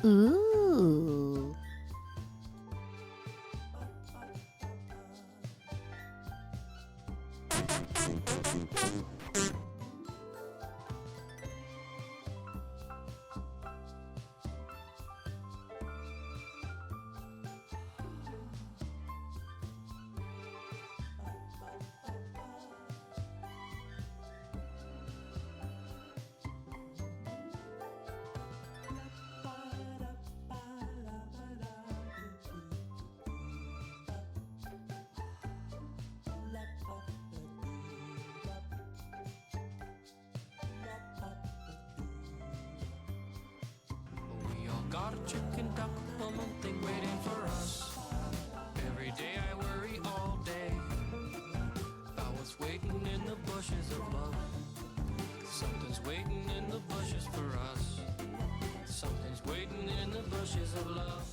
Ooh. We all got a chicken duck, woman thing waiting for us. Every day I worry all day about what's waiting in the bushes of love. Something's waiting in the bushes for us. Something's waiting in the bushes of love.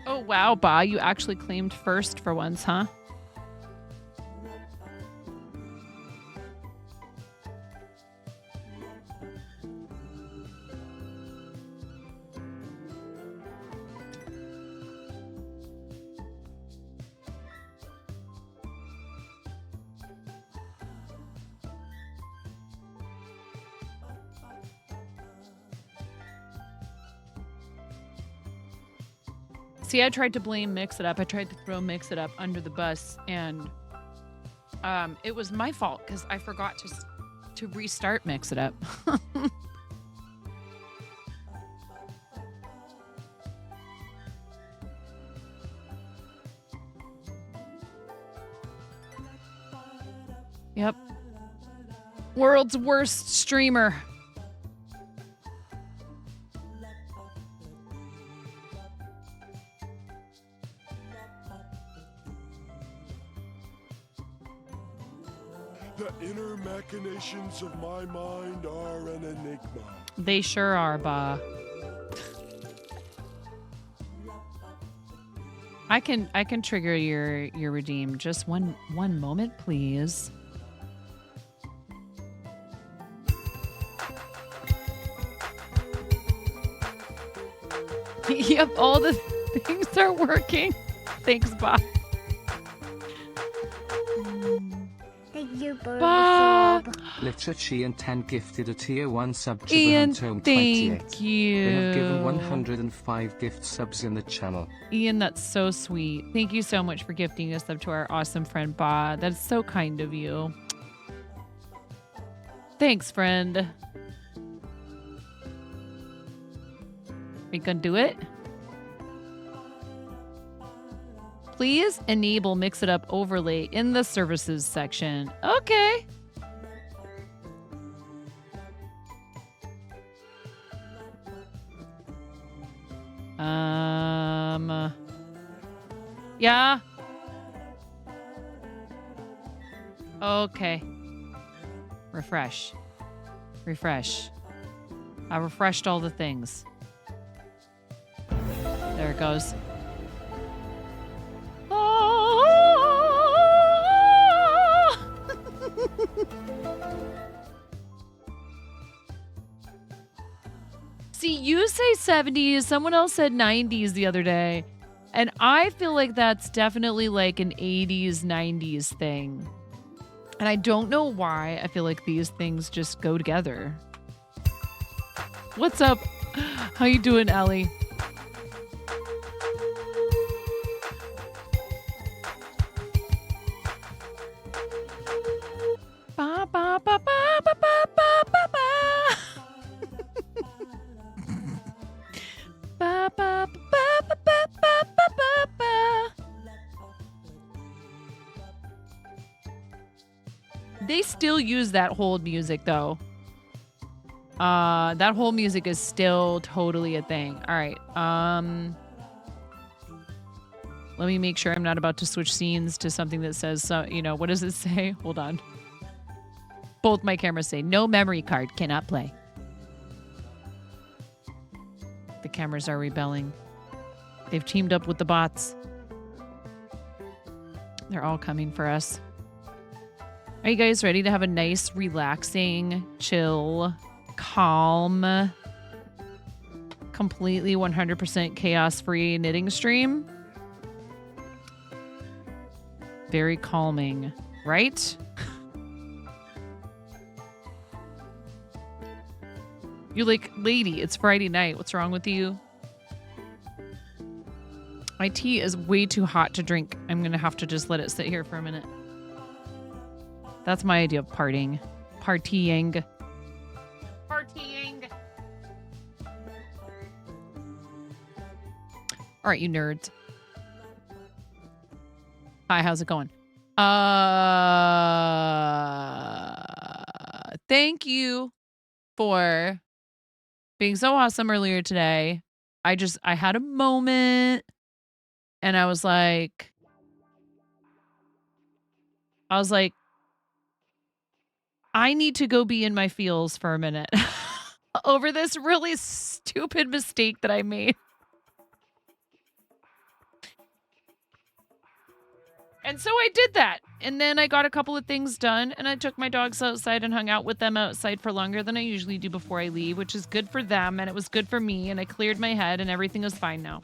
Oh, wow, Ba, you actually claimed first for once, huh? See, I tried to blame Mix It Up. I tried to throw Mix It Up under the bus, and it was my fault because I forgot to restart Mix It Up. World's worst streamer. The inner machinations of my mind are an enigma. They sure are, Ba. I can trigger your redeem. Just one moment, please. Yep, all the things are working. Thanks, Ba. Thank you, Ba. Literature and 10 gifted a tier 1 sub to Ian, the Home 28. thank you. We have given 105 gift subs in the channel. Ian, that's so sweet. Thank you so much for gifting a sub to our awesome friend, Ba. That's so kind of you. Thanks, friend. We gonna do it? Please enable Mix It Up overlay in the services section. Okay. Yeah. Okay. Refresh. Refresh. I refreshed all the things. There it goes. See, you say 70s, someone else said 90s the other day. And I feel like that's definitely like an 80s, 90s thing. And I don't know why I feel like these things just go together. What's up? How you doing, Ellie? Ba, ba, ba, ba, ba, ba, ba, ba, ba. Ba, ba, ba, ba, ba, ba, ba, ba, ba. They still use that hold music though. That whole music is still totally a thing. All right. Let me make sure I'm not about to switch scenes to something that says, you know, what does it say? Hold on. Both my cameras say no memory card, cannot play. The cameras are rebelling. They've teamed up with the bots. They're all coming for us. Are you guys ready to have a nice, relaxing, chill, calm, completely 100% chaos-free knitting stream? Very calming, right? You're like, lady, it's Friday night. What's wrong with you? My tea is way too hot to drink. I'm going to have to just let it sit here for a minute. That's my idea of partying. Partying. Partying. All right, you nerds. Hi, how's it going? Thank you for being so awesome earlier today. I had a moment and I was like, I need to go be in my feels for a minute over this really stupid mistake that I made. And so I did that. And then I got a couple of things done and I took my dogs outside and hung out with them outside for longer than I usually do before I leave, which is good for them and it was good for me and I cleared my head and everything is fine now.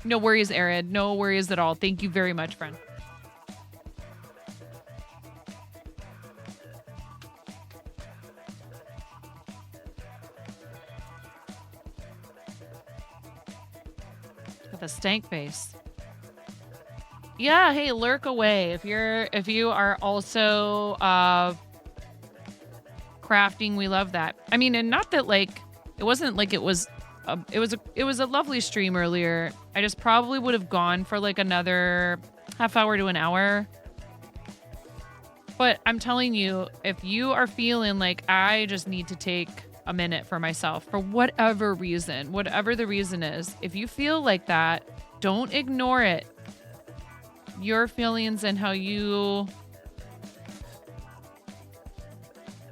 No worries, Arid. No worries at all. Thank you very much, friend. With a stank face. Yeah, hey, lurk away. If you are also crafting, we love that. I mean, and not that like it wasn't like it was a lovely stream earlier. I just probably would have gone for like another half hour to an hour. But I'm telling you, if you are feeling like I just need to take a minute for myself for whatever reason, whatever the reason is, if you feel like that, don't ignore it. Your feelings and how you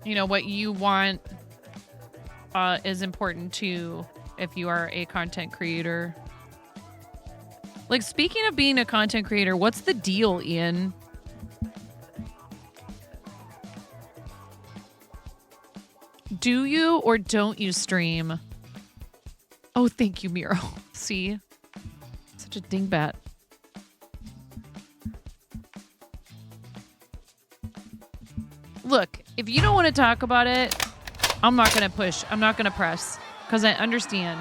know, what you want is important too if you are a content creator. Like, speaking of being a content creator, what's the deal, Ian? Do you or don't you stream? Oh, thank you, Miro. See? Such a dingbat. Look, if you don't want to talk about it, I'm not going to push. I'm not going to press because I understand.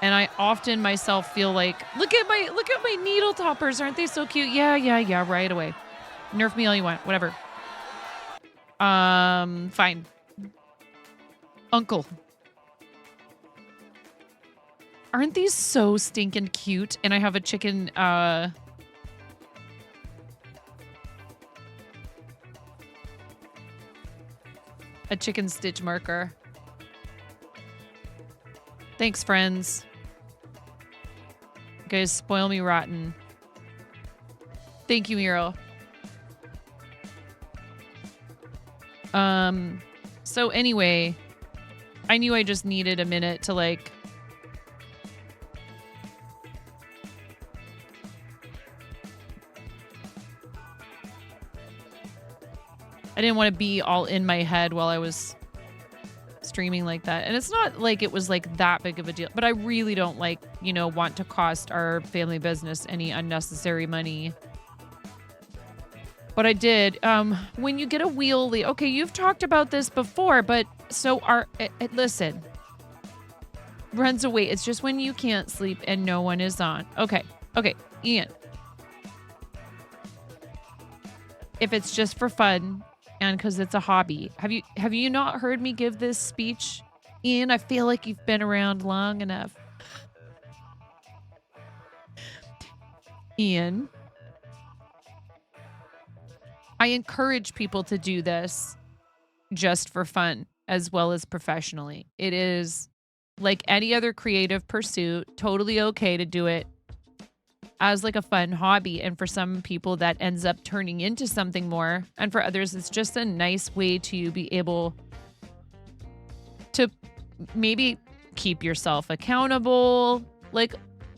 And I often myself feel like, look at my needle toppers. Aren't they so cute? Yeah, right away. Nerf me all you want. Whatever. Fine. Uncle. Aren't these so stinking cute? And I have a chicken, a chicken stitch marker. Thanks, friends. You guys spoil me rotten. Thank you, Miro. So anyway, I knew I just needed a minute to like I didn't want to be all in my head while I was streaming like that. And it's not like it was like that big of a deal, but I really don't like, you know, want to cost our family business any unnecessary money. But I did. When you get a wheelie, okay, you've talked about this before, but so listen, runs away. It's just when you can't sleep and no one is on. Okay, Ian. If it's just for fun and because it's a hobby, have you not heard me give this speech, Ian? I feel like you've been around long enough. Ian. I encourage people to do this just for fun as well as professionally. It is like any other creative pursuit, totally okay to do it as like a fun hobby. And for some people that ends up turning into something more. And for others, it's just a nice way to be able to maybe keep yourself accountable. Like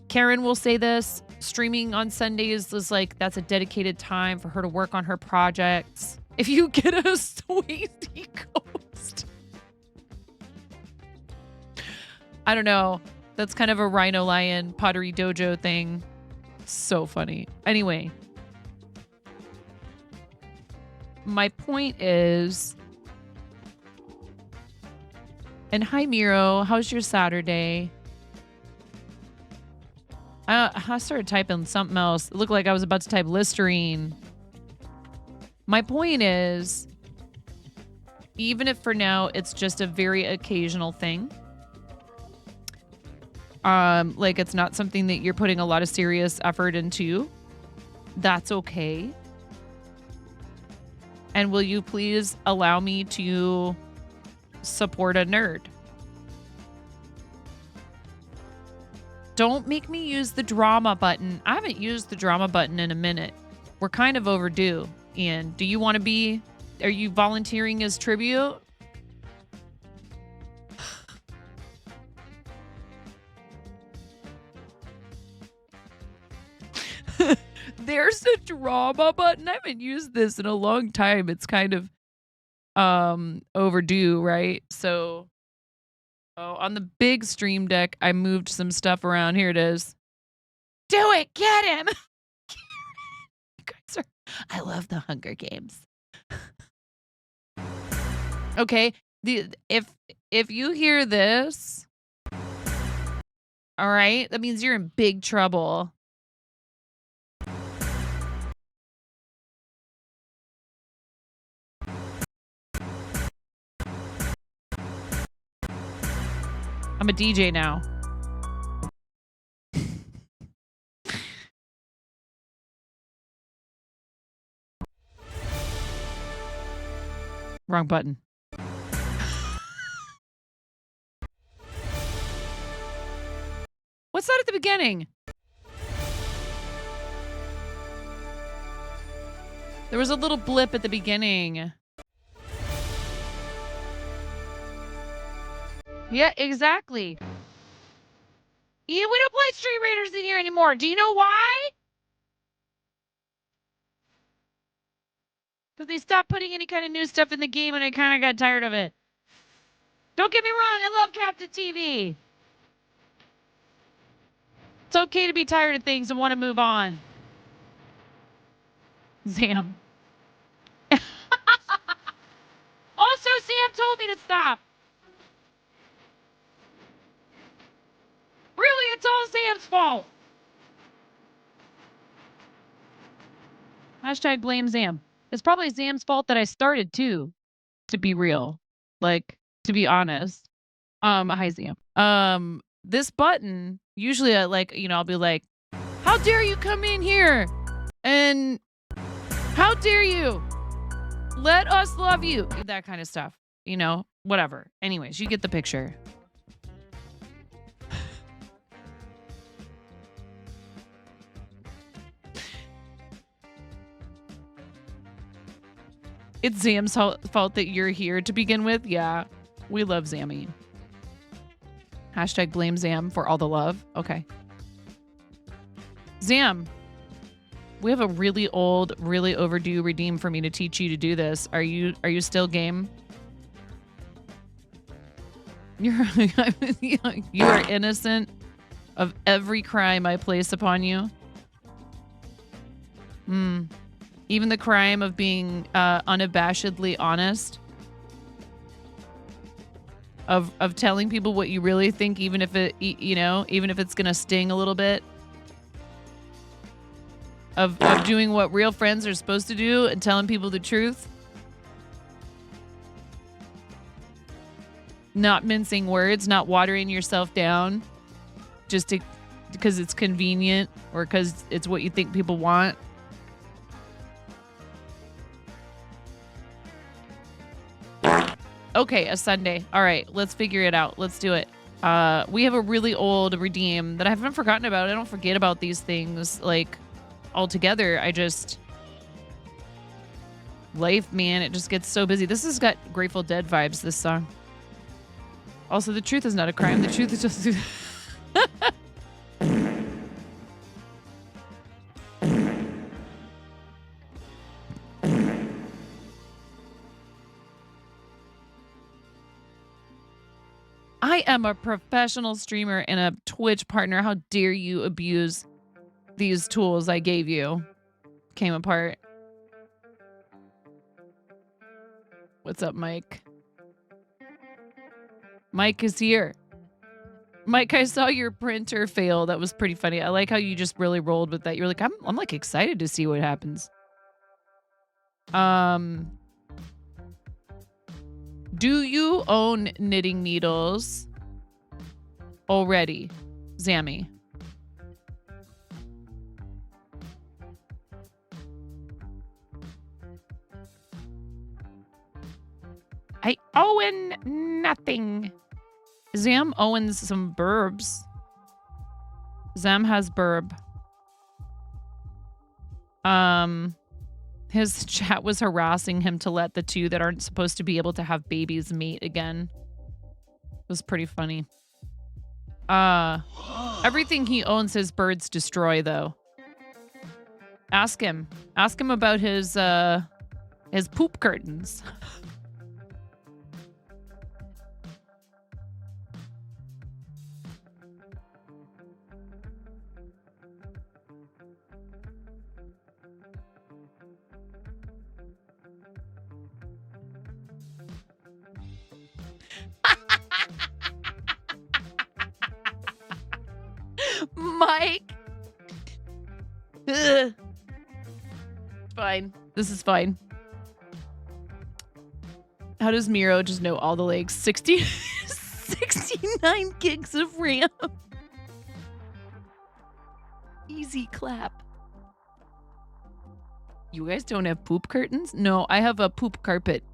Karen will say this. Streaming on Sundays is like, that's a dedicated time for her to work on her projects. If you get a Swayze ghost. I don't know. That's kind of a Rhino Lion Pottery Dojo thing. So funny. Anyway. My point is... And hi, Miro. How's your Saturday? I started typing something else. It looked like I was about to type Listerine. My point is, even if for now it's just a very occasional thing, like it's not something that you're putting a lot of serious effort into, that's okay. And will you please allow me to support a nerd? Don't make me use the drama button. I haven't used the drama button in a minute. We're kind of overdue. Ian, do you want to be... Are you volunteering as tribute? There's a drama button. I haven't used this in a long time. It's kind of overdue, right? So... Oh, on the big stream deck, I moved some stuff around. Here it is. Do it. Get him. You guys are... I love the Hunger Games. Okay. If you hear this, all right, that means you're in big trouble. I'm a DJ now. Wrong button. What's that at the beginning? There was a little blip at the beginning. Yeah, exactly. Yeah, we don't play Street Raiders in here anymore. Do you know why? Because they stopped putting any kind of new stuff in the game and I kind of got tired of it. Don't get me wrong, I love Captain TV. It's okay to be tired of things and want to move on. Sam. Also, Sam told me to stop. Really, it's all Sam's fault. Hashtag blame Sam. It's probably Sam's fault that I started too, to be real. Like, to be honest. Hi Sam. This button, usually I'll be like, how dare you come in here? And how dare you? Let us love you. That kind of stuff. You know, whatever. Anyways, you get the picture. It's Zam's fault that you're here to begin with. Yeah, we love Zammy. Hashtag blame Zam for all the love. Okay. Zam, we have a really old, really overdue redeem for me to teach you to do this. Are you still game? You are innocent of every crime I place upon you. Even the crime of being unabashedly honest. Of telling people what you really think, even if it's gonna sting a little bit. Of doing what real friends are supposed to do and telling people the truth. Not mincing words, not watering yourself down just because it's convenient or because it's what you think people want. Okay, a Sunday. All right, let's figure it out. Let's do it. We have a really old redeem that I haven't forgotten about. I don't forget about these things like altogether. Life, man, it just gets so busy. This has got Grateful Dead vibes, this song. Also, the truth is not a crime. The truth is just... I am a professional streamer and a Twitch partner. How dare you abuse these tools I gave you? Came apart. What's up, Mike? Mike is here. Mike, I saw your printer fail. That was pretty funny. I like how you just really rolled with that. You're like, I'm like excited to see what happens. Do you own knitting needles already, Zammy? I own nothing. Zam owns some burbs. Zam has burb. His chat was harassing him to let the two that aren't supposed to be able to have babies mate again. It was pretty funny. Everything he owns his birds destroy, though. Ask him. Ask him about his poop curtains. Mike. Ugh. Fine. This is fine. How does Miro just know all the legs? 69 gigs of RAM. Easy clap. You guys don't have poop curtains? No, I have a poop carpet.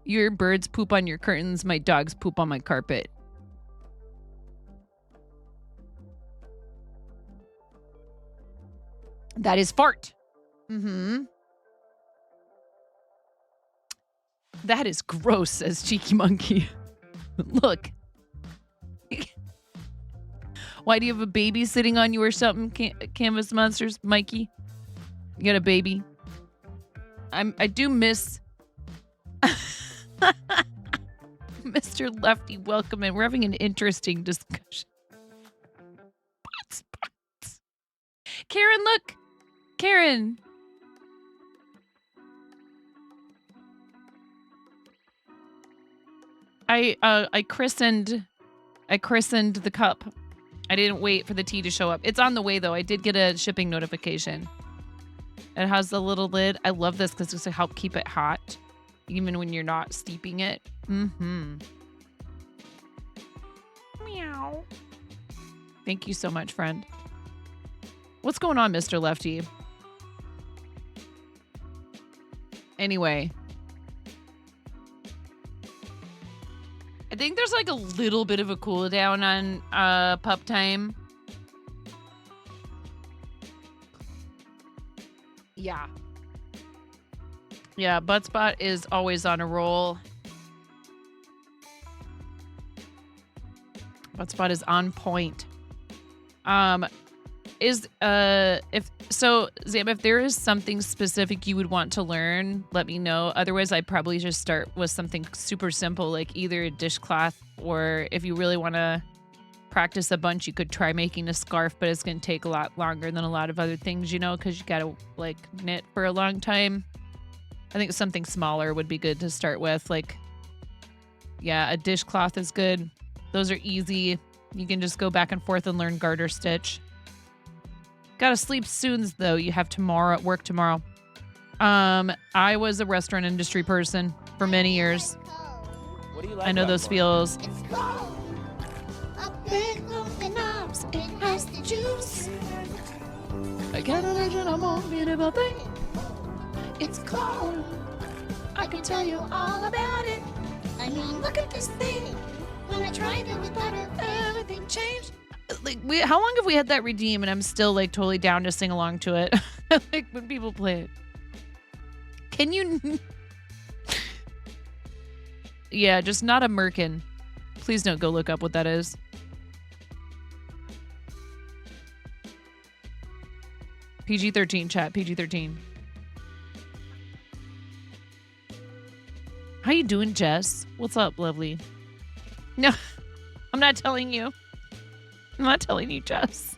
Your birds poop on your curtains. My dogs poop on my carpet. That is fart. Mm-hmm. That is gross, says Cheeky Monkey. Look. Why do you have a baby sitting on you or something, Canvas Monsters, Mikey? You got a baby? I do miss Mr. Lefty. Welcome in. We're having an interesting discussion. Butts. Karen, look. Karen. I christened the cup. I didn't wait for the tea to show up. It's on the way though. I did get a shipping notification. It has the little lid. I love this because it's to help keep it hot, even when you're not steeping it. Mm-hmm. Meow. Thank you so much, friend. What's going on, Mr. Lefty? Anyway. I think there's like a little bit of a cooldown on pup time. Yeah. Yeah, Buttspot is always on a roll. Buttspot is on point. Zam, if there is something specific you would want to learn, let me know. Otherwise, I'd probably just start with something super simple, like either a dishcloth, or if you really want to practice a bunch, you could try making a scarf, but it's going to take a lot longer than a lot of other things, you know, because you got to like knit for a long time. I think something smaller would be good to start with. Like, yeah, a dishcloth is good. Those are easy. You can just go back and forth and learn garter stitch. Gotta sleep soon, though. You have work tomorrow. I was a restaurant industry person for many years. What do you like I know about those Florida? feels. It's cold. A big open arms. It has the juice. I can't imagine a more beautiful thing. It's cold. I can tell you all about it. I mean, look at this thing. When I tried it with butter, everything changed. Like, how long have we had that redeem? And I'm still like totally down to sing along to it. Like when people play it. Can you? Yeah, just not a merkin. Please don't go look up what that is. PG-13 chat. PG-13. How you doing, Jess? What's up, lovely? No, I'm not telling you. I'm not telling you, Jess.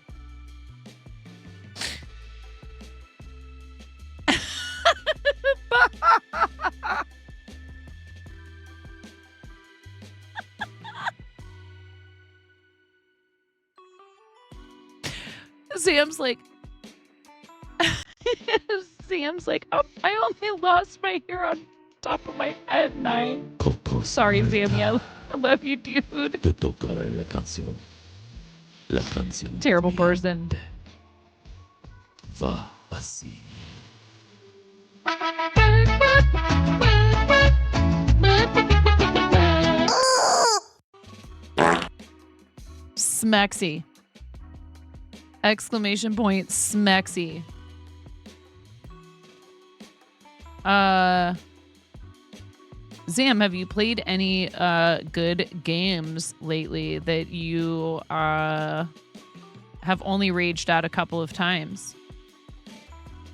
Sam's like, oh, I only lost my hair on top of my head, and sorry, Sammy, I love you, dude. Te tocaré la canción. La canción. Terrible person. Va así. Smexy. Exclamation point, smexy. Zam, have you played any good games lately that you have only raged out a couple of times?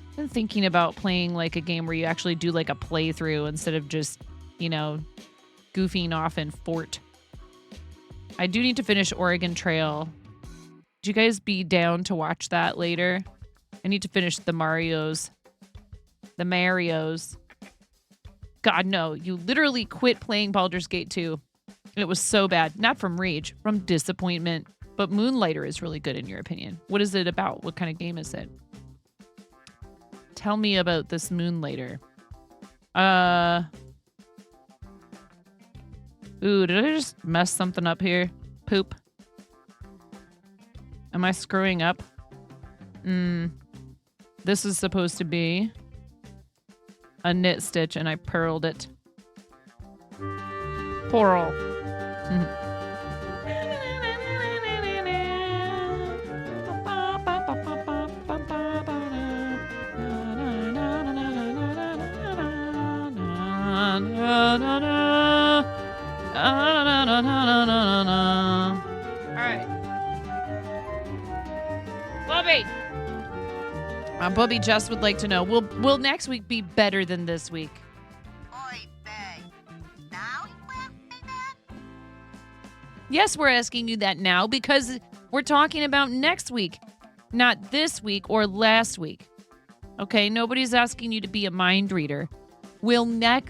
I've been thinking about playing like a game where you actually do like a playthrough instead of just, you know, goofing off in Fort. I do need to finish Oregon Trail. Would you guys be down to watch that later? I need to finish the Marios. The Marios. God, no. You literally quit playing Baldur's Gate 2. It was so bad. Not from rage, from disappointment. But Moonlighter is really good in your opinion. What is it about? What kind of game is it? Tell me about this Moonlighter. Ooh, did I just mess something up here? Poop. Am I screwing up? This is supposed to be a knit stitch and I purled it. Poral. Alright. Bobby! Bobby just would like to know, will next week be better than this week? Oy vey. Now you ask me that? Yes, we're asking you that now because we're talking about next week, not this week or last week. Okay, nobody's asking you to be a mind reader.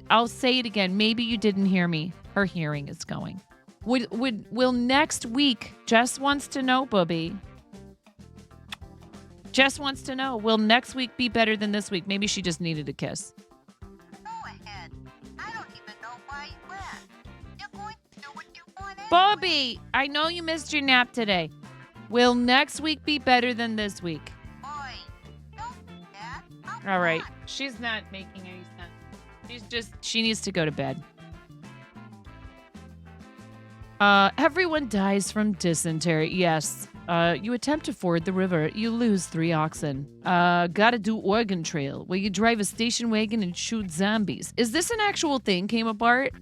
I'll say it again. Maybe you didn't hear me. Her hearing is going. Will next week, Jess wants to know, Bubby. Jess wants to know, will next week be better than this week? Maybe she just needed a kiss. Go ahead. I don't even know why you asked. You're going to do what you want anyway. Bobby, I know you missed your nap today. Will next week be better than this week? Oy, don't do that. All right. She's not making any sense. She needs to go to bed. Everyone dies from dysentery. Yes. You attempt to ford the river. You lose 3 oxen. Gotta do Oregon Trail, where you drive a station wagon and shoot zombies. Is this an actual thing, Came Apart?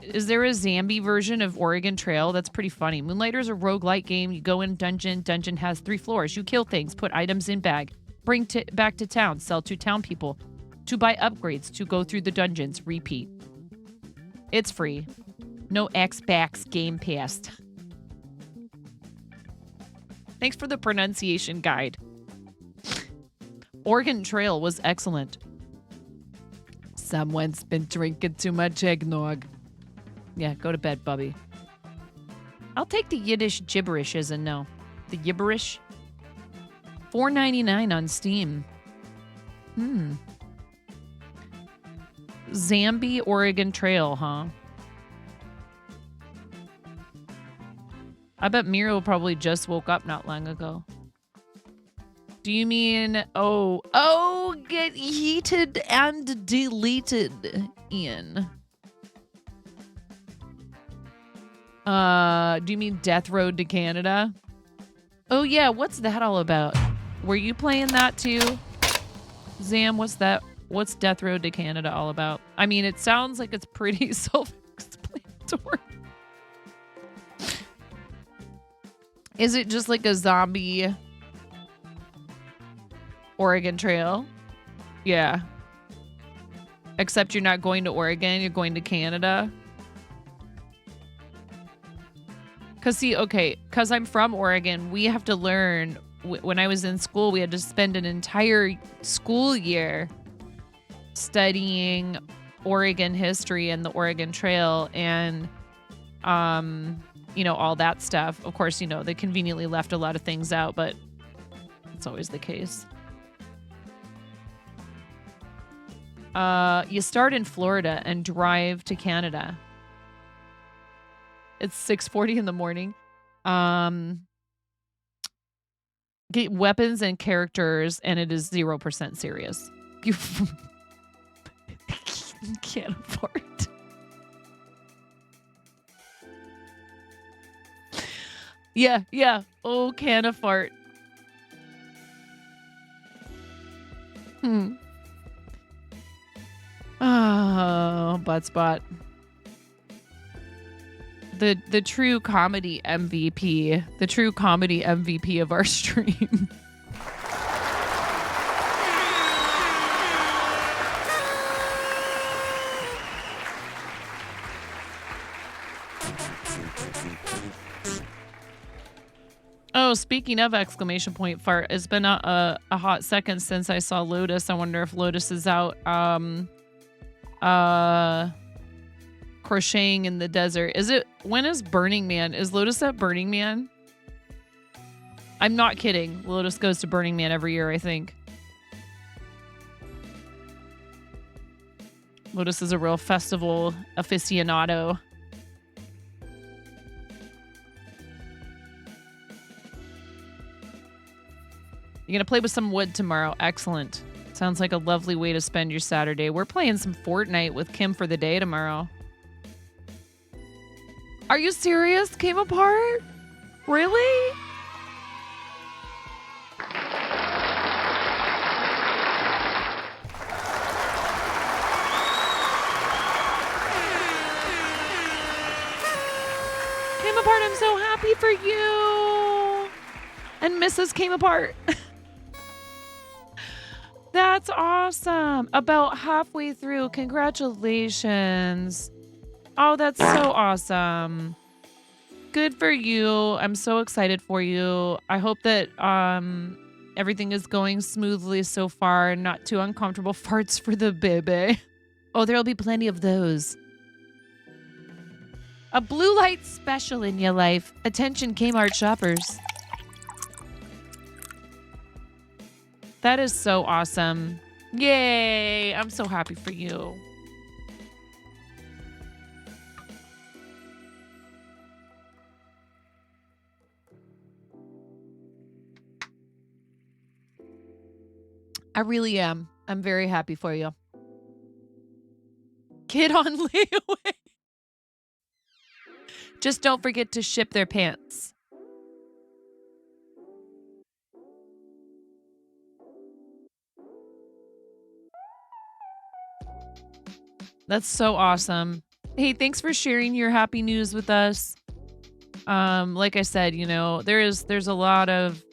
Is there a zombie version of Oregon Trail? That's pretty funny. Moonlighter's a roguelike game. You go in dungeon. Dungeon has 3 floors. You kill things, put items in bag, bring back to town, sell to town people, to buy upgrades, to go through the dungeons, repeat. It's free. No Xbox Game Pass. Thanks for the pronunciation guide. Oregon Trail was excellent. Someone's been drinking too much eggnog. Yeah, go to bed, Bubby. I'll take the Yiddish gibberish as a no. The gibberish? $4.99 on Steam. Zambi Oregon Trail, huh? I bet Muriel probably just woke up not long ago. Do you mean, get heated and deleted, Ian? Do you mean Death Road to Canada? Oh yeah, what's that all about? Were you playing that too? Zam, what's that? What's Death Road to Canada all about? I mean, it sounds like it's pretty self-explanatory. Is it just like a zombie Oregon Trail? Yeah. Except you're not going to Oregon, you're going to Canada. Because I'm from Oregon, we have to learn, when I was in school, we had to spend an entire school year studying Oregon history and the Oregon Trail and, all that stuff. Of course, they conveniently left a lot of things out, but it's always the case. You start in Florida and drive to Canada. It's 6:40 in the morning. Get weapons and characters, and it is 0% serious. You can't afford. Yeah. Oh, can't afford. Oh, butt spot. The true comedy MVP. The true comedy MVP of our stream. Oh, speaking of exclamation point fart, it's been a hot second since I saw Lotus. I wonder if Lotus is out crocheting in the desert. When is Burning Man? Is Lotus at Burning Man? I'm not kidding. Lotus goes to Burning Man every year, I think. Lotus is a real festival aficionado. You're going to play with some wood tomorrow. Excellent. Sounds like a lovely way to spend your Saturday. We're playing some Fortnite with Kim for the day tomorrow. Are you serious? Came apart? Really? Came apart. I'm so happy for you. And Mrs. came apart. That's awesome. About halfway through. Congratulations. Oh, that's so awesome. Good for you. I'm so excited for you. I hope that everything is going smoothly so far and not too uncomfortable farts for the baby. Oh, there'll be plenty of those. A blue light special in your life. Attention Kmart shoppers. That is so awesome. Yay. I'm so happy for you. I really am. I'm very happy for you. Kid on layaway. Just don't forget to ship their pants. That's so awesome. Hey, thanks for sharing your happy news with us. Like I said, you know, there's a lot of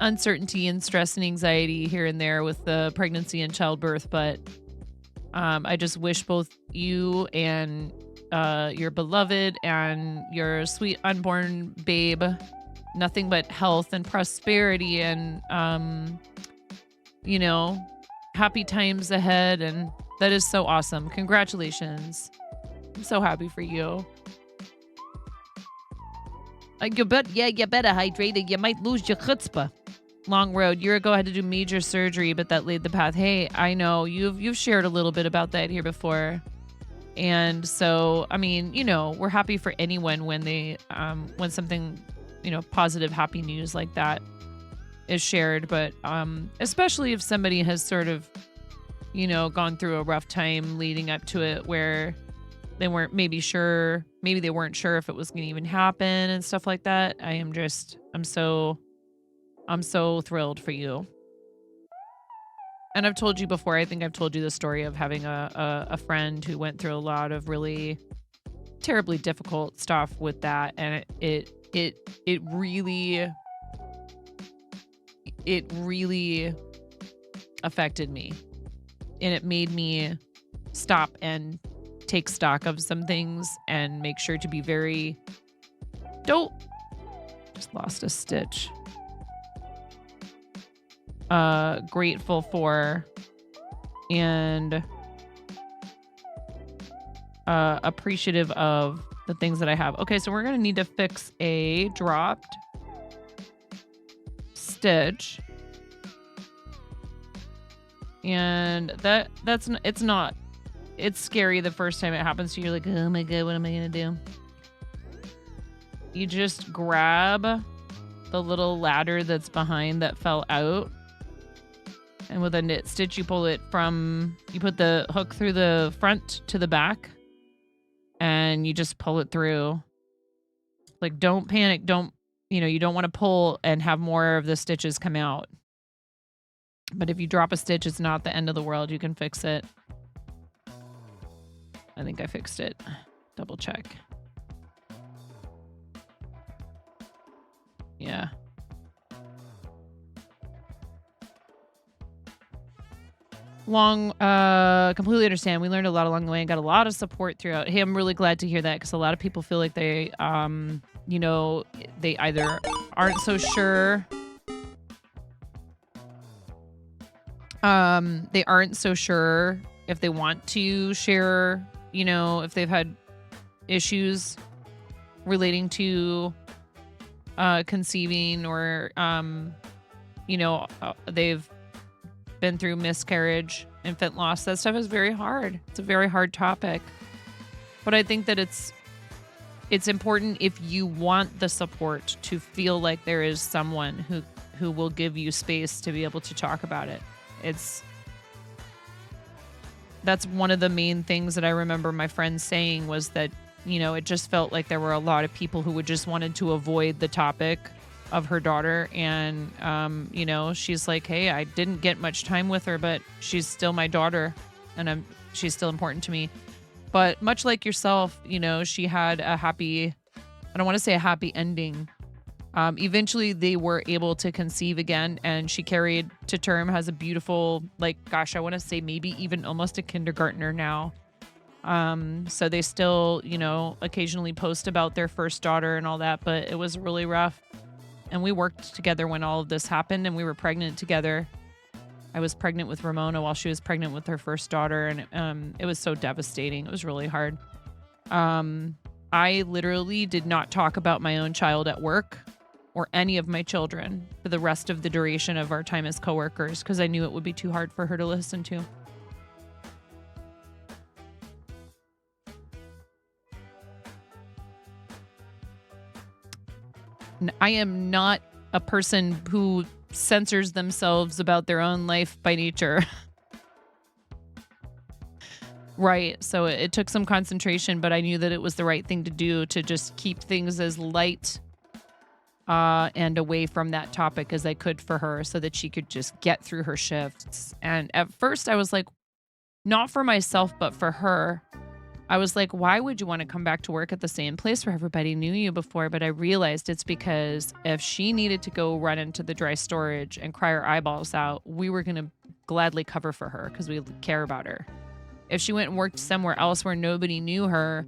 uncertainty and stress and anxiety here and there with the pregnancy and childbirth, but I just wish both you and your beloved and your sweet unborn babe nothing but health and prosperity and you know, happy times ahead. And that is so awesome. Congratulations. I'm so happy for you. You better hydrate it. You might lose your chutzpah. Long road. Year ago, I had to do major surgery, but that laid the path. Hey, I know you've shared a little bit about that here before. And so, I mean, you know, we're happy for anyone when they, when something, you know, positive, happy news like that is shared. But especially if somebody has sort of, you know, gone through a rough time leading up to it where they weren't maybe they weren't sure if it was going to even happen and stuff like that. I'm so thrilled for you. And I've told you before, I think I've told you the story of having a friend who went through a lot of really terribly difficult stuff with that. And it really affected me. And it made me stop and take stock of some things and make sure to be just lost a stitch. Grateful for and appreciative of the things that I have. Okay, so we're gonna need to fix a dropped stitch. And it's scary the first time it happens to you. You're like, oh my God, what am I gonna do? You just grab the little ladder that's behind that fell out. And with a knit stitch, you put the hook through the front to the back and you just pull it through. Like, don't panic. You don't want to pull and have more of the stitches come out. But if you drop a stitch, it's not the end of the world. You can fix it. I think I fixed it. Double check. Yeah. Completely understand. We learned a lot along the way and got a lot of support throughout. Hey, I'm really glad to hear that because a lot of people feel like they, they either aren't so sure. They aren't so sure if they want to share, if they've had issues relating to conceiving or, they've been through miscarriage, infant loss. That stuff is very hard. It's a very hard topic. But I think that it's important if you want the support to feel like there is someone who will give you space to be able to talk about it. that's one of the main things that I remember my friends saying was that, it just felt like there were a lot of people who would just wanted to avoid the topic of her daughter. And, she's like, hey, I didn't get much time with her, but she's still my daughter and she's still important to me. But much like yourself, she had I don't want to say a happy ending. Eventually they were able to conceive again, and she carried to term, has a beautiful, I want to say maybe even almost a kindergartner now. So they still, occasionally post about their first daughter and all that, but it was really rough. And we worked together when all of this happened, and we were pregnant together. I was pregnant with Ramona while she was pregnant with her first daughter, and it was so devastating. It was really hard. I literally did not talk about my own child at work or any of my children for the rest of the duration of our time as coworkers because I knew it would be too hard for her to listen to. I am not a person who censors themselves about their own life by nature. Right. So it took some concentration, but I knew that it was the right thing to do to just keep things as light and away from that topic as I could for her so that she could just get through her shifts. And at first I was like, not for myself, but for her. I was like, why would you want to come back to work at the same place where everybody knew you before? But I realized it's because if she needed to go run into the dry storage and cry her eyeballs out, we were going to gladly cover for her because we care about her. If she went and worked somewhere else where nobody knew her,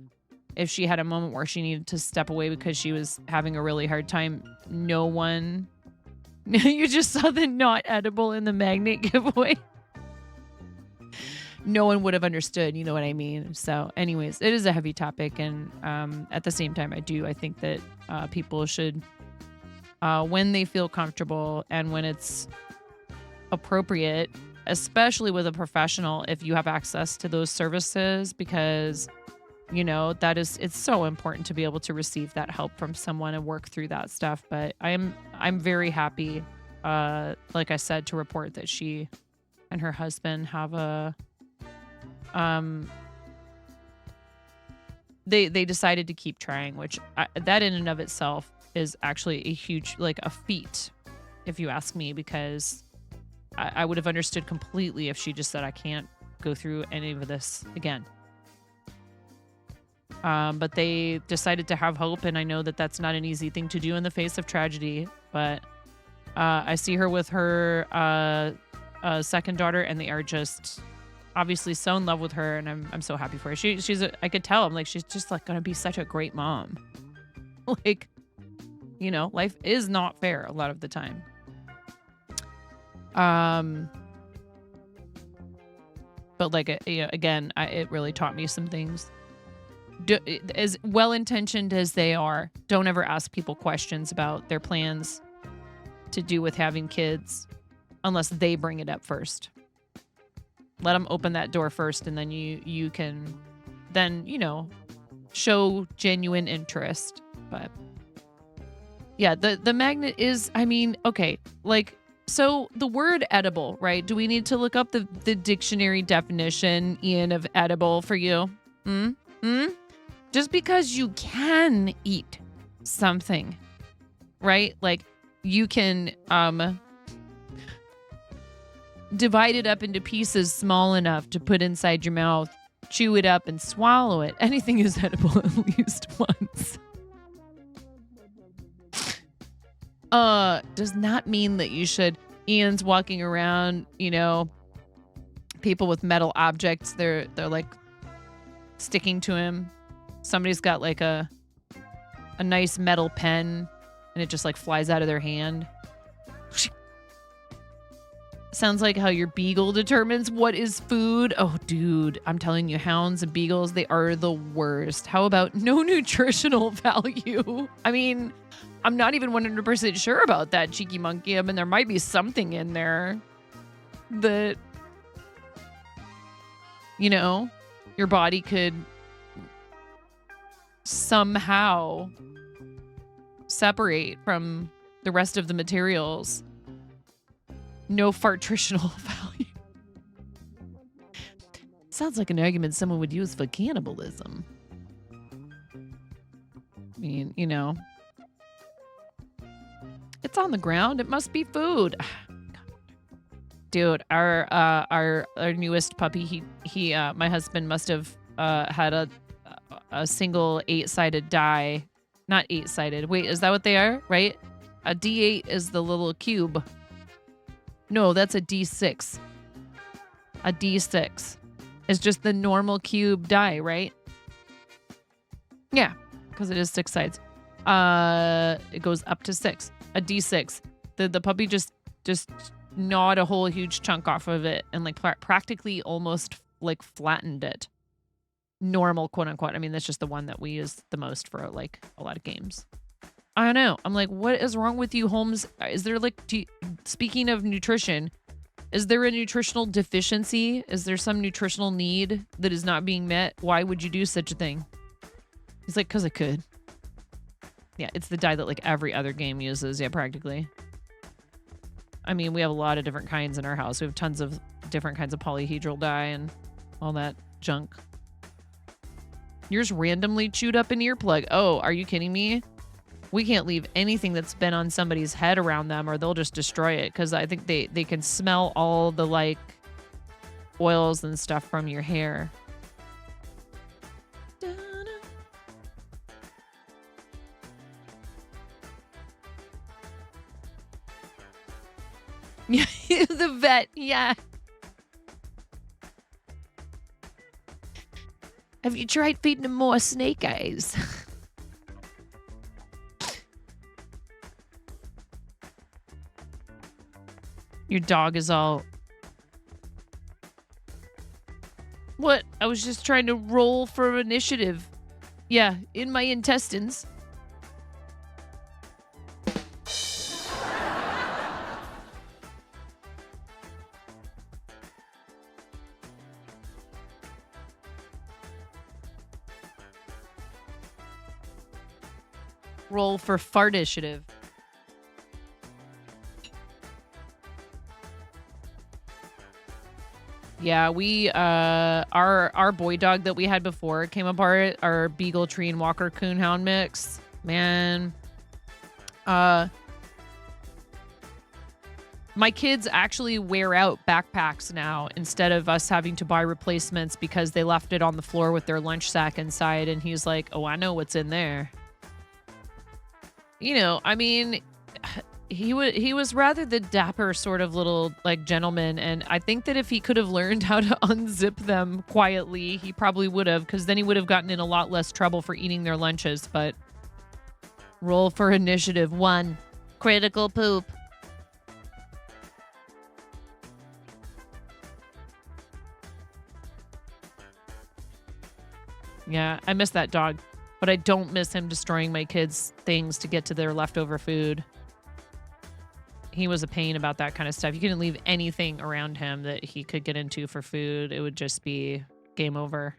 if she had a moment where she needed to step away because she was having a really hard time, no one... You just saw the not edible in the magnet giveaway. No one would have understood, you know what I mean? So anyways, it is a heavy topic. And at the same time, I think that people should, when they feel comfortable and when it's appropriate, especially with a professional, if you have access to those services, because, it's so important to be able to receive that help from someone and work through that stuff. But I'm very happy, like I said, to report that she and her husband have they decided to keep trying, which that in and of itself is actually a huge, a feat, if you ask me, because I would have understood completely if she just said, I can't go through any of this again. But they decided to have hope, and I know that that's not an easy thing to do in the face of tragedy, but I see her with her second daughter, and they are just obviously so in love with her, and I'm so happy for her. I could tell, I'm like, she's just going to be such a great mom. Life is not fair a lot of the time. But again, it really taught me some things. As well-intentioned as they are, don't ever ask people questions about their plans to do with having kids unless they bring it up first. Let them open that door first, and then you can then, show genuine interest. But yeah, the magnet is, okay, so the word edible, right? Do we need to look up the dictionary definition, Ian, of edible for you? Just because you can eat something, right? You can divide it up into pieces small enough to put inside your mouth, chew it up, and swallow it. Anything is edible at least once. Does not mean that you should. Ian's walking around, people with metal objects, they're sticking to him. Somebody's got a nice metal pen, and it just flies out of their hand. Sounds like how your beagle determines what is food. Oh, dude, I'm telling you, hounds and beagles, they are the worst. How about no nutritional value? I'm not even 100% sure about that, cheeky monkey. There might be something in there that, your body could somehow separate from the rest of the materials. No fartritional value. Sounds like an argument someone would use for cannibalism. I mean, you know. It's on the ground. It must be food. Dude, our newest puppy, he my husband must have had a single 8-sided die. Not 8-sided. Wait, is that what they are? Right? A D8 is the little cube. No, that's a D6. A D6 is just the normal cube die, right? Yeah, because it is 6 sides. It goes up to 6. A D6. The puppy just gnawed a whole huge chunk off of it and like practically almost like flattened it. Normal, quote unquote. I mean, that's just the one that we use the most for like a lot of games. I don't know. I'm like, what is wrong with you, Holmes? Is there like, speaking of nutrition, is there a nutritional deficiency? Is there some nutritional need that is not being met? Why would you do such a thing? He's like, because I could. Yeah, it's the dye that like every other game uses. Yeah, practically. I mean, we have a lot of different kinds in our house. We have tons of different kinds of polyhedral dye and all that junk. Yours randomly chewed up an earplug. Oh, are you kidding me? We can't leave anything that's been on somebody's head around them or they'll just destroy it because I think they can smell all the like oils and stuff from your hair. Yeah, the vet, yeah. Have you tried feeding him more snake eyes? Your dog is all... What? I was just trying to roll for initiative. Yeah, in my intestines. Roll for fart initiative. Yeah, we our boy dog that we had before came apart, our Beagle Tree and Walker Coonhound mix. Man. My kids actually wear out backpacks now instead of us having to buy replacements because they left it on the floor with their lunch sack inside and he's like, "Oh, I know what's in there." You know, I mean, he was rather the dapper sort of little like gentleman, and I think that if he could have learned how to unzip them quietly, he probably would have, because then he would have gotten in a lot less trouble for eating their lunches. But roll for initiative 1. Critical poop. Yeah, I miss that dog. But I don't miss him destroying my kids' things to get to their leftover food. He was a pain about that kind of stuff. You couldn't leave anything around him that he could get into for food. It would just be game over.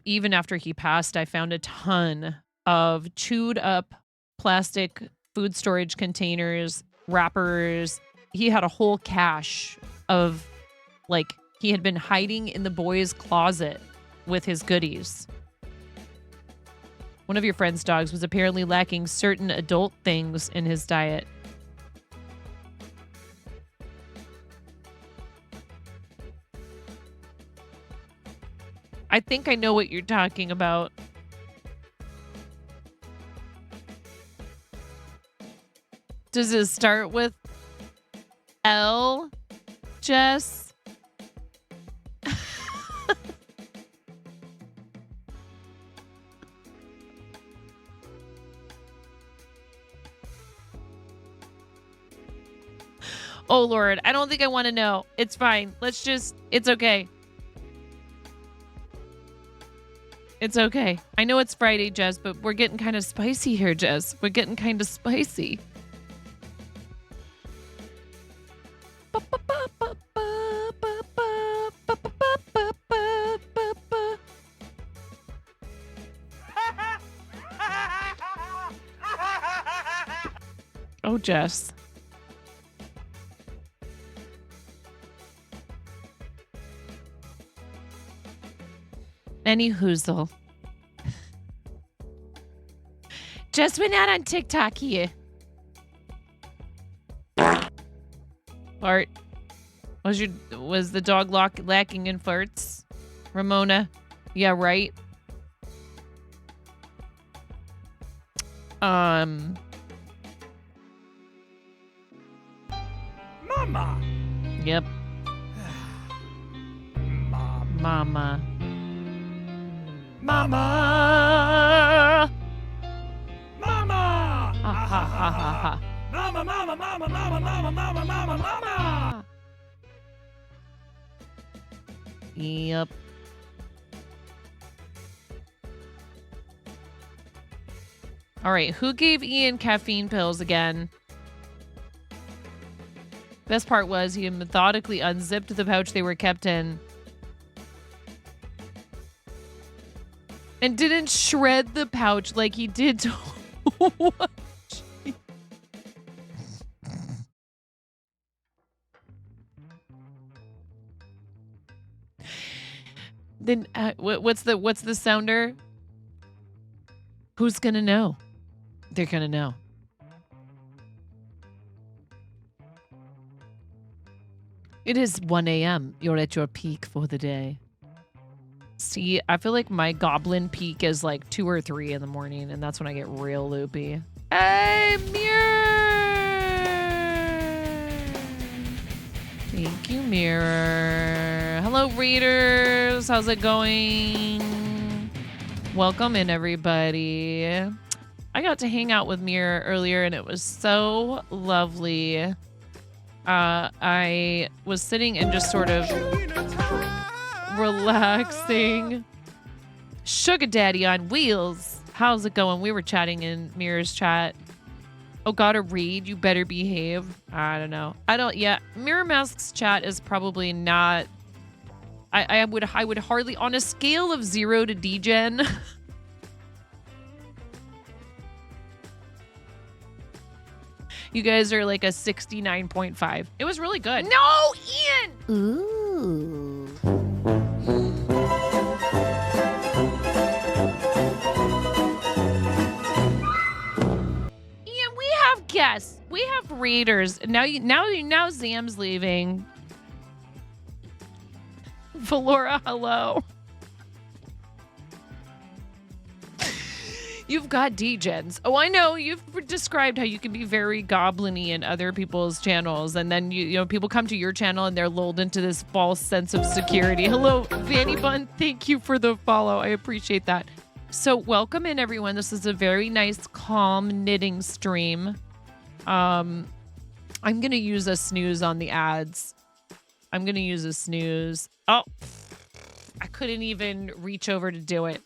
Even after he passed, I found a ton of chewed up plastic food storage containers, wrappers. He had a whole cache of, like, he had been hiding in the boys' closet with his goodies. One of your friend's dogs was apparently lacking certain adult things in his diet. I think I know what you're talking about. Does it start with L, Jess? Oh, Lord. I don't think I want to know. It's fine. Let's just... It's okay. It's okay. I know it's Friday, Jess, but we're getting kind of spicy here, Jess. We're getting kind of spicy. Oh, Jess. Any hoozle. Just went out on TikTok here. Fart. Was the dog lacking in farts? Ramona? Yeah, right. Mama. Yep. Mama. Mama. Mama. Ha ha ha ha ha. Mama, mama, mama, mama, mama, mama, mama, mama. Yep. All right, who gave Ian caffeine pills again? Best part was he methodically unzipped the pouch they were kept in and didn't shred the pouch like he did to Then what's the sounder? Who's gonna know? They're gonna know. It is 1 a.m. You're at your peak for the day. See, I feel like my goblin peak is like 2 or 3 in the morning, and that's when I get real loopy. Hey, Mirror! Thank you, Mirror. Hello, readers. How's it going? Welcome in, everybody. I got to hang out with Mirror earlier, and it was so lovely. I was sitting and just sort of relaxing. Sugar Daddy on wheels. How's it going? We were chatting in Mirror's chat. Oh, gotta read. You better behave. I don't know. Yeah. Mirror Mask's chat is probably not. I would hardly, on a scale of 0 to degen. You guys are like a 69.5. It was really good. No, Ian! Ooh. Ian, we have guests. We have readers. Now Zam's leaving. Valora, hello. You've got degens. Oh, I know. You've described how you can be very goblin-y in other people's channels, and then you know people come to your channel and they're lulled into this false sense of security. Hello, Vanny Bun. Thank you for the follow. I appreciate that. So welcome in, everyone. This is a very nice, calm knitting stream. I'm gonna use a snooze on the ads. I'm gonna use a snooze. Oh, I couldn't even reach over to do it.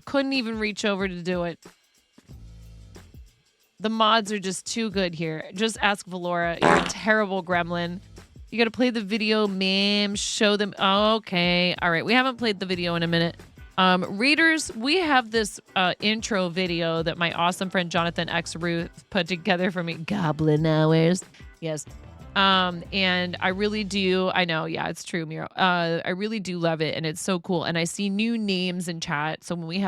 Couldn't even reach over to do it. The mods are just too good here. Just ask Valora. You're a terrible gremlin. You gotta play the video, ma'am. Show them. Oh, okay. All right. We haven't played the video in a minute. Readers, we have this intro video that my awesome friend Jonathan X Ruth put together for me. Goblin hours. Yes. And I really do. I know. Yeah, it's true, Miro. I really do love it. And it's so cool. And I see new names in chat. So when we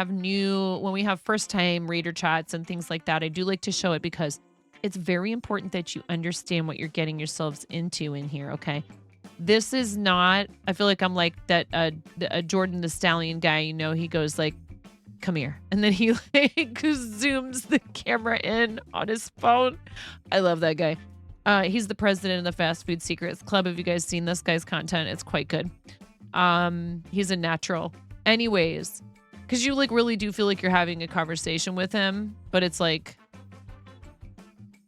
have first time reader chats and things like that, I do like to show it because it's very important that you understand what you're getting yourselves into in here. Okay. This is not, I feel like I'm like that, Jordan the Stallion guy, you know, he goes like, come here. And then he like zooms the camera in on his phone. I love that guy. He's the president of the Fast Food Secrets Club. Have you guys seen this guy's content? It's quite good. He's a natural. Anyways, because you like really do feel like you're having a conversation with him, but it's like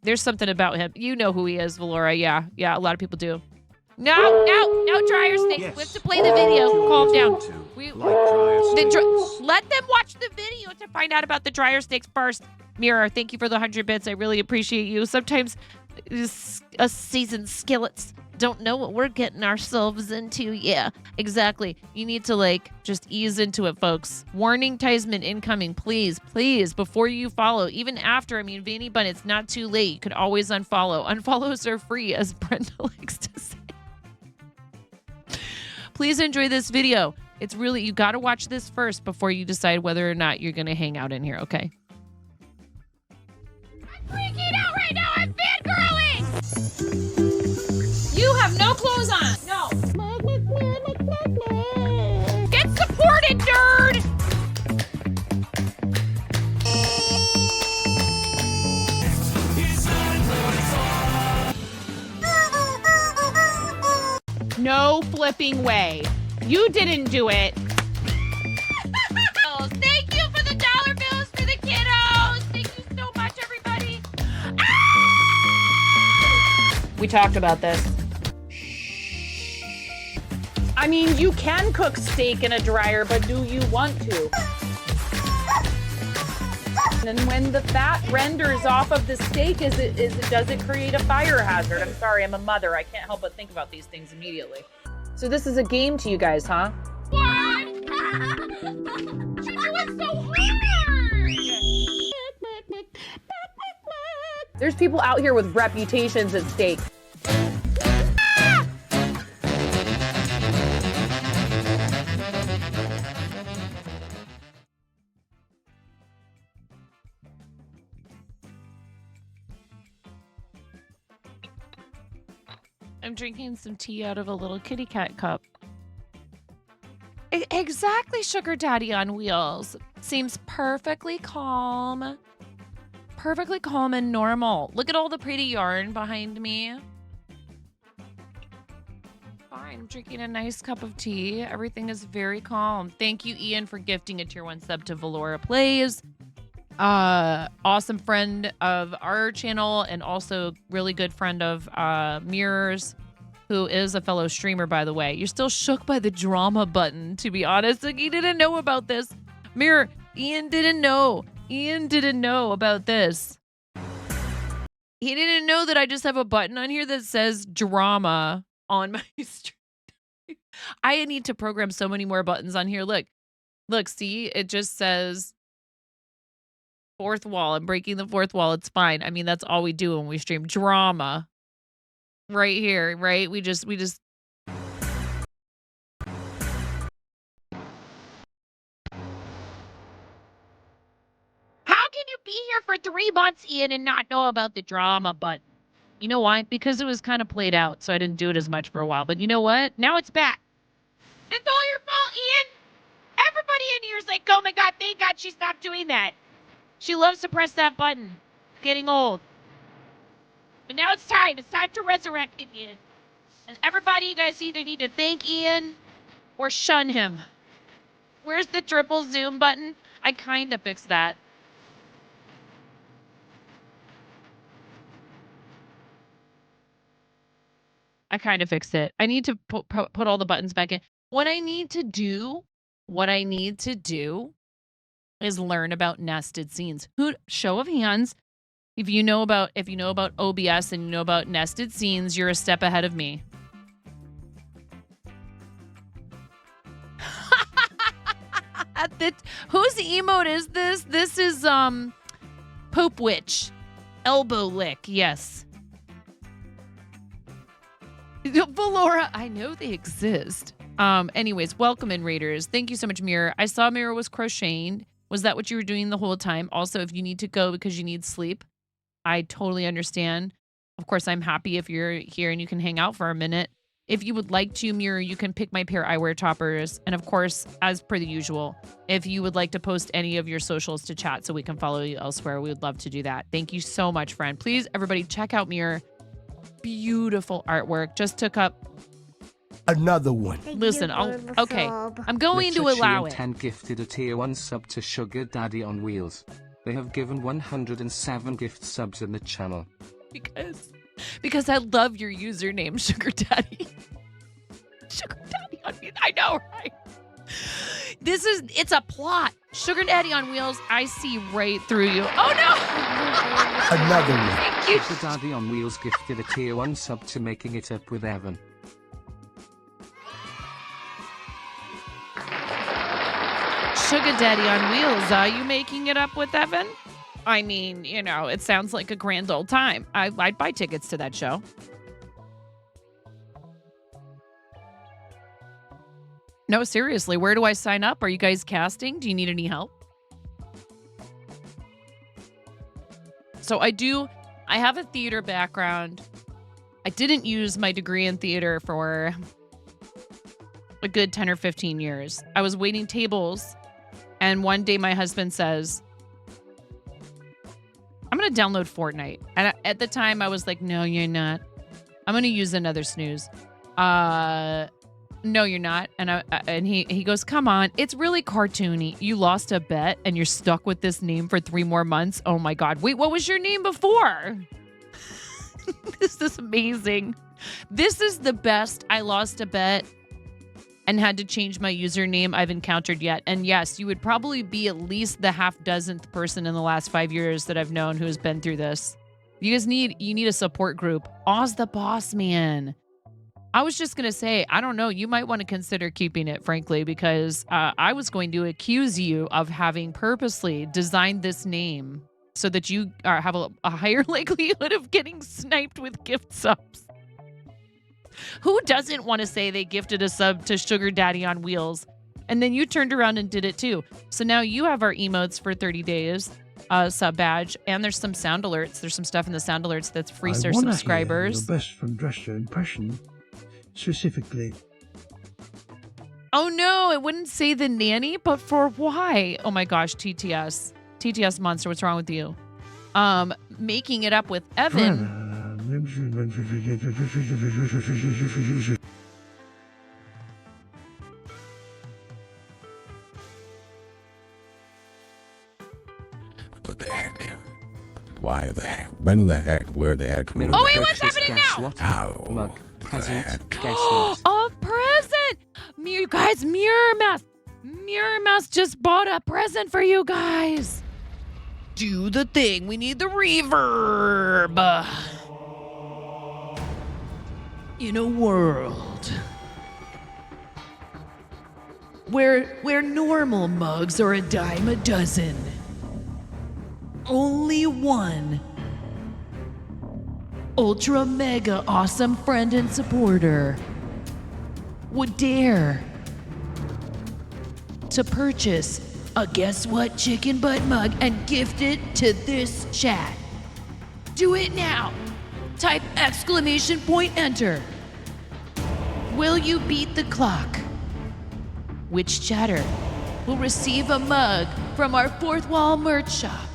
there's something about him. You know who he is, Valora. Yeah, a lot of people do. No, dryer sticks. Yes. We have to play the video. Calm down. Like Let them watch the video to find out about the dryer sticks first. Mirror, thank you for the 100 bits. I really appreciate you. Sometimes us seasoned skillets don't know what we're getting ourselves into. Yeah, exactly. You need to like just ease into it, folks. Warning Tisman incoming, please, before you follow. Even after, I mean, Vanny Bun, it's not too late. You could always unfollow. Unfollows are free, as Brenda likes to say. Please enjoy this video. It's really, you got to watch this first before you decide whether or not you're going to hang out in here, okay? I'm freaking out right now. I'm fangirling. You have no clothes on. No. Get supported, nerd. No flipping way. You didn't do it. Thank you for the dollar bills for the kiddos. Thank you so much, everybody. Ah! We talked about this. I mean, you can cook steak in a dryer, but do you want to? And when the fat renders off of the steak, does it create a fire hazard? I'm sorry, I'm a mother. I can't help but think about these things immediately. So this is a game to you guys, huh? What? You're doing so hard. There's people out here with reputations at stake. I'm drinking some tea out of a little kitty cat cup. Exactly, Sugar Daddy on Wheels. Seems perfectly calm. Perfectly calm and normal. Look at all the pretty yarn behind me. Fine, I'm drinking a nice cup of tea. Everything is very calm. Thank you, Ian, for gifting a tier 1 sub to Valora Plays. Awesome friend of our channel and also really good friend of Mirrors, who is a fellow streamer, by the way. You're still shook by the drama button, to be honest. Like, he didn't know about this. Mirror, Ian didn't know. Ian didn't know about this. He didn't know that I just have a button on here that says drama on my stream. I need to program so many more buttons on here. Look, see, it just says fourth wall. I'm breaking the fourth wall. It's fine. I mean, that's all we do when we stream. Drama. Right here, right? We just How can you be here for 3 months, Ian, and not know about the drama button? You know why? Because it was kind of played out, so I didn't do it as much for a while. But you know what? Now it's back. It's all your fault, Ian. Everybody in here is like, oh my God, thank God she stopped doing that. She loves to press that button. It's getting old. But now it's time. It's time to resurrect Ian. And everybody, you guys either need to thank Ian or shun him. Where's the triple zoom button? I kind of fixed that. I kind of fixed it. I need to put all the buttons back in. What I need to do is learn about nested scenes. Show of hands. If you know about OBS and you know about nested scenes, you're a step ahead of me. Whose emote is this? This is Pope Witch. Elbow lick, yes. Valora, I know they exist. Anyways, welcome in, Raiders. Thank you so much, Mirror. I saw Mirror was crocheting. Was that what you were doing the whole time? Also, if you need to go because you need sleep, I totally understand. Of course, I'm happy if you're here and you can hang out for a minute. If you would like to, Mirror, you can pick my pair eyewear toppers. And of course, as per the usual, if you would like to post any of your socials to chat so we can follow you elsewhere, we would love to do that. Thank you so much, friend. Please, everybody, check out Mirror. Beautiful artwork. Just took up Another one. Listen, okay. I'm going to allow it. 10 gifted a tier 1 sub to Sugar Daddy on Wheels. They have given 107 gift subs in the channel. Because I love your username, Sugar Daddy. Sugar Daddy on Wheels. I know, right? It's a plot. Sugar Daddy on Wheels, I see right through you. Oh, no. Another one. Thank you. Sugar Daddy on Wheels gifted a tier 1 sub to Making It Up with Evan. Sugar Daddy on Wheels, are you making it up with Evan? I mean, you know, it sounds like a grand old time. I'd buy tickets to that show. No, seriously, where do I sign up? Are you guys casting? Do you need any help? So I have a theater background. I didn't use my degree in theater for a good 10 or 15 years. I was waiting tables, and one day my husband says, I'm going to download Fortnite. And at the time, I was like, no, you're not. I'm going to use another snooze. No, you're not. And he goes, come on. It's really cartoony. You lost a bet, and you're stuck with this name for 3 more months. Oh, my God. Wait, what was your name before? This is amazing. This is the best I lost a bet and had to change my username I've encountered yet. And yes, you would probably be at least the half-dozenth person in the last 5 years that I've known who has been through this. You guys need a support group. Oz the boss man. I was just going to say, I don't know. You might want to consider keeping it, frankly, because I was going to accuse you of having purposely designed this name so that you have a higher likelihood of getting sniped with gift subs. Who doesn't want to say they gifted a sub to Sugar Daddy on Wheels? And then you turned around and did it too. So now you have our emotes for 30 days, sub badge, and there's some sound alerts. There's some stuff in the sound alerts that's free to subscribers. Your best from Dresser impression, specifically. Oh no, it wouldn't say the nanny, but for why? Oh my gosh, TTS monster, what's wrong with you? Making it up with Evan. What the heck? Why the heck? When the heck? Where the heck? Oh wait, what's happening Guess now? what? How? Mug, the present, heck? guess what? A present! You guys, Mirror Mouse. Mirror Mouse just bought a present for you guys. Do the thing. We need the reverb. In a world where normal mugs are a dime a dozen, only one ultra mega awesome friend and supporter would dare to purchase a guess what chicken butt mug and gift it to this chat. Do it now. Type !enter. Will you beat the clock? Which chatter will receive a mug from our fourth wall merch shop?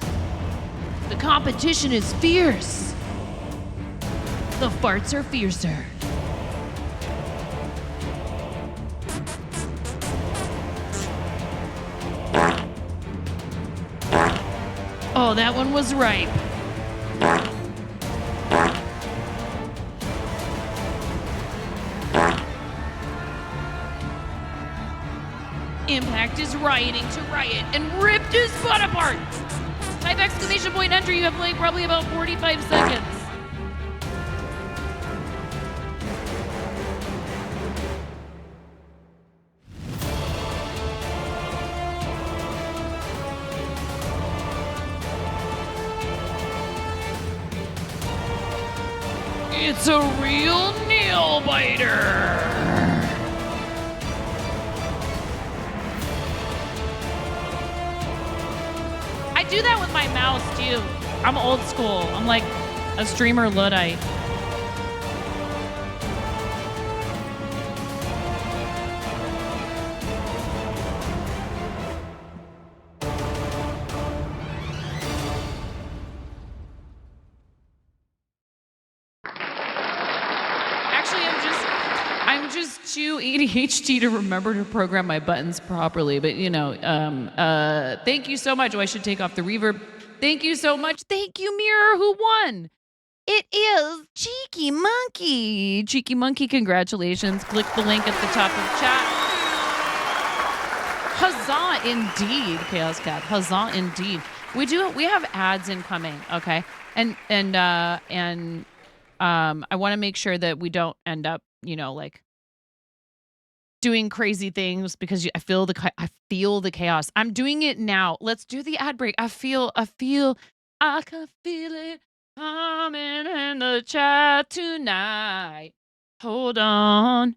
The competition is fierce. The farts are fiercer. Oh, that one was ripe. Impact is rioting to riot and ripped his butt apart. Type !enter. You have like probably about 45 seconds. It's a real nail biter. I do that with my mouse too. I'm old school. I'm like a streamer Luddite. Actually, I'm just too ADHD to remember to program my buttons properly. But you know, thank you so much. Oh, I should take off the reverb. Thank you so much. Thank you, Mirror. Who won? It is Cheeky Monkey. Cheeky Monkey, congratulations. Click the link at the top of chat. Huzzah indeed, Chaos Cat. Huzzah indeed. We have ads incoming, okay? And I want to make sure that we don't end up, you know, like doing crazy things because I feel the chaos. I'm doing it now. Let's do the ad break. I can feel it coming in the chat tonight. Hold on.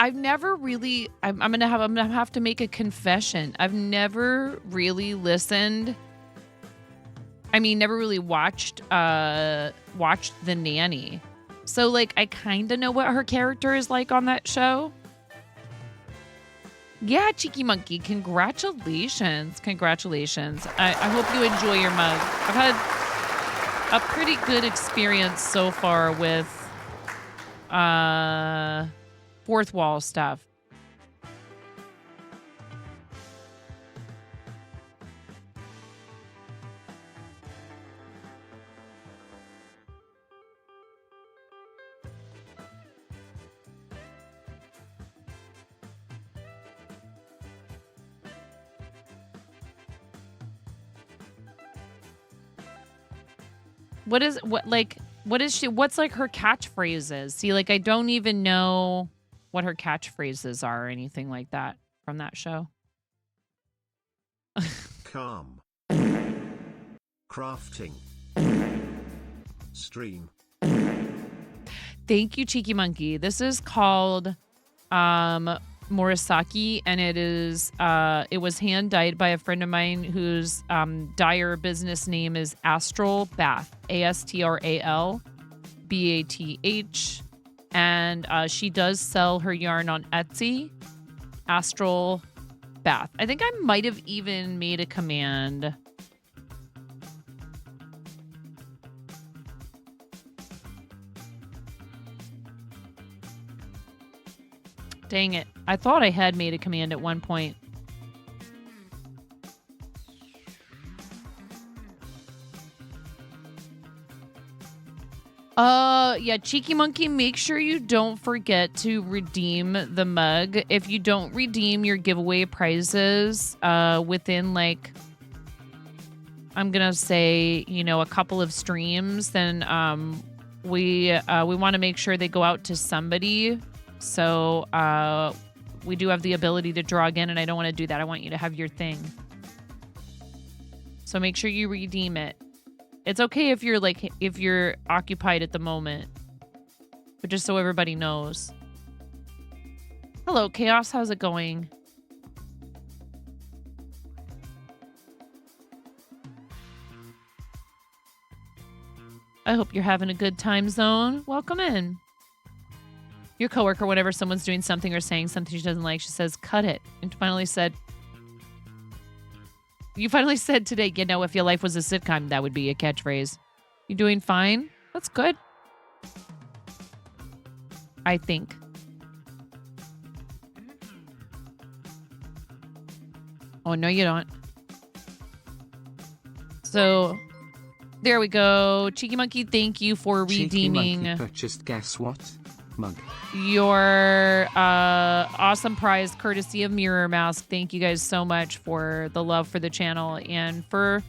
I've never really. I'm gonna have to make a confession. I've never really listened. I mean, never really watched The Nanny. So like, I kind of know what her character is like on that show. Yeah, Cheeky Monkey, congratulations. Congratulations. I hope you enjoy your mug. I've had a pretty good experience so far with fourth wall stuff. What's like her catchphrases? See, like I don't even know what her catchphrases are or anything like that from that show. Calm. Crafting. Stream. Thank you, Cheeky Monkey. This is called Morisaki, and it was hand dyed by a friend of mine whose dyer business name is Astral Bath, ASTRAL BATH, and she does sell her yarn on Etsy. Astral Bath. I think I might have even made a command. Dang it. I thought I had made a command at one point. Yeah, Cheeky Monkey, make sure you don't forget to redeem the mug. If you don't redeem your giveaway prizes within like, I'm gonna say, a couple of streams, then we want to make sure they go out to somebody. So we do have the ability to draw again, and I don't want to do that. I want you to have your thing. So make sure you redeem it. It's okay if you're occupied at the moment, but just so everybody knows. Hello, Chaos. How's it going? I hope you're having a good time zone. Welcome in. Your coworker, whenever someone's doing something or saying something she doesn't like, she says, cut it. And you finally said today, if your life was a sitcom, that would be a catchphrase. You doing fine? That's good. I think. Oh, no, you don't. So, there we go. Cheeky Monkey, thank you for redeeming. Cheeky Monkey purchased, guess what? Mug. Your awesome prize courtesy of Mirror Mask. Thank you guys so much for the love for the channel and for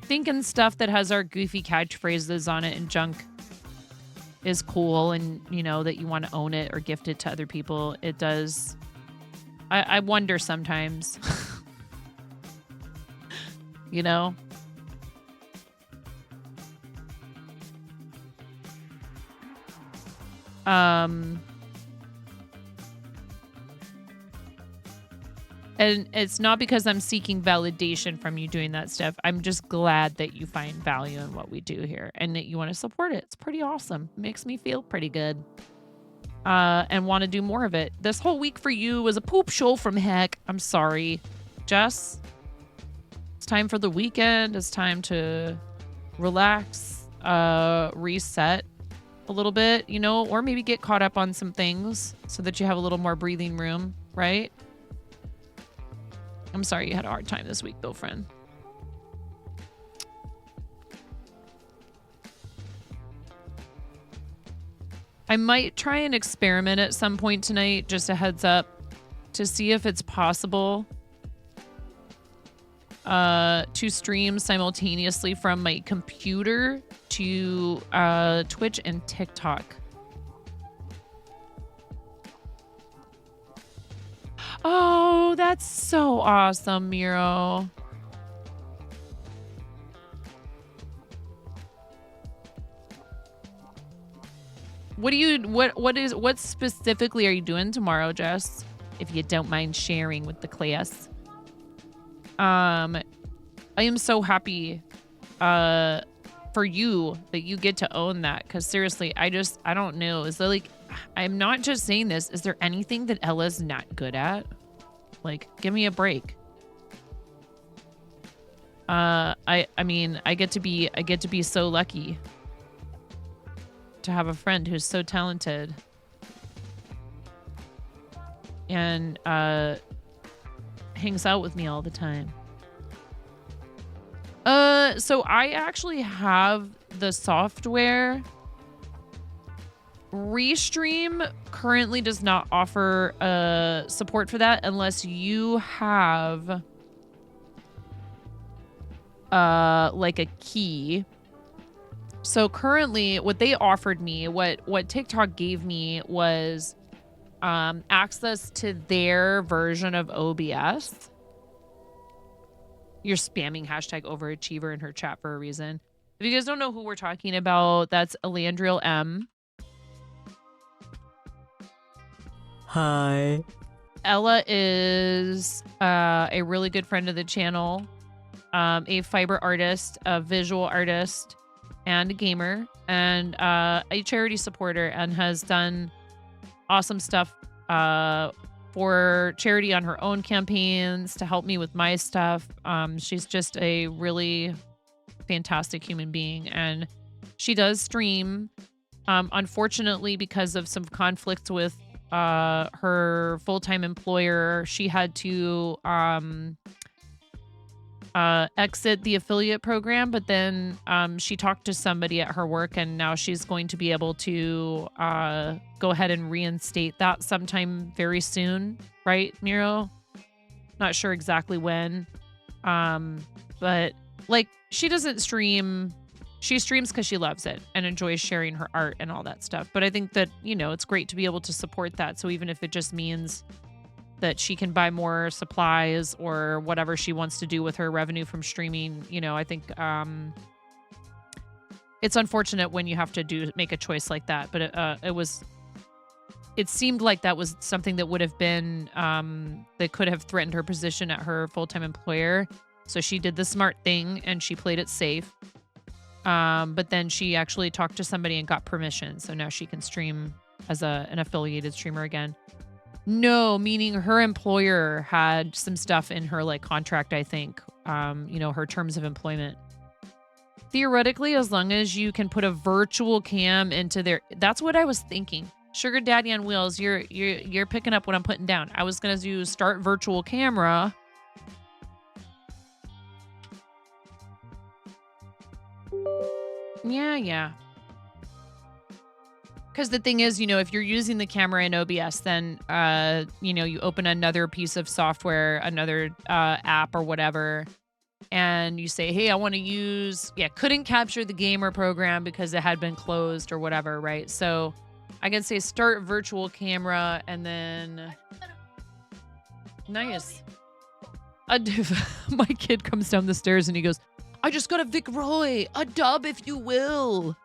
thinking stuff that has our goofy catchphrases on it and junk is cool, and that you want to own it or gift it to other people. It does. I wonder sometimes. And it's not because I'm seeking validation from you doing that stuff. I'm just glad that you find value in what we do here and that you want to support it. It's pretty awesome. It makes me feel pretty good. And want to do more of it. This whole week for you was a poop show from heck. I'm sorry, Jess. It's time for the weekend. It's time to relax, reset a little bit, or maybe get caught up on some things so that you have a little more breathing room, right? I'm sorry you had a hard time this week, though, friend. I might try an experiment at some point tonight, just a heads up, to see if it's possible to stream simultaneously from my computer to Twitch and TikTok. Oh, that's so awesome, Miro. what specifically are you doing tomorrow, Jess? If you don't mind sharing with the class. I am so happy for you that you get to own that, because seriously, I don't know. Is there like, I'm not just saying this, is there anything that Ella's not good at? Like, give me a break. I mean, I get to be so lucky to have a friend who's so talented and hangs out with me all the time. So I actually have the software. Restream currently does not offer support for that unless you have like a key. So currently what they offered me, what TikTok gave me was access to their version of OBS. You're spamming hashtag overachiever in her chat for a reason. If you guys don't know who we're talking about, that's Elandriel M. Hi. Ella is a really good friend of the channel, a fiber artist, a visual artist, and a gamer, and a charity supporter, and has done awesome stuff for charity on her own campaigns to help me with my stuff. She's just a really fantastic human being, and she does stream. Unfortunately, because of some conflicts with her full-time employer, she had to exit the affiliate program, but then she talked to somebody at her work, and now she's going to be able to go ahead and reinstate that sometime very soon, right, Miro? Not sure exactly when, but like, she doesn't stream. She streams because she loves it and enjoys sharing her art and all that stuff. But I think that, you know, it's great to be able to support that. So even if it just means that she can buy more supplies or whatever she wants to do with her revenue from streaming, you know, I think it's unfortunate when you have to make a choice like that. But it seemed like that was something that would have been, that could have threatened her position at her full-time employer. So she did the smart thing and she played it safe. But then she actually talked to somebody and got permission. So now she can stream as an affiliated streamer again. No, meaning her employer had some stuff in her like contract, I think, you know, her terms of employment. Theoretically, as long as you can put a virtual cam into their, that's what I was thinking. Sugar Daddy on Wheels, you're picking up what I'm putting down. I was gonna do start virtual camera. Yeah. Because the thing is, you know, if you're using the camera in OBS, then, you know, you open another piece of software, another app or whatever, and you say, hey, I want to use, couldn't capture the gamer program because it had been closed or whatever, right? So I can say start virtual camera and then, nice. My kid comes down the stairs and he goes, I just got a Vic Roy, a dub if you will.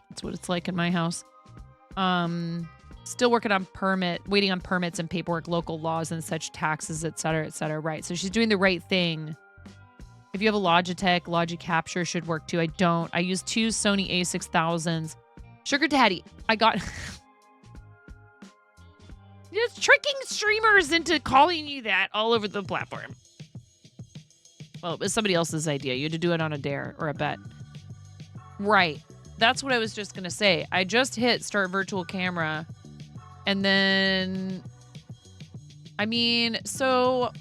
That's what it's like in my house. Still working on waiting on permits and paperwork, local laws and such, taxes, et cetera, right? So she's doing the right thing. If you have a Logitech, Logi Capture should work too. I don't. I use 2 Sony a6000s. Sugar Daddy, I got... Just tricking streamers into calling you that all over the platform. Well, it was somebody else's idea. You had to do it on a dare or a bet. Right. That's what I was just going to say. I just hit start virtual camera. And then, I mean, so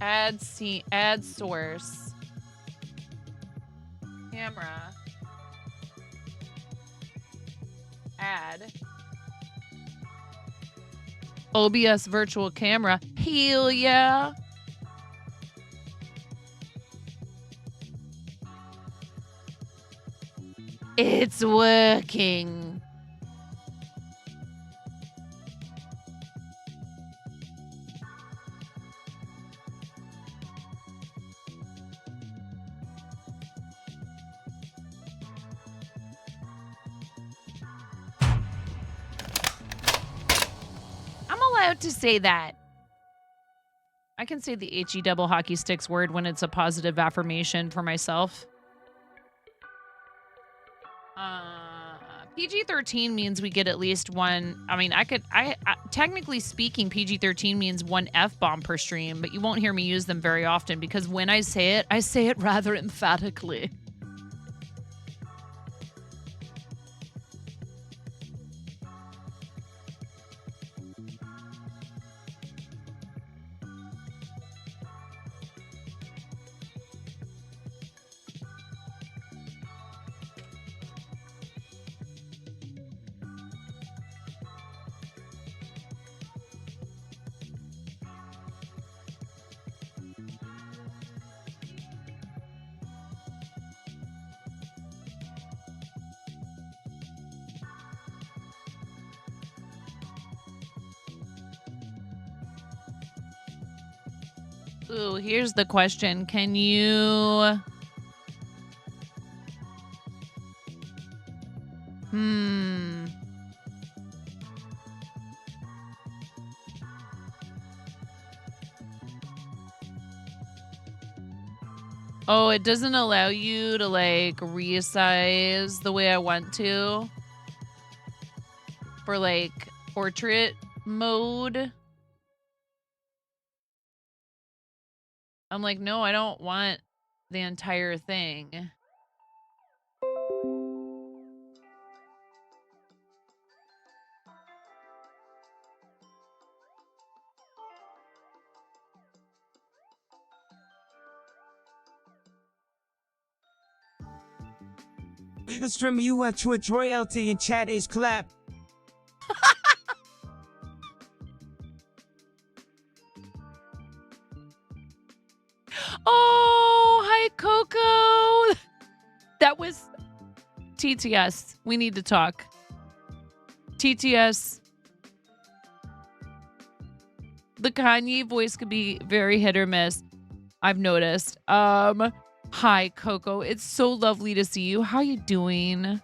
add source, camera, add, OBS virtual camera. Hell yeah. It's working. allowed to say that. I can say the HE double hockey sticks word when it's a positive affirmation for myself. PG-13 means we get at least one. I mean, technically speaking, PG-13 means one F-bomb per stream, but you won't hear me use them very often because when I say it rather emphatically. Ooh, here's the question. Can you... Oh, it doesn't allow you to, like, resize the way I want to. For, like, portrait mode. I'm like, no, I don't want the entire thing. Stream you at Twitch royalty and chat is clap. Oh, hi, Coco. That was TTS. We need to talk. TTS. The Kanye voice could be very hit or miss. I've noticed. Hi, Coco. It's so lovely to see you. How you doing?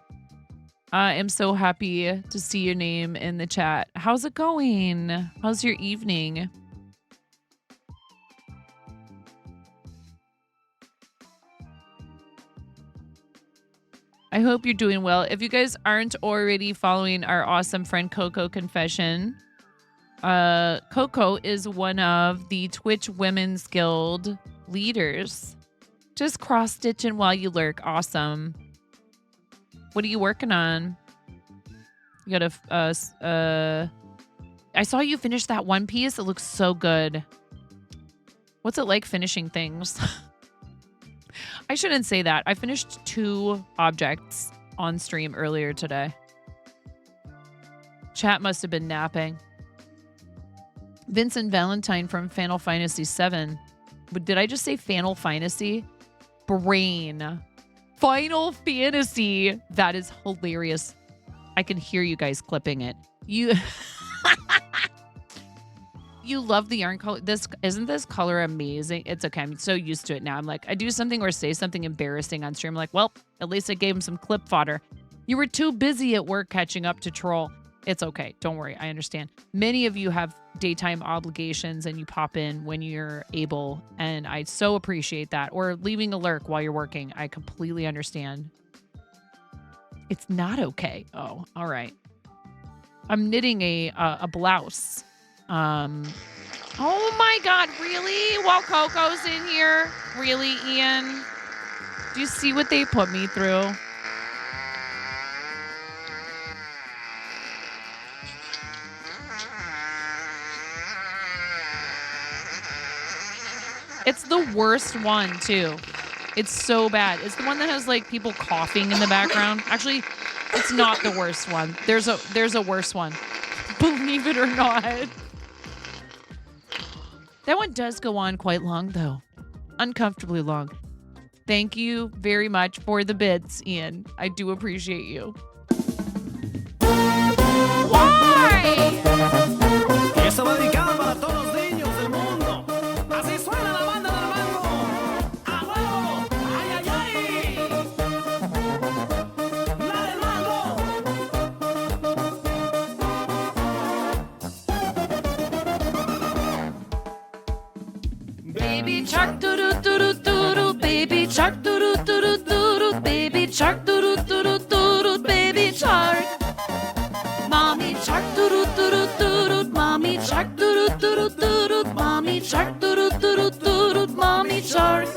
I am so happy to see your name in the chat. How's it going? How's your evening? I hope you're doing well. If you guys aren't already following our awesome friend Coco Confession, Coco is one of the Twitch Women's Guild leaders. Just cross-stitching while you lurk. Awesome. What are you working on? You got I saw you finish that One Piece. It looks so good. What's it like finishing things? I shouldn't say that. I finished 2 objects on stream earlier today. Chat must have been napping. Vincent Valentine from Final Fantasy VII. Did I just say Final Fantasy? Brain. Final Fantasy. That is hilarious. I can hear you guys clipping it. You You love the yarn color. Isn't this color amazing? It's okay. I'm so used to it now. I'm like, I do something or say something embarrassing on stream. I'm like, well, at least I gave him some clip fodder. You were too busy at work catching up to troll. It's okay. Don't worry. I understand. Many of you have daytime obligations and you pop in when you're able. And I so appreciate that. Or leaving a lurk while you're working. I completely understand. It's not okay. Oh, all right. I'm knitting a blouse. Oh my God, really? While Coco's in here? Really, Ian? Do you see what they put me through? It's the worst one, too. It's so bad. It's the one that has, like, people coughing in the background. Actually, it's not the worst one. There's a worse one. Believe it or not. That one does go on quite long, though. Uncomfortably long. Thank you very much for the bits, Ian. I do appreciate you. Why? Eso va dedicado para todos los niños del mundo. Así suena la banda del mango. ¡A huevo! ¡Ay, ay, ay! ¡La del mango! baby shark doo doo doo doo doo doo, baby shark doo doo doo doo doo doo, baby shark doo doo doo doo doo doo, baby shark. Mommy shark doo doo doo doo doo doo, mommy shark doo doo doo doo doo doo, mommy shark doo doo doo doo doo doo, mommy shark.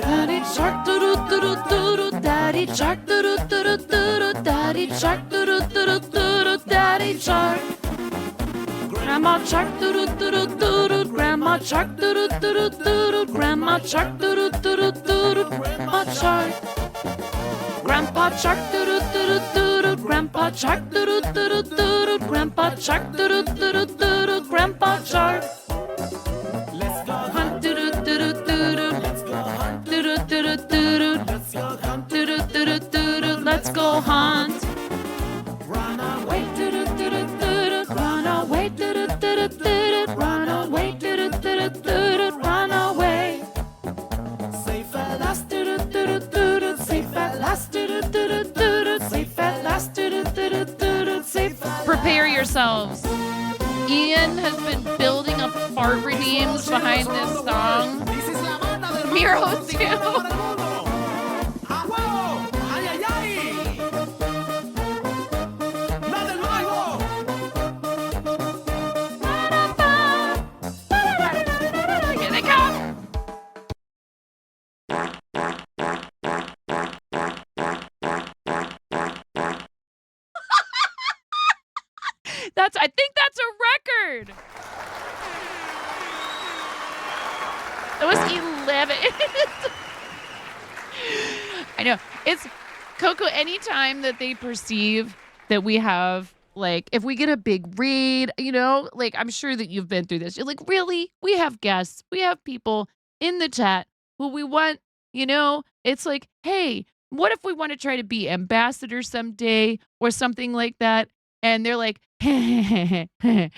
Daddy shark doo doo doo doo doo doo, daddy shark doo doo doo doo doo doo, daddy shark doo doo doo doo doo doo, daddy shark. Grandma shark doo doo doo doo doo doo, grandma shark doo doo doo doo doo doo, grandma shark doo doo doo doo doo doo, grandma shark. Grandpa shark doo doo doo doo doo doo, grandpa shark doo doo doo doo doo doo, grandpa shark doo doo doo doo doo doo, grandpa shark. Let's go Hunt doo doo doo doo doo doo, let's go hunt, doo doo doo doo doo doo, let's go hunt, doo doo doo doo doo doo, let's go hunt. run away. Doo doo doo doo doo doo, run away, doo doo doo doo doo doo, run away, doo doo doo doo doo doo, run away. Safe at last, Safe at last, safe at last, safe. Prepare yourselves. Ian has been building up fart redeems behind this song. this is la banda del Miro mundo, too. para el mundo. ¡A huevo! ¡Ay, ay, ay! ¡La del mago! Here they come. I think that's a record. That was 11. I know. It's Coco, anytime that they perceive that we have, like, if we get a big raid, you know, like, I'm sure that you've been through this. You're like, really? We have guests. We have people in the chat who we want, you know, it's like, hey, what if we want to try to be ambassadors someday or something like that? And they're like, but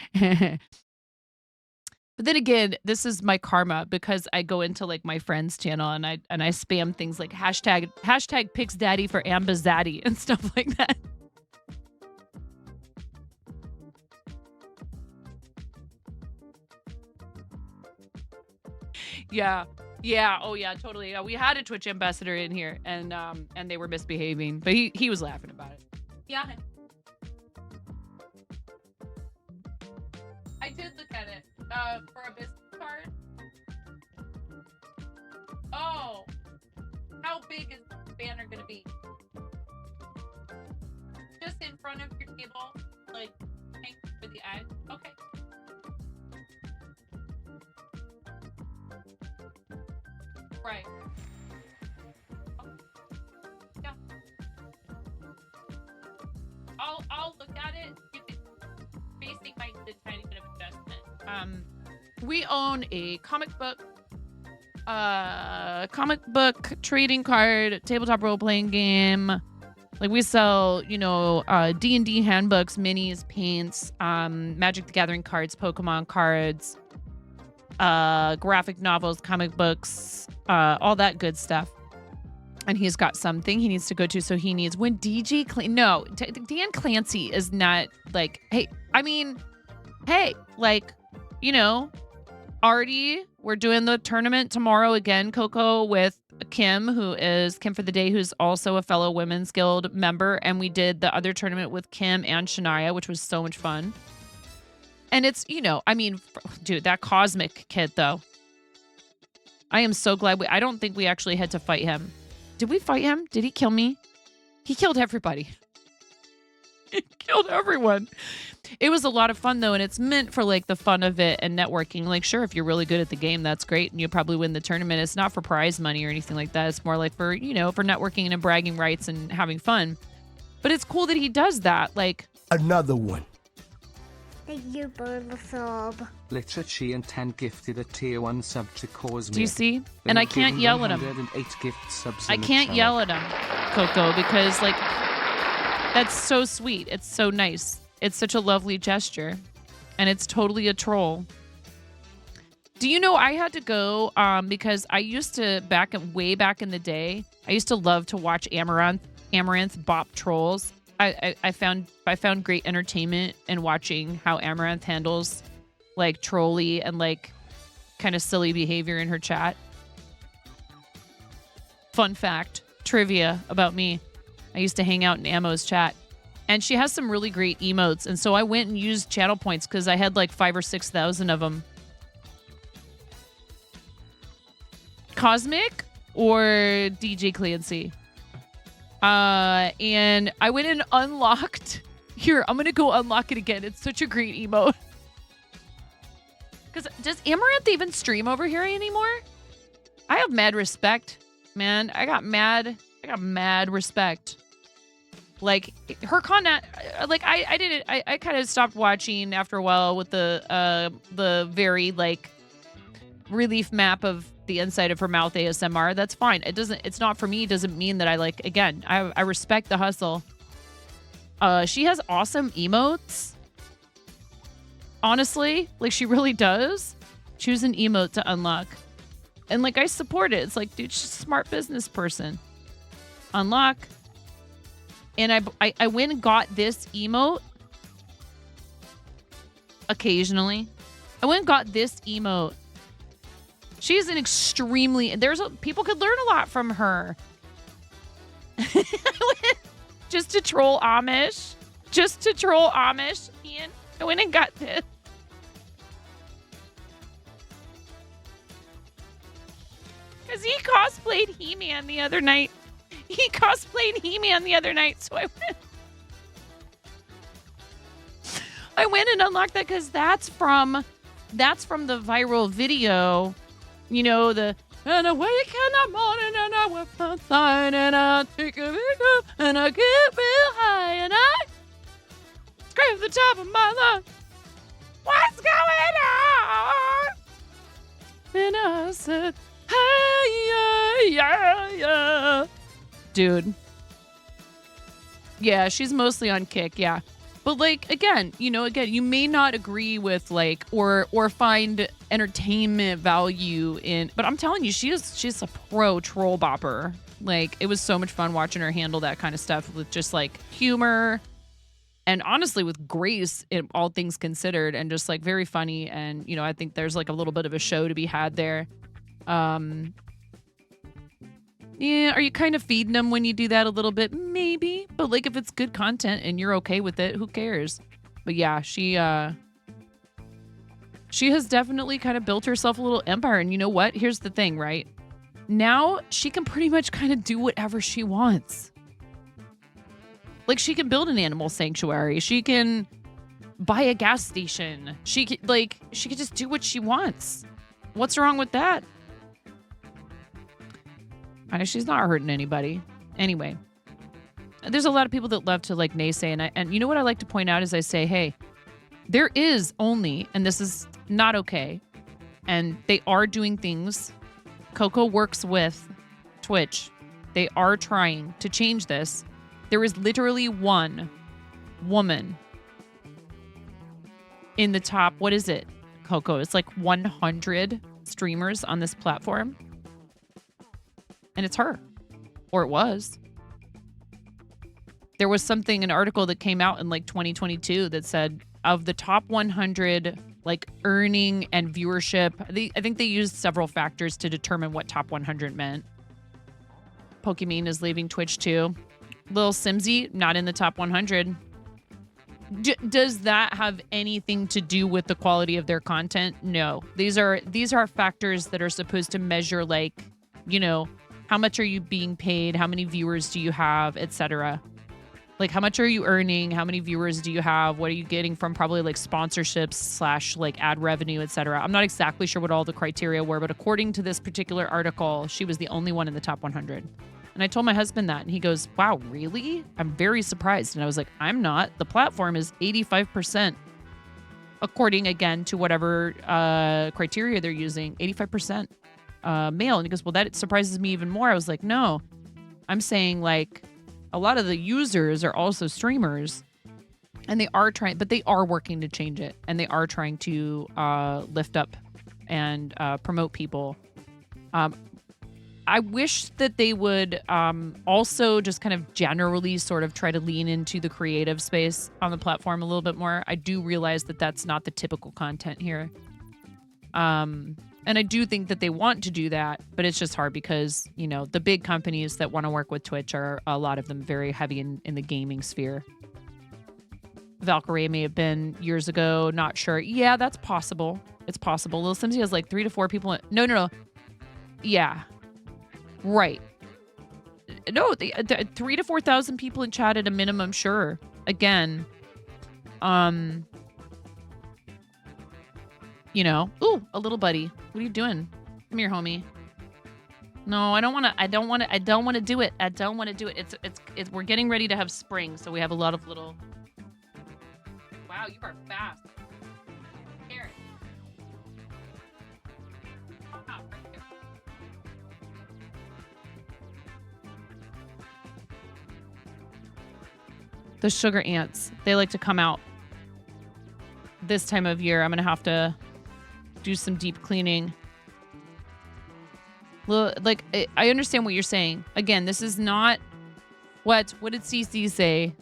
then again, this is my karma because I go into like my friend's channel and I spam things like hashtag Pix Daddy for Ambazaddy and stuff like that. Yeah. Oh yeah, totally. Yeah, we had a Twitch ambassador in here and they were misbehaving, but he was laughing about it. Yeah. I did look at it for a business card. Oh, how big is the banner gonna be? Just in front of your table, like hang for the ad. Okay. Right. Yeah. I'll look at it. Facing my the tiny bit of investment. We own a comic book trading card, tabletop role playing game. Like we sell, you know, D&D handbooks, minis, paints, Magic the Gathering cards, Pokemon cards, graphic novels, comic books, all that good stuff. And he's got something he needs to go to, so he needs when DJ Dan Clancy is not like, hey, like, you know, Artie, we're doing the tournament tomorrow again, Coco, with Kim, who is Kim for the Day, who's also a fellow Women's Guild member. And we did the other tournament with Kim and Shania, which was so much fun. And it's, you know, I mean, dude, that Cosmic kid, though. I am so glad I don't think we actually had to fight him. Did we fight him? Did he kill me? He killed everybody. He killed everyone. It was a lot of fun, though, and it's meant for, like, the fun of it and networking. Like, sure, if you're really good at the game, that's great, and you'll probably win the tournament. It's not for prize money or anything like that. It's more like for, you know, for networking and bragging rights and having fun. But it's cool that he does that. Like, Another one. Thank you for the sub. Literacy and 10 gifted a tier 1 sub to cause me. do you see? And I can't yell at him. 108 gift subs I in the can't chat. yell at him, Coco, because, like, that's so sweet. It's so nice. It's such a lovely gesture. And it's totally a troll. Do you know I had to go because I used to, way back in the day, I used to love to watch Amaranth bop trolls. I found great entertainment in watching how Amaranth handles, like, trolly and, like, kind of silly behavior in her chat. Fun fact, trivia about me. I used to hang out in Ammo's chat. And she has some really great emotes. And so I went and used channel points because I had like 5,000 or 6,000 of them. Cosmic or DJ Clancy? And I went and unlocked. Here, I'm going to go unlock it again. It's such a great emote. Because does Amaranth even stream over here anymore? I have mad respect, man. I got mad respect. Like her content, like I did it. I kind of stopped watching after a while with the very like relief map of the inside of her mouth ASMR. That's fine. It's not for me. It doesn't mean that I like, again, I respect the hustle. She has awesome emotes. Honestly, like she really does. Choose an emote to unlock. And like I support it. It's like, dude, she's a smart business person. Unlock. And I went and got this emote. Occasionally. I went and got this emote. She's an extremely, people could learn a lot from her. Just to troll Amish. Ian. I went and got this. Because he cosplayed He-Man the other night. So I went and unlocked that because that's from the viral video. You know, and I wake in the morning and I whip the sign and I take a big up and I get real high and I scream the top of my lungs. What's going on? And I said, hey, yeah. Dude. Yeah, she's mostly on Kick, yeah. But like again, you may not agree with like or find entertainment value in, but I'm telling you, she's a pro troll bopper. Like it was so much fun watching her handle that kind of stuff with just like humor and honestly with grace in all things considered and just like very funny. And I think there's like a little bit of a show to be had there. Yeah, are you kind of feeding them when you do that a little bit? Maybe. But like if it's good content and you're okay with it, who cares? But yeah, she has definitely kind of built herself a little empire. And you know what? Here's the thing, right? Now she can pretty much kind of do whatever she wants. Like she can build an animal sanctuary. She can buy a gas station. She could just do what she wants. What's wrong with that? She's not hurting anybody. Anyway, there's a lot of people that love to like naysay. And you know what I like to point out is I say, hey, there is only, and this is not okay. And they are doing things. Coco works with Twitch. They are trying to change this. There is literally one woman in the top, what is it, Coco? It's like 100 streamers on this platform. And it's her. Or it was. There was an article that came out in like 2022 that said of the top 100 like earning and viewership, I think they used several factors to determine what top 100 meant. Pokemon is leaving Twitch too. Lil Simsy, not in the top 100. Does that have anything to do with the quality of their content? No. These are factors that are supposed to measure like, how much are you being paid? How many viewers do you have, etc. Like how much are you earning? How many viewers do you have? What are you getting from probably like sponsorships / like ad revenue, etc. I'm not exactly sure what all the criteria were, but according to this particular article, she was the only one in the top 100. And I told my husband that and he goes, wow, really? I'm very surprised. And I was like, I'm not. The platform is 85%. According again to whatever criteria they're using, 85%. Male. And he goes, well, that surprises me even more. I was like, no, I'm saying like a lot of the users are also streamers and they are trying, but they are working to change it and they are trying to lift up and promote people. I wish that they would also just kind of generally sort of try to lean into the creative space on the platform a little bit more. I do realize that that's not the typical content here. And I do think that they want to do that, but it's just hard because, you know, the big companies that want to work with Twitch are a lot of them very heavy in the gaming sphere. Valkyrie may have been years ago, not sure. Yeah, that's possible. It's possible. Little Simsy has like 3 to 4 people. No. Yeah. Right. No, 3 to 4,000 people in chat at a minimum, sure. Again, you know, ooh, a little buddy. What are you doing? Come here, homie. No, I don't want to do it. I don't want to do it. It's we're getting ready to have spring, so we have a lot of little. Wow, you are fast. Here. Oh, right here. The sugar ants, they like to come out this time of year. I'm going to have to do some deep cleaning. Like, I understand what you're saying. Again, this is not... What did CC say?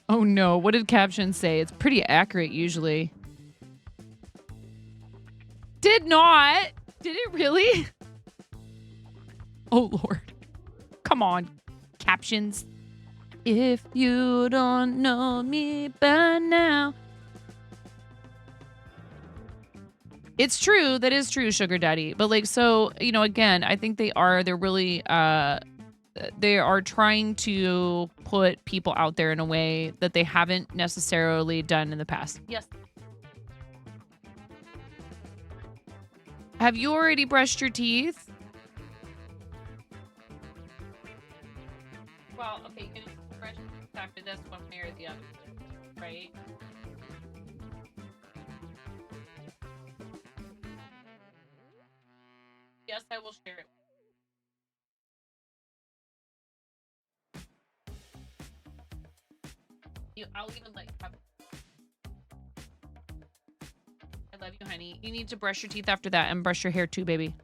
Oh no, what did caption say? It's pretty accurate usually. Did not. Did it really? Oh Lord. Come on, captions. If you don't know me by now. It's true. That is true, Sugar Daddy. But like, so, you know, again, I think they're really, they are trying to put people out there in a way that they haven't necessarily done in the past. Yes. Have you already brushed your teeth? Well, okay, you can brush your teeth after this one way or the other, right? Yes, I will share it. I'll even like have... I love you, honey. You need to brush your teeth after that and brush your hair too, baby.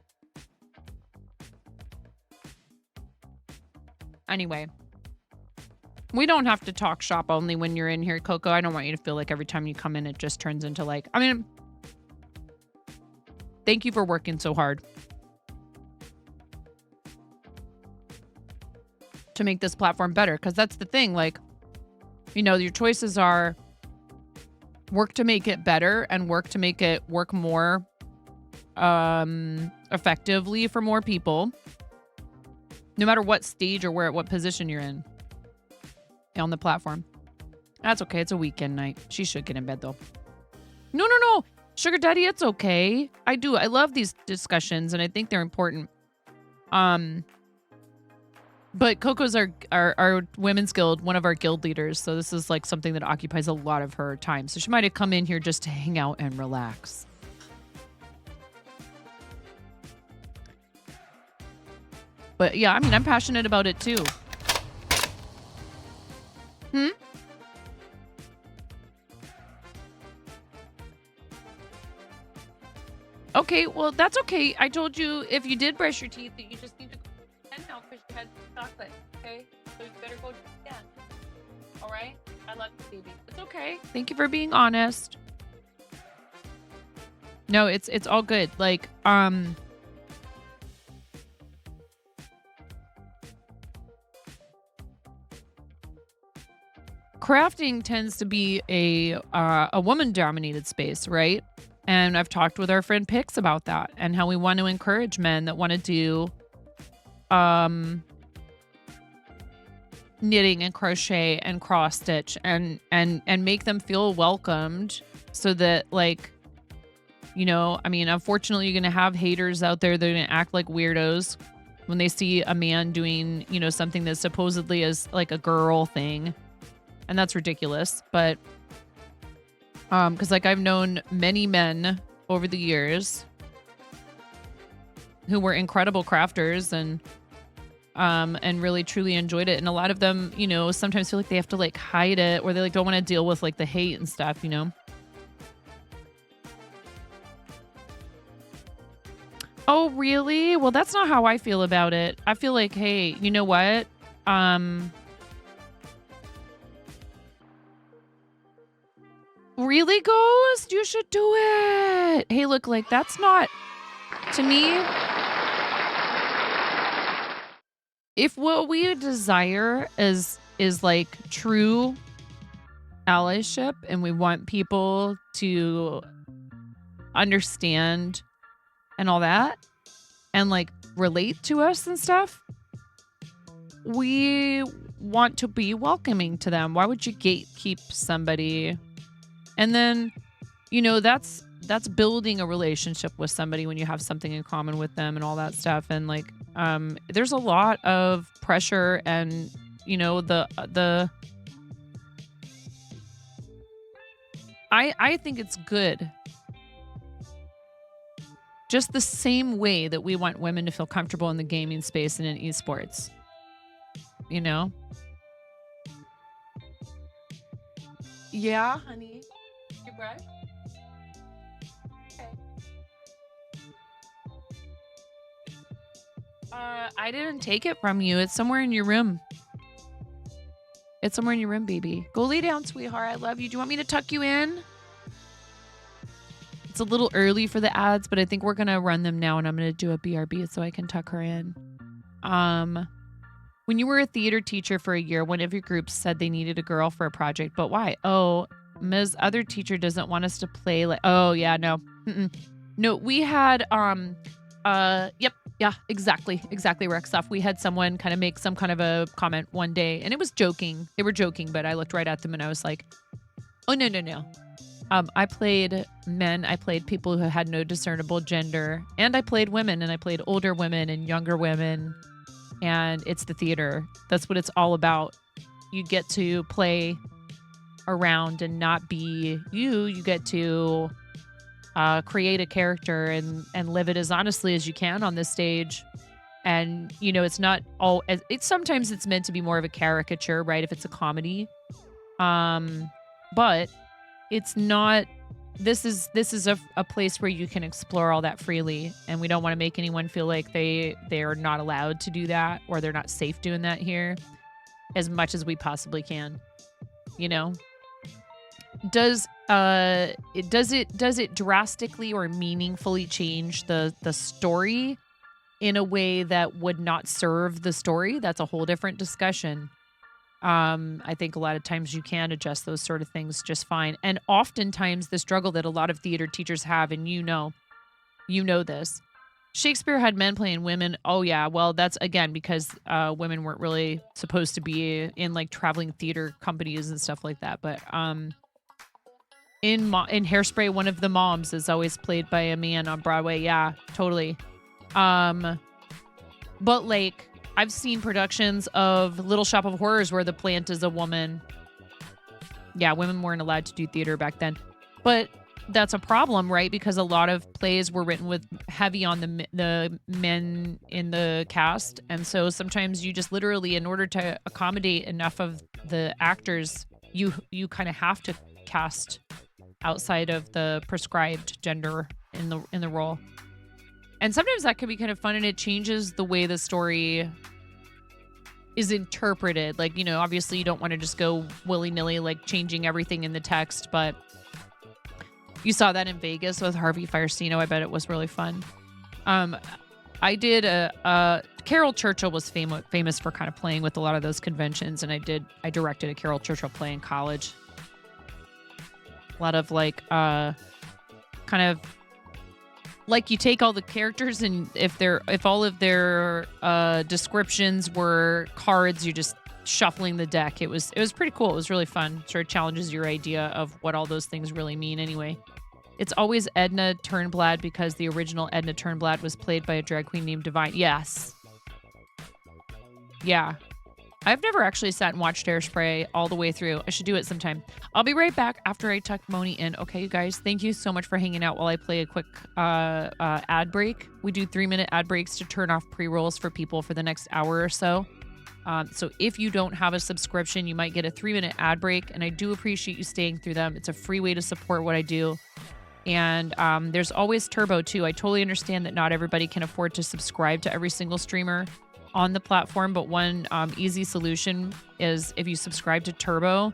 Anyway. We don't have to talk shop only when you're in here, Coco. I don't want you to feel like every time you come in, it just turns into like... I mean... Thank you for working so hard to make this platform better, because that's the thing, like, you know, your choices are work to make it better and work to make it work more effectively for more people, no matter what stage or what position you're in on the platform. That's okay. It's a weekend night. She should get in bed though. No. Sugar Daddy, it's okay. I love these discussions and I think they're important. But Coco's our women's guild, one of our guild leaders. So this is like something that occupies a lot of her time. So she might have come in here just to hang out and relax. But yeah, I mean, I'm passionate about it too. Okay, well, that's okay. I told you if you did brush your teeth that you just need to go to bed now because you had chocolate, okay? So you better go to bed. All right? I love you, baby. It's okay. Thank you for being honest. No, it's all good. Like, crafting tends to be a woman-dominated space, right? And I've talked with our friend Pix about that and how we want to encourage men that want to do knitting and crochet and cross stitch and make them feel welcomed so that, like, you know, I mean, unfortunately, you're going to have haters out there that are going to act like weirdos when they see a man doing, you know, something that supposedly is like a girl thing. And that's ridiculous. But because like I've known many men over the years who were incredible crafters and really truly enjoyed it. And a lot of them, you know, sometimes feel like they have to like hide it or they like don't want to deal with like the hate and stuff, you know? Oh, really? Well, that's not how I feel about it. I feel like, hey, you know what? really, Ghost? You should do it. Hey, look, like that's not to me. If what we desire is like true allyship, and we want people to understand and all that, and like relate to us and stuff, we want to be welcoming to them. Why would you gatekeep somebody? And then, you know, that's building a relationship with somebody when you have something in common with them and all that stuff. And like, there's a lot of pressure, and you know, I think it's good. Just the same way that we want women to feel comfortable in the gaming space and in esports. You know? Yeah, honey. Your brush? Okay. I didn't take it from you. It's somewhere in your room. It's somewhere in your room, baby. Go lay down, sweetheart. I love you. Do you want me to tuck you in? It's a little early for the ads, but I think we're going to run them now, and I'm going to do a BRB so I can tuck her in. When you were a theater teacher for a year, one of your groups said they needed a girl for a project, but why? Oh, Ms. Other teacher doesn't want us to play like, oh yeah, no. No, we had, yep. Yeah, exactly, Rexoff. We had someone kind of make some kind of a comment one day, and it was joking. They were joking, but I looked right at them and I was like, oh, no. I played men. I played people who had no discernible gender, and I played women, and I played older women and younger women, and it's the theater. That's what it's all about. You get to play around and not be you. You get to create a character and live it as honestly as you can on this stage. And, you know, it's not all, it's sometimes it's meant to be more of a caricature, right? If it's a comedy. But it's not, this is a place where you can explore all that freely. And we don't want to make anyone feel like they are not allowed to do that, or they're not safe doing that here, as much as we possibly can, you know? Does it drastically or meaningfully change the story in a way that would not serve the story? That's a whole different discussion. I think a lot of times you can adjust those sort of things just fine. And oftentimes the struggle that a lot of theater teachers have, and you know this, Shakespeare had men playing women. Oh yeah, well that's again because women weren't really supposed to be in like traveling theater companies and stuff like that. But in Hairspray, one of the moms is always played by a man on Broadway. Yeah, totally. But like I've seen productions of Little Shop of Horrors where the plant is a woman. Yeah, women weren't allowed to do theater back then. But that's a problem, right? Because a lot of plays were written with heavy on the men in the cast. And so sometimes you just literally, in order to accommodate enough of the actors, you kind of have to cast outside of the prescribed gender in the role. And sometimes that can be kind of fun, and it changes the way the story is interpreted. Like, you know, obviously you don't want to just go willy-nilly, like changing everything in the text, but you saw that in Vegas with Harvey Firestino. I bet it was really fun. I did Carol Churchill was famous for kind of playing with a lot of those conventions, and I directed a Carol Churchill play in college. A lot of like kind of like you take all the characters, and if all of their descriptions were cards, you're just shuffling the deck. It was pretty cool. It was really fun. Sort of challenges your idea of what all those things really mean anyway. It's always Edna Turnblad because the original Edna Turnblad was played by a drag queen named Divine. Yes. Yeah. I've never actually sat and watched Hairspray all the way through. I should do it sometime. I'll be right back after I tuck Moni in. Okay, you guys, thank you so much for hanging out while I play a quick ad break. We do 3-minute ad breaks to turn off pre-rolls for people for the next hour or so. So if you don't have a subscription, you might get a 3-minute ad break, and I do appreciate you staying through them. It's a free way to support what I do. And there's always Turbo, too. I totally understand that not everybody can afford to subscribe to every single streamer on the platform, but one easy solution is if you subscribe to Turbo,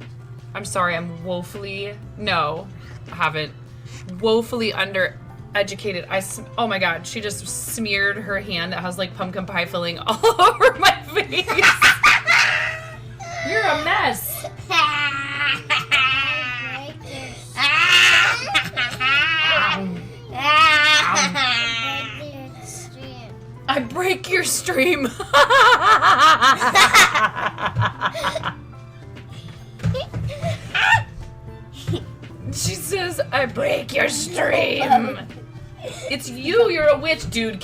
I'm sorry, I'm woefully, no, I haven't. Woefully undereducated. Oh my God, she just smeared her hand that has like pumpkin pie filling all over my face. You're a mess. I break your stream. She says, I break your stream. It's you, you're a witch, dude.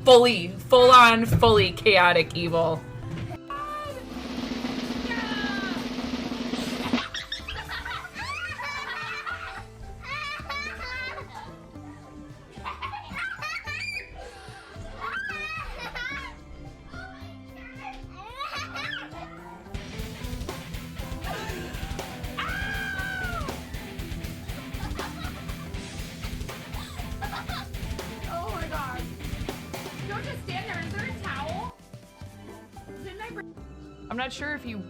Full on, fully chaotic evil. I'm not sure if you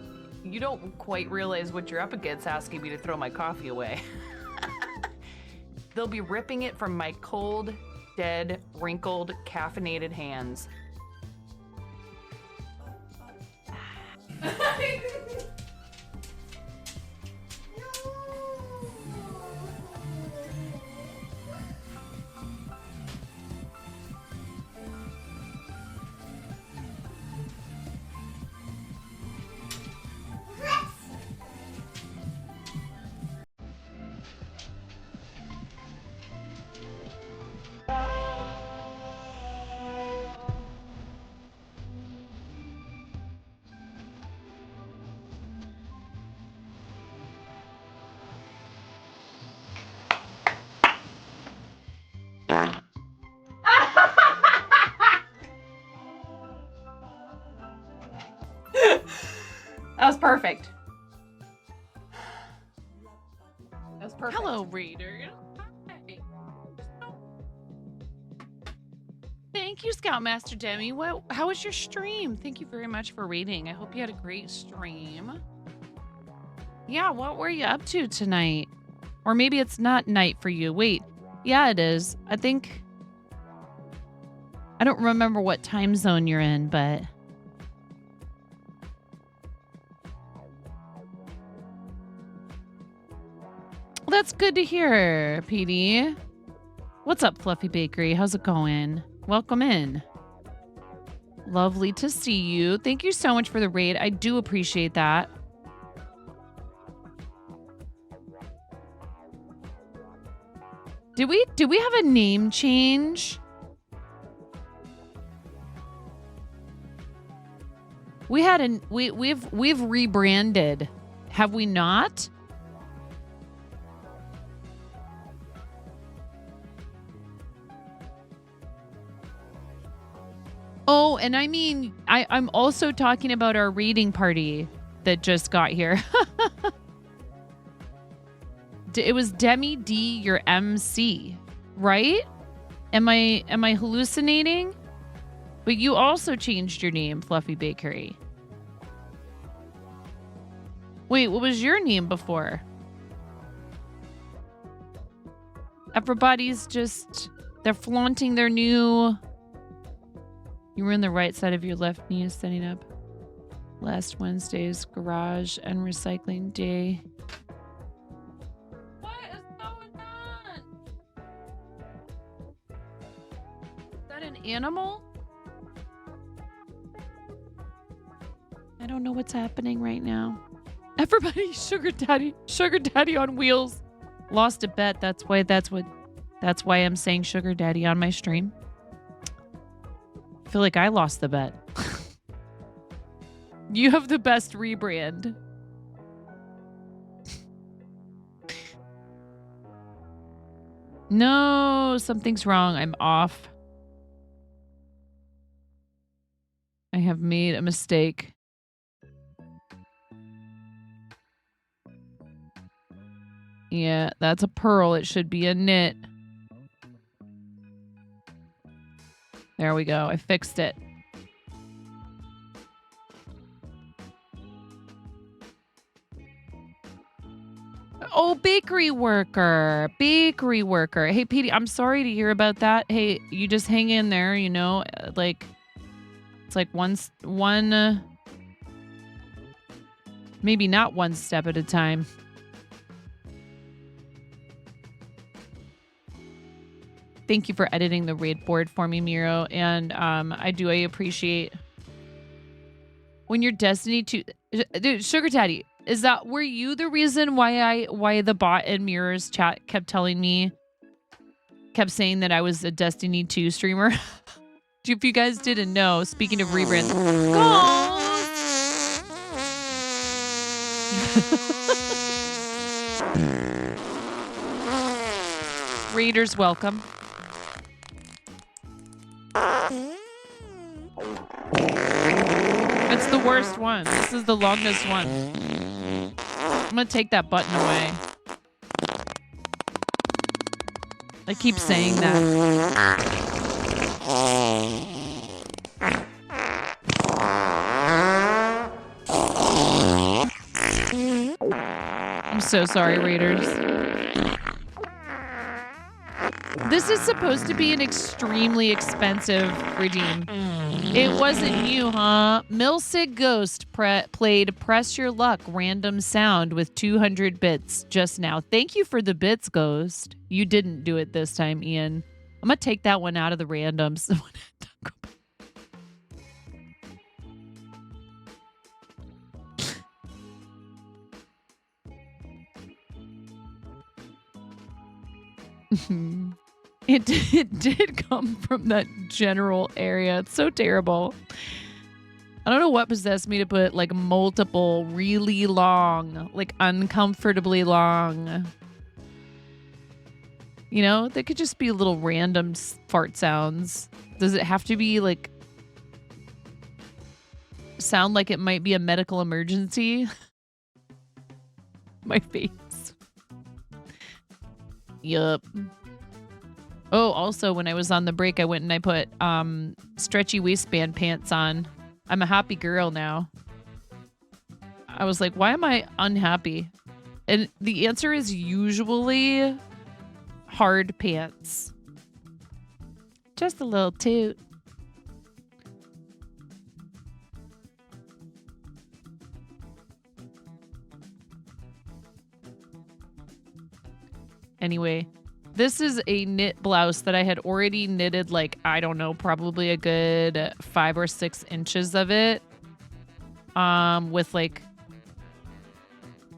don't quite realize what you're up against asking me to throw my coffee away. They'll be ripping it from my cold, dead, wrinkled, caffeinated hands. That was perfect. That was perfect. Hello, reader. Thank you, Scoutmaster Demi. How was your stream? Thank you very much for reading. I hope you had a great stream. Yeah, what were you up to tonight? Or maybe it's not night for you. Wait. Yeah, it is. I don't remember what time zone you're in, but... Well, that's good to hear, PD. What's up, Fluffy Bakery? How's it going? Welcome in. Lovely to see you. Thank you so much for the raid. I do appreciate that. Did we have a name change? We've rebranded. Have we not? Oh, and I mean, I'm also talking about our reading party that just got here. It was Demi D, your MC, right? Am I hallucinating? But you also changed your name, Fluffy Bakery. Wait, what was your name before? Everybody's just, they're flaunting their new... You were in the right side of your left knee setting up last Wednesday's garage and recycling day. What is going on? Is that an animal? I don't know what's happening right now. Everybody, sugar daddy on wheels. Lost a bet. That's why I'm saying sugar daddy on my stream. I feel like I lost the bet. You have the best rebrand. No, something's wrong. I'm off. I have made a mistake. Yeah, that's a pearl. It should be a knit. There we go. I fixed it. Oh, bakery worker. Bakery worker. Hey, Petey, I'm sorry to hear about that. Hey, you just hang in there, you know, like it's like one maybe not one step at a time. Thank you for editing the raid board for me, Miro. And I appreciate when your Destiny 2 dude, Sugar Daddy, were you the reason why the bot in Mirror's chat kept saying that I was a Destiny 2 streamer? If you guys didn't know, speaking of rebrands, Raiders, welcome. It's the worst one. This is the longest one. I'm gonna take that button away. I keep saying that. I'm so sorry, Raiders. This is supposed to be an extremely expensive redeem. It wasn't you, huh? Milsig Ghost played Press Your Luck random sound with 200 bits just now. Thank you for the bits, Ghost. You didn't do it this time, Ian. I'm going to take that one out of the randoms. It did come from that general area. It's so terrible. I don't know what possessed me to put like multiple really long, like uncomfortably long. You know, they could just be little random fart sounds. Does it have to be like sound like it might be a medical emergency? My face. Yup. Oh, also, when I was on the break, I went and I put stretchy waistband pants on. I'm a happy girl now. I was like, why am I unhappy? And the answer is usually hard pants. Just a little toot. Anyway. This is a knit blouse that I had already knitted, like, I don't know, probably a good 5 or 6 inches of it. With like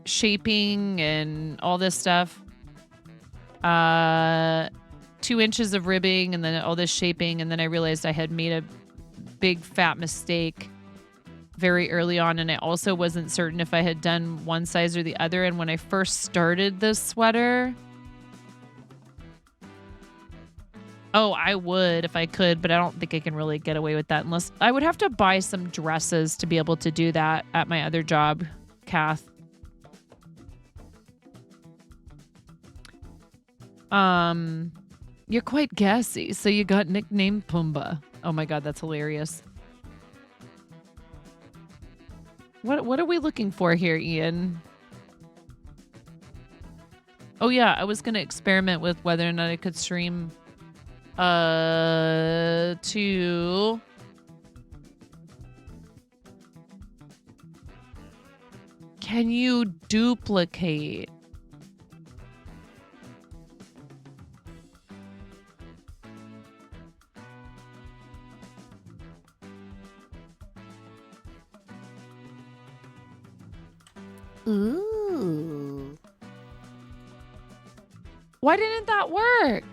shaping and all this stuff. 2 inches of ribbing and then all this shaping. And then I realized I had made a big fat mistake very early on. And I also wasn't certain if I had done one size or the other. And when I first started this sweater... Oh, I would if I could, but I don't think I can really get away with that unless I would have to buy some dresses to be able to do that at my other job, Kath. You're quite gassy, so you got nicknamed Pumbaa. Oh my god, that's hilarious. What are we looking for here, Ian? Oh yeah, I was gonna experiment with whether or not I could stream to can you duplicate? Ooh. Why didn't that work?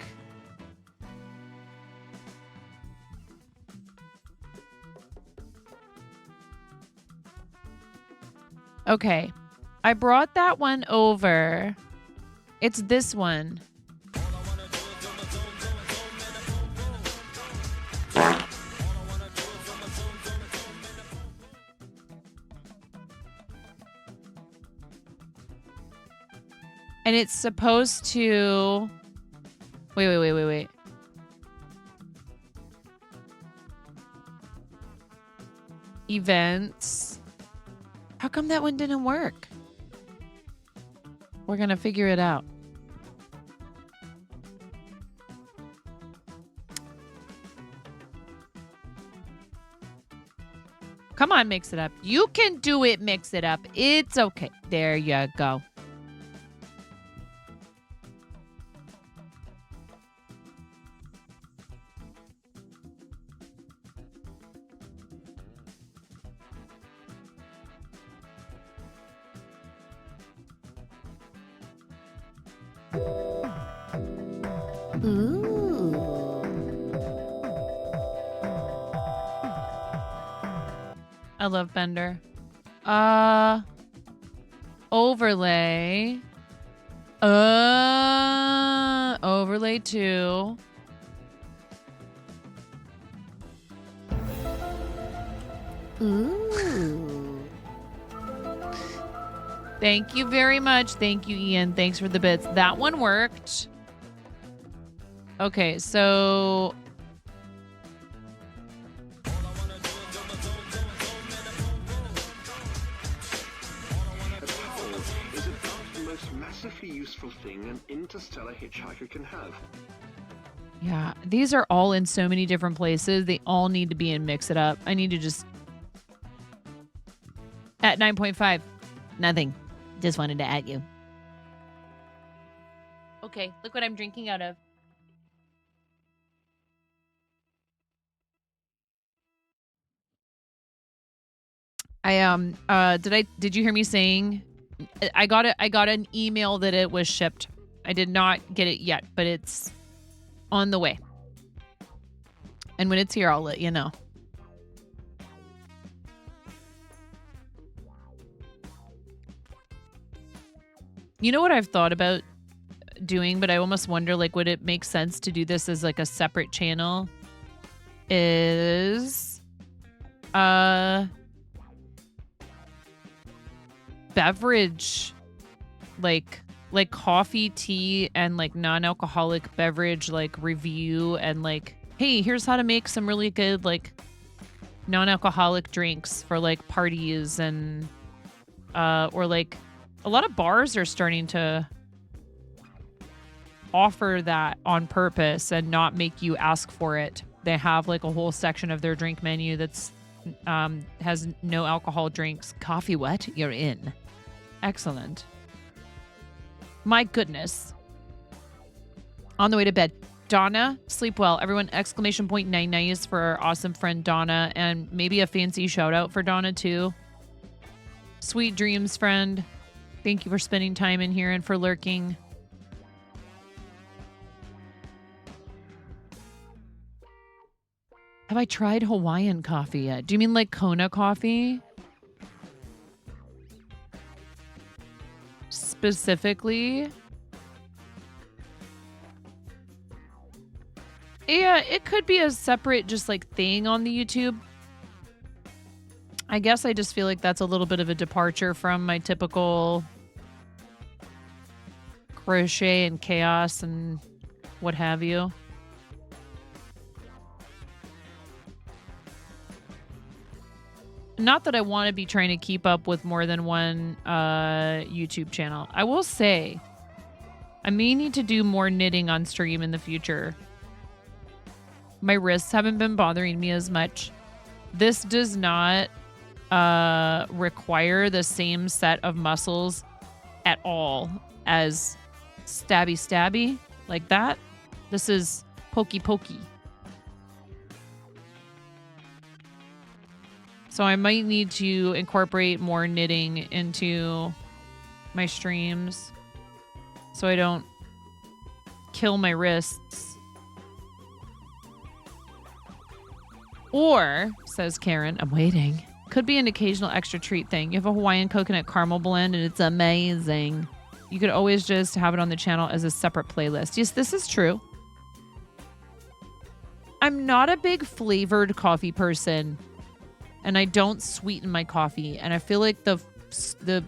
Okay, I brought that one over. It's this one. And it's supposed to... Wait. Events. How come that one didn't work? We're going to figure it out. Come on, mix it up. You can do it, mix it up. It's okay. There you go. I love Bender. Overlay. Overlay 2. Ooh. Thank you very much. Thank you, Ian. Thanks for the bits. That one worked. Okay, so is about the most massively useful thing an interstellar hitchhiker can have. yeah, these are all in so many different places. They all need to be in Mix It Up. I need to just... At 9.5. Nothing. Just wanted to at you. Okay, look what I'm drinking out of. Did you hear me saying I got an email that it was shipped. I did not get it yet, but it's on the way. And when it's here, I'll let you know. You know what I've thought about doing, but I almost wonder, like, would it make sense to do this as like a separate channel? Is beverage, like coffee, tea, and like non-alcoholic beverage like review, and like, hey, here's how to make some really good like non-alcoholic drinks for like parties, and or like a lot of bars are starting to offer that on purpose and not make you ask for it. They have like a whole section of their drink menu that's has no alcohol drinks. Coffee, what? You're in. Excellent. My goodness. On the way to bed. Donna, sleep well. Everyone, exclamation point nice for our awesome friend Donna, and maybe a fancy shout out for Donna too. Sweet dreams, friend. Thank you for spending time in here and for lurking. Have I tried Hawaiian coffee yet? Do you mean like Kona coffee? Specifically? Yeah, it could be a separate just like thing on the YouTube. I guess I just feel like that's a little bit of a departure from my typical crochet and chaos and what have you. Not that I want to be trying to keep up with more than one YouTube channel. I will say, I may need to do more knitting on stream in the future. My wrists haven't been bothering me as much. This does not require the same set of muscles at all as stabby like that. This is pokey. So I might need to incorporate more knitting into my streams so I don't kill my wrists. Or, says Karen, I'm waiting, could be an occasional extra treat thing. You have a Hawaiian coconut caramel blend and it's amazing. You could always just have it on the channel as a separate playlist. Yes, this is true. I'm not a big flavored coffee person. And I don't sweeten my coffee. And I feel like the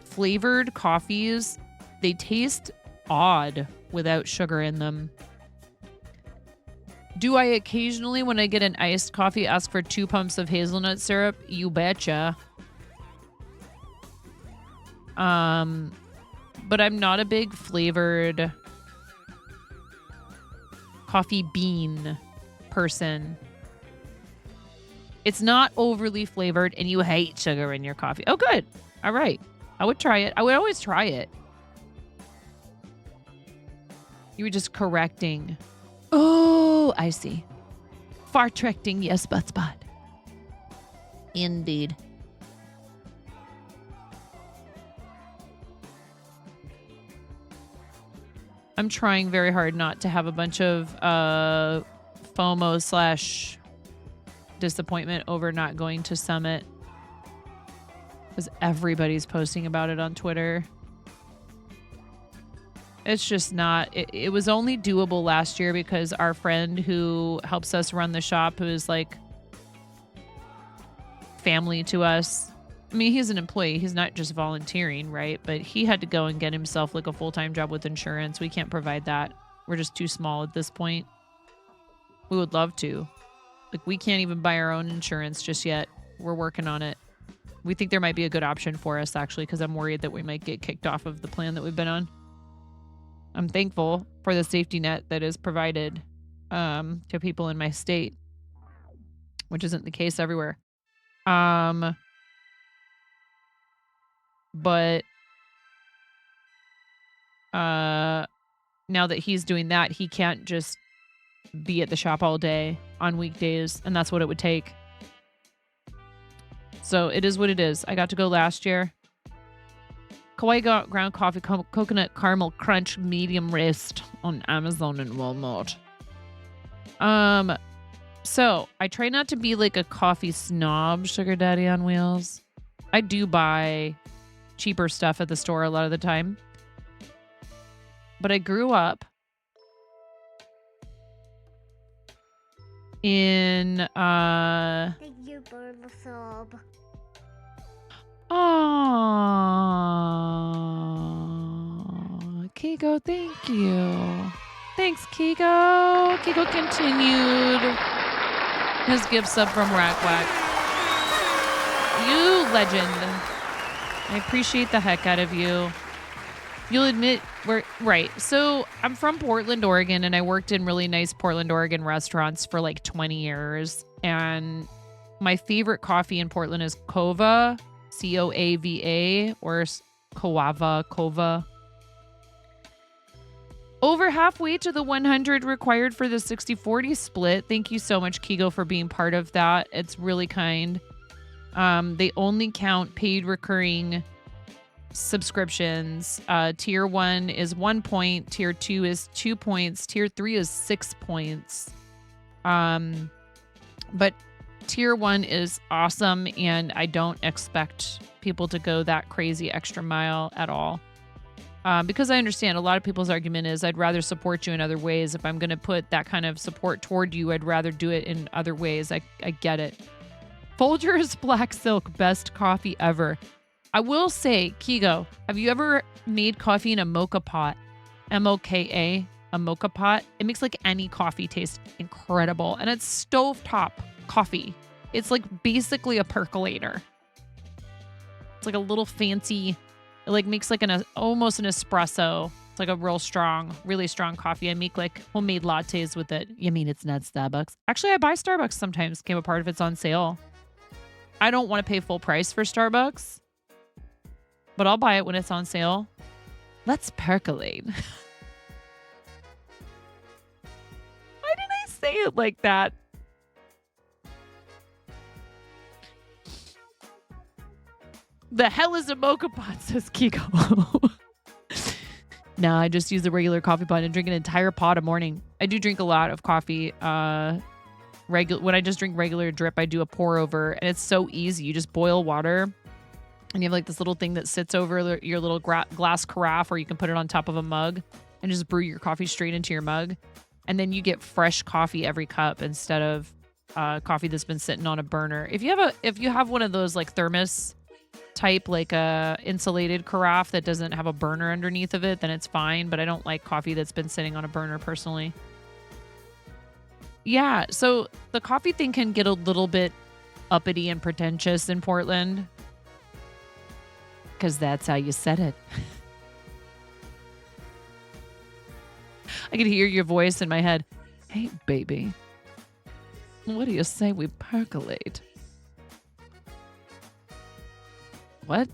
flavored coffees, they taste odd without sugar in them. Do I occasionally, when I get an iced coffee, ask for 2 pumps of hazelnut syrup? You betcha. but I'm not a big flavored coffee bean person. It's not overly flavored and you hate sugar in your coffee. Oh, good. All right. I would try it. I would always try it. You were just correcting. Oh, I see. Fartrecting, yes, but spot. Indeed. I'm trying very hard not to have a bunch of FOMO / disappointment over not going to Summit. Because everybody's posting about it on Twitter. It's just not. It was only doable last year because our friend who helps us run the shop, who is like family to us. I mean, he's an employee. He's not just volunteering, right? But he had to go and get himself like a full-time job with insurance. We can't provide that. We're just too small at this point. We would love to. Like, we can't even buy our own insurance just yet. We're working on it. We think there might be a good option for us, actually, because I'm worried that we might get kicked off of the plan that we've been on. I'm thankful for the safety net that is provided to people in my state, which isn't the case everywhere. But now that he's doing that, he can't just be at the shop all day on weekdays, and that's what it would take. So it is what it is. I got to go last year. Kawaii ground coffee, coconut caramel crunch, medium roast on Amazon and Walmart. So I try not to be like a coffee snob, sugar daddy on wheels. I do buy cheaper stuff at the store a lot of the time. But I grew up in Thank you for the sub. Aww. Kigo, thank you. Thanks, Kigo. Kigo continued his gift sub from Rack Whack. You legend. I appreciate the heck out of you. You'll admit we're right. So I'm from Portland, Oregon, and I worked in really nice Portland, Oregon restaurants for like 20 years. And my favorite coffee in Portland is Kova, Coava, or Kova. Over halfway to the 100 required for the 60-40 split. Thank you so much, Kigo, for being part of that. It's really kind. They only count paid recurring subscriptions. Tier 1 is 1 point. Tier 2 is 2 points. Tier 3 is 6 points. But Tier 1 is awesome, and I don't expect people to go that crazy extra mile at all. Because I understand a lot of people's argument is I'd rather support you in other ways. If I'm going to put that kind of support toward you, I'd rather do it in other ways. I get it. Folgers Black Silk, best coffee ever. I will say, Kigo, have you ever made coffee in a mocha pot? M-O-K-A, a mocha pot. It makes like any coffee taste incredible. And it's stovetop coffee. It's like basically a percolator. It's like a little fancy, it like makes like almost an espresso. It's like a really strong coffee. I make like homemade lattes with it. You mean it's not Starbucks? Actually, I buy Starbucks sometimes. Came apart if it's on sale. I don't want to pay full price for Starbucks, but I'll buy it when it's on sale. Let's percolate. Why did I say it like that? The hell is a mocha pot, says Kiko. No, I just use a regular coffee pot and drink an entire pot a morning. I do drink a lot of coffee. When I just drink regular drip, I do a pour over, and it's so easy. You just boil water, and you have like this little thing that sits over your little glass carafe, or you can put it on top of a mug and just brew your coffee straight into your mug. And then you get fresh coffee every cup instead of coffee that's been sitting on a burner. If you have one of those like thermos type, like a insulated carafe that doesn't have a burner underneath of it, then it's fine. But I don't like coffee that's been sitting on a burner personally. Yeah, so the coffee thing can get a little bit uppity and pretentious in Portland. Because that's how you said it. I could hear your voice in my head. Hey, baby. What do you say we percolate? What?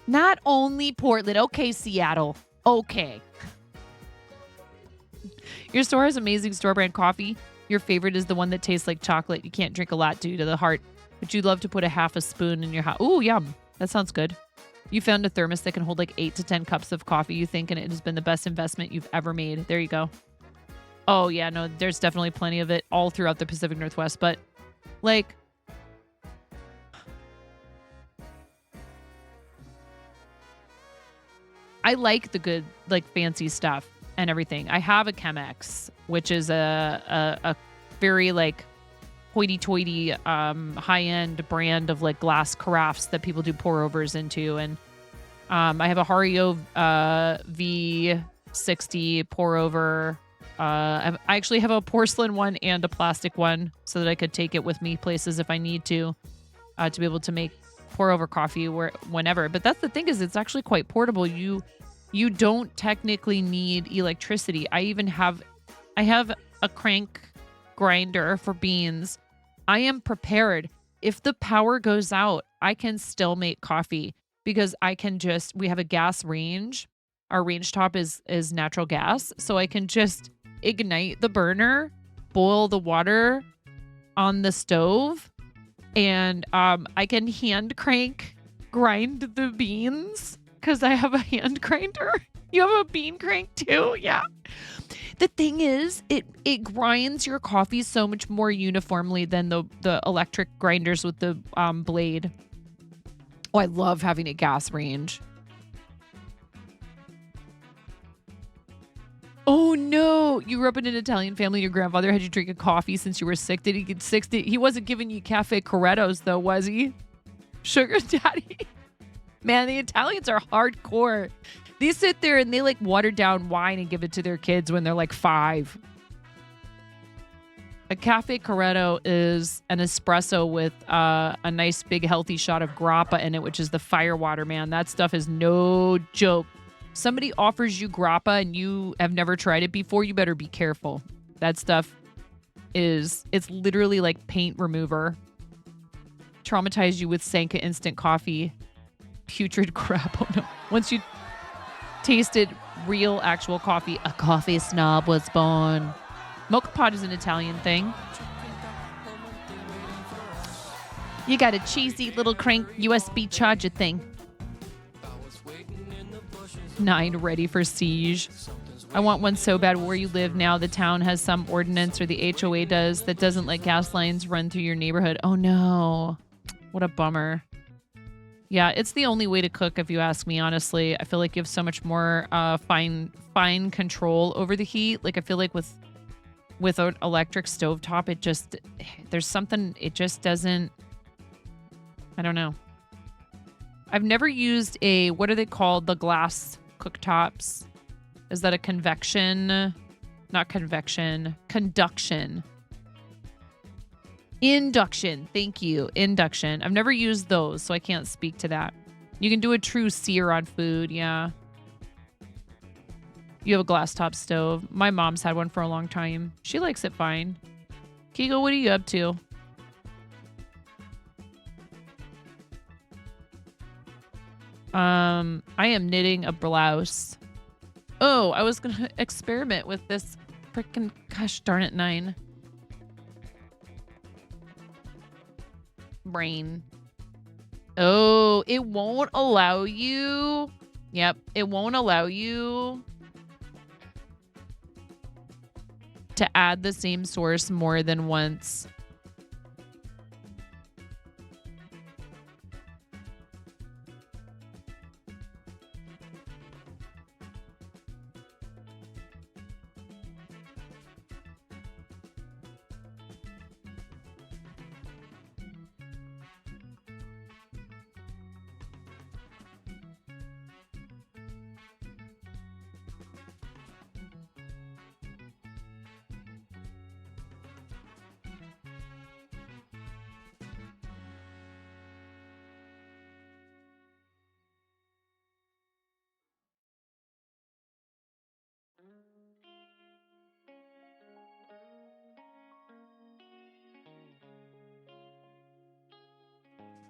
Not only Portland. Okay, Seattle. Okay. Your store has amazing store brand coffee. Your favorite is the one that tastes like chocolate. You can't drink a lot due to the heart, but you'd love to put a half a spoon in your hot. Ooh, yum. That sounds good. You found a thermos that can hold like 8 to 10 cups of coffee, you think, and it has been the best investment you've ever made. There you go. Oh, yeah, no, there's definitely plenty of it all throughout the Pacific Northwest, but like, I like the good, like, fancy stuff and everything. I have a Chemex, which is a very, like, hoity-toity, high-end brand of, like, glass carafes that people do pour-overs into. And I have a Hario V60 pour-over. I actually have a porcelain one and a plastic one so that I could take it with me places if I need to be able to make pour over coffee whenever. But that's the thing, is it's actually quite portable. You don't technically need electricity. I have a crank grinder for beans. I am prepared. If the power goes out, I can still make coffee because we have a gas range. Our range top is natural gas. So I can just ignite the burner, boil the water on the stove, and I can hand crank grind the beans because I have a hand grinder. You have a bean crank too? Yeah. The thing is, it grinds your coffee so much more uniformly than the electric grinders with the blade. Oh, I love having a gas range. Oh no, you grew up in an Italian family. Your grandfather had you drink a coffee since you were sick. Did he get sick? He wasn't giving you cafe correttos though, was he? Sugar daddy. Man, the Italians are hardcore. They sit there and they like water down wine and give it to their kids when they're like 5. A cafe corretto is an espresso with a nice big healthy shot of grappa in it, which is the fire water, man. That stuff is no joke. Somebody offers you grappa and you have never tried it before, you better be careful. That stuff it's literally like paint remover. Traumatize you with Sanka instant coffee. Putrid crap. Oh no. Once you tasted real actual coffee, a coffee snob was born. Mocha pot is an Italian thing. You got a cheesy little crank USB charger thing. 9 ready for siege. I want one so bad. Where you live now, the town has some ordinance, or the HOA does, that doesn't let gas lines run through your neighborhood. Oh no. What a bummer. Yeah, it's the only way to cook, if you ask me, honestly. I feel like you have so much more fine control over the heat. Like, I feel like with an electric stovetop, there's something, it just doesn't, I don't know. I've never used what are they called? The glass cooktops. Is that a convection? Not convection. Conduction. Induction. Thank you. Induction. I've never used those, so I can't speak to that. You can do a true sear on food, yeah. You have a glass top stove. My mom's had one for a long time. She likes it fine. Kigo, what are you up to? I am knitting a blouse. Oh, I was going to experiment with this freaking, gosh darn it, 9. Brain. Oh, it won't allow you. Yep, it won't allow you to add the same source more than once.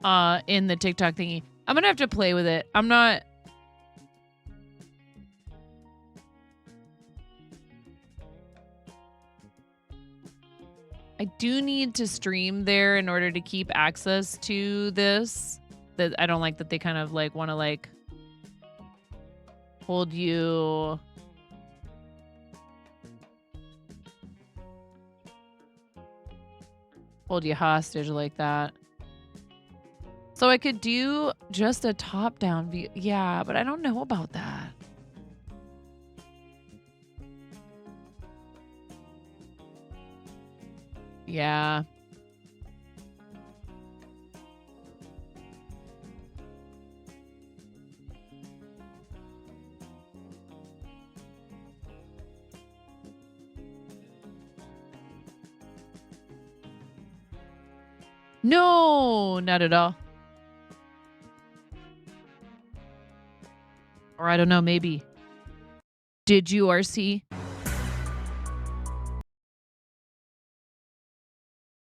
in the TikTok thingy. I'm gonna have to play with it. I'm not. I do need to stream there in order to keep access to this. That I don't like that they kind of like want to like hold you. Hold you hostage like that. So I could do just a top-down view. Yeah, but I don't know about that. Yeah. No, not at all. Or I don't know, maybe. Did you, RC?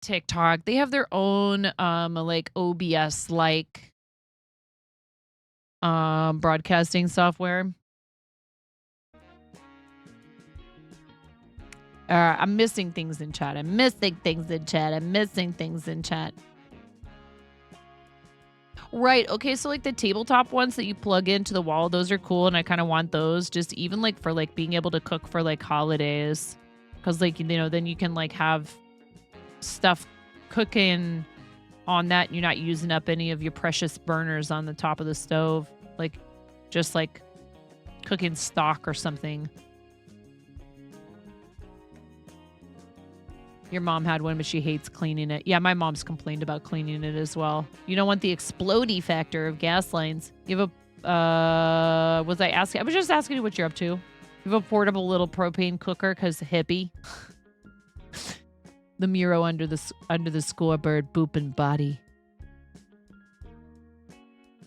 TikTok. They have their own like OBS like broadcasting software. I'm missing things in chat. I'm missing things in chat. I'm missing things in chat. Right. Okay. So like the tabletop ones that you plug into the wall, those are cool. And I kind of want those just even like for like being able to cook for like holidays. Cause like, you know, then you can like have stuff cooking on that. And you're not using up any of your precious burners on the top of the stove. Like just like cooking stock or something. Your mom had one, but she hates cleaning it. Yeah, my mom's complained about cleaning it as well. You don't want the explodey factor of gas lines. You have a, was I asking? I was just asking you what you're up to. You have a portable little propane cooker because hippie. The Miro under the scoreboard booping body.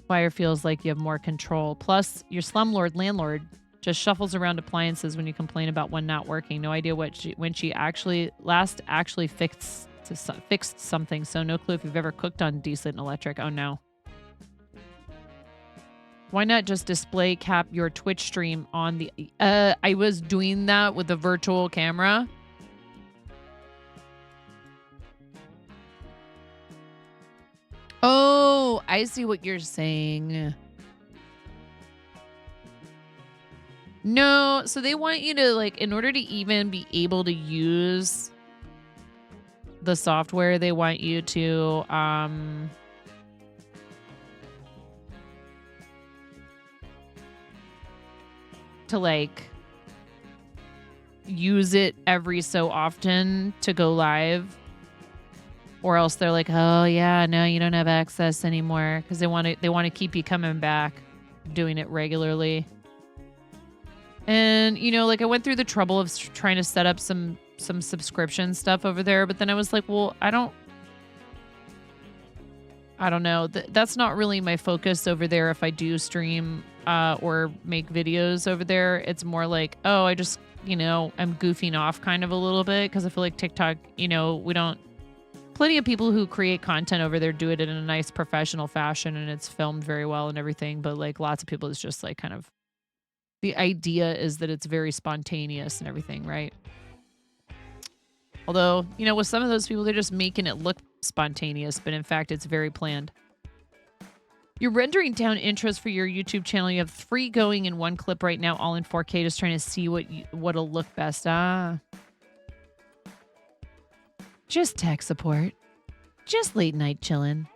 Fire feels like you have more control. Plus, your slumlord landlord just shuffles around appliances when you complain about one not working. No idea when she actually fixed something. So no clue if you've ever cooked on decent electric. Oh no. Why not just display cap your Twitch stream on the... I was doing that with a virtual camera. Oh, I see what you're saying. No, so they want you to, like, in order to even be able to use the software, they want you to, like, use it every so often to go live. Or else they're like, oh, yeah, no, you don't have access anymore. Because they want to keep you coming back, doing it regularly. And, you know, like I went through the trouble of trying to set up some subscription stuff over there. But then I was like, well, I don't know. That's not really my focus over there if I do stream or make videos over there. It's more like, oh, I just, you know, I'm goofing off kind of a little bit. Because I feel like TikTok, you know, plenty of people who create content over there do it in a nice professional fashion. And it's filmed very well and everything. But like lots of people, it's just like kind of... The idea is that it's very spontaneous and everything, right? Although, you know, with some of those people, they're just making it look spontaneous, but in fact, it's very planned. You're rendering down intros for your YouTube channel. You have 3 going in one clip right now, all in 4K, just trying to see what'll look best. Just tech support. Just late night chillin'.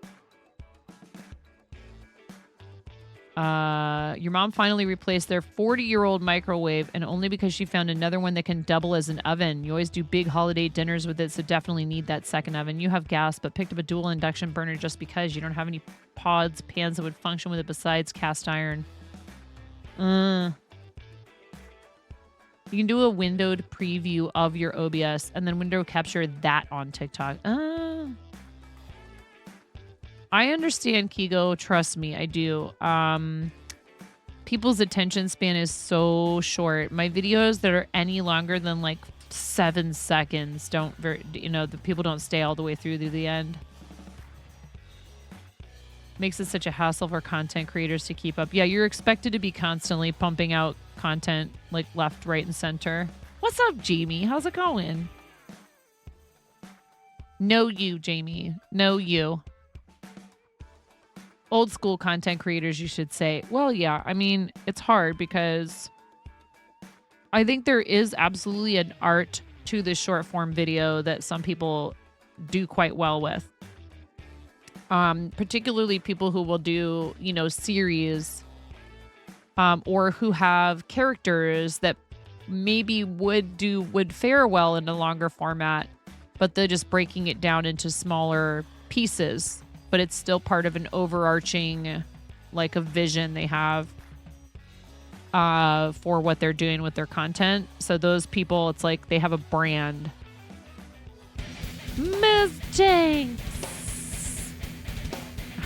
Your mom finally replaced their 40-year-old microwave, and only because she found another one that can double as an oven. You always do big holiday dinners with it, so definitely need that second oven. You have gas, but picked up a dual induction burner just because you don't have any pans that would function with it besides cast iron. You can do a windowed preview of your OBS and then window capture that on TikTok. I understand, Kigo. Trust me, I do. People's attention span is so short. My videos that are any longer than like 7 seconds the people don't stay all the way through to the end. Makes it such a hassle for content creators to keep up. Yeah, you're expected to be constantly pumping out content like left, right, and center. What's up, Jamie? How's it going? No you, Jamie. No you. Old school content creators, you should say. Well, yeah, I mean, it's hard because I think there is absolutely an art to the short form video that some people do quite well with. Particularly people who will do, you know, series, or who have characters that maybe would fare well in a longer format, but they're just breaking it down into smaller pieces, but it's still part of an overarching, like a vision they have, for what they're doing with their content. So those people, it's like they have a brand. Miss Jinx.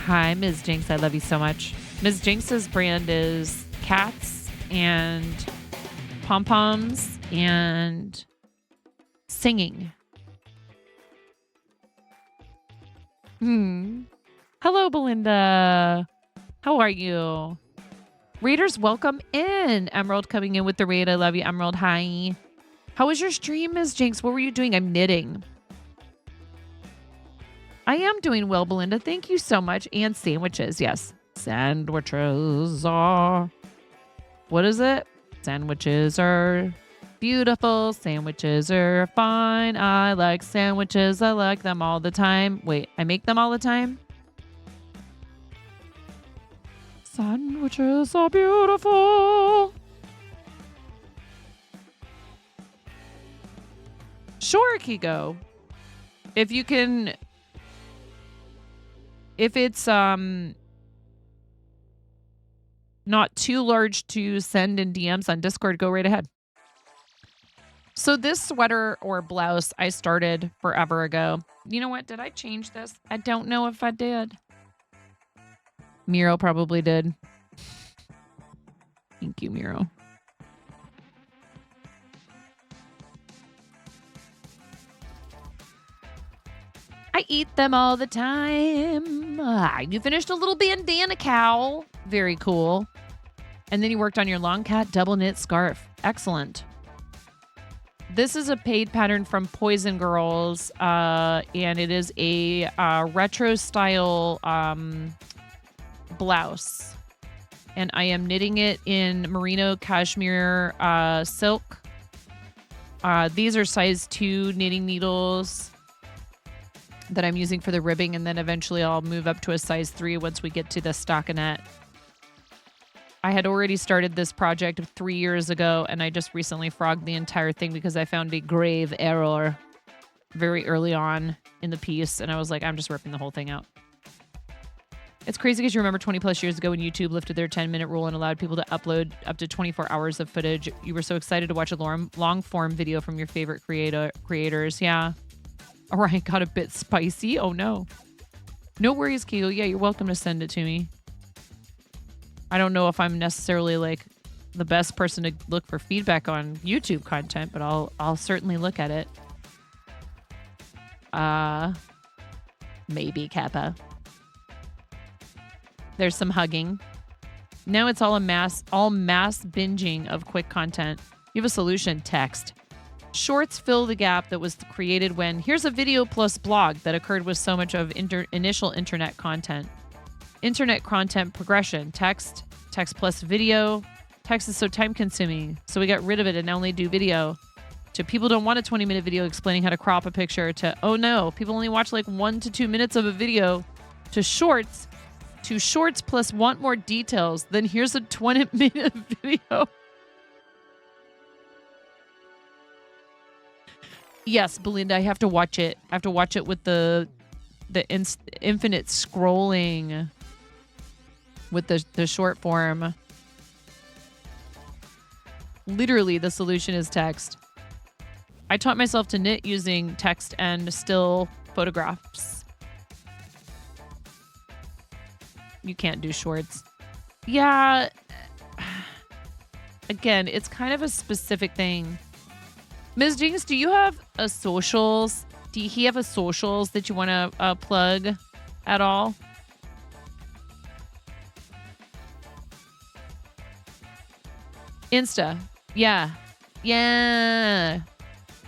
Hi, Ms. Jinx. I love you so much. Ms. Jinx's brand is cats and pom-poms and singing. Hello, Belinda. How are you? Raiders, welcome in. Emerald coming in with the raid. I love you, Emerald. Hi. How was your stream, Ms. Jinx? What were you doing? I'm knitting. I am doing well, Belinda. Thank you so much. And sandwiches. Yes. Sandwiches are... What is it? Sandwiches are beautiful. Sandwiches are fine. I like sandwiches. I like them all the time. Wait, I make them all the time? Sandwiches are beautiful. Sure, Kiko. If you can... If it's not too large to send in DMs on Discord, go right ahead. So this sweater or blouse I started forever ago. You know what? Did I change this? I don't know if I did. Miro probably did. Thank you, Miro. I eat them all the time. You finished a little bandana cowl. Very cool. And then you worked on your long cat double knit scarf. Excellent. This is a paid pattern from Poisongrrls, and it is a retro style blouse. And I am knitting it in merino cashmere silk. These are size 2 knitting needles that I'm using for the ribbing, and then eventually I'll move up to a size 3 once we get to the stockinette. I had already started this project 3 years ago, and I just recently frogged the entire thing because I found a grave error very early on in the piece, and I was like, I'm just ripping the whole thing out. It's crazy because you remember 20 plus years ago when YouTube lifted their 10-minute rule and allowed people to upload up to 24 hours of footage. You were so excited to watch a long-form video from your favorite creators. Yeah. Orion got a bit spicy. Oh, no. No worries, Kiko. Yeah, you're welcome to send it to me. I don't know if I'm necessarily like the best person to look for feedback on YouTube content, but I'll certainly look at it. Maybe, Kappa. There's some hugging. Now it's all mass binging of quick content. You have a solution. Text. Shorts fill the gap that was created when here's a video plus blog that occurred with so much of initial internet content. Internet content progression. Text plus video. Text is so time consuming, so we got rid of it and only do video. To people don't want a 20-minute video explaining how to crop a picture. To oh no, people only watch like 1 to 2 minutes of a video. To shorts plus want more details. Then here's a 20-minute video. Yes, Belinda, I have to watch it. I have to watch it with the infinite scrolling with the short form. Literally, the solution is text. I taught myself to knit using text and still photographs. You can't do shorts. Yeah. Again, it's kind of a specific thing. Ms. Jinx, do you have a socials? Do he have a socials that you want to plug at all? Insta. Yeah. Yeah.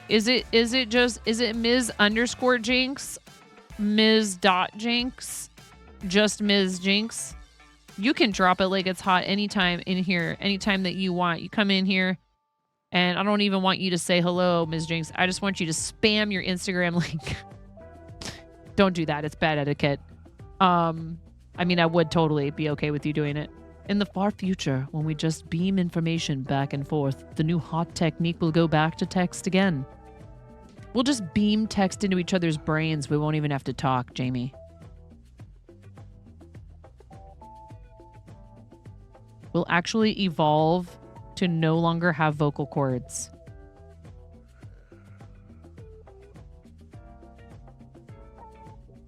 Is it Ms. underscore Jinx? Ms. dot Jinx? Just Ms. Jinx? You can drop it like it's hot anytime in here, anytime that you want. You come in here, and I don't even want you to say hello, Ms. Jinx. I just want you to spam your Instagram link. Don't do that. It's bad etiquette. I mean, I would totally be okay with you doing it. In the far future, when we just beam information back and forth, the new hot technique will go back to text again. We'll just beam text into each other's brains. We won't even have to talk, Jamie. We'll actually evolve to no longer have vocal cords.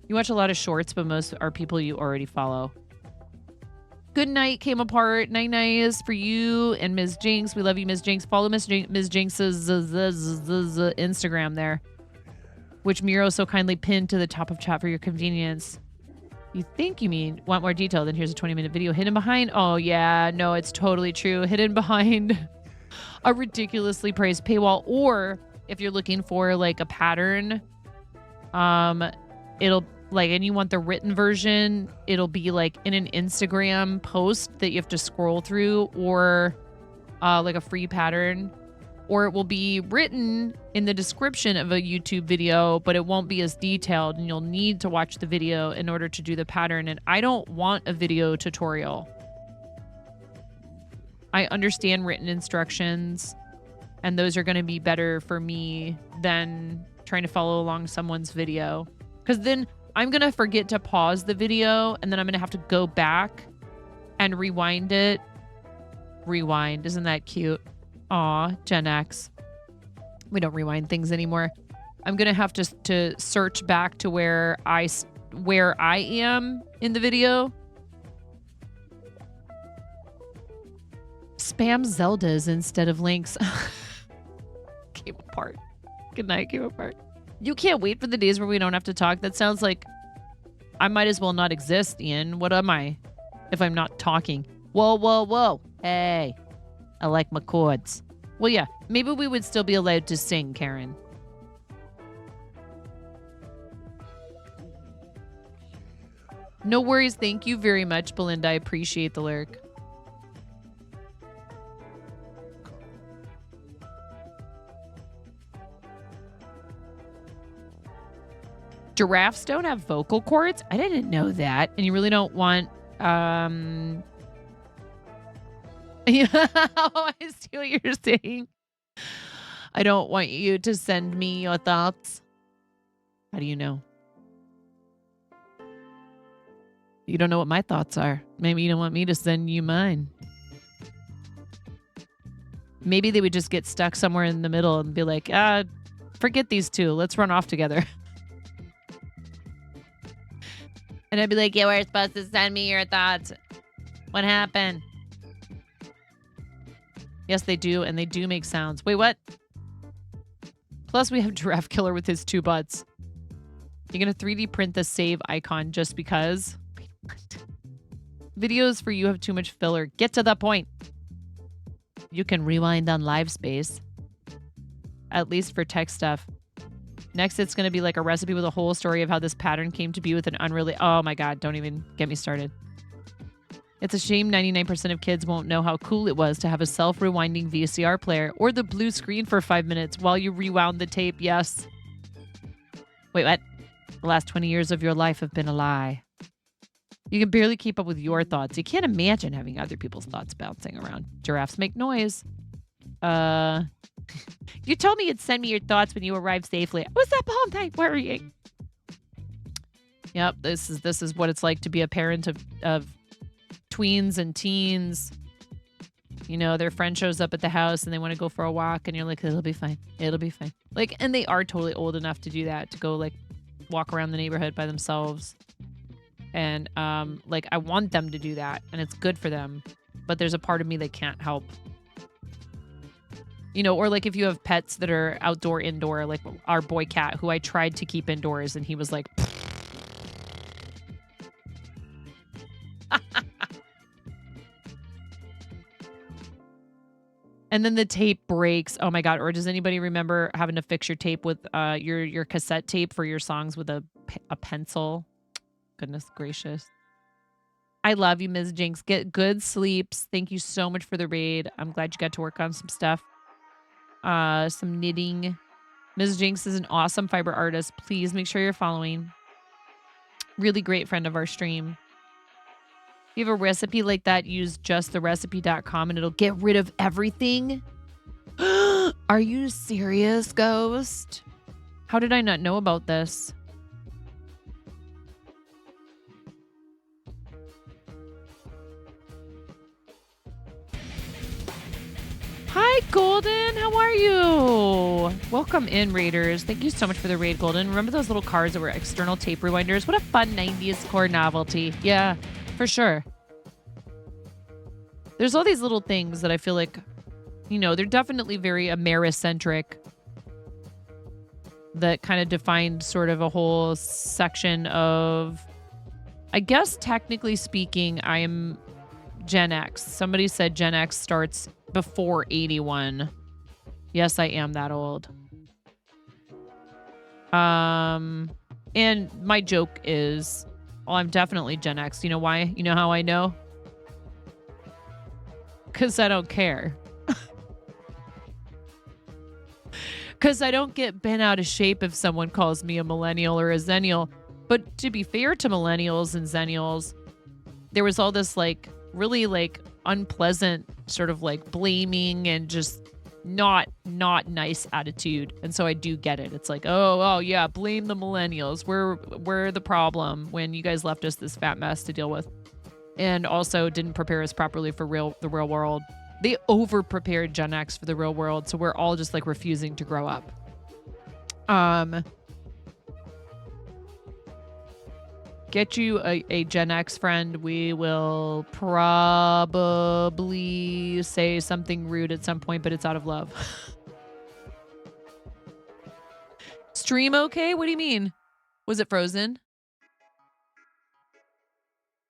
You watch a lot of shorts, but most are people you already follow. Good night came apart. Night is for you and Ms. Jinx. We love you, Ms. Jinx. Follow Ms. Jinx's Instagram there, which Miro so kindly pinned to the top of chat for your convenience. You think you mean want more detail? Then here's a 20-minute video hidden behind. Oh yeah, no, it's totally true. Hidden behind a ridiculously praised paywall, or if you're looking for like a pattern, it'll like, and you want the written version, it'll be like in an Instagram post that you have to scroll through, or like a free pattern, or it will be written in the description of a YouTube video, but it won't be as detailed, and you'll need to watch the video in order to do the pattern. And I don't want a video tutorial. I understand written instructions, and those are going to be better for me than trying to follow along someone's video, because then I'm going to forget to pause the video, and then I'm going to have to go back and rewind it. Rewind. Isn't that cute? Aw, Gen X. We don't rewind things anymore. I'm going to have to search back to where I am in the video. Spam Zeldas instead of links. Came apart. Good night, came apart. You can't wait for the days where we don't have to talk. That sounds like I might as well not exist, Ian. What am I if I'm not talking? Whoa. Hey, I like my chords. Well, yeah, maybe we would still be allowed to sing, Karen. No worries. Thank you very much, Belinda. I appreciate the lyric. Giraffes don't have vocal cords? I didn't know that. And you really don't want... Yeah, I see what you're saying. I don't want you to send me your thoughts. How do you know? You don't know what my thoughts are. Maybe you don't want me to send you mine. Maybe they would just get stuck somewhere in the middle and be like, forget these two. Let's run off together. And I'd be like, you were supposed to send me your thoughts. What happened? Yes, they do, and they do make sounds. Wait, what? Plus, we have Giraffe Killer with his 2 butts. You're going to 3D print the save icon just because? Wait, what? Videos for you have too much filler. Get to the point. You can rewind on live space. At least for tech stuff. Next, it's going to be like a recipe with a whole story of how this pattern came to be with an unrelated... Oh my god, don't even get me started. It's a shame 99% of kids won't know how cool it was to have a self-rewinding VCR player or the blue screen for 5 minutes while you rewound the tape. Yes. Wait, what? The last 20 years of your life have been a lie. You can barely keep up with your thoughts. You can't imagine having other people's thoughts bouncing around. Giraffes make noise. You told me you'd send me your thoughts when you arrived safely. I was up all night worrying. Yep, this is what it's like to be a parent of tweens and teens. You know, their friend shows up at the house and they want to go for a walk, and you're like, it'll be fine. It'll be fine. Like, and they are totally old enough to do that, to go like walk around the neighborhood by themselves. And like, I want them to do that, and it's good for them. But there's a part of me that can't help. You know, or like if you have pets that are outdoor, indoor, like our boy cat, who I tried to keep indoors, and he was like... And then the tape breaks. Oh my God. Or does anybody remember having to fix your tape with your cassette tape for your songs with a pencil? Goodness gracious. I love you, Ms. Jinx. Get good sleeps. Thank you so much for the raid. I'm glad you got to work on some stuff. Some knitting. Ms. Jinx is an awesome fiber artist. Please make sure you're following. Really great friend of our stream. If you have a recipe like that, use justtherecipe.com and it'll get rid of everything. Are you serious, Ghost? How did I not know about this? Hi, Golden. How are you? Welcome in, Raiders. Thank you so much for the raid, Golden. Remember those little cards that were external tape rewinders? What a fun 90s core novelty. Yeah, for sure. There's all these little things that I feel like, you know, they're definitely very Americentric that kind of defined sort of a whole section of, I guess, technically speaking, I am Gen X. Somebody said Gen X starts before 81. Yes, I am that old. And my joke is, well, I'm definitely Gen X. You know why? You know how I know? Because I don't care. Because I don't get bent out of shape if someone calls me a millennial or a zennial. But to be fair to millennials and zennials, there was all this like really like unpleasant sort of like blaming and just not nice attitude. And so I do get it. It's like, oh yeah, blame the millennials. We're the problem when you guys left us this fat mess to deal with. And also didn't prepare us properly for the real world. They over prepared Gen X for the real world, so we're all just like refusing to grow up. Get you a Gen X friend. We will probably say something rude at some point, but it's out of love. Stream okay? What do you mean? Was it frozen?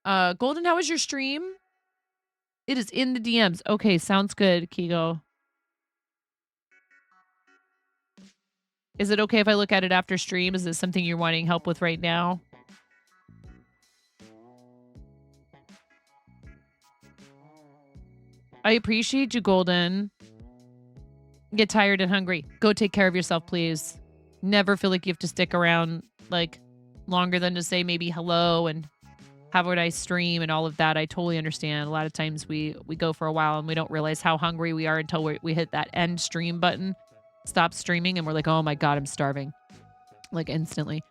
Golden, how was your stream? It is in the DMs. Okay, sounds good, Kigo. Is it okay if I look at it after stream? Is this something you're wanting help with right now? I appreciate you, Golden. Get tired and hungry. Go take care of yourself, please. Never feel like you have to stick around like longer than to say maybe hello and have a nice stream and all of that. I totally understand. A lot of times we go for a while and we don't realize how hungry we are until we hit that end stream button, stop streaming, and we're like, oh my God, I'm starving. Like instantly.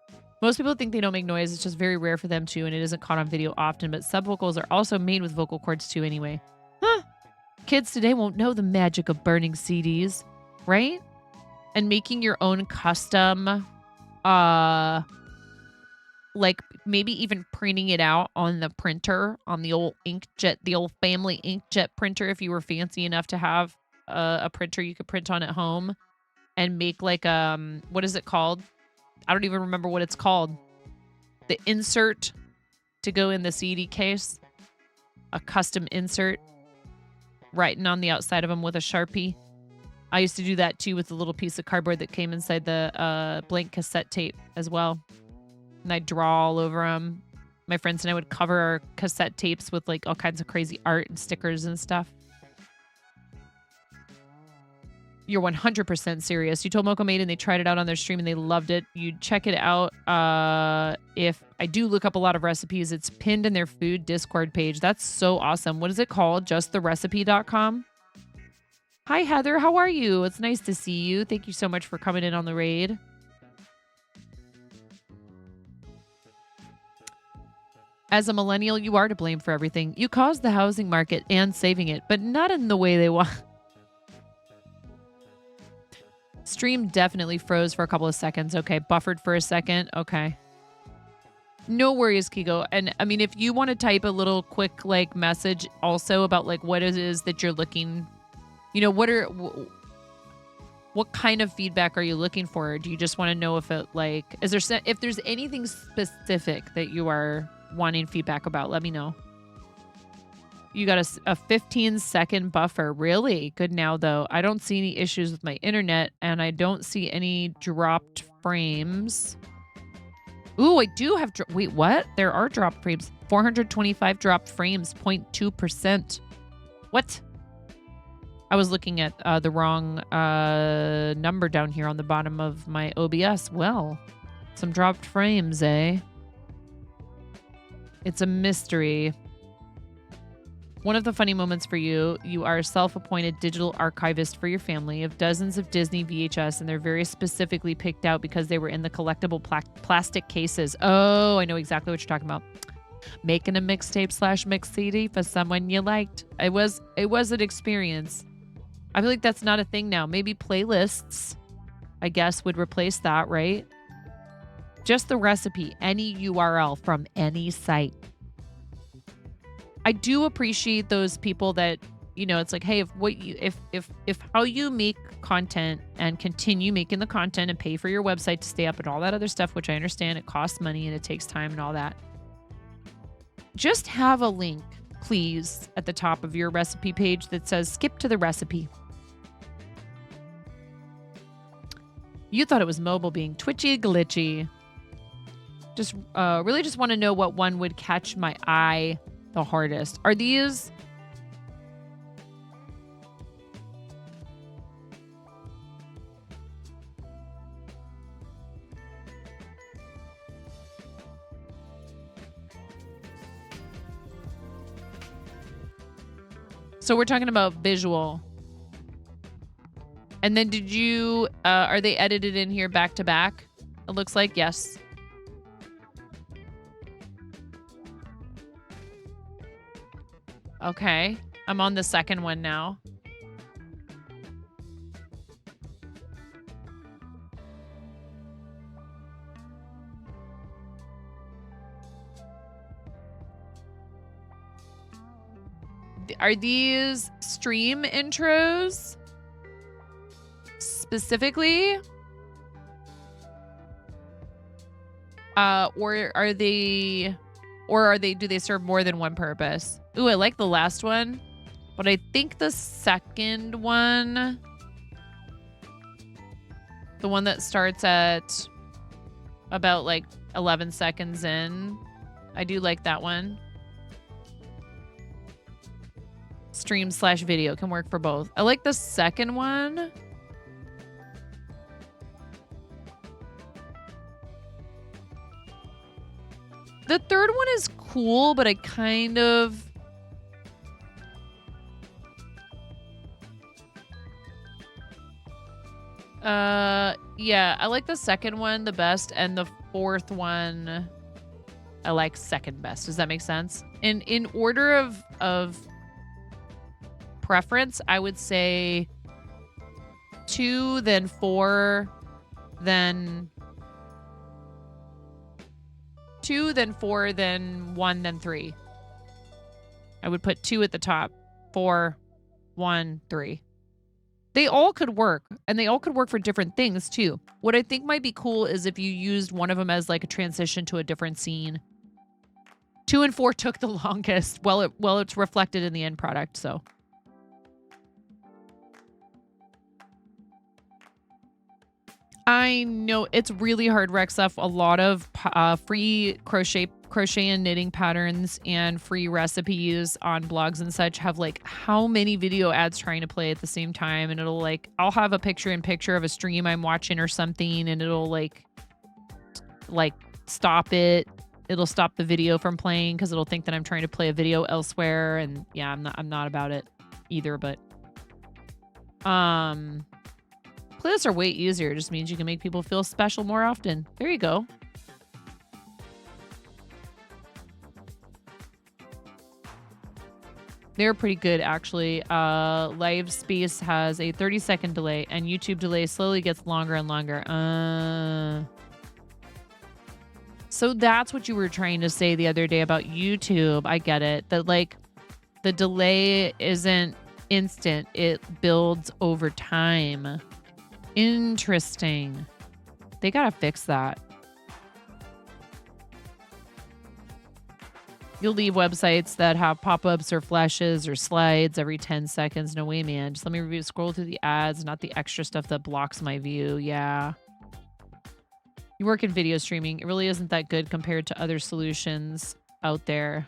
Most people think they don't make noise. It's just very rare for them to, and it isn't caught on video often, but subvocals are also made with vocal cords too anyway. Huh. Kids today won't know the magic of burning CDs, right? And making your own custom, like maybe even printing it out on the printer, on the old inkjet, the old family inkjet printer. If you were fancy enough to have a printer you could print on at home and make like, what is it called? I don't even remember what it's called. The insert to go in the CD case, a custom insert, writing on the outside of them with a Sharpie. I used to do that too with the little piece of cardboard that came inside the blank cassette tape as well. And I'd draw all over them. My friends and I would cover our cassette tapes with like all kinds of crazy art and stickers and stuff. You're 100% serious. You told Moco Made and they tried it out on their stream and they loved it. You check it out. If I do look up a lot of recipes, it's pinned in their food Discord page. That's so awesome. What is it called? Justtherecipe.com? Hi, Heather. How are you? It's nice to see you. Thank you so much for coming in on the raid. As a millennial, you are to blame for everything. You caused the housing market and saving it, but not in the way they want. Stream definitely froze for a couple of seconds. Okay, buffered for a second. Okay. No worries, Kigo. And I mean, if you want to type a little quick like message also about like what it is that you're looking, you know, what kind of feedback are you looking for? Do you just want to know if it like, if there's anything specific that you are wanting feedback about, let me know. You got a 15-second buffer. Really? Good now, though. I don't see any issues with my internet, and I don't see any dropped frames. Ooh, I do have... Wait, what? There are dropped frames. 425 dropped frames, 0.2%. What? I was looking at the wrong number down here on the bottom of my OBS. Well, some dropped frames, eh? It's a mystery. One of the funny moments for you, you are a self-appointed digital archivist for your family of dozens of Disney VHS, and they're very specifically picked out because they were in the collectible plastic cases. Oh, I know exactly what you're talking about. Making a mixtape / mix CD for someone you liked. It was an experience. I feel like that's not a thing now. Maybe playlists, I guess, would replace that, right? Just the recipe, any URL from any site. I do appreciate those people that, you know, it's like, hey, if how you make content and continue making the content and pay for your website to stay up and all that other stuff, which I understand it costs money and it takes time and all that. Just have a link, please, at the top of your recipe page that says skip to the recipe. You thought it was mobile being twitchy, glitchy. Just really just want to know what one would catch my eye the hardest. Are these... So we're talking about visual. And then did you, are they edited in here back to back? It looks like, yes. Okay. I'm on the second one now. Are these stream intros specifically? Or are they, do they serve more than one purpose? Ooh, I like the last one, but I think the second one, the one that starts at about like 11 seconds in, I do like that one. Stream / video can work for both. I like the second one. The third one is cool, but I kind of... yeah, I like the second one the best, and the fourth one I like second best. Does that make sense? In order of preference, I would say 2, then 4, then 2, then 4, then 1, then 3. I would put 2 at the top. 4, 1, 3. They all could work, and they all could work for different things too. What I think might be cool is if you used one of them as like a transition to a different scene. 2 and 4 took the longest. Well, it's reflected in the end product, so. I know it's really hard, Rexf. A lot of free crochet and knitting patterns and free recipes on blogs and such have like how many video ads trying to play at the same time, and it'll like, I'll have a picture of a stream I'm watching or something, and it'll like stop it. It'll stop the video from playing because it'll think that I'm trying to play a video elsewhere, and yeah, I'm not about it either, but playlists are way easier. It just means you can make people feel special more often. There you go. They're pretty good, actually. Live Space has a 30-second delay, and YouTube delay slowly gets longer and longer. So that's what you were trying to say the other day about YouTube. I get it. That, like, the delay isn't instant. It builds over time. Interesting. They gotta fix that. You'll leave websites that have pop-ups or flashes or slides every 10 seconds. No way, man. Just let me review. Scroll through the ads, not the extra stuff that blocks my view. Yeah. You work in video streaming. It really isn't that good compared to other solutions out there.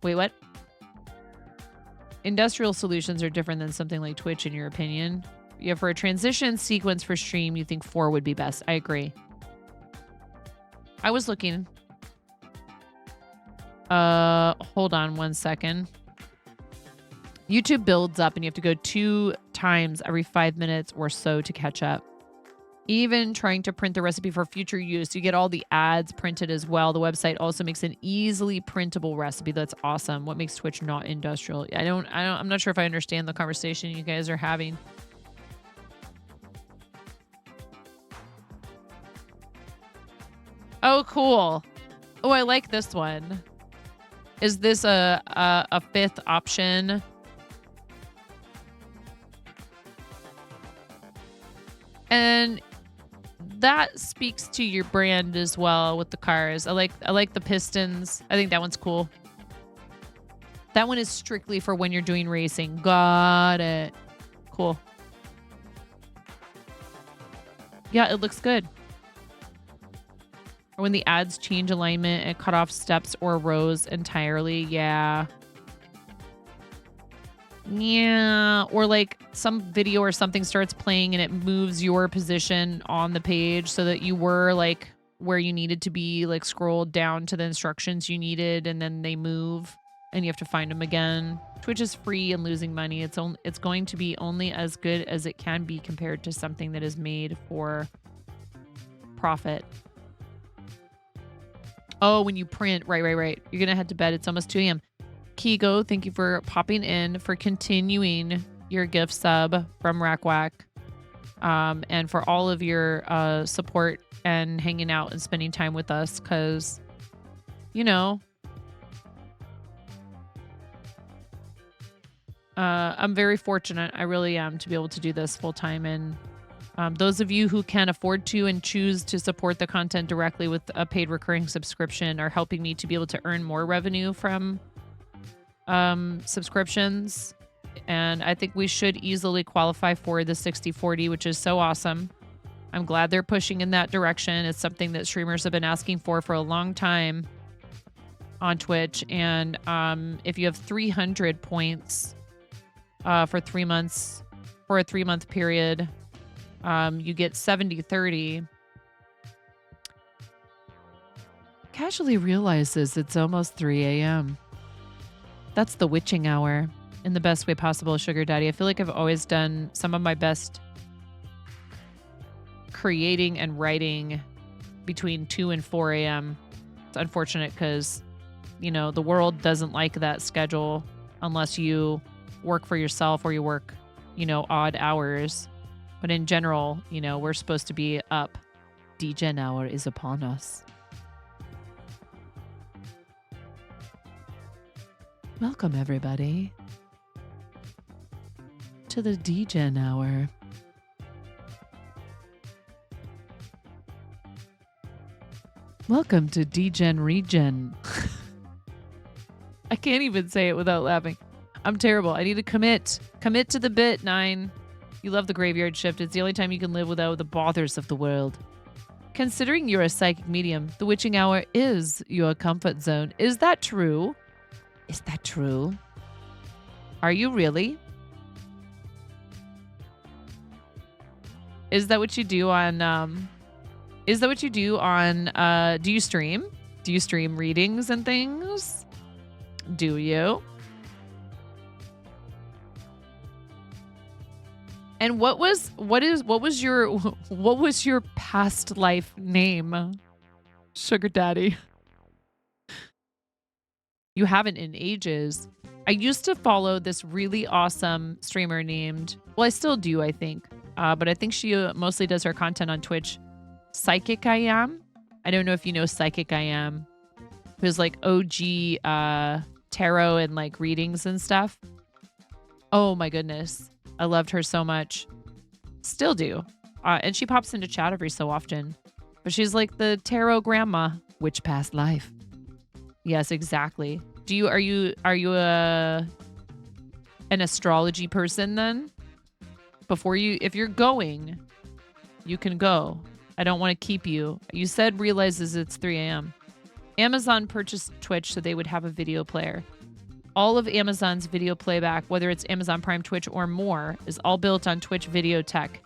Wait, what? Industrial solutions are different than something like Twitch, in your opinion. Yeah, for a transition sequence for stream, you think 4 would be best. I agree. I was looking. Hold on 1 second. YouTube builds up and you have to go 2 times every 5 minutes or so to catch up. Even trying to print the recipe for future use, you get all the ads printed as well. The website also makes an easily printable recipe. That's awesome. What makes Twitch not industrial? I'm not sure if I understand the conversation you guys are having. Oh, cool. Oh, I like this one. Is this a 5th option? And that speaks to your brand as well with the cars. I like the pistons. I think that one's cool. That one is strictly for when you're doing racing. Got it. Cool. Yeah, it looks good. Or when the ads change alignment and cut off steps or rows entirely. Yeah. Yeah. Or like some video or something starts playing and it moves your position on the page so that you were like where you needed to be, like scrolled down to the instructions you needed, and then they move and you have to find them again. Twitch is free and losing money. It's going to be only as good as it can be compared to something that is made for profit. Oh, when you print. Right. You're going to head to bed. It's almost 2 a.m. Kigo, thank you for popping in, for continuing your gift sub from Rackwack, and for all of your support and hanging out and spending time with us, because, you know, I'm very fortunate. I really am, to be able to do this full time. And those of you who can afford to and choose to support the content directly with a paid recurring subscription are helping me to be able to earn more revenue from subscriptions. And I think we should easily qualify for the 60/40, which is so awesome. I'm glad they're pushing in that direction. It's something that streamers have been asking for a long time on Twitch. And if you have 300 points for 3 months, for a 3-month period, you get 70/30. Casually realizes it's almost 3 a.m. That's the witching hour in the best way possible, Sugar Daddy. I feel like I've always done some of my best creating and writing between 2 and 4 a.m. It's unfortunate because, you know, the world doesn't like that schedule unless you work for yourself or you work, you know, odd hours. But in general, you know, we're supposed to be up. DGen hour is upon us. Welcome, everybody, to the DGen hour. Welcome to DGen Regen. I can't even say it without laughing. I'm terrible. I need to commit. Commit to the bit, 9. You love the graveyard shift. It's the only time you can live without the bothers of the world. Considering you're a psychic medium, the witching hour is your comfort zone. Is that true? Is that true? Are you really? Is that what you do on, do you stream? Do you stream readings and things? Do you? And what was your past life name, Sugar Daddy? You haven't in ages. I used to follow this really awesome streamer named, well, I still do, I think. But I think she mostly does her content on Twitch. Psychic I Am. I don't know if you know Psychic I Am. Who's like OG tarot and like readings and stuff. Oh my goodness. I loved her so much. Still do. And she pops into chat every so often. But she's like the tarot grandma. Which past life? Yes, exactly. Are you an astrology person then? If you're going, you can go. I don't want to keep you. You said realizes it's 3 a.m. Amazon purchased Twitch so they would have a video player. All of Amazon's video playback, whether it's Amazon Prime, Twitch, or more, is all built on Twitch video tech.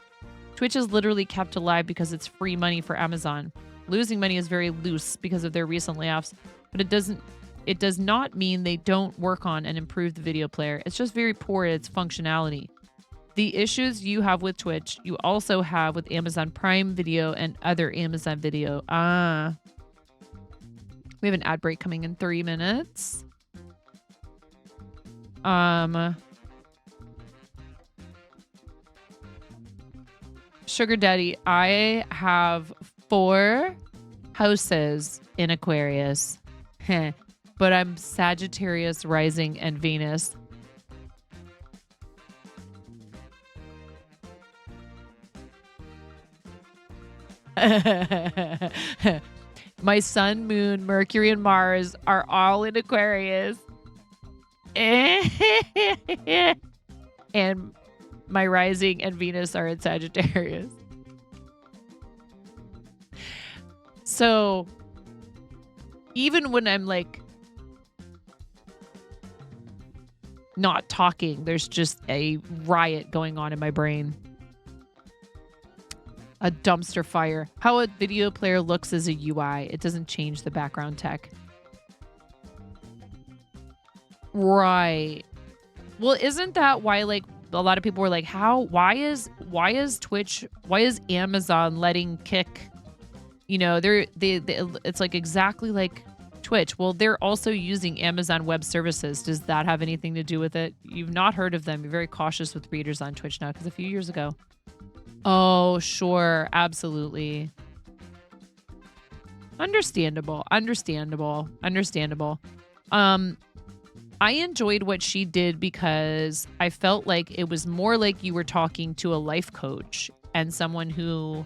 Twitch is literally kept alive because it's free money for Amazon. Losing money is very loose because of their recent layoffs, but it does not mean they don't work on and improve the video player. It's just very poor at its functionality. The issues you have with Twitch, you also have with Amazon Prime Video and other Amazon Video. We have an ad break coming in 3 minutes. Sugar Daddy, I have 4 houses in Aquarius. But I'm Sagittarius rising and Venus. My sun, moon, Mercury, and Mars are all in Aquarius. And my rising and Venus are in Sagittarius. So even when I'm like not talking, there's just a riot going on in my brain. A dumpster fire. How a video player looks as a UI. It doesn't change the background tech. Right. Well, isn't that why like a lot of people were like, why is Twitch, why is Amazon letting Kick, you know, they it's like exactly like Twitch. Well, they're also using Amazon Web Services. Does that have anything to do with it? You've not heard of them. You're very cautious with readers on Twitch now because a few years ago. Oh, sure. Absolutely. Understandable. I enjoyed what she did because I felt like it was more like you were talking to a life coach and someone who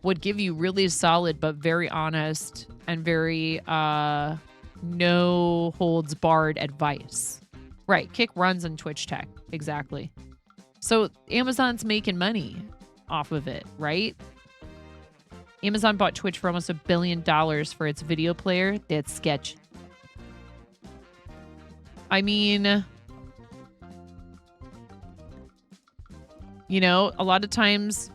would give you really solid but very honest and very no holds barred advice. Right. Kick runs on Twitch tech. Exactly. So Amazon's making money off of it, right? Amazon bought Twitch for almost $1 billion for its video player. That's sketch. I mean, you know, a lot of times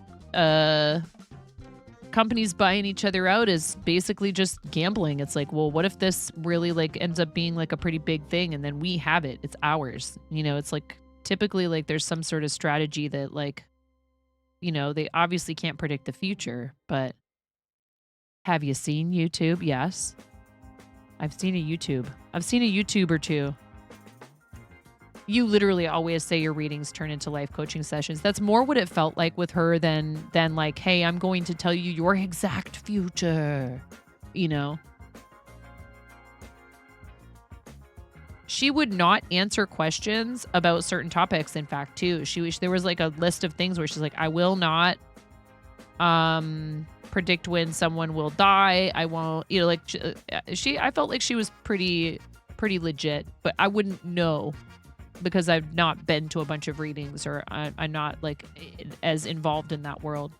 companies buying each other out is basically just gambling. It's like, well, what if this really like ends up being like a pretty big thing and then we have it, it's ours. You know, it's like typically like there's some sort of strategy that like, you know, they obviously can't predict the future, but have you seen YouTube? Yes. I've seen a YouTube or two. You literally always say your readings turn into life coaching sessions. That's more what it felt like with her than like, hey, I'm going to tell you your exact future, you know? She would not answer questions about certain topics, in fact, too. There was like a list of things where she's like, I will not predict when someone will die. I won't, you know, like I felt like she was pretty legit, but I wouldn't know because I've not been to a bunch of readings or I'm not like as involved in that world.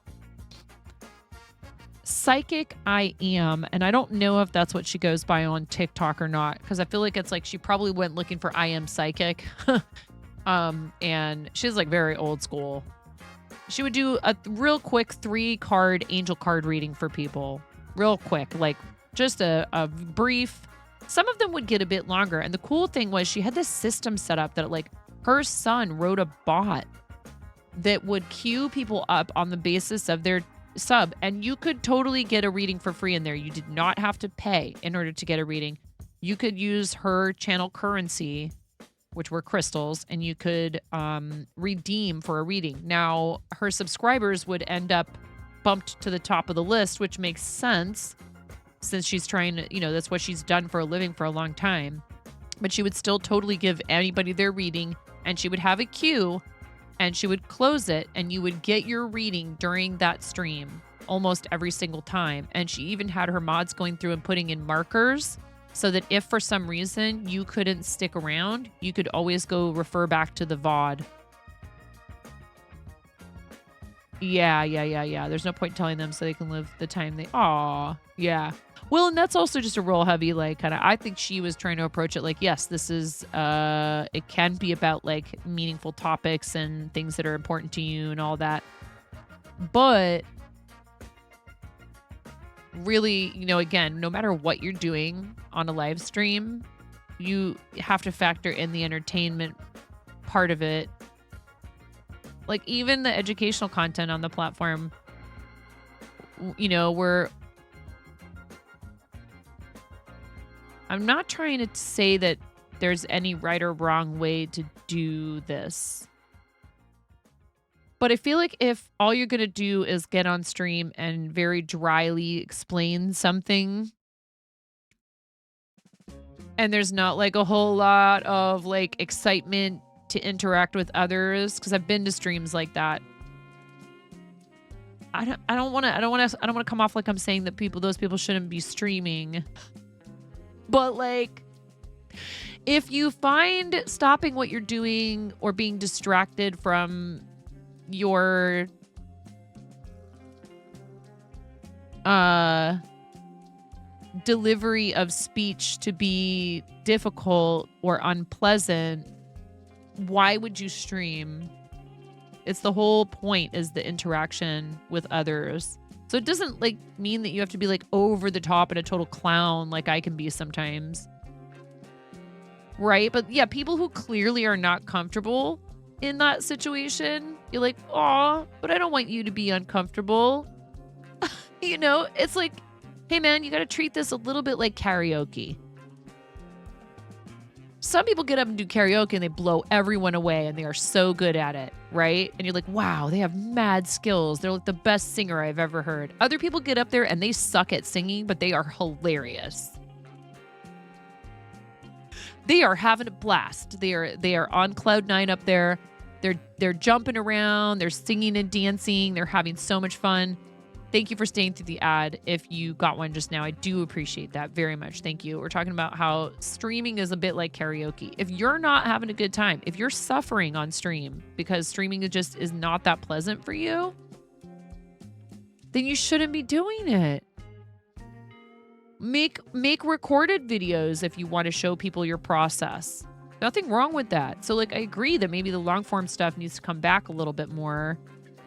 Psychic I am, and I don't know if that's what she goes by on TikTok or not, because I feel like it's like she probably went looking for I am psychic. And she's like very old school. She would do a real quick 3-card angel card reading for people. Real quick, like just a brief. Some of them would get a bit longer. And the cool thing was she had this system set up that like her son wrote a bot that would queue people up on the basis of their sub, and you could totally get a reading for free in there. You did not have to pay in order to get a reading. You could use her channel currency, which were crystals, and you could redeem for a reading. Now, her subscribers would end up bumped to the top of the list, which makes sense since she's trying to, you know, that's what she's done for a living for a long time. But she would still totally give anybody their reading, and she would have a queue, and she would close it, and you would get your reading during that stream almost every single time. And she even had her mods going through and putting in markers so that if for some reason you couldn't stick around, you could always go refer back to the VOD. Yeah. There's no point telling them so they can live the time they... Aw, yeah. Well, and that's also just a real heavy, like, kind of... I think she was trying to approach it like, yes, this is... it can be about, like, meaningful topics and things that are important to you and all that. But... really, you know, again, no matter what you're doing on a live stream, you have to factor in the entertainment part of it. Like, even the educational content on the platform, you know, I'm not trying to say that there's any right or wrong way to do this. But I feel like if all you're going to do is get on stream and very dryly explain something, and there's not like a whole lot of like excitement to interact with others, because I've been to streams like that. I don't want to come off like I'm saying that those people shouldn't be streaming. But like, if you find stopping what you're doing or being distracted from your delivery of speech to be difficult or unpleasant, why would you stream? It's the whole point is the interaction with others. So it doesn't like mean that you have to be like over the top and a total clown like I can be sometimes. Right? But yeah, people who clearly are not comfortable in that situation, you're like, aw, but I don't want you to be uncomfortable. You know, it's like, hey man, you got to treat this a little bit like karaoke. Some people get up and do karaoke and they blow everyone away and they are so good at it, right? And you're like, wow, they have mad skills. They're like the best singer I've ever heard. Other people get up there and they suck at singing, but they are hilarious. They are having a blast. They are on cloud nine up there. They're jumping around. They're singing and dancing. They're having so much fun. Thank you for staying through the ad. If you got one just now, I do appreciate that very much. Thank you. We're talking about how streaming is a bit like karaoke. If you're not having a good time, if you're suffering on stream because streaming is not that pleasant for you, then you shouldn't be doing it. Make recorded videos if you want to show people your process. Nothing wrong with that. So like, I agree that maybe the long form stuff needs to come back a little bit more.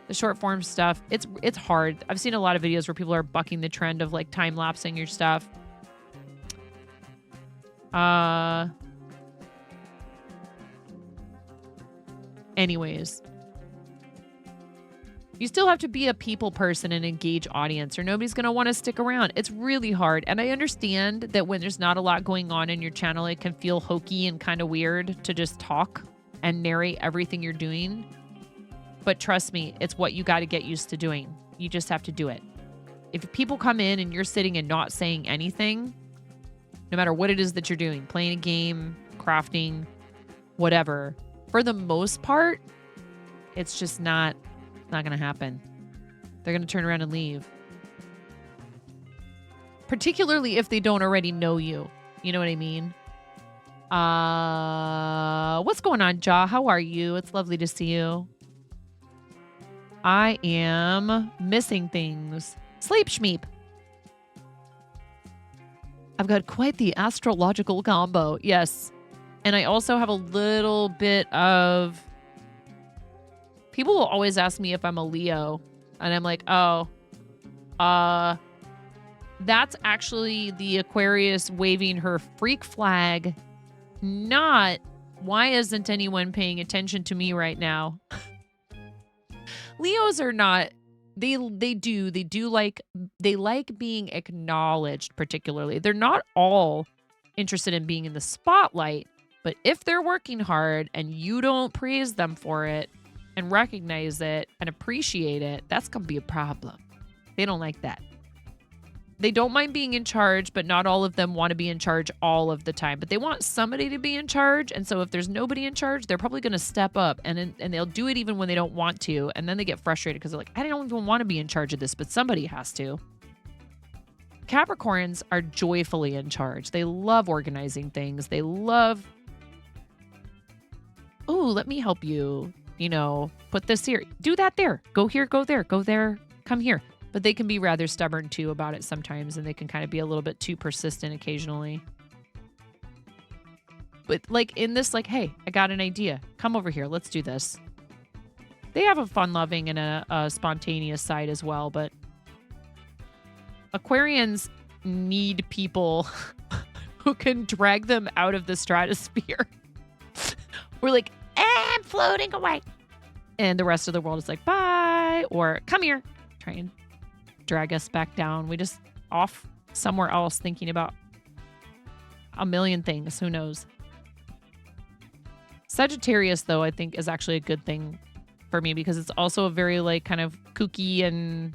The short form stuff, it's hard. I've seen a lot of videos where people are bucking the trend of like time lapsing your stuff. Anyways, you still have to be a people person and engage audience or nobody's going to want to stick around. It's really hard. And I understand that when there's not a lot going on in your channel, it can feel hokey and kind of weird to just talk and narrate everything you're doing. But trust me, it's what you got to get used to doing. You just have to do it. If people come in and you're sitting and not saying anything, no matter what it is that you're doing, playing a game, crafting, whatever, for the most part, it's just not going to happen. They're going to turn around and leave. Particularly if they don't already know you. You know what I mean? What's going on, Ja? How are you? It's lovely to see you. I am missing things. Sleep Schmeep. I've got quite the astrological combo. Yes. And I also have a little bit of... People will always ask me if I'm a Leo. And I'm like, oh. That's actually the Aquarius waving her freak flag. Not, why isn't anyone paying attention to me right now? Leos are not, they like being acknowledged particularly. They're not all interested in being in the spotlight, but if they're working hard and you don't praise them for it and recognize it and appreciate it, that's going to be a problem. They don't like that. They don't mind being in charge, but not all of them want to be in charge all of the time. But they want somebody to be in charge. And so if there's nobody in charge, they're probably going to step up and they'll do it even when they don't want to. And then they get frustrated because they're like, I don't even want to be in charge of this, but somebody has to. Capricorns are joyfully in charge. They love organizing things. They love, oh, let me help you, put this here, do that there, go here, go there, come here. But they can be rather stubborn too about it sometimes, and they can kind of be a little bit too persistent occasionally. But like in this, like, hey, I got an idea. Come over here. Let's do this. They have a fun-loving and a spontaneous side as well, but Aquarians need people who can drag them out of the stratosphere. We're like, I'm floating away. And the rest of the world is like, bye, or come here. Try and drag us back down. We just off somewhere else thinking about a million things. Who knows? Sagittarius, though, I think is actually a good thing for me because it's also a very like kind of kooky and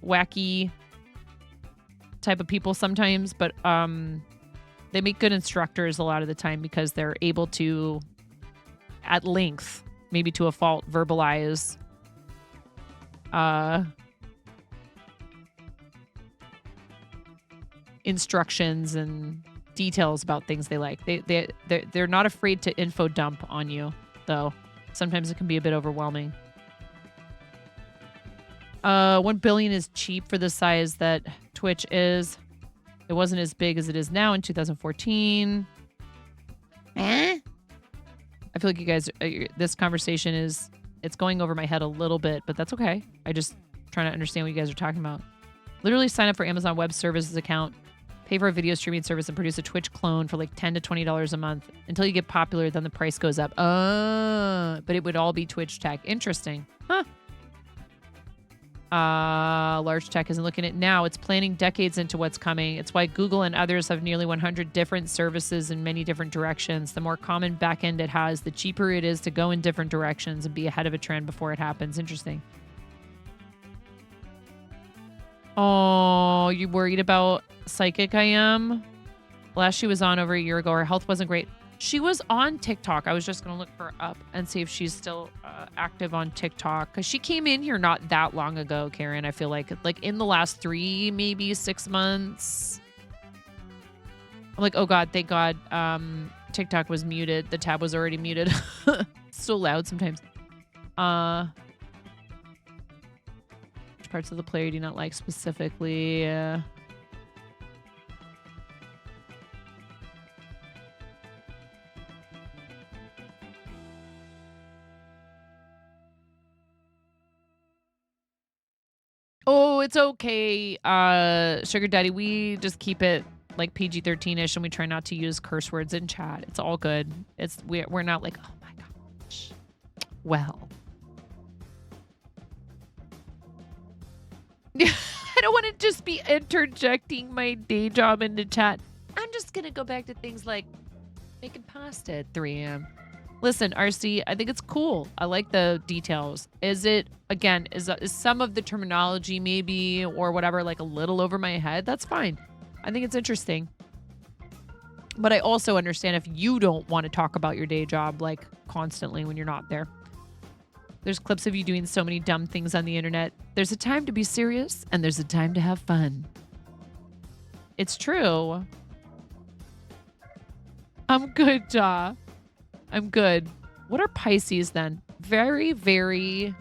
wacky type of people sometimes, but they make good instructors a lot of the time because they're able to, at length, maybe to a fault, verbalize instructions and details about things they like. They're not afraid to info dump on you, though. Sometimes it can be a bit overwhelming. 1 billion is cheap for the size that Twitch is. It wasn't as big as it is now in 2014. I feel like you guys, this conversation it's going over my head a little bit, but that's okay. I just trying to understand what you guys are talking about. Literally sign up for Amazon Web Services account, pay for a video streaming service, and produce a Twitch clone for like $10 to $20 a month. Until you get popular, then the price goes up. But it would all be Twitch tech. Interesting. Huh. Large tech isn't looking at it now. It's planning decades into what's coming. It's why Google and others have nearly 100 different services in many different directions. The more common backend it has, the cheaper it is to go in different directions and be ahead of a trend before it happens. Interesting. Oh, you worried about Psychic? I am. Last she was on over a year ago, her health wasn't great. She was on TikTok. I was just going to look her up and see if she's still active on TikTok. Because she came in here not that long ago, Karen. I feel like in the last 3, maybe 6 months. I'm like, oh God, thank God. TikTok was muted. The tab was already muted. It's so loud sometimes. Which parts of the player do you not like specifically? Oh, it's okay, Sugar Daddy. We just keep it like PG-13ish, and we try not to use curse words in chat. It's all good. We're not like, oh my gosh. Well, I don't want to just be interjecting my day job into chat. I'm just gonna go back to things like making pasta at 3 a.m. Listen, RC, I think it's cool. I like the details. Is it, again, is some of the terminology maybe or whatever like a little over my head? That's fine. I think it's interesting. But I also understand if you don't want to talk about your day job like constantly when you're not there. There's clips of you doing so many dumb things on the internet. There's a time to be serious and there's a time to have fun. It's true. I'm good, Ja. I'm good. What are Pisces then? Very, very,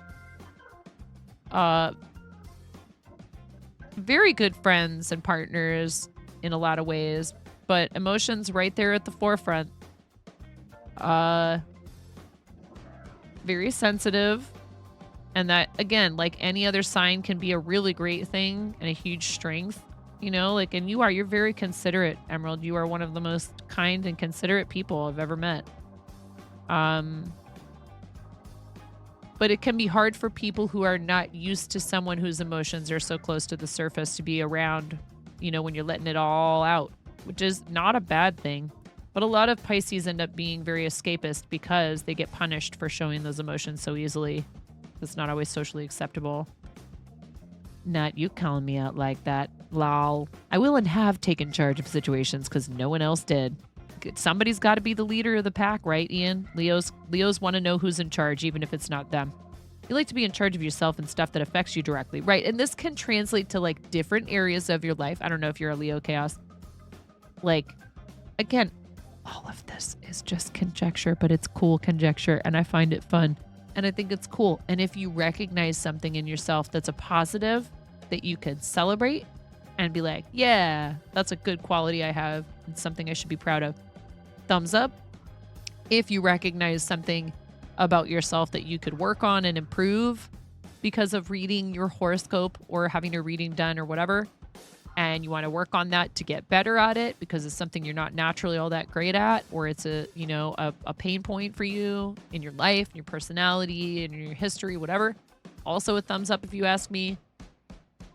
very good friends and partners in a lot of ways, but emotions right there at the forefront. Very sensitive. And that, again, like any other sign can be a really great thing and a huge strength, and you're very considerate, Emerald. You are one of the most kind and considerate people I've ever met. But it can be hard for people who are not used to someone whose emotions are so close to the surface to be around, when you're letting it all out, which is not a bad thing. But a lot of Pisces end up being very escapist because they get punished for showing those emotions so easily. It's not always socially acceptable. Not you calling me out like that, lol. I will and have taken charge of situations because no one else did. Somebody's got to be the leader of the pack, right, Ian? Leos want to know who's in charge, even if it's not them. You like to be in charge of yourself and stuff that affects you directly, right? And this can translate to like different areas of your life. I don't know if you're a Leo Chaos. Like, again, all of this is just conjecture, but it's cool conjecture, and I find it fun. And I think it's cool. And if you recognize something in yourself that's a positive that you could celebrate and be like, yeah, that's a good quality I have. It's something I should be proud of. Thumbs up. If you recognize something about yourself that you could work on and improve because of reading your horoscope or having your reading done or whatever, and you want to work on that to get better at it because it's something you're not naturally all that great at, or it's a pain point for you in your life, your personality, and your history, whatever. Also a thumbs up if you ask me.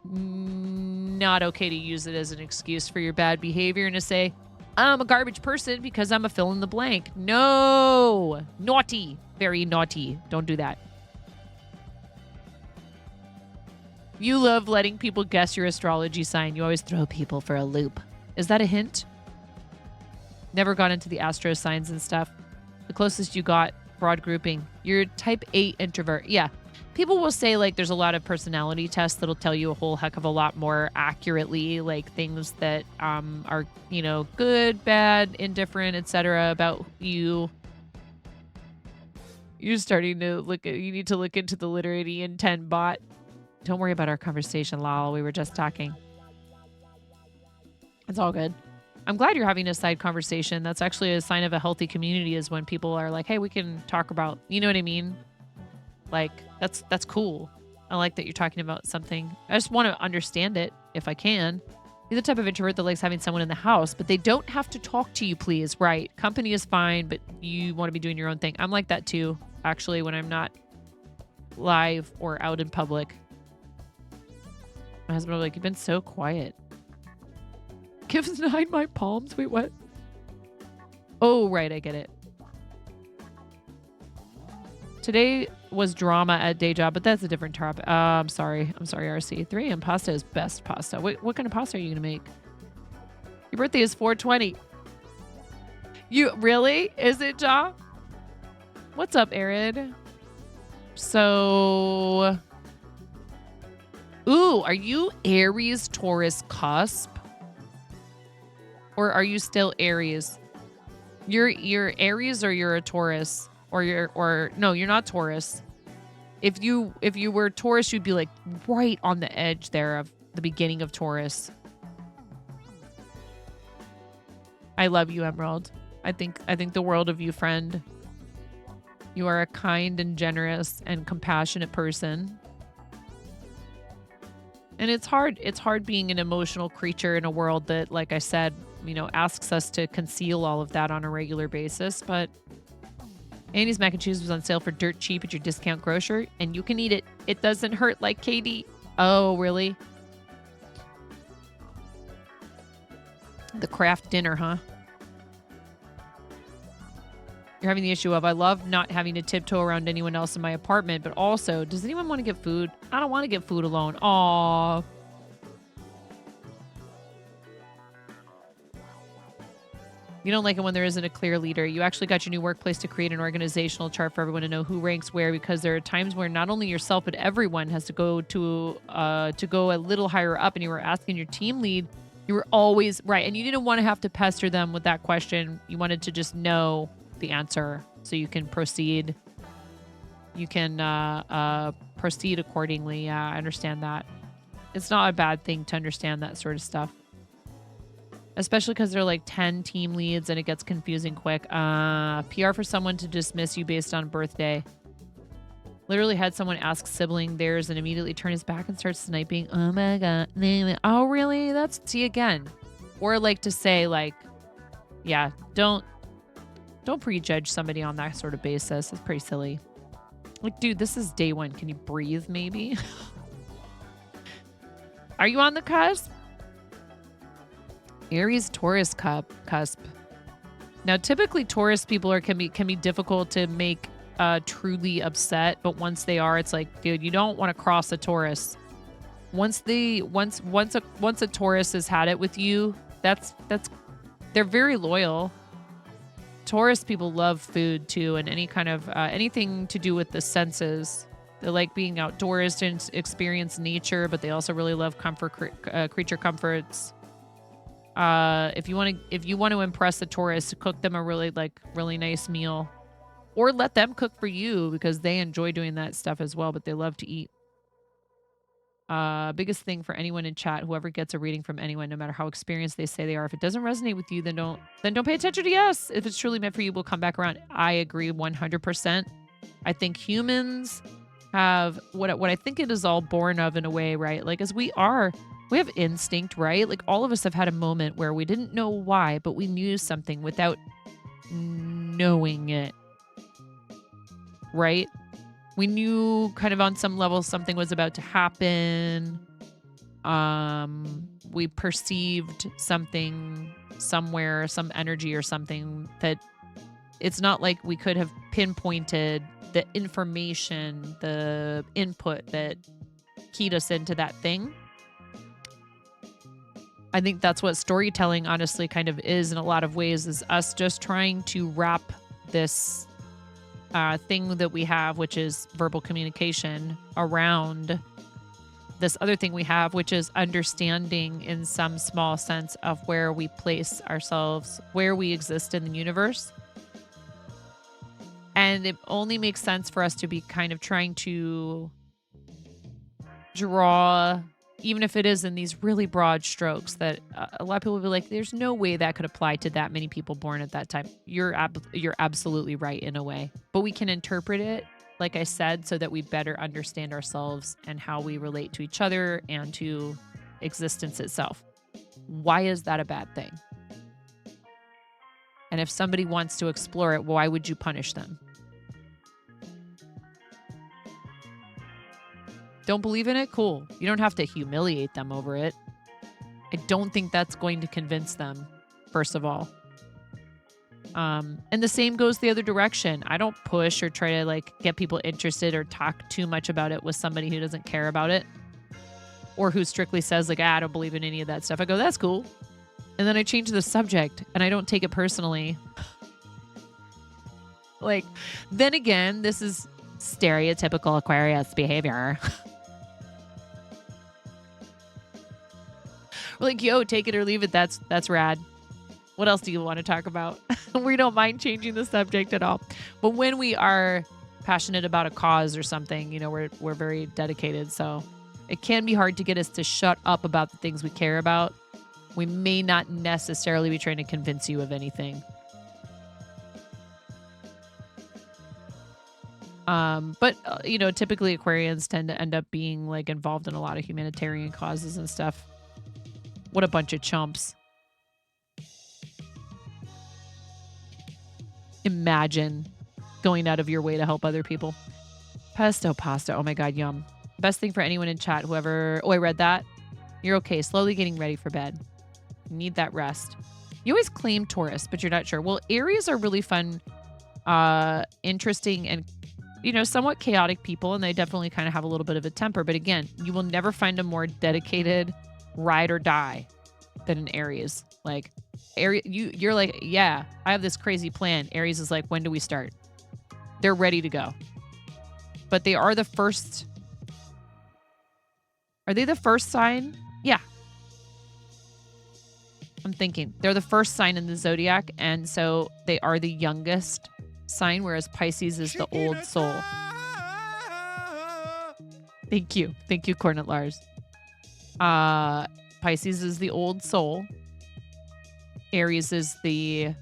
Not okay to use it as an excuse for your bad behavior and to say, I'm a garbage person because I'm a fill in the blank. No, naughty, very naughty. Don't do that. You love letting people guess your astrology sign. You always throw people for a loop. Is that a hint? Never got into the astro signs and stuff. The closest you got, broad grouping. You're type 8 introvert. Yeah. People will say like there's a lot of personality tests that'll tell you a whole heck of a lot more accurately, like things that are, good, bad, indifferent, etc. about you. You're starting to you need to look into the literary intent bot. Don't worry about our conversation, lol. We were just talking. It's all good. I'm glad you're having a side conversation. That's actually a sign of a healthy community, is when people are like, hey, we can talk about, you know what I mean? Like, that's cool. I like that you're talking about something. I just want to understand it if I can. You're the type of introvert that likes having someone in the house, but they don't have to talk to you, please. Right. Company is fine, but you want to be doing your own thing. I'm like that too, actually, when I'm not live or out in public. My husband was like, you've been so quiet. Gives 9 my palms. Wait, what? Oh, right. I get it. Today was drama at day job, but that's a different topic. I'm sorry, RC. 3 a.m. pasta is best pasta. Wait, what kind of pasta are you going to make? Your birthday is 4/20. You really? Is it, Ja? What's up, Arid? So... Ooh, are you Aries, Taurus cusp? Or are you still Aries? You're Aries, or you're a Taurus? No, you're not Taurus. If you were Taurus, you'd be like right on the edge there of the beginning of Taurus. I love you, Emerald. I think the world of you, friend. You are a kind and generous and compassionate person. And it's hard being an emotional creature in a world that, like I said, asks us to conceal all of that on a regular basis. But Andy's mac and cheese was on sale for dirt cheap at your discount grocer, and you can eat it. It doesn't hurt like KD. Oh, really? The craft dinner, huh? You're having the issue of, I love not having to tiptoe around anyone else in my apartment, but also, does anyone want to get food? I don't want to get food alone. Aww. You don't like it when there isn't a clear leader. You actually got your new workplace to create an organizational chart for everyone to know who ranks where, because there are times where not only yourself, but everyone has to go a little higher up, and you were asking your team lead. You were always right. And you didn't want to have to pester them with that question. You wanted to just know the answer so you can proceed. You can proceed accordingly. Yeah, I understand that. It's not a bad thing to understand that sort of stuff. Especially because there are like 10 team leads and it gets confusing quick. PR for someone to dismiss you based on birthday. Literally had someone ask sibling theirs and immediately turn his back and start sniping. Oh my God. Oh, really? See again. Or like to say like, yeah, don't prejudge somebody on that sort of basis. It's pretty silly. Like, dude, this is day 1. Can you breathe maybe? Are you on the cusp? Aries Taurus cusp. Now, typically Taurus people can be difficult to make truly upset, but once they are, it's like, dude, you don't want to cross a Taurus. Once a Taurus has had it with you, they're very loyal. Taurus people love food too, and any kind of anything to do with the senses. They like being outdoors to experience nature, but they also really love creature comforts. If you want to impress the tourists, cook them a really nice meal, or let them cook for you because they enjoy doing that stuff as well, but they love to eat. Biggest thing for anyone in chat, whoever gets a reading from anyone, no matter how experienced they say they are, if it doesn't resonate with you, then don't pay attention to us. If it's truly meant for you, we'll come back around. I agree 100%. I think humans have what I think it is all born of in a way, right? Like as we have instinct, right? Like all of us have had a moment where we didn't know why, but we knew something without knowing it, right? We knew kind of on some level something was about to happen. We perceived something somewhere, some energy or something that it's not like we could have pinpointed the information, the input that keyed us into that thing. I think that's what storytelling honestly kind of is in a lot of ways, is us just trying to wrap this thing that we have, which is verbal communication, around this other thing we have, which is understanding in some small sense of where we place ourselves, where we exist in the universe. And it only makes sense for us to be kind of trying to draw, even if it is in these really broad strokes, that a lot of people will be like, there's no way that could apply to that many people born at that time. You're absolutely right in a way. But we can interpret it, like I said, so that we better understand ourselves and how we relate to each other and to existence itself. Why is that a bad thing? And if somebody wants to explore it, why would you punish them? Don't believe in it? Cool. You don't have to humiliate them over it. I don't think that's going to convince them, first of all. And the same goes the other direction. I don't push or try to like get people interested or talk too much about it with somebody who doesn't care about it, or who strictly says like, I don't believe in any of that stuff. I go, that's cool. And then I change the subject and I don't take it personally. Like, then again, this is stereotypical Aquarius behavior. We're like, yo, take it or leave it. That's rad. What else do you want to talk about? We don't mind changing the subject at all. But when we are passionate about a cause or something, you know, we're very dedicated. So it can be hard to get us to shut up about the things we care about. We may not necessarily be trying to convince you of anything. But you know, typically Aquarians tend to end up being like involved in a lot of humanitarian causes and stuff. What a bunch of chumps. Imagine going out of your way to help other people. Pesto pasta. Oh my God, yum. Best thing for anyone in chat, whoever... Oh, I read that. You're okay. Slowly getting ready for bed. You need that rest. You always claim Taurus, but you're not sure. Well, Aries are really fun, interesting, and, you know, somewhat chaotic people, and they definitely kind of have a little bit of a temper. But again, you will never find a more dedicated ride or die than an Aries. Like, Aries, you're like, yeah, I have this crazy plan. Aries is like, when do we start? They're ready to go. But they are the first. Are they the first sign? Yeah. I'm thinking. They're the first sign in the zodiac, and so they are the youngest sign, whereas Pisces is the old soul. Thank you. Thank you, Cornet Lars. Pisces is the old soul. Aries is the,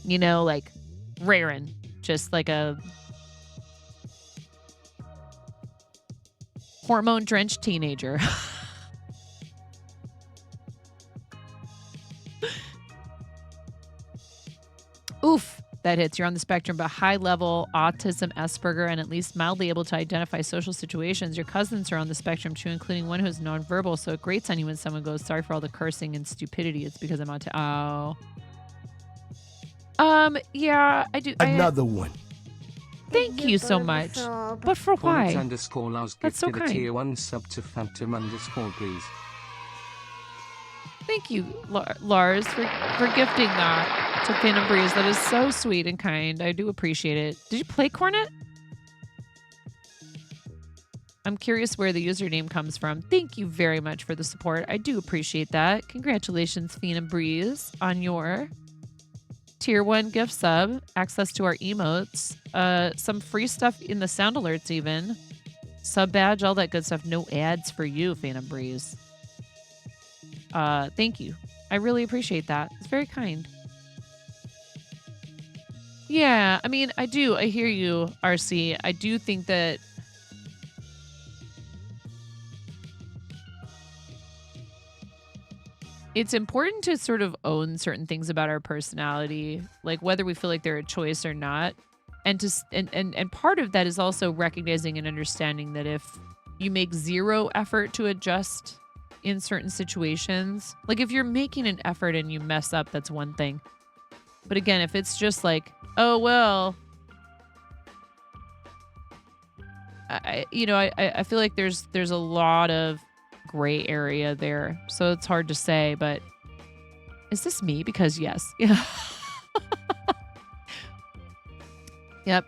you know, like rarin', just like a hormone-drenched teenager. Oof, that hits. You're on the spectrum, but high-level autism, Asperger, and at least mildly able to identify social situations. Your cousins are on the spectrum too, including one who's nonverbal, so it grates on you when someone goes, sorry for all the cursing and stupidity. It's because I'm oh. Yeah, I do. Another one. Thank you so much. But for why? _Lars That's so gifted a kind. tier 1 sub to Phantom_Breeze. Thank you, Lars, for gifting that to Phantom Breeze. That is so sweet and kind. I do appreciate it. Did you play Cornet? I'm curious where the username comes from. Thank you very much for the support. I do appreciate that. Congratulations, Phenom Breeze, on your tier 1 gift sub, access to our emotes, some free stuff in the sound alerts even, sub badge, all that good stuff. No ads for you, Phantom Breeze. Thank you. I really appreciate that. It's very kind. Yeah, I mean, I do. I hear you, RC. I do think that it's important to sort of own certain things about our personality, like whether we feel like they're a choice or not. And part of that is also recognizing and understanding that if you make zero effort to adjust in certain situations, like if you're making an effort and you mess up, that's one thing. But again, if it's just like, oh, well, I feel like there's a lot of gray area there. So it's hard to say, but is this me? Because yes. Yeah. Yep.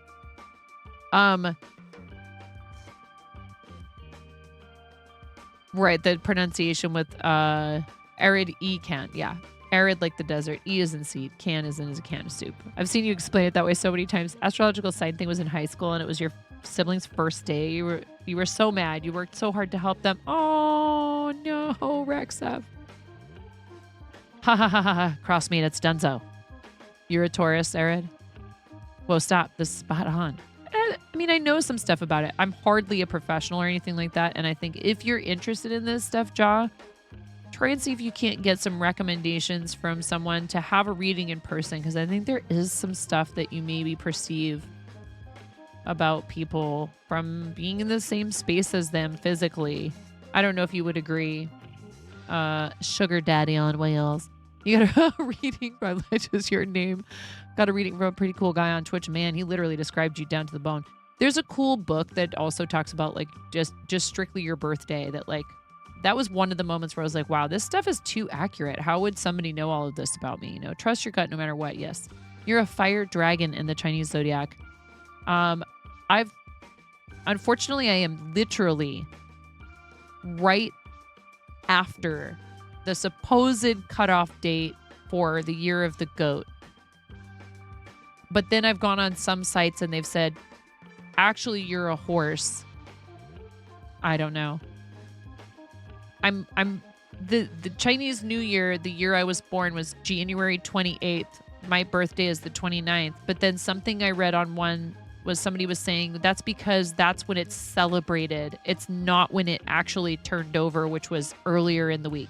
Right, the pronunciation with arid E can. Yeah. Arid like the desert. E is in seed. Can is in as a can of soup. I've seen you explain it that way so many times. Astrological sign thing was in high school and it was your siblings' first day. You were so mad. You worked so hard to help them. Oh no, Rexef. Ha ha ha ha ha. Crossmate, it's Dunzo. You're a Taurus, Arid? Whoa, stop. This is spot on. I mean, I know some stuff about it. I'm hardly a professional or anything like that. And I think if you're interested in this stuff, Jaw, try and see if you can't get some recommendations from someone to have a reading in person. Because I think there is some stuff that you maybe perceive about people from being in the same space as them physically. I don't know if you would agree. Sugar Daddy on Wales. You got a reading from just your name. Got a reading from a pretty cool guy on Twitch. Man, he literally described you down to the bone. There's a cool book that also talks about like just strictly your birthday. That was one of the moments where I was like, wow, this stuff is too accurate. How would somebody know all of this about me? Trust your gut no matter what. Yes. You're a fire dragon in the Chinese zodiac. Unfortunately, I am literally right after the supposed cutoff date for the year of the goat. But then I've gone on some sites and they've said, actually, you're a horse. I don't know. The Chinese New Year, the year I was born was January 28th. My birthday is the 29th. But then something I read on one was somebody was saying that's because that's when it's celebrated. It's not when it actually turned over, which was earlier in the week.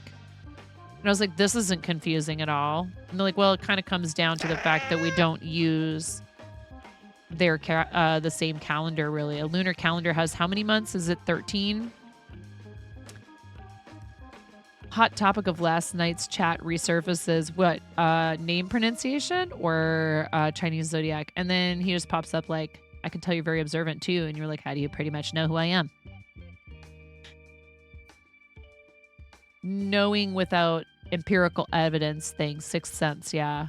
And I was like, this isn't confusing at all. And they're like, well, it kind of comes down to the fact that we don't use the same calendar, really. A lunar calendar has how many months? Is it 13? Hot topic of last night's chat resurfaces. What? Name pronunciation or Chinese zodiac? And then he just pops up like, I can tell you're very observant too. And you're like, how do you pretty much know who I am? Knowing without empirical evidence thing, sixth sense. Yeah,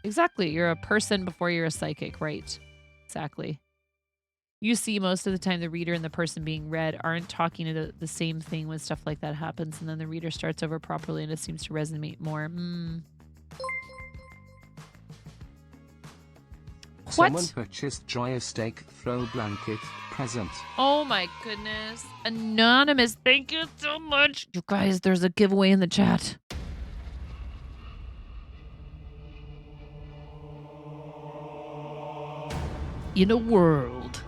exactly. You're a person before you're a psychic, right? Exactly. You see most of the time the reader and the person being read aren't talking to the same thing when stuff like that happens, and then the reader starts over properly and it seems to resonate more. Someone purchased Joya steak throw blanket present. Oh my goodness. Anonymous, thank you so much. You guys, there's a giveaway in the chat. In a world.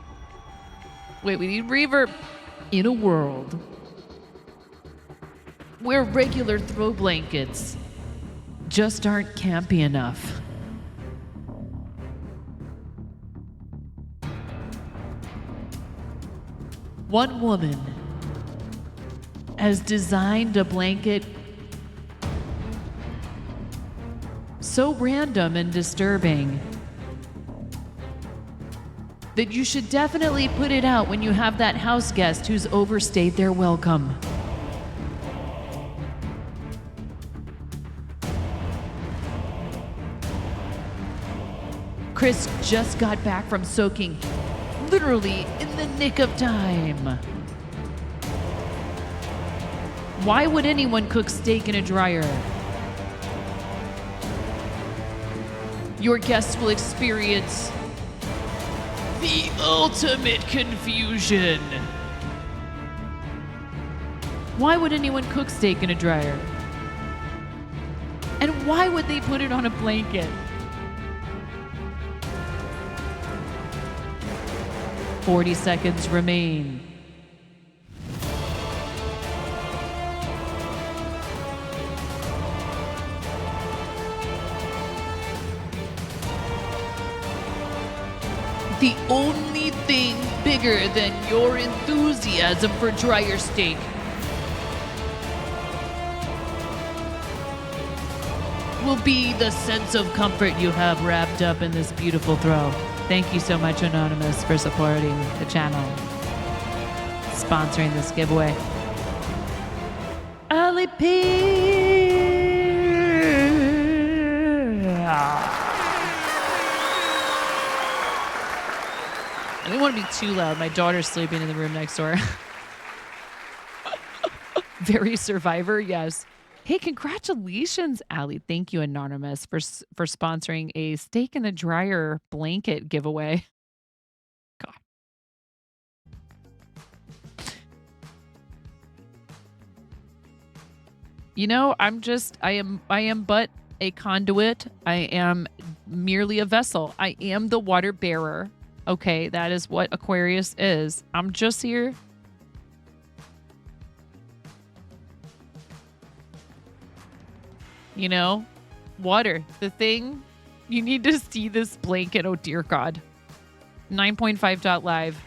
Wait, we need reverb. In a world where regular throw blankets just aren't campy enough. One woman has designed a blanket so random and disturbing that you should definitely put it out when you have that house guest who's overstayed their welcome. Chris just got back from soaking literally in the nick of time. Why would anyone cook steak in a dryer? Your guests will experience the ultimate confusion. Why would anyone cook steak in a dryer? And why would they put it on a blanket? 40 seconds remain. The only thing bigger than your enthusiasm for dryer steak will be the sense of comfort you have wrapped up in this beautiful throw. Thank you so much, Anonymous, for supporting the channel, sponsoring this giveaway. Ali P. I didn't want to be too loud. My daughter's sleeping in the room next door. Very Survivor, yes. Hey, congratulations, Allie. Thank you, Anonymous, for sponsoring a steak in a dryer blanket giveaway. God. You know, I am but a conduit. I am merely a vessel. I am the water bearer. Okay, that is what Aquarius is. I'm just here. You know, water, the thing. You need to see this blanket. Oh, dear God. 9.5.live.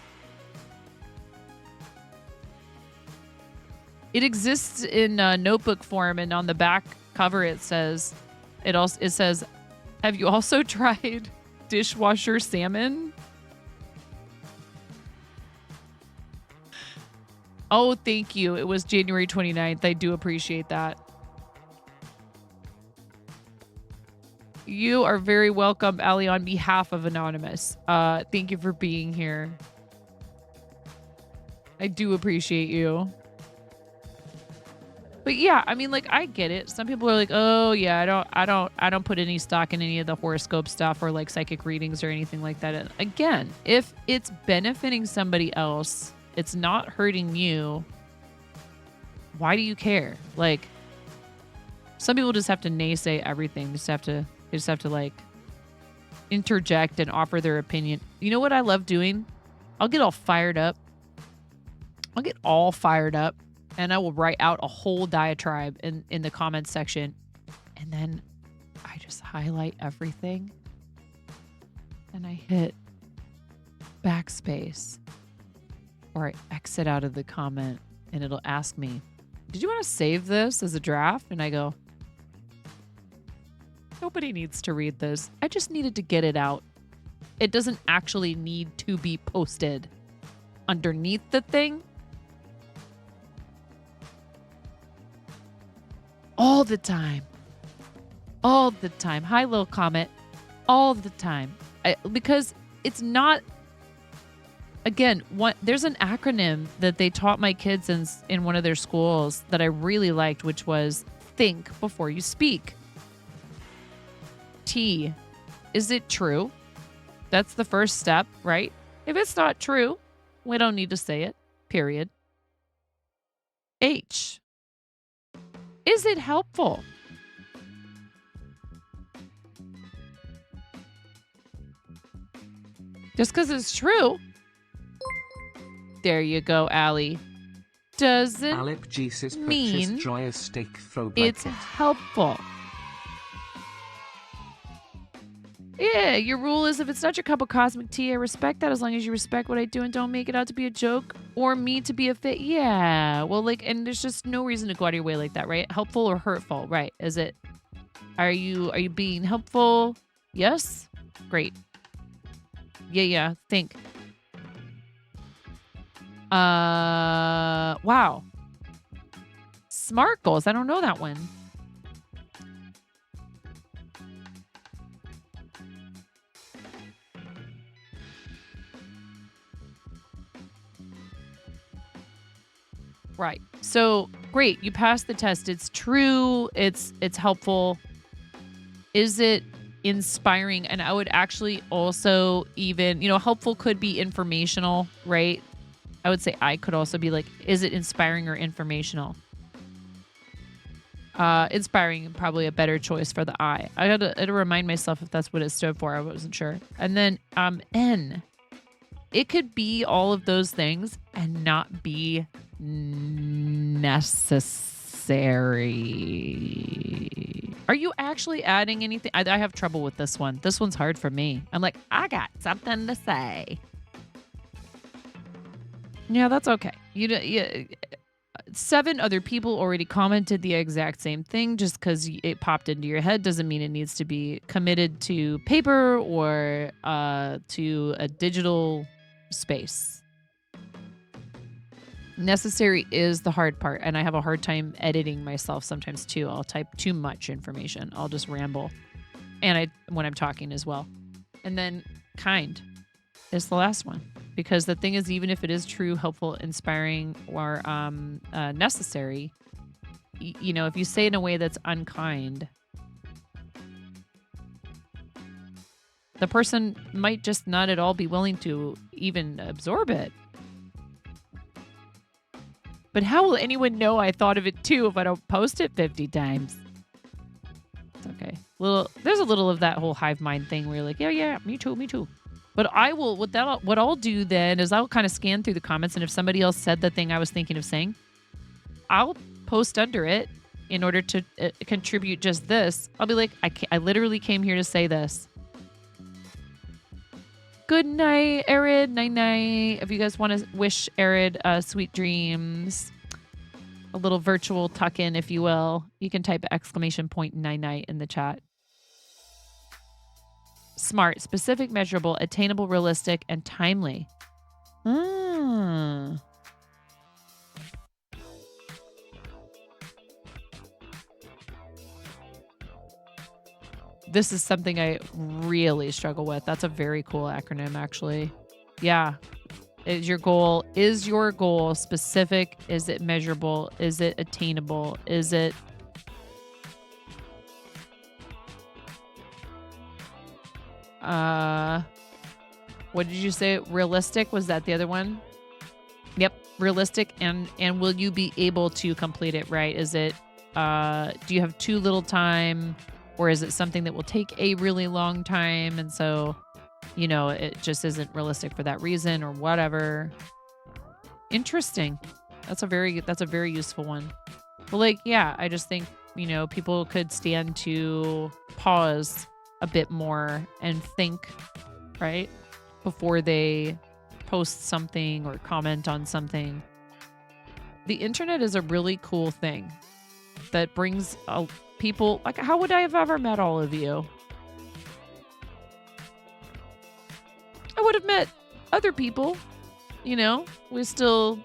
It exists in notebook form, and on the back cover it says, it says, have you also tried dishwasher salmon? Oh, thank you. It was January 29th. I do appreciate that. You are very welcome, Ali, on behalf of Anonymous. Thank you for being here. I do appreciate you. But yeah, I mean, like, I get it. Some people are like, oh yeah, I don't put any stock in any of the horoscope stuff or like psychic readings or anything like that. And again, if it's benefiting somebody else, it's not hurting you, why do you care? Like, some people just have to naysay everything. They just have to like interject and offer their opinion. You know what I love doing? I'll get all fired up. And I will write out a whole diatribe in the comments section. And then I just highlight everything. And I hit backspace. Or I exit out of the comment. And it'll ask me, did you want to save this as a draft? And I go, nobody needs to read this. I just needed to get it out. It doesn't actually need to be posted underneath the thing. All the time. All the time. Hi, Lil Comet. All the time. Because it's not... Again, there's an acronym that they taught my kids in one of their schools that I really liked, which was think before you speak. T. Is it true? That's the first step, right? If it's not true, we don't need to say it. Period. H. Is it helpful? Just because it's true. There you go, Allie. Doesn't Alip Jesus mean joyous steak throw it's blanket. helpful. Yeah, your rule is if it's not your cup of cosmic tea, I respect that as long as you respect what I do and don't make it out to be a joke or me to be a fit. Yeah, well, like, and there's just no reason to go out of your way like that, right? Helpful or hurtful, right? Is it, are you being helpful? Yes? Great. Yeah, think. Wow. Smart goals. I don't know that one. Right. So great. You passed the test. It's true. It's helpful. Is it inspiring? And I would actually also even, helpful could be informational, right? I would say I could also be like, is it inspiring or informational? Inspiring, probably a better choice for the I. I had to remind myself if that's what it stood for. I wasn't sure. And then N. It could be all of those things and not be necessary. Are you actually adding anything? I have trouble with this one. This one's hard for me. I'm like, I got something to say. Yeah, that's okay. You 7 other people already commented the exact same thing. Just because it popped into your head doesn't mean it needs to be committed to paper or to a digital space. Necessary is the hard part, and I have a hard time editing myself sometimes too. I'll type too much information. I'll just ramble, and when I'm talking as well. And then kind is the last one. Because the thing is, even if it is true, helpful, inspiring, or necessary, if you say it in a way that's unkind, the person might just not at all be willing to even absorb it. But how will anyone know I thought of it too if I don't post it 50 times? It's okay. There's a little of that whole hive mind thing where you're like, yeah, me too. But what I'll do then is I'll kind of scan through the comments, and if somebody else said the thing I was thinking of saying, I'll post under it in order to contribute just this. I'll be like, I literally came here to say this. Good night, Arid. Night. If you guys want to wish Arid sweet dreams, a little virtual tuck-in, if you will, you can type ! night in the chat. Smart, specific, measurable, attainable, realistic, and timely. This is something I really struggle with. That's a very cool acronym, actually. Yeah. Is your goal specific? Is it measurable? Is it attainable? Is it what did you say? Realistic? Was that the other one? Yep, realistic. And will you be able to complete it, right? Is it do you have too little time, or is it something that will take a really long time, and so it just isn't realistic for that reason or whatever? Interesting. That's a very useful one. But I just think people could stand to pause a bit more and think, right, before they post something or comment on something. The internet is a really cool thing that brings people. How would I have ever met all of you? I would have met other people. We still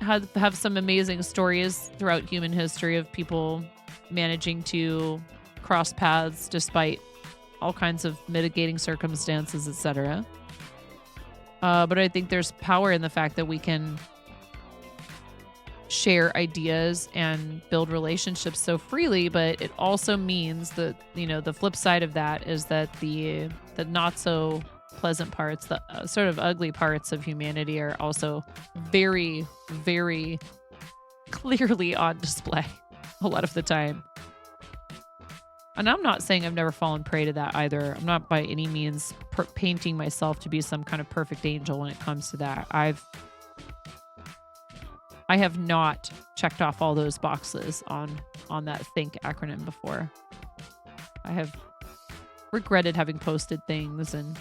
have some amazing stories throughout human history of people managing to cross paths despite all kinds of mitigating circumstances, etc. But I think there's power in the fact that we can share ideas and build relationships so freely, but it also means that, the flip side of that is that the not so pleasant parts, the sort of ugly parts of humanity are also very, very clearly on display a lot of the time. And I'm not saying I've never fallen prey to that either. I'm not by any means painting myself to be some kind of perfect angel when it comes to that. I have not checked off all those boxes on that THINK acronym before. I have regretted having posted things, and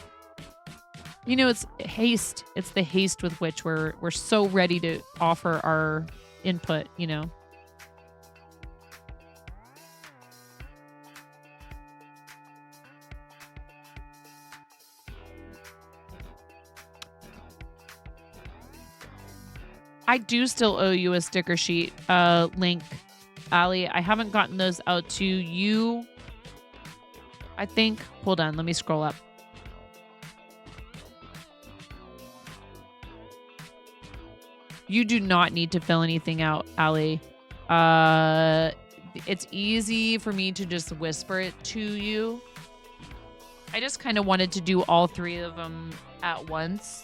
it's haste. It's the haste with which we're so ready to offer our input, I do still owe you a sticker sheet link, Ali. I haven't gotten those out to you. I think. Hold on. Let me scroll up. You do not need to fill anything out, Ali. It's easy for me to just whisper it to you. I just kind of wanted to do all three of them at once.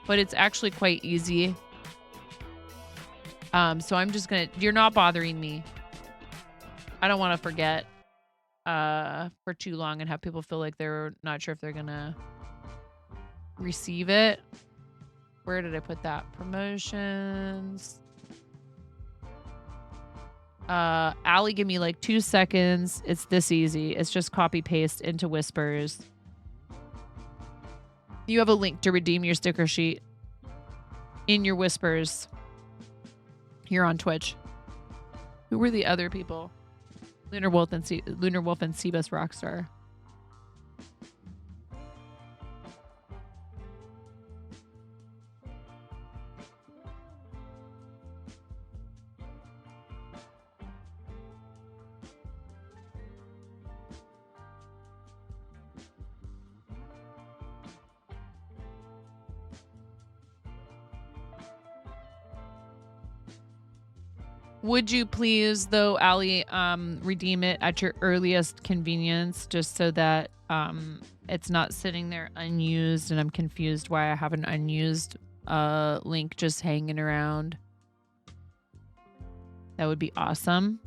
But it's actually quite easy. So I'm just gonna, you're not bothering me. I don't want to forget for too long and have people feel like they're not sure if they're gonna receive it. Where did I put that? Promotions. Allie, give me like 2 seconds. It's this easy. It's just copy paste into Whispers. You have a link to redeem your sticker sheet in your Whispers here on Twitch. Who were the other people? Lunar Wolf and Seabus Rockstar. Would you please, though, Allie, redeem it at your earliest convenience, just so that it's not sitting there unused, and I'm confused why I have an unused link just hanging around. That would be awesome.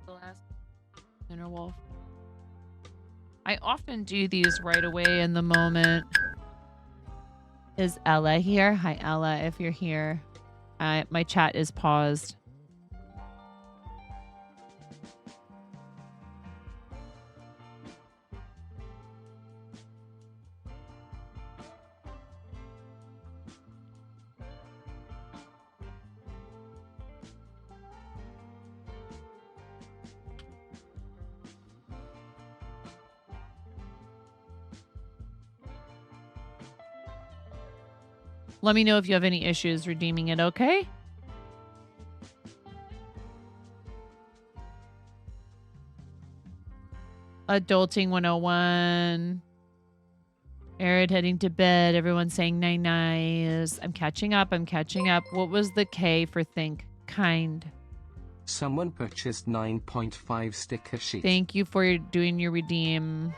The last Inner Wolf. I often do these right away in the moment. Is Ella here? Hi, Ella, if you're here. My chat is paused. Let me know if you have any issues redeeming it, okay? Adulting 101. Arid heading to bed. Everyone saying nice. I'm catching up. I'm catching up. What was the K for think? Kind. Someone purchased 9.5 sticker sheet. Thank you for doing your redeem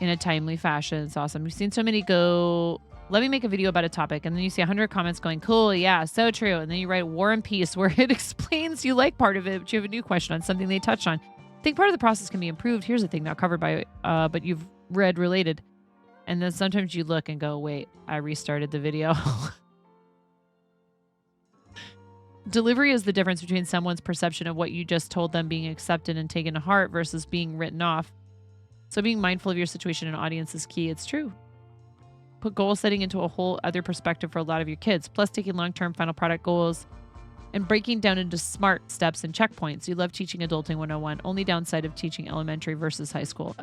in a timely fashion. It's awesome. You've seen so many go, let me make a video about a topic, and then you see 100 comments going, cool, yeah, so true. And then you write War and Peace, where it explains you like part of it, but you have a new question on something they touched on. I think part of the process can be improved. Here's a thing not covered by, but you've read related. And then sometimes you look and go, wait, I restarted the video. Delivery is the difference between someone's perception of what you just told them being accepted and taken to heart versus being written off. So being mindful of your situation and audience is key. It's true. Put goal setting into a whole other perspective for a lot of your kids, plus taking long-term final product goals and breaking down into smart steps and checkpoints. You love teaching Adulting 101. Only downside of teaching elementary versus high school.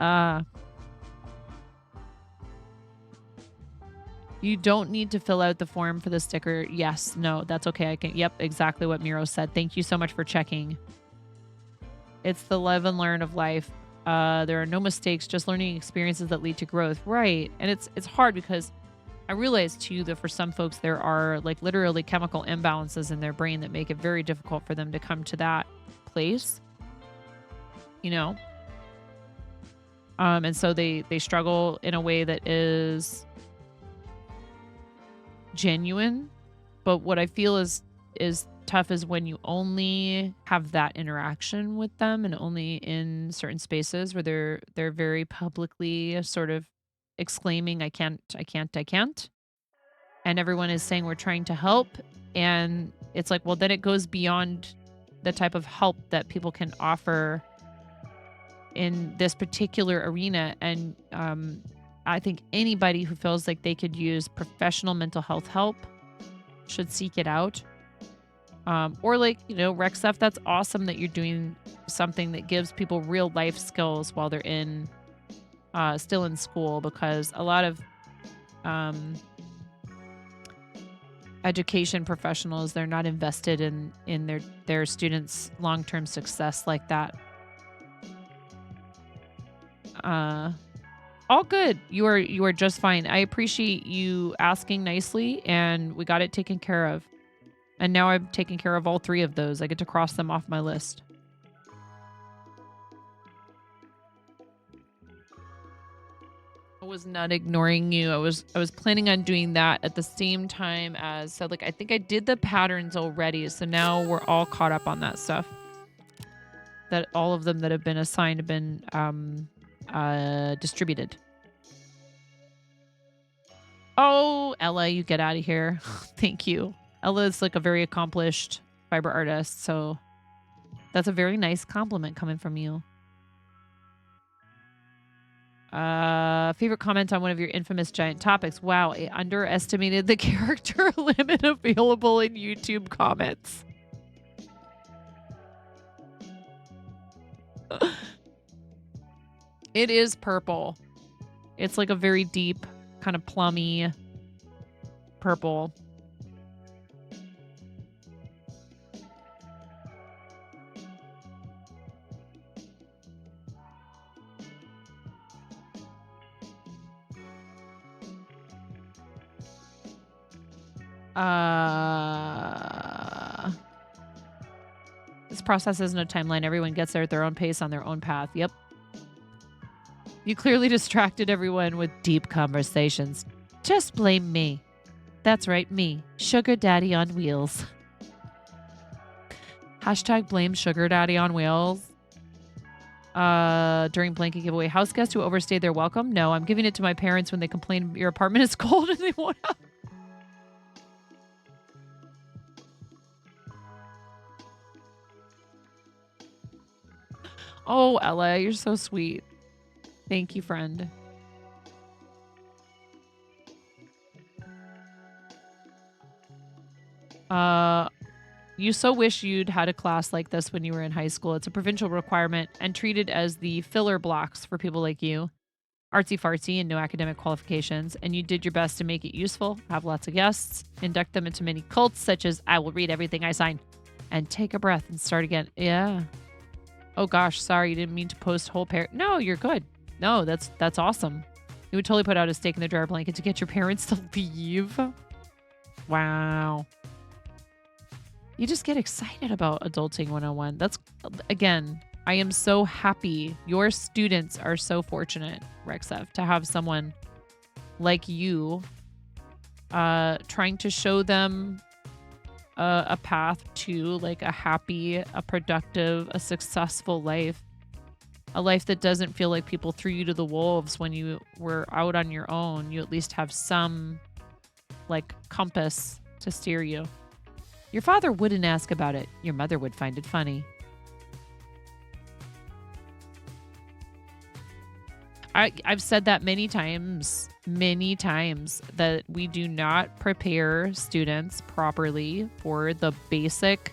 You don't need to fill out the form for the sticker. Yes, no, that's okay. I can. Yep, exactly what Miro said. Thank you so much for checking. It's the live and learn of life. There are no mistakes, just learning experiences that lead to growth. Right. And it's hard because I realize too that for some folks there are like literally chemical imbalances in their brain that make it very difficult for them to come to that place. You know? And so they struggle in a way that is genuine. But what I feel is tough is when you only have that interaction with them and only in certain spaces where they're very publicly sort of exclaiming, I can't. And everyone is saying we're trying to help. And it's like, well, then it goes beyond the type of help that people can offer in this particular arena. And I think anybody who feels like they could use professional mental health help should seek it out. Or like, you know, rec stuff. That's awesome that you're doing something that gives people real life skills while they're in, still in school, because a lot of, education professionals. They're not invested in their students' long-term success like that. All good. You are just fine. I appreciate you asking nicely, and we got it taken care of. And now I'm taking care of all 3 of those. I get to cross them off my list. I was not ignoring you. I was planning on doing that at the same time as, so like I think I did the patterns already. So now we're all caught up on that stuff. That all of them that have been assigned have been distributed. Oh, Ella, you get out of here. Thank you. Ella is like a very accomplished fiber artist, so that's a very nice compliment coming from you. Favorite comment on one of your infamous giant topics. Wow, I underestimated the character limit available in YouTube comments. It is purple. It's like a very deep, kind of plummy purple. This process has no timeline. Everyone gets there at their own pace on their own path. Yep. You clearly distracted everyone with deep conversations. Just blame me. That's right, me. Sugar daddy on wheels. Hashtag blame sugar daddy on wheels. During blanket giveaway. House guests who overstayed their welcome? No, I'm giving it to my parents when they complain your apartment is cold and they won't have. Oh, Ella, you're so sweet. Thank you, friend. You so wish you'd had a class like this when you were in high school. It's a provincial requirement and treated as the filler blocks for people like you. Artsy fartsy and no academic qualifications. And you did your best to make it useful, have lots of guests, induct them into many cults such as I will read everything I sign and take a breath and start again. Yeah. Oh gosh, sorry, you didn't mean to post whole pair. No, you're good. No, that's awesome. You would totally put out a stake in the dryer blanket to get your parents to leave. Wow. You just get excited about Adulting 101. That's, again, I am so happy. Your students are so fortunate, Rexef, to have someone like you trying to show them a path to like a happy, a productive, a successful life. A life that doesn't feel like people threw you to the wolves when you were out on your own. You at least have some like compass to steer you. Your father wouldn't ask about it. Your mother would find it funny. I've said that many times, that we do not prepare students properly for the basic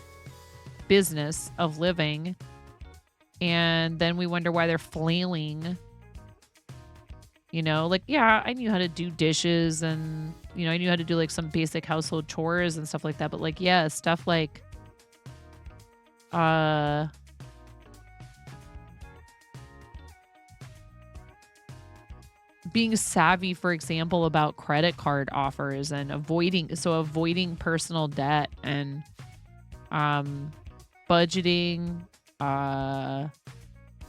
business of living. And then we wonder why they're flailing. You know, like, yeah, I knew how to do dishes and, you know, I knew how to do like some basic household chores and stuff like that. But like, yeah, stuff like, being savvy, for example, about credit card offers and avoiding personal debt and budgeting,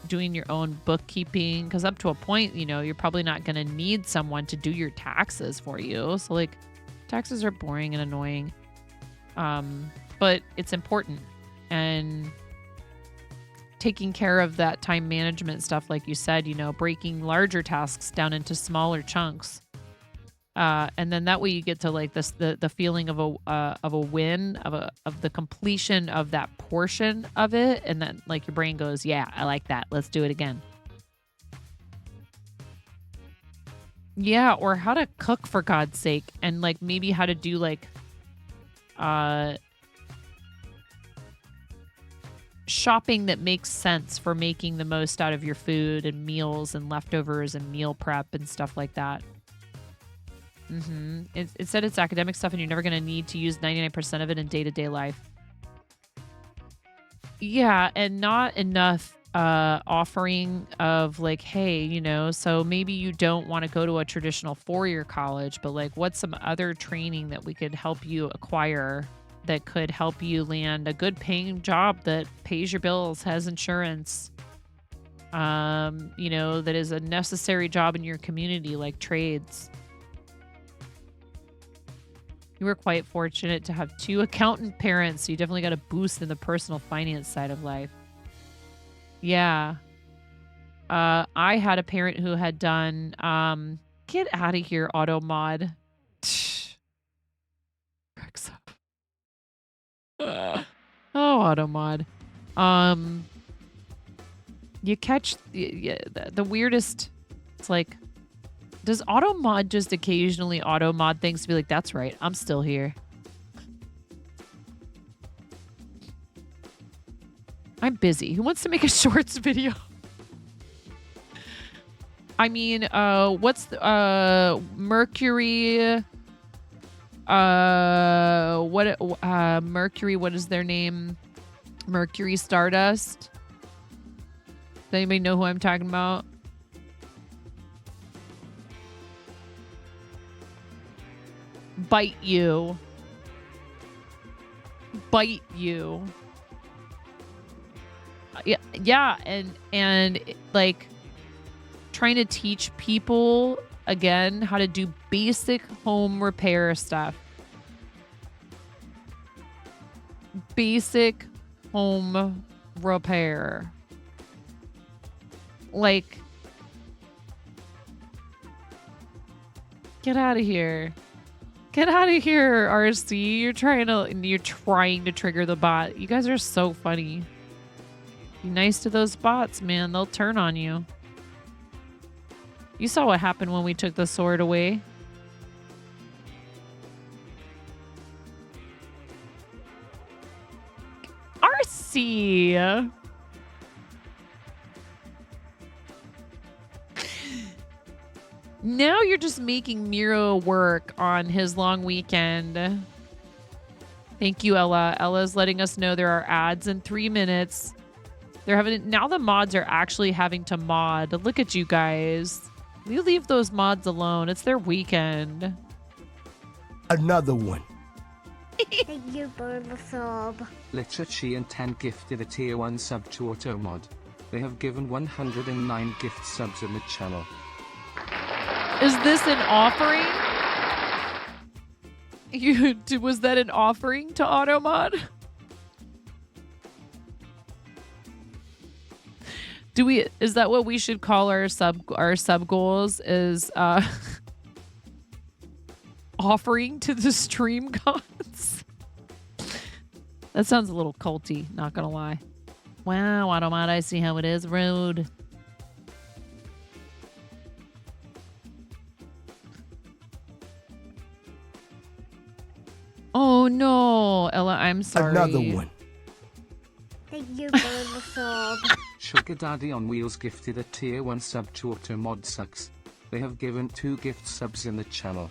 doing your own bookkeeping, because up to a point, you know, you're probably not going to need someone to do your taxes for you. So like taxes are boring and annoying, but it's important. And taking care of that time management stuff, like you said, you know, breaking larger tasks down into smaller chunks. And then that way you get to like this, the feeling of a win, of the completion of that portion of it. And then like your brain goes, yeah, I like that. Let's do it again. Yeah. Or how to cook, for God's sake. And like maybe how to do like, shopping that makes sense for making the most out of your food and meals and leftovers and meal prep and stuff like that. It said it's academic stuff and you're never going to need to use 99% of it in day-to-day life. Yeah, and not enough offering of like, hey, you know, so maybe you don't want to go to a traditional four-year college, but like what's some other training that we could help you acquire that could help you land a good paying job that pays your bills, has insurance, you know, that is a necessary job in your community, like trades. You were quite fortunate to have 2 accountant parents, so you definitely got a boost in the personal finance side of life. Yeah. I had a parent who had done, get out of here, auto mod. Cracks up. Oh, auto mod. You catch the weirdest. It's like, does auto mod just occasionally auto mod things to be like, that's right, I'm still here. I'm busy. Who wants to make a shorts video? I mean, what's the, Mercury? Mercury, what is their name? Mercury Stardust. Does anybody know who I'm talking about? Bite you. Bite you. Yeah, and like trying to teach people again how to do basic home repair stuff. Basic home repair. Like, get out of here. Get out of here, RC. You're trying to trigger the bot. You guys are so funny. Be nice to those bots, man. They'll turn on you. You saw what happened when we took the sword away. RC. Now you're just making Miro work on his long weekend. Thank you, Ella. Ella's letting us know there are ads in 3 minutes. They're having now the mods are actually having to mod. Look at you guys. You leave those mods alone. It's their weekend. Another one. Thank you for the sub. Literacy and 10 gifted a tier 1 sub to Automod. They have given 109 gift subs in the channel. Is this an offering? Was that an offering to Automod? Is that what we should call our sub goals? Is offering to the stream gods? That sounds a little culty, not gonna lie. Wow, Automod, I see how it is. Rude. Oh no, Ella, I'm sorry. Another one. Thank you for the sub. Sugar Daddy on Wheels gifted a tier 1 sub to Automod Sucks. They have given 2 gift subs in the channel.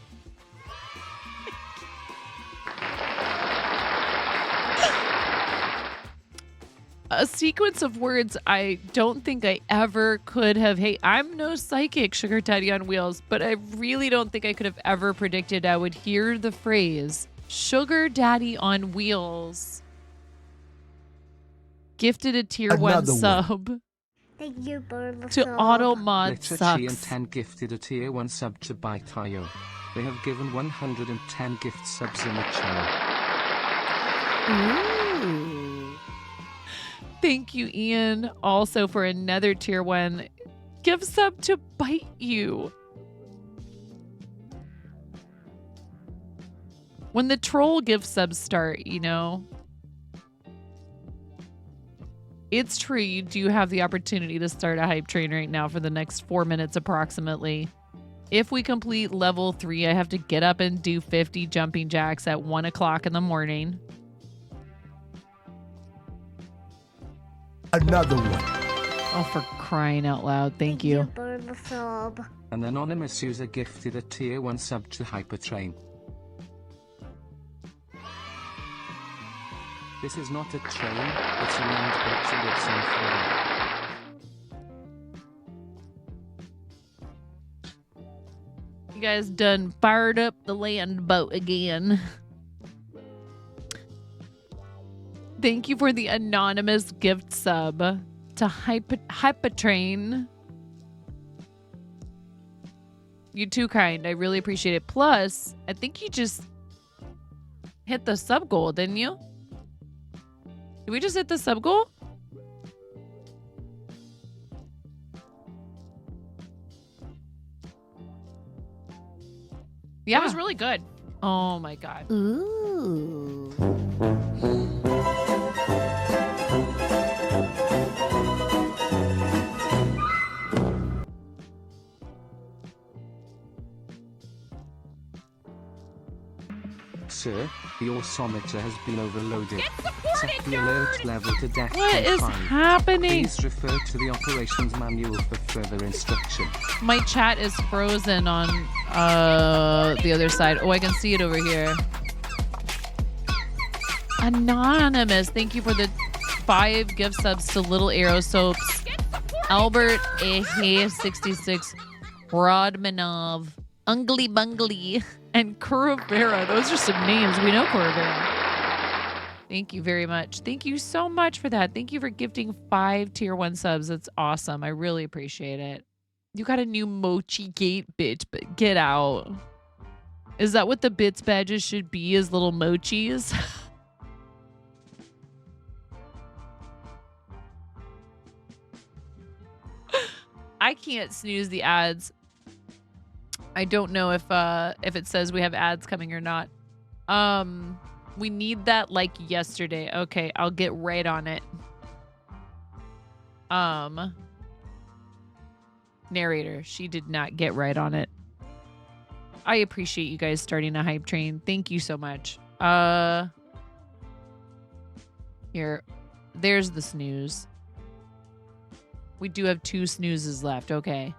A sequence of words I don't think I ever could have. Hey, I'm no psychic, Sugar Daddy on Wheels, but I really don't think I could have ever predicted I would hear the phrase Sugar Daddy on Wheels. Gifted a tier 1 sub. Thank you for the to sub. Automod Literacy Sucks. and 10 gifted a tier 1 sub to Bytayo. They have given 110 gift subs in the channel. Ooh. Thank you, Ian, also for another tier 1 gift sub to Bite You. When the troll gift subs start, you know, it's true. You do have the opportunity to start a hype train right now for the next 4 minutes approximately. If we complete level 3, I have to get up and do 50 jumping jacks at 1 o'clock in the morning. Another one. Oh, for crying out loud. Thank you. For the sub. An anonymous user gifted a tier 1 sub to Hypertrain. This is not a train, it's a land boat and it's on fire. You guys done fired up the land boat again. Thank you for the anonymous gift sub to Hypertrain. You're too kind. I really appreciate it. Plus, I think you just hit the sub goal, didn't you? Did we just hit the sub goal? Yeah. That was really good. Oh my god. Ooh. Sir, the orsometer has been overloaded. Set the alert level to death. What is happening? Please refer to the operations manual for further instruction. My chat is frozen on the other side. Oh, I can see it over here. Anonymous, thank you for the 5 gift subs to Little Arrow Soaps, Albert Ehe 66, Rodmanov, Ungly Bungly, and Curavera. Those are some names. We know Curavera. Thank you very much. Thank you so much for that. Thank you for gifting 5 tier 1 subs. That's awesome. I really appreciate it. You got a new Mochi Gate, bitch, but get out. Is that what the bits badges should be, is little mochis? I can't snooze the ads. I don't know if it says we have ads coming or not. We need that like yesterday. Okay, I'll get right on it. Narrator, she did not get right on it. I appreciate you guys starting a hype train. Thank you so much. Here, there's the snooze. We do have 2 snoozes left. Okay.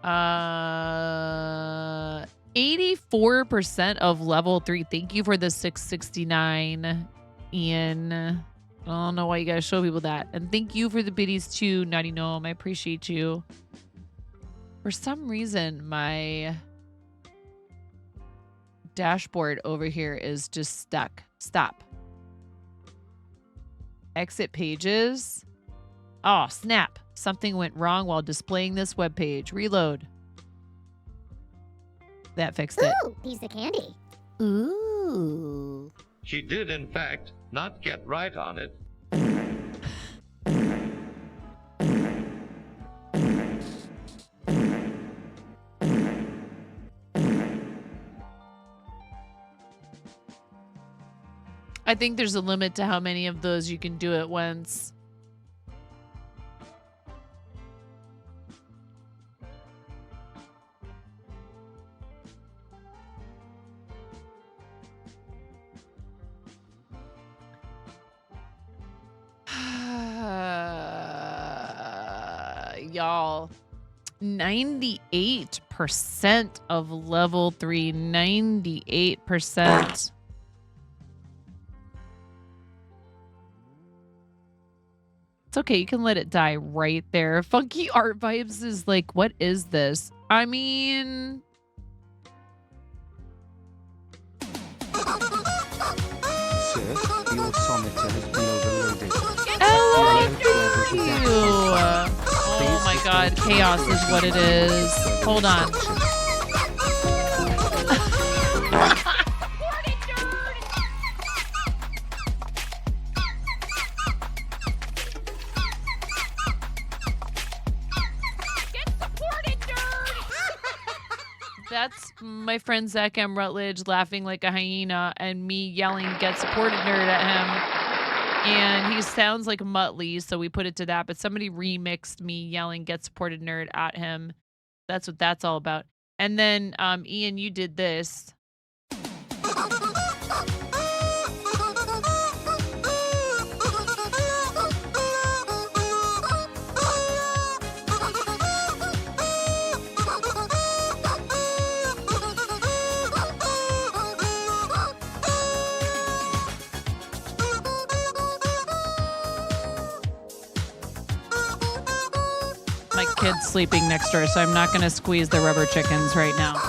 84% of level 3. Thank you for the 669, Ian. I don't know why you guys show people that. And thank you for the biddies too, Naughty Gnome. I appreciate you. For some reason, my dashboard over here is just stuck. Stop. Exit pages. Oh, snap. Something went wrong while displaying this web page. Reload. That fixed it. Ooh, piece of candy. Ooh. She did, in fact, not get right on it. I think there's a limit to how many of those you can do at once. Y'all, 98% of level 3, 98%. It's okay, you can let it die right there. Funky Art Vibes is like, what is this? I mean... Sir, the orsometer has been overloaded. Oh, thank you. Oh my god, chaos is what it is. Hold on. That's my friend Zach M. Rutledge laughing like a hyena and me yelling "Get supported, nerd" at him. And he sounds like Muttley, so we put it to that. But somebody remixed me yelling "Get supported, nerd" at him. That's what that's all about. And then, Ian, you did this. kids sleeping next door, so I'm not going to squeeze the rubber chickens right now.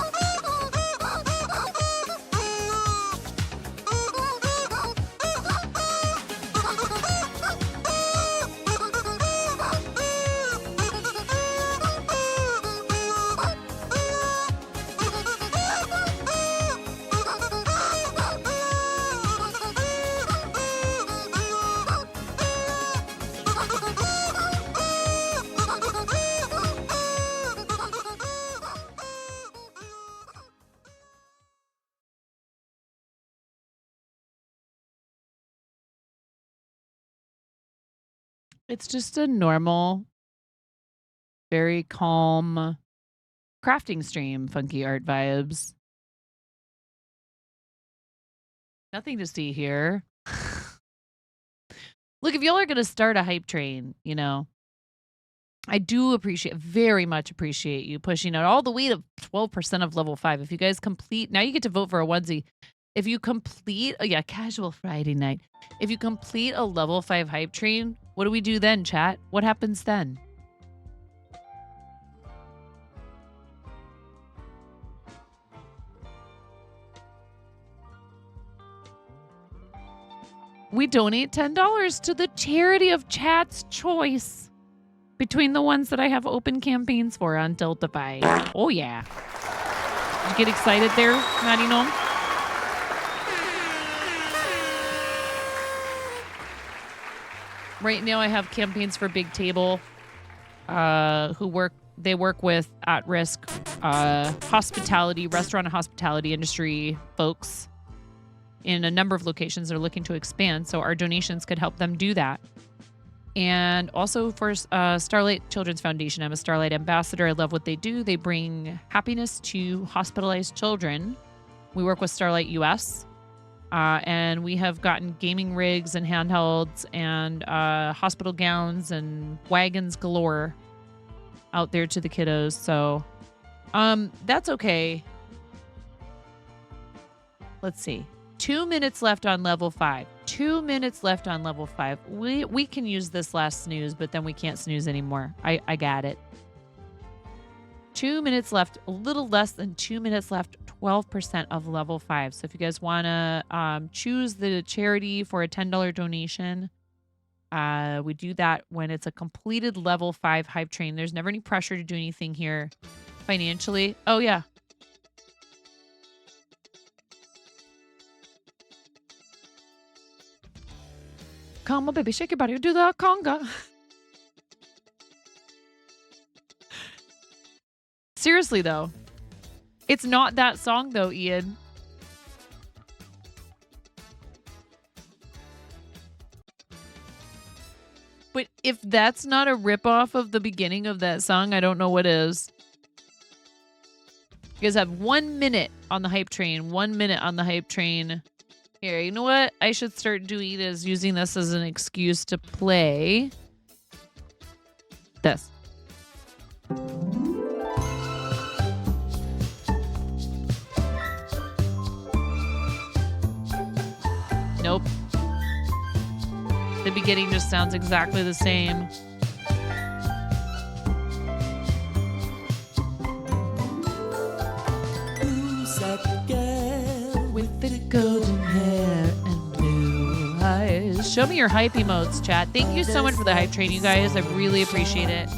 It's just a normal, very calm crafting stream, funky art vibes. Nothing to see here. Look, if y'all are going to start a hype train, you know, I do very much appreciate you pushing out all the way to 12% of level 5. If you guys complete, now you get to vote for a onesie. If you complete, casual Friday night. If you complete a level 5 hype train, what do we do then, chat? What happens then? We donate $10 to the charity of chat's choice between the ones that I have open campaigns for on Tiltify. Oh, yeah. Did you get excited there, Maddie Gnome? Right now I have campaigns for Big Table, they work with at-risk hospitality, restaurant and hospitality industry folks in a number of locations. They're looking to expand, so our donations could help them do that. And also for Starlight Children's Foundation, I'm a Starlight ambassador. I love what they do. They bring happiness to hospitalized children. We work with Starlight US. And we have gotten gaming rigs and handhelds and hospital gowns and wagons galore out there to the kiddos. So that's okay. Let's see. 2 minutes left on level 5. 2 minutes left on level 5. We can use this last snooze, but then we can't snooze anymore. I got it. 2 minutes left, a little less than 2 minutes left, 12% of level 5. So if you guys want to choose the charity for a $10 donation, we do that when it's a completed level 5 hype train. There's never any pressure to do anything here financially. Oh, yeah. Come on, baby, shake your body, do the conga. Seriously, though. It's not that song, though, Ian. But if that's not a ripoff of the beginning of that song, I don't know what is. You guys have 1 minute on the hype train. 1 minute on the hype train. Here, you know what I should start doing is using this as an excuse to play this. Nope. The beginning just sounds exactly the same. Who's that girl with the golden hair and blue eyes? Show me your hype emotes, chat. Thank you so much for the hype train, you guys. I really appreciate it.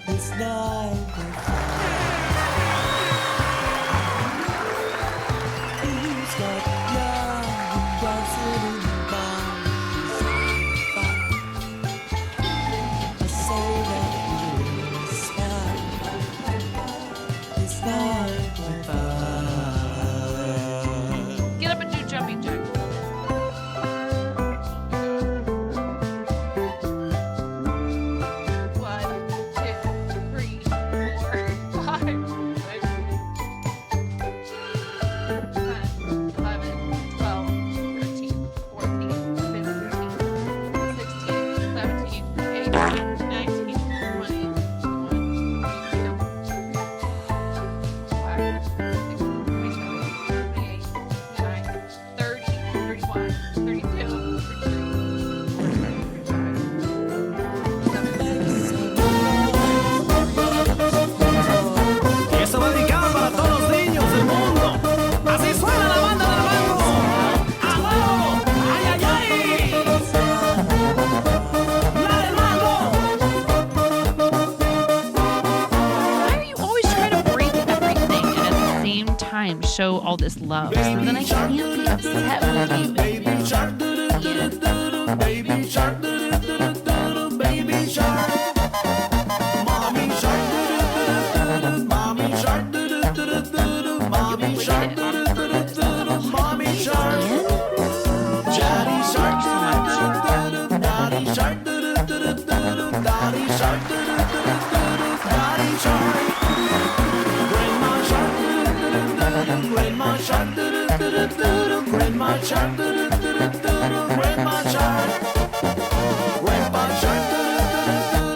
It's night. Who's got young dancing in the barn? I say that you smile. It's night with fun. Get up and do jumping jack. One, two, three, four. show all this love. So then I can't be upset with you. Baby shark, do-do-do-do-do-do. Baby shark, do-do-do-do-do-do. Baby shark. Mommy shark, do-do-do-do-do. Mommy shark, do-do-do-do-do. Mommy shark, do-do-do-do-do. Mommy shark. Daddy shark, do-do-do-do-do. Daddy shark, do-do-do-do-do. Daddy shark, do-do-do-do-do. Daddy shark. Grandma shark, do-do-do-do-do. Grandma shark, do-do-do-do-do. Grandma shark, do-do-do-do-do. Grandma shark. Grandpa shark,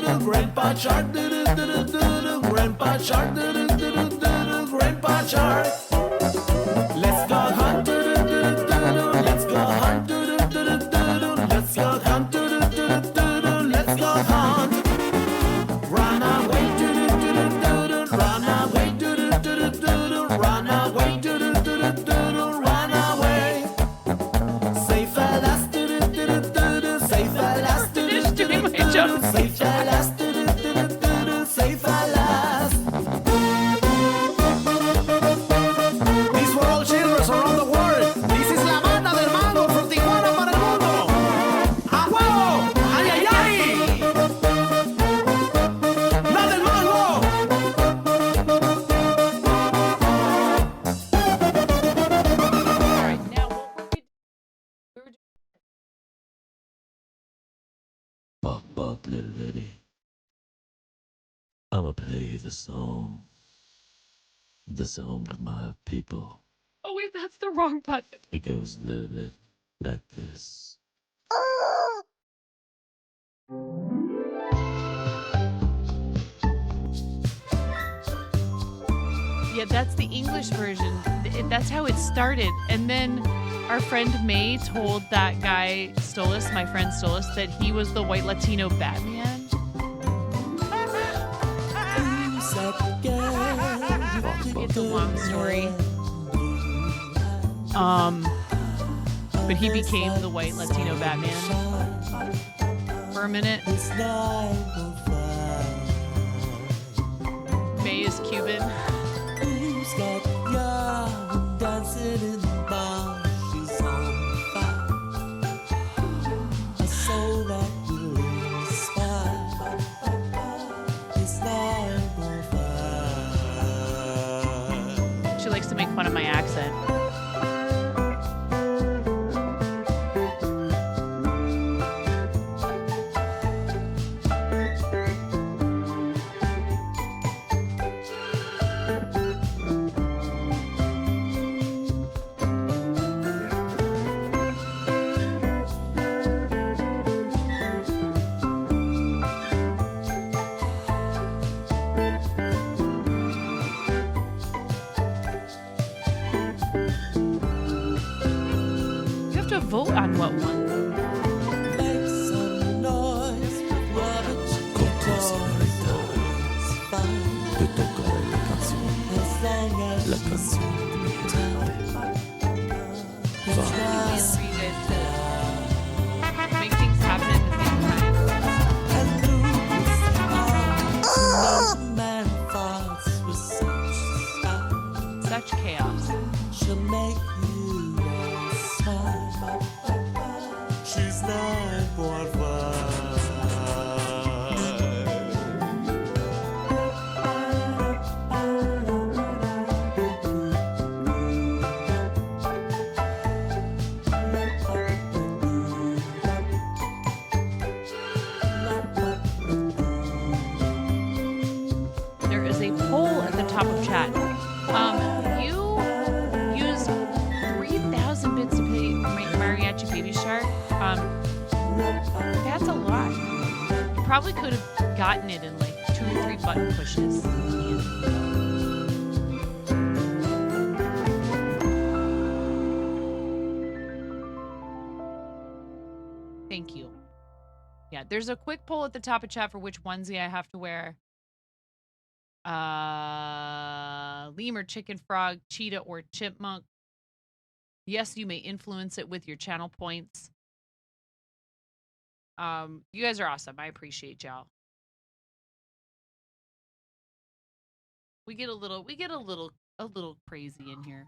do-do-do-do-do. Grandpa shark, do-do-do-do-do. Grandpa shark, do-do-do-do-do. Grandpa shark. Let's go hunt, do-do-do-do-do. Let's go hunt, do-do-do-do-do. Let's go hunt, do-do-do-do-do. Let's go hunt. Run away, do-do-do-do-do. Run away, do-do-do-do-do. Run away, do-do-do-do-do. Run away. Safe at last, do-do-do-do-do. Safe at last, do-do-do-do-do. Safe at last, do-do-do-do-do. Safe at last. These were all children around the world. This is la banda del mango from Tijuana para el mundo. ¡A huevo! ¡Ay, ay, ay! ¡La del mango! All right, now what we're doing. Bop, bop, little lady. I'ma play the song. The song of my people. Oh wait, that's the wrong button. It goes a little bit like this. Yeah, that's the English version. That's how it started. And then our friend May told that guy Stolas, my friend Stolas, that he was the white Latino Batman. It's a long story. But he became the white Latino Batman for a minute. May is Cuban. She likes to make fun of my accent. Vote on what one. Te tocaré la canción. La canción de mi gente. Make things happen at the same time. Such chaos. She's not por There is a poll at the top of chat. You used 3,000 bits to pay Mariachi Baby Shark. That's a lot. You probably could have gotten it in like 2 or 3 button pushes. Thank you. Yeah, there's a quick poll at the top of chat for which onesie I have to wear. Lemur, chicken, frog, cheetah, or chipmunk. Yes, you may influence it with your channel points. You guys are awesome. I appreciate y'all. We get a little crazy in here.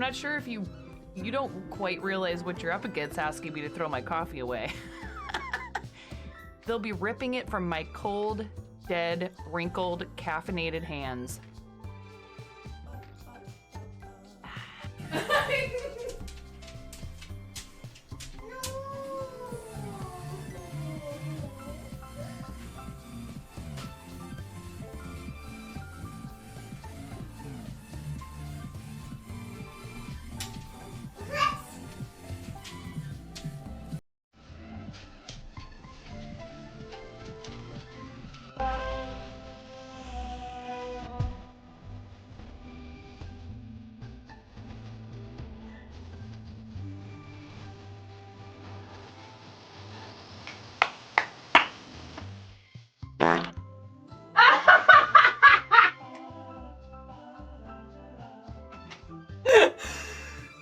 I'm not sure if you don't quite realize what you're up against asking me to throw my coffee away. They'll be ripping it from my cold, dead, wrinkled, caffeinated hands.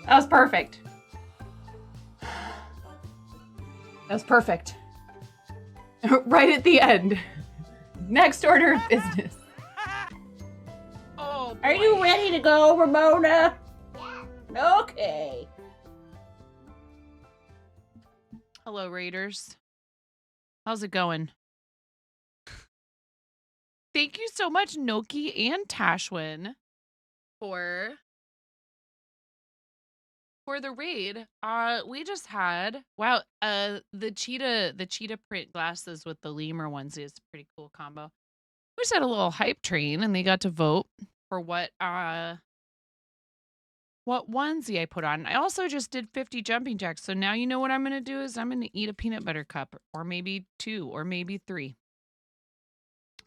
That was perfect. That was perfect. Right at the end. Next order of business. Oh, boy. Are you ready to go, Ramona? Yeah. Okay. Hello, Raiders. How's it going? Thank you so much, Noki and Tashwin, for the raid. We just had the cheetah print glasses with the lemur onesie is a pretty cool combo. We just had a little hype train, and they got to vote for what onesie I put on. I also just did 50 jumping jacks, so now you know what I'm gonna do is I'm gonna eat a peanut butter cup, or maybe 2, or maybe 3.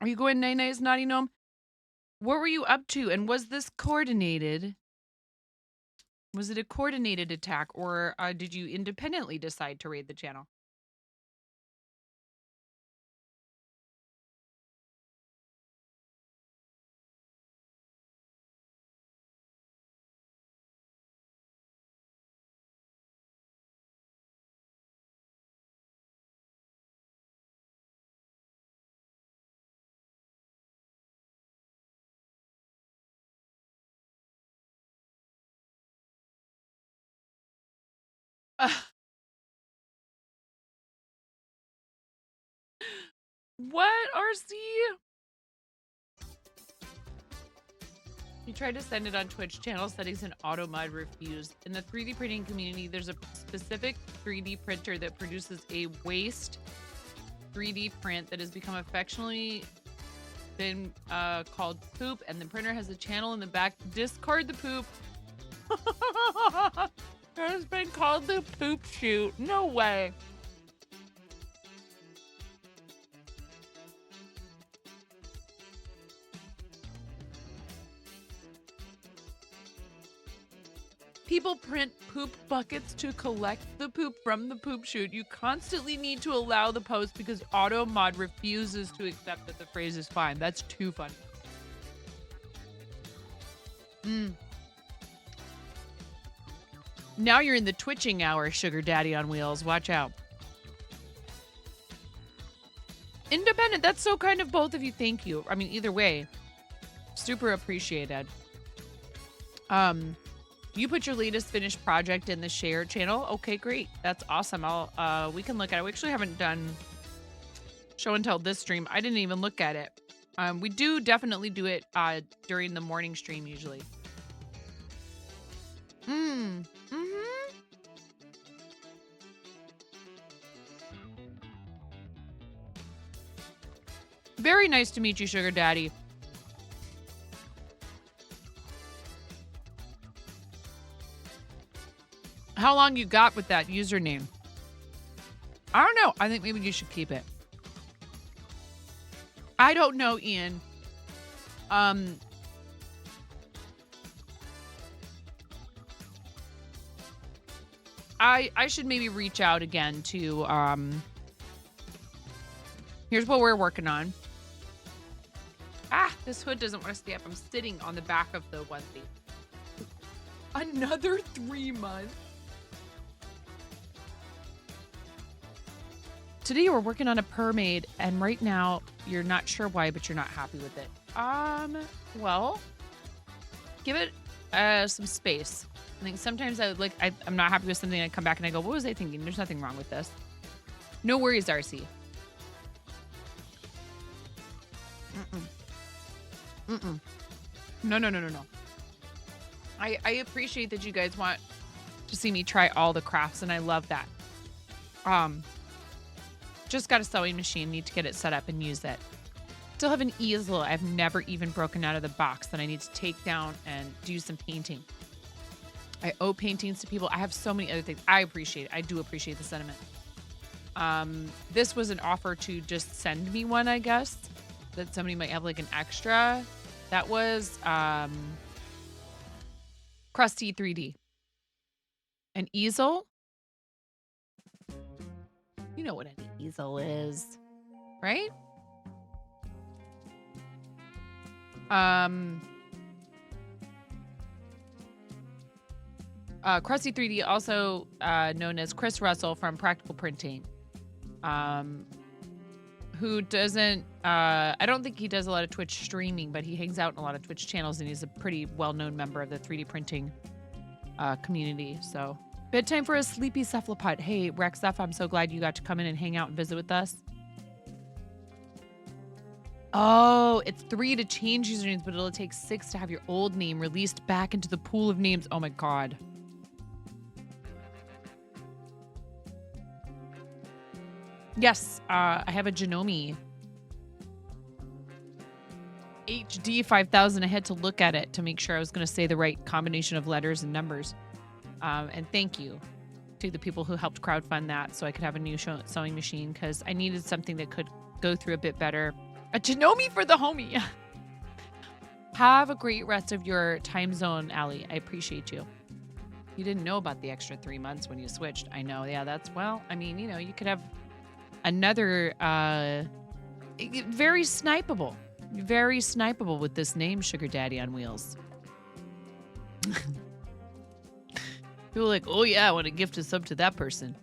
Are you going night-nights, Naughty Gnome? What were you up to, and was this coordinated? Was it a coordinated attack, or did you independently decide to raid the channel? What, RC? You tried to send it on Twitch channel settings and auto mod refused. In the 3D printing community, there's a specific 3D printer that produces a waste 3D print that has become affectionately been called poop, and the printer has a channel in the back to discard the poop. It has been called the poop chute. No way. People print poop buckets to collect the poop from the poop chute. You constantly need to allow the post because auto mod refuses to accept that the phrase is fine. That's too funny. Now you're in the twitching hour, Sugar Daddy on Wheels. Watch out. Independent. That's so kind of both of you. Thank you. I mean, either way, super appreciated. You put your latest finished project in the share channel. Okay, great. That's awesome. We can look at it. We actually haven't done show and tell this stream. I didn't even look at it. We do definitely do it during the morning stream usually. Very nice to meet you, Sugar Daddy. How long you got with that username? I don't know. I think maybe you should keep it. I don't know, Ian. I should maybe reach out again to here's what we're working on. This hood doesn't want to stay up. I'm sitting on the back of the onesie. Another 3 months. Today we're working on a permade, and right now you're not sure why, but you're not happy with it. Well, give it some space. I think sometimes I'm not happy with something. I come back and I go, what was I thinking? There's nothing wrong with this. No worries, Darcy. No. I appreciate that you guys want to see me try all the crafts, and I love that. Just got a sewing machine. Need to get it set up and use it. Still have an easel I've never even broken out of the box that I need to take down and do some painting. I owe paintings to people. I have so many other things. I appreciate it. I do appreciate the sentiment. This was an offer to just send me one, I guess, that somebody might have like an extra. That was Crusty 3D. An easel? You know what an easel is, right? Crusty 3D, also known as Chris Russell from Practical Printing, who doesn't, I don't think he does a lot of Twitch streaming, but he hangs out in a lot of Twitch channels, and he's a pretty well-known member of the 3D printing community. So, bedtime for a sleepy cephalopod. Hey, Rexef, I'm so glad you got to come in and hang out and visit with us. Oh, it's 3 to change usernames, but it'll take 6 to have your old name released back into the pool of names. Oh my God. Yes, I have a Janome HD 5000. I had to look at it to make sure I was going to say the right combination of letters and numbers. And thank you to the people who helped crowdfund that so I could have a new sewing machine, because I needed something that could go through a bit better. A Janome for the homie. Have a great rest of your time zone, Allie. I appreciate you. You didn't know about the extra 3 months when you switched. I know. Yeah, that's, well, I mean, you know, you could have another very snipeable with this name, Sugar Daddy on Wheels. People are like, oh yeah, I want to gift a sub to that person.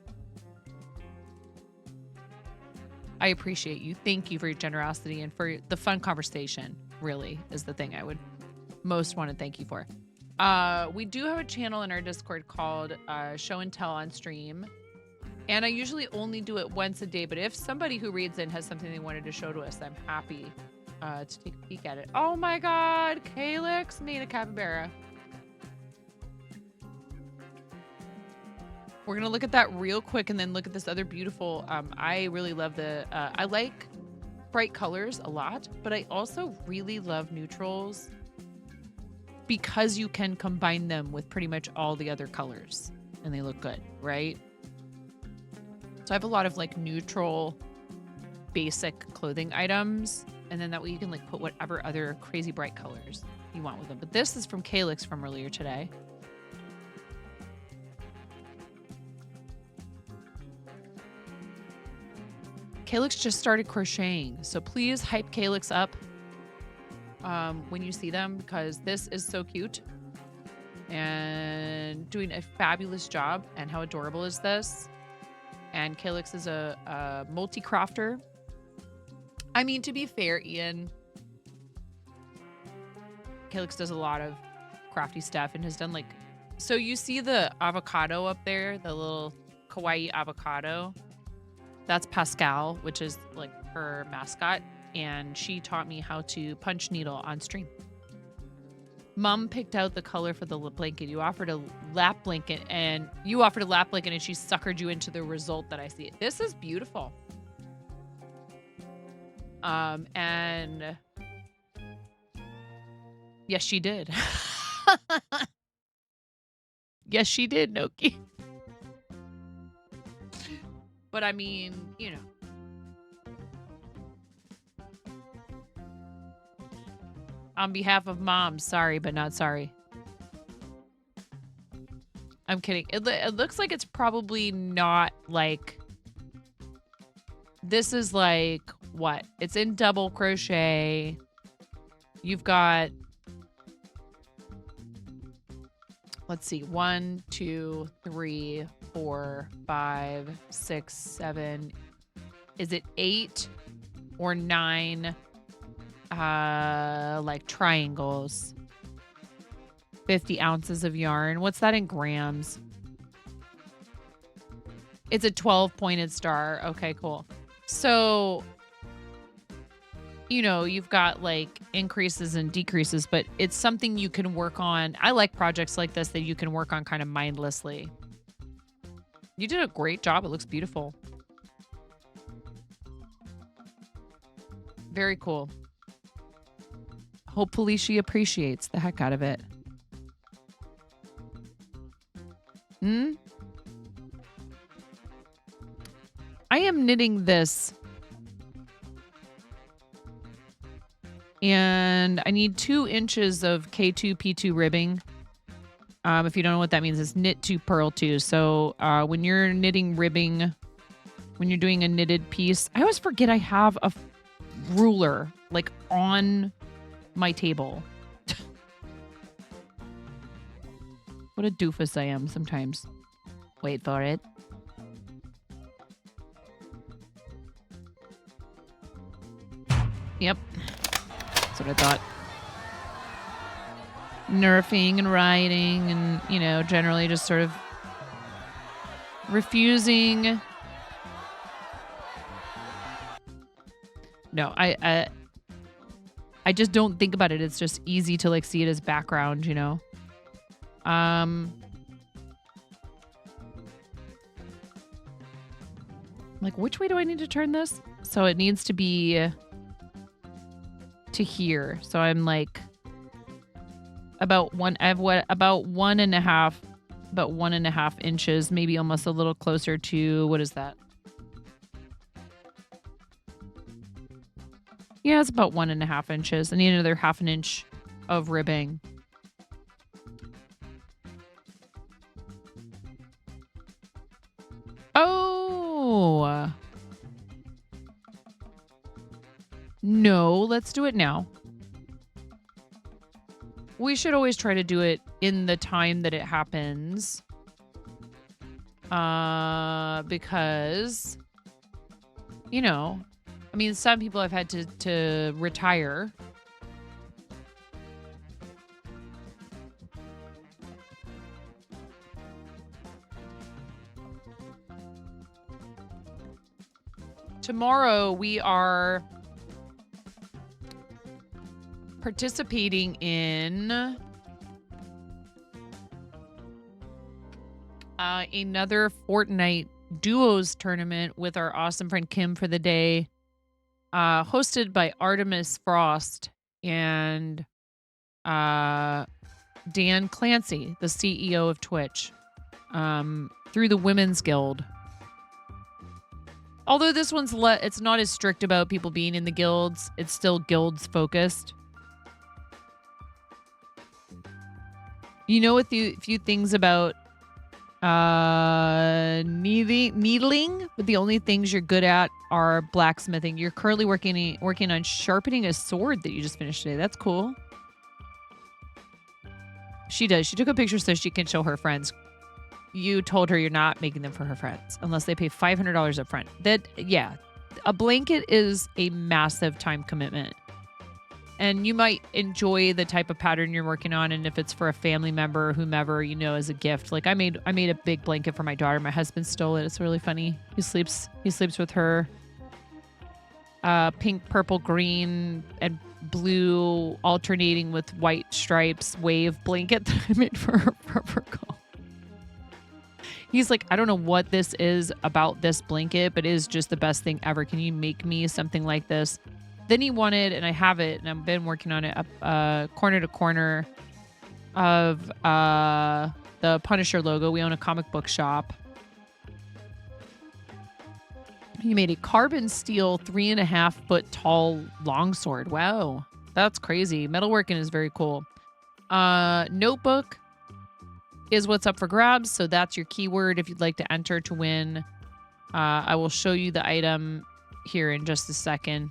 I appreciate you. Thank you for your generosity and for the fun conversation, really, is the thing I would most want to thank you for. We do have a channel in our Discord called Show and Tell on Stream. And I usually only do it once a day, but if somebody who reads in has something they wanted to show to us, I'm happy to take a peek at it. Oh my God, Calyx made a capybara. We're going to look at that real quick and then look at this other beautiful, I really love the, I like bright colors a lot, but I also really love neutrals because you can combine them with pretty much all the other colors and they look good, right? So I have a lot of like neutral basic clothing items, and then that way you can like put whatever other crazy bright colors you want with them. But this is from Calyx from earlier today. Calyx just started crocheting, so please hype Calyx up when you see them, because this is so cute and doing a fabulous job. And how adorable is this? And Calyx is a multi-crafter. I mean, to be fair, Ian, Calyx does a lot of crafty stuff and has done like, so you see the avocado up there, the little kawaii avocado. That's Pascal, which is like her mascot. And she taught me how to punch needle on stream. Mom picked out the color for the blanket. You offered a lap blanket and she suckered you into the result that I see. This is beautiful. And yes, she did. Yes, she did, Noki. But I mean, you know. On behalf of Mom, sorry, but not sorry. I'm kidding. It looks like it's probably not like... This is like, what? It's in double crochet. You've got... Let's see. 1, 2, 3, 4, 5, 6, 7. Is it 8 or 9 like triangles? 50 ounces of yarn. What's that in grams? It's a 12-pointed star. Okay, cool. So, you know, you've got like increases and decreases, but it's something you can work on. I like projects like this that you can work on kind of mindlessly. You did a great job. It looks beautiful. Very cool. Hopefully she appreciates the heck out of it. I am knitting this. And I need 2 inches of K2 P2 ribbing. If you don't know what that means, it's knit 2, purl 2. So when you're knitting ribbing, when you're doing a knitted piece, I always forget I have a ruler like on my table. What a doofus I am sometimes. Wait for it. Yep. That's what I thought. Nerfing and rioting and, you know, generally just sort of refusing. No, I just don't think about it. It's just easy to like see it as background, you know. Like, which way do I need to turn this? So it needs to be to here. So I'm like about one. I have what about 1.5 inches, maybe almost a little closer to what is that? Yeah, it's about 1.5 inches. I need another 1/2 inch of ribbing. Oh. No, let's do it now. We should always try to do it in the time that it happens. Because, you know, I mean, some people have had to retire. Tomorrow we are participating in another Fortnite duos tournament with our awesome friend Kim for the day, hosted by Artemis Frost and Dan Clancy, the CEO of Twitch, through the Women's Guild. Although this one's it's not as strict about people being in the guilds. It's still guilds focused. You know, a few things about needling, but the only things you're good at are blacksmithing. You're currently working on sharpening a sword that you just finished today. That's cool. She does. She took a picture so she can show her friends. You told her you're not making them for her friends unless they pay $500 up front. Yeah, a blanket is a massive time commitment. And you might enjoy the type of pattern you're working on, and if it's for a family member or whomever, you know, as a gift. Like I made a big blanket for my daughter. My husband stole it. It's really funny. He sleeps with her. Pink, purple, green, and blue alternating with white stripes wave blanket that I made for her for girl. He's like, I don't know what this is about this blanket, but it is just the best thing ever. Can you make me something like this? Then he wanted, and I have it, and I've been working on it, corner to corner of the Punisher logo. We own a comic book shop. He made a carbon steel 3.5 foot tall longsword. Wow, that's crazy. Metalworking is very cool. Notebook is what's up for grabs, so that's your keyword if you'd like to enter to win. I will show you the item here in just a second.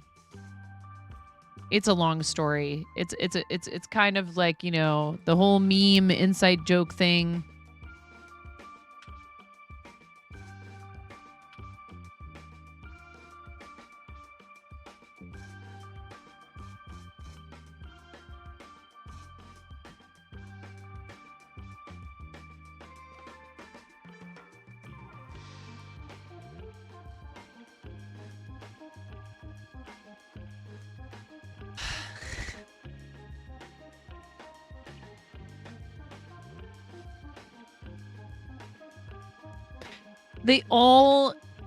It's a long story. It's kind of like, you know, the whole meme inside joke thing.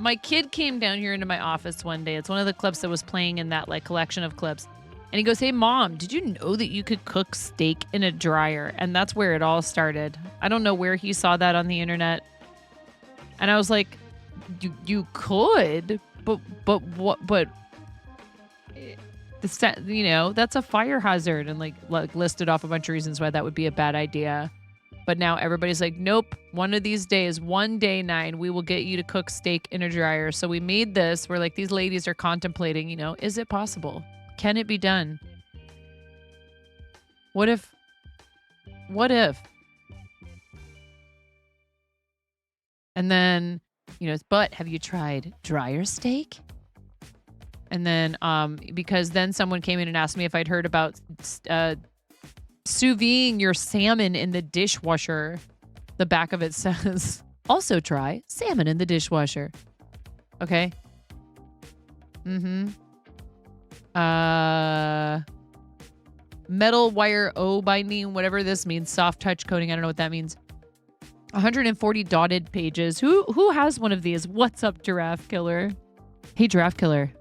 My kid came down here into my office one day. It's one of the clips that was playing in that like collection of clips. And he goes, "Hey mom, did you know that you could cook steak in a dryer?" And that's where it all started. I don't know where he saw that on the internet. And I was like, you could, but that's a fire hazard, and like listed off a bunch of reasons why that would be a bad idea. But now everybody's like, nope, one of these days, one day, 9, we will get you to cook steak in a dryer. So we made this where like these ladies are contemplating, is it possible? Can it be done? What if? And then, but have you tried dryer steak? And then, because then someone came in and asked me if I'd heard about sous videing your salmon in the dishwasher. The back of it says, also try salmon in the dishwasher. Okay. Metal wire O binding, whatever this means. Soft touch coating. I don't know what that means. 140 dotted pages. Who has one of these? What's up, Giraffe Killer? Hey, Giraffe Killer.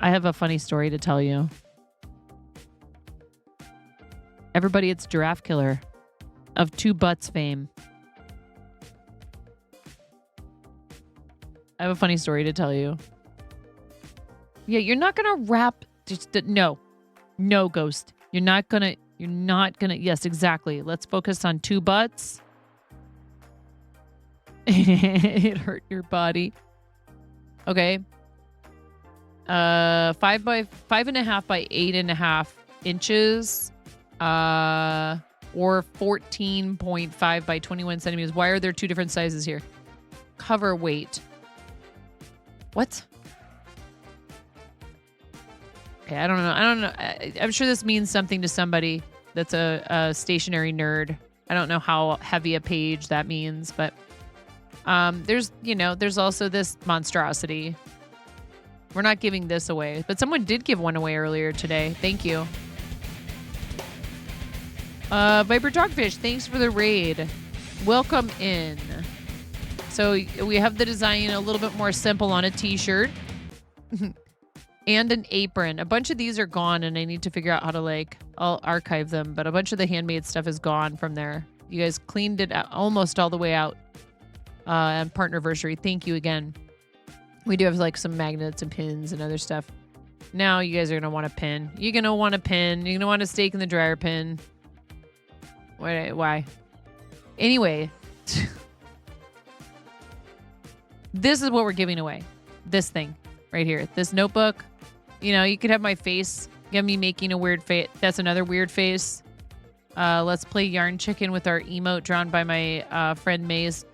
I have a funny story to tell you. Everybody, it's Giraffe Killer of Two Butts fame. I have a funny story to tell you. Yeah, you're not going to rap. No, Ghost. You're not going to. Yes, exactly. Let's focus on two butts. It hurt your body. Okay. 5.5 by 8.5 inches. Or 14.5 by 21 centimeters. Why are there two different sizes here? Cover weight. What? Okay, I don't know. I'm sure this means something to somebody that's a stationary nerd. I don't know how heavy a page that means, but there's also this monstrosity. We're not giving this away, but someone did give one away earlier today. Thank you. Viper Dogfish, thanks for the raid. Welcome in. So we have the design a little bit more simple on a t-shirt and an apron. A bunch of these are gone and I need to figure out how to I'll archive them, but a bunch of the handmade stuff is gone from there. You guys cleaned it almost all the way out on Partnerversary. Thank you again. We do have some magnets and pins and other stuff. Now you guys are going to want a pin. You're going to want a pin. You're going to want a steak in the dryer pin. Why? Anyway, this is what we're giving away. This thing right here. This notebook. You could have my face. Get me making a weird face. That's another weird face. Let's play Yarn Chicken with our emote drawn by my friend May's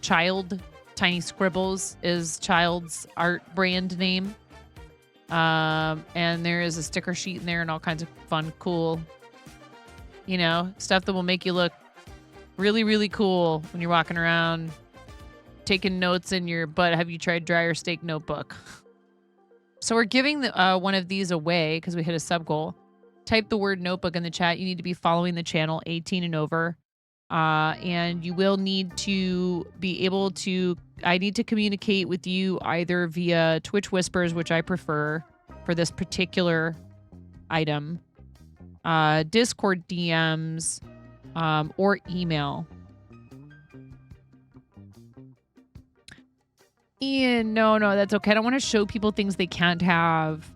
child. Tiny Scribbles is child's art brand name. And there is a sticker sheet in there and all kinds of fun, cool, stuff that will make you look really, really cool when you're walking around taking notes in your butt. Have you tried dryer steak notebook? So we're giving one of these away because we hit a sub goal. Type the word notebook in the chat. You need to be following the channel 18 and over. And you will need to be able to, I need to communicate with you either via Twitch Whispers, which I prefer for this particular item, Discord DMs, or email. Ian, no, that's okay. I don't want to show people things they can't have.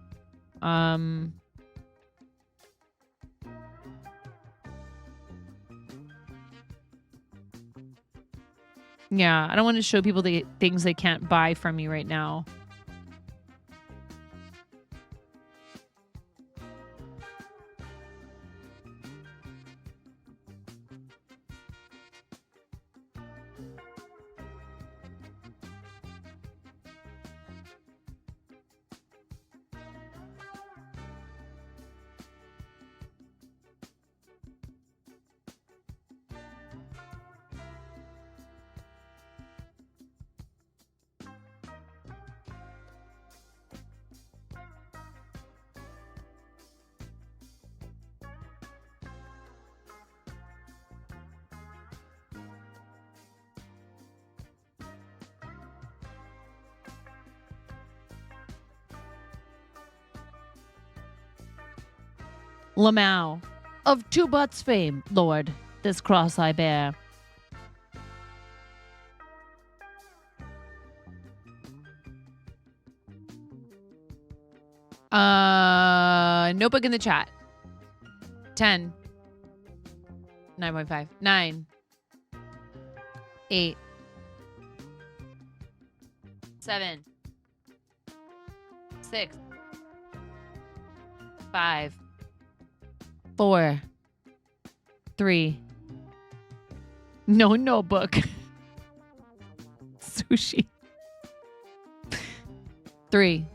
Yeah, I don't want to show people the things they can't buy from me right now. Lamau. Of two butts fame, Lord, this cross I bear. Notebook in the chat. 10. 9.5. 9. 8. 7. 6. 5. 4. 3. No notebook. Sushi. 3.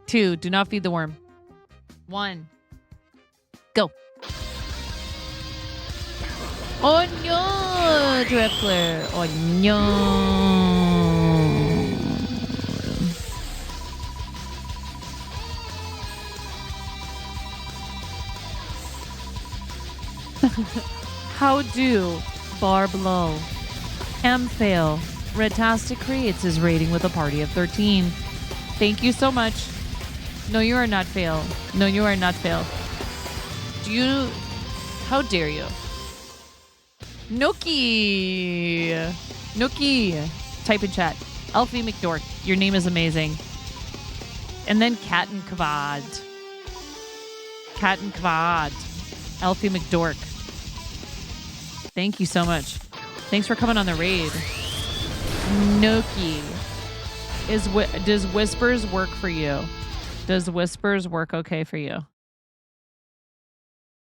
2. Do not feed the worm. 1. Go. Oh no, Drifter. Oh no. How do Barb Low M fail? Redtastic creates his rating with a party of 13. Thank you so much. No, you are not fail. No, you are not fail. Do you? How dare you? Noki. Noki. Type in chat. Elfie McDork. Your name is amazing. And then Cat and Kvad. Cat and Kvad. Elfie McDork. Thank you so much. Thanks for coming on the raid. Noki. Does Whispers work for you? Does Whispers work okay for you?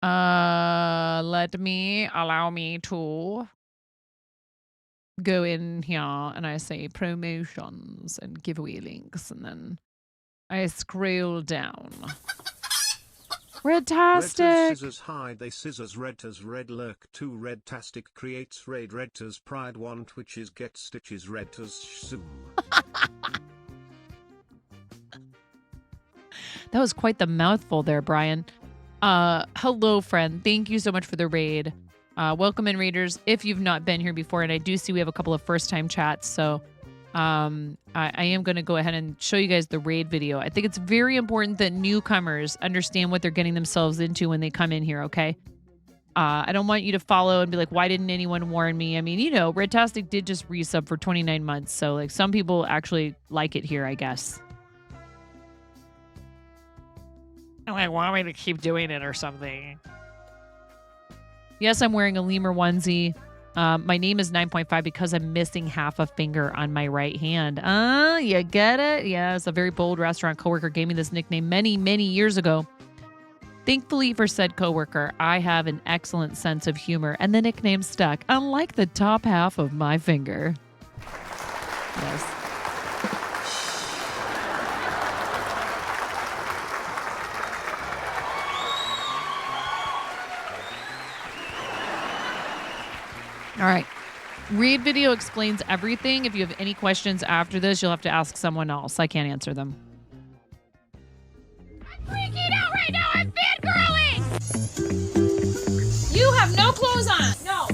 Allow me to go in here and I say promotions and giveaway links and then I scroll down. Redtastic. Scissors hide they scissors Redtas red lurk 2 Redtastic creates raid Redtas pride 1 twitches get stitches Redtas zoom. That was quite the mouthful there, Brian. Hello, friend. Thank you so much for the raid. Welcome in, raiders. If you've not been here before, and I do see we have a couple of first-time chats, so I am going to go ahead and show you guys the raid video. I think it's very important that newcomers understand what they're getting themselves into when they come in here, okay? I don't want you to follow and be like, why didn't anyone warn me? I mean, you know, Redtastic did just resub for 29 months, so like some people actually like it here, I guess. I want me to keep doing it or something. Yes, I'm wearing a lemur onesie. My name is 9.5 because I'm missing half a finger on my right hand. You get it? Yes, a very bold restaurant coworker gave me this nickname many, many years ago. Thankfully for said coworker, I have an excellent sense of humor, and the nickname stuck, unlike the top half of my finger. Yes. All right. Read video explains everything. If you have any questions after this, you'll have to ask someone else. I can't answer them. I'm freaking out right now. I'm fangirling. You have no clothes on. No.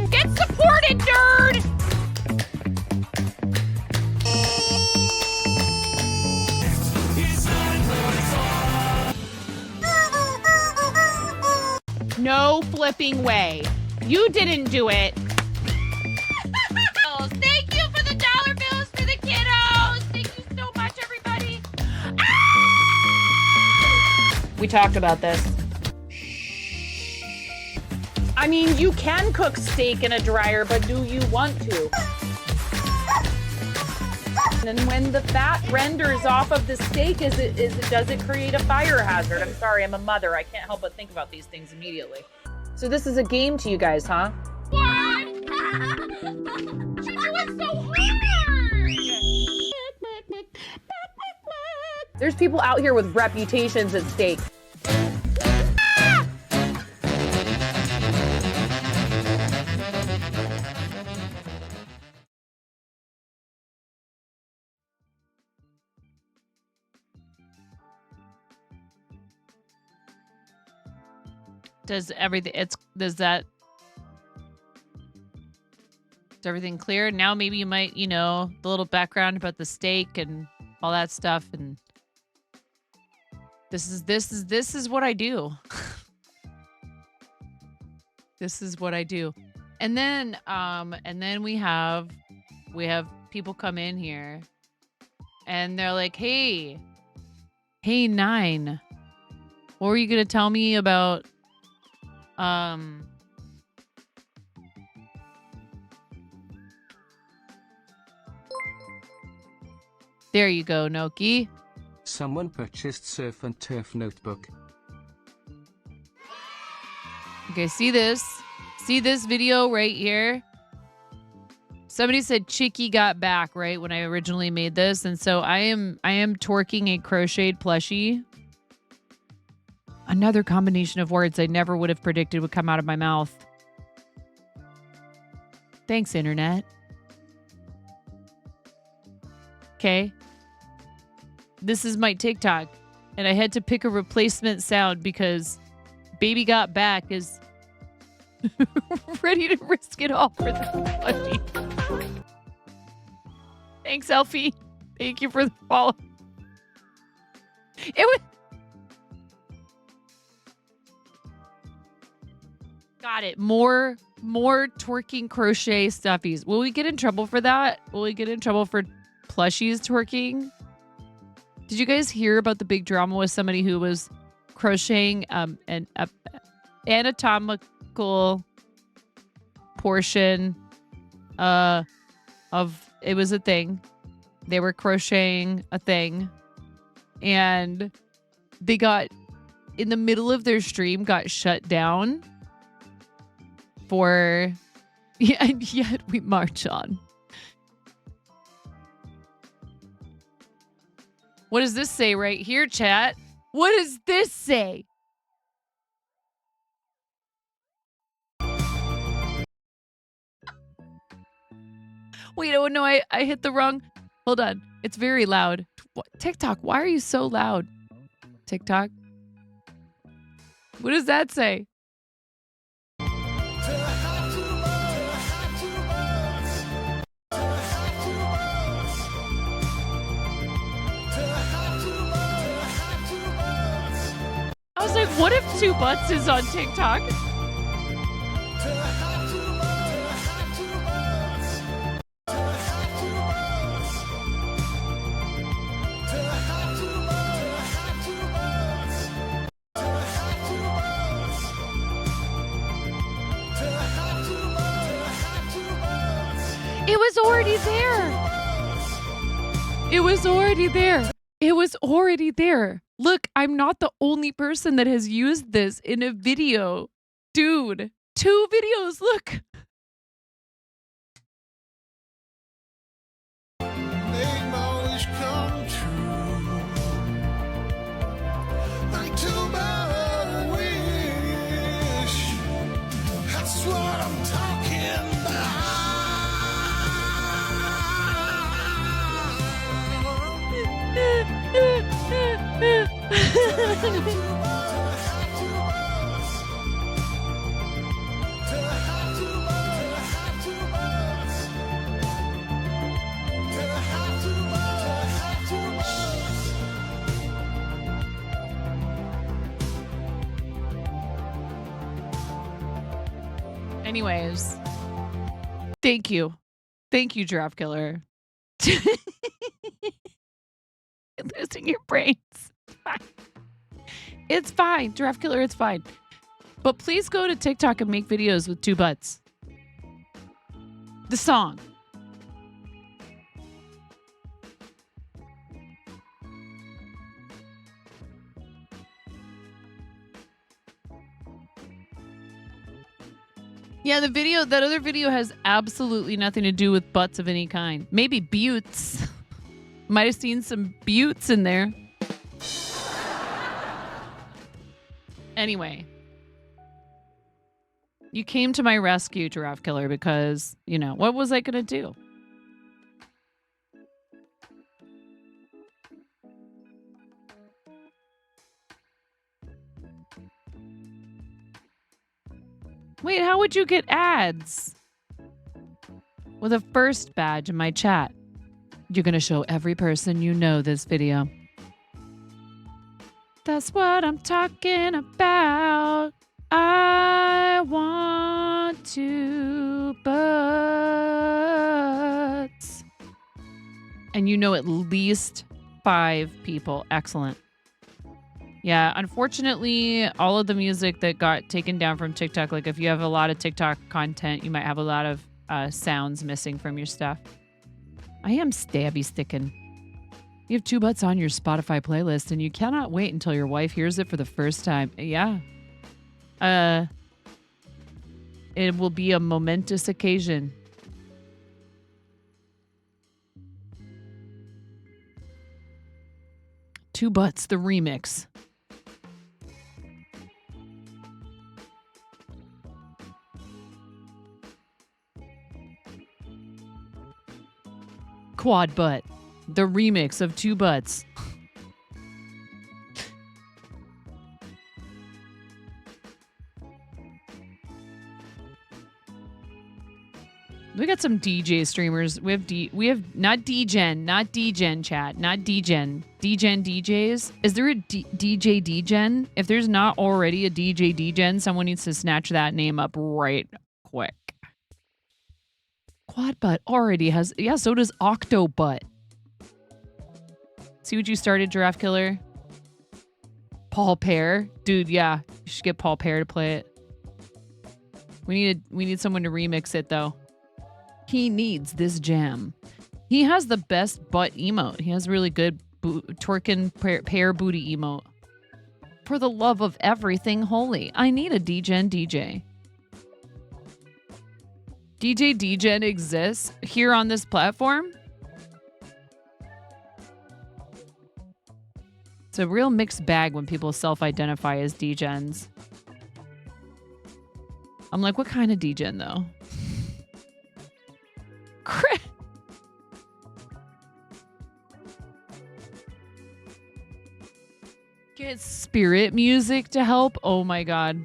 Get supported, nerd. No flipping way. You didn't do it. Thank you for the dollar bills for the kiddos. Thank you so much, everybody. We talked about this. I mean, you can cook steak in a dryer, but do you want to? And when the fat renders off of the steak, does it create a fire hazard? I'm sorry, I'm a mother. I can't help but think about these things immediately. So this is a game to you guys, huh? What? She was so hard. There's people out here with reputations at stake. Is everything clear? Now maybe you might, the little background about the steak and all that stuff. And This is what I do. This is what I do. And then we have people come in here and they're like, hey, Nine, what were you gonna tell me about there you go, Noki. Someone purchased Surf and Turf notebook. Okay, see this? See this video right here? Somebody said Chicky got back, right, when I originally made this. And so I am twerking a crocheted plushie. Another combination of words I never would have predicted would come out of my mouth. Thanks, Internet. Okay. This is my TikTok. And I had to pick a replacement sound because Baby Got Back is ready to risk it all for the plushie. Thanks, Elfie. Thank you for the follow. It was... Got it. More twerking crochet stuffies. Will we get in trouble for that? Will we get in trouble for plushies twerking? Did you guys hear about the big drama with somebody who was crocheting an anatomical portion of it was a thing. They were crocheting a thing and they got in the middle of their stream got shut down for and yet we march on. What does this say right here, chat? What does this say? Wait, oh no, I hit the wrong. Hold on. It's very loud. TikTok, why are you so loud? TikTok? What does that say? I was like, what if Two Butts is on TikTok? It was already there. It was already there. It was already there. Look, I'm not the only person that has used this in a video. Dude, 2 videos, look. Make my wish come true. Like to my wish. That's what I'm talking about. Anyways, thank you. Thank you, Giraffe Killer. Losing your brains. It's fine. Giraffe Killer, it's fine. But please go to TikTok and make videos with 2 butts. The song. Yeah, that other video has absolutely nothing to do with butts of any kind. Maybe buttes. Might have seen some buttes in there. Anyway. You came to my rescue, Giraffe Killer, because, what was I going to do? Wait, how would you get ads? With a first badge in my chat. You're going to show every person you know this video. That's what I'm talking about. I want two butts. And you know at least 5 people. Excellent. Yeah, unfortunately, all of the music that got taken down from TikTok, like if you have a lot of TikTok content, you might have a lot of sounds missing from your stuff. I am stabby sticking. You have two butts on your Spotify playlist, and you cannot wait until your wife hears it for the first time. Yeah. It will be a momentous occasion. Two Butts, the remix. Quad Butt, the remix of Two Butts. We got some DJ streamers. We have not DGen chat, not DGen DJs. Is there a DJ DGen? If there's not already a DJ DGen, someone needs to snatch that name up right quick. Quad Butt already has, yeah, so does Octo Butt. See what you started, Giraffe Killer? Paul Pear? Dude, yeah. You should get Paul Pear to play it. We need someone to remix it though. He needs this jam. He has the best butt emote. He has really good twerking pear booty emote. For the love of everything holy, I need a DGen DJ. DJ DGen exists here on this platform? It's a real mixed bag when people self-identify as DGens. I'm like, what kind of DGen though? Get spirit music to help? Oh my god.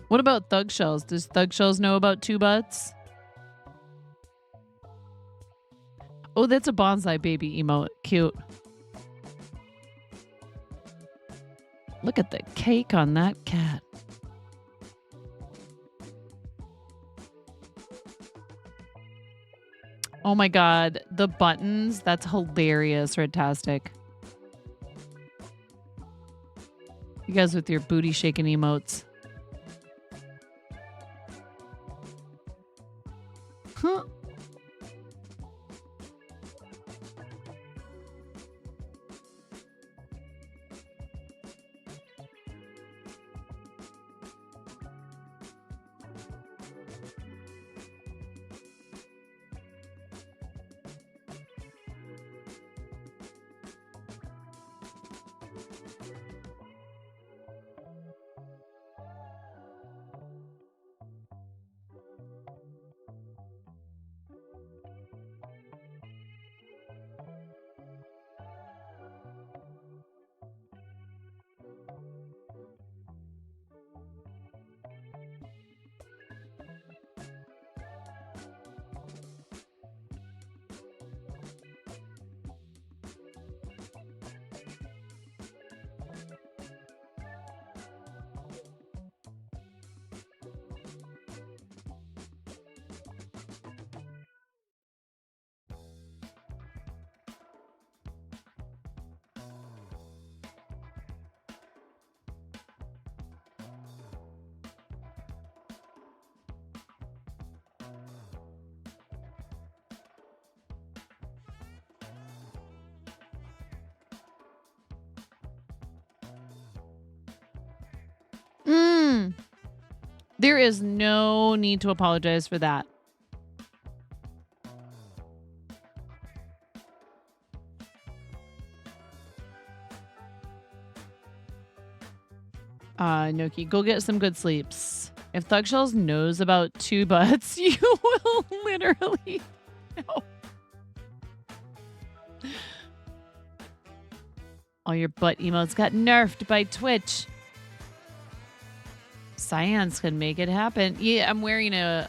What about Thug Shells? Does Thug Shells know about Two Butts? Oh, that's a bonsai baby emote. Cute. Look at the cake on that cat. Oh my god, the buttons. That's hilarious, Redtastic. You guys with your booty shaking emotes. Huh. There is no need to apologize for that. Noki, go get some good sleeps. If Thug Shells knows about Two Butts, you will literally know. All your butt emotes got nerfed by Twitch. Science can make it happen. Yeah, I'm wearing a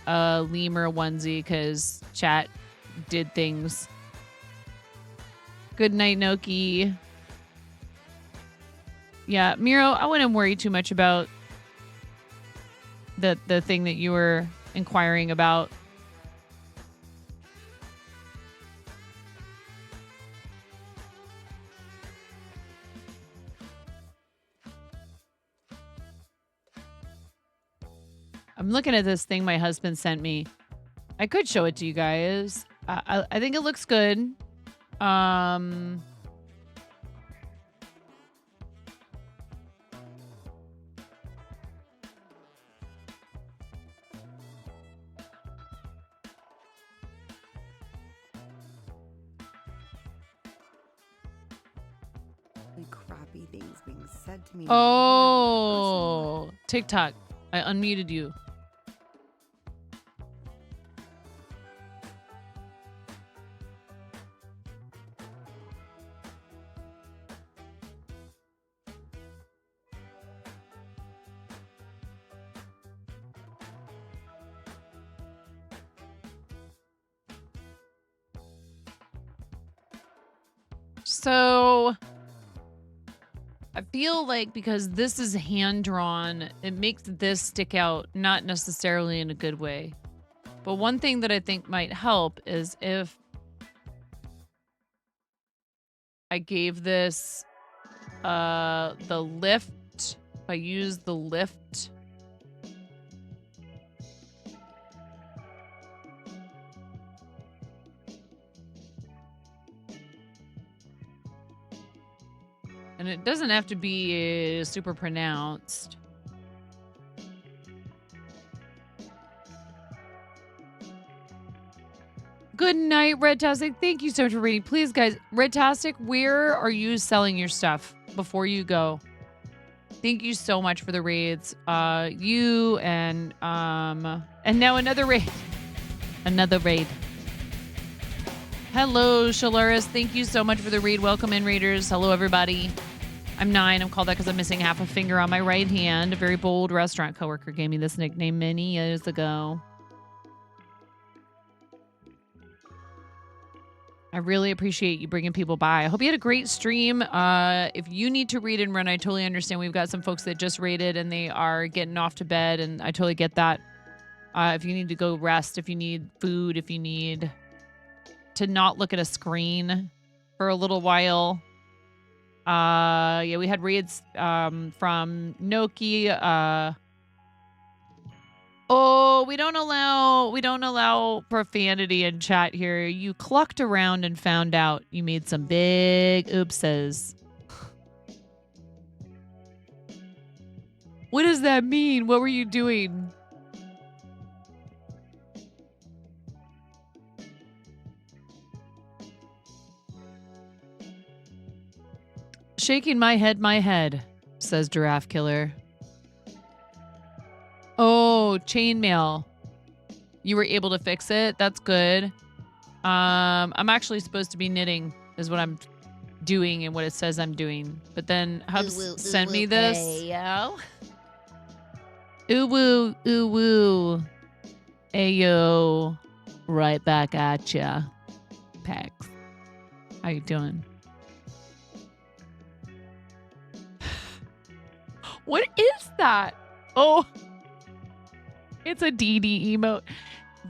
lemur onesie because chat did things. Good night, Noki. Yeah, Miro, I wouldn't worry too much about the thing that you were inquiring about. I'm looking at this thing my husband sent me. I could show it to you guys. I think it looks good. Crappy things being said to me. Oh, TikTok. I unmuted you. So I feel like because this is hand drawn, it makes this stick out, not necessarily in a good way. But one thing that I think might help is if I gave this the lift, if I use the lift. And it doesn't have to be super pronounced. Good night, Redtastic. Thank you so much for reading. Please, guys, Redtastic, where are you selling your stuff before you go? Thank you so much for the raids. You and now another raid. Another raid. Hello, Shalaris. Thank you so much for the raid. Welcome in, raiders. Hello, everybody. I'm 9. I'm called that because I'm missing half a finger on my right hand. A very bold restaurant coworker gave me this nickname many years ago. I really appreciate you bringing people by. I hope you had a great stream. If you need to read and run, I totally understand. We've got some folks that just raided and they are getting off to bed, and I totally get that. If you need to go rest, if you need food, if you need to not look at a screen for a little while. Yeah, we had raids from Noki. Oh, we don't allow profanity in chat here. You clucked around and found out you made some big oopses. What does that mean? What were you doing? Shaking my head, says Giraffe Killer. Oh, chainmail. You were able to fix it? That's good. I'm actually supposed to be knitting is what I'm doing and what it says I'm doing. But then Hubs sent me this. Ayo. Ooh woo, ooh woo. Ayo. Right back at ya. Pax. How you doing? What is that? Oh. It's a DD emote.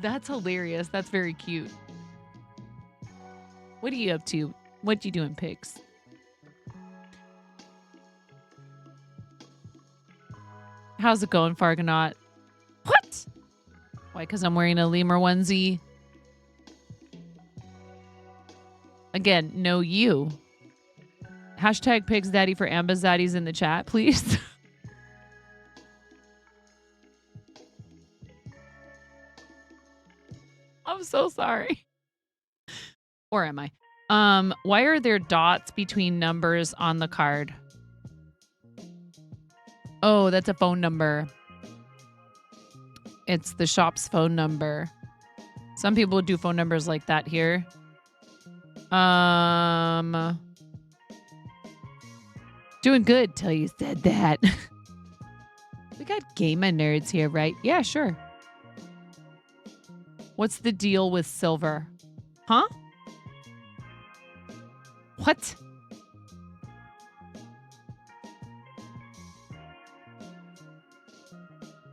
That's hilarious. That's very cute. What are you up to? What you doing, Pigs? How's it going, Fargonaut? What? Why? Because I'm wearing a lemur onesie? Again, no you. Hashtag Pigs Daddy for Ambas Daddies in the chat, please. I'm so sorry. Or am I? Why are there dots between numbers on the card? Oh, that's a phone number. It's the shop's phone number. Some people do phone numbers like that here. Doing good till you said that. We got gamer nerds here, right? Yeah, sure. What's the deal with silver? Huh? What?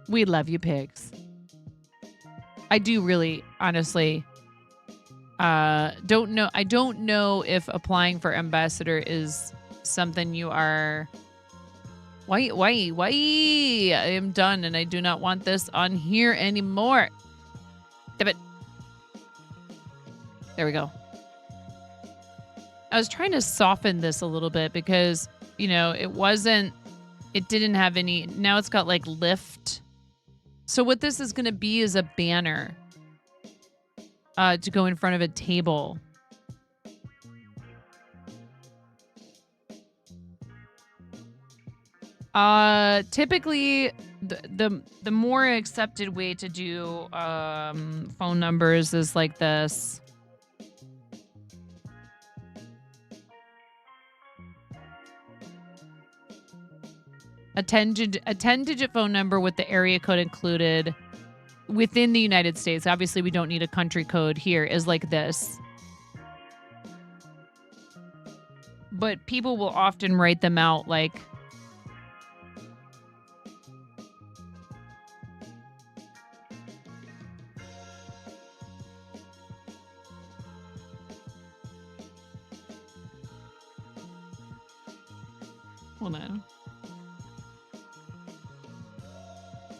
We love you, pigs. I do really, honestly, don't know. I don't know if applying for ambassador is something you are. Why? I am done and I do not want this on here anymore. Damn it. There we go. I was trying to soften this a little bit because, you know, it didn't have any, now it's got like lift. So what this is going to be is a banner to go in front of a table. Typically the more accepted way to do phone numbers is like this. A 10-digit phone number with the area code included within the United States. Obviously, we don't need a country code here, is like this. But people will often write them out like hold on.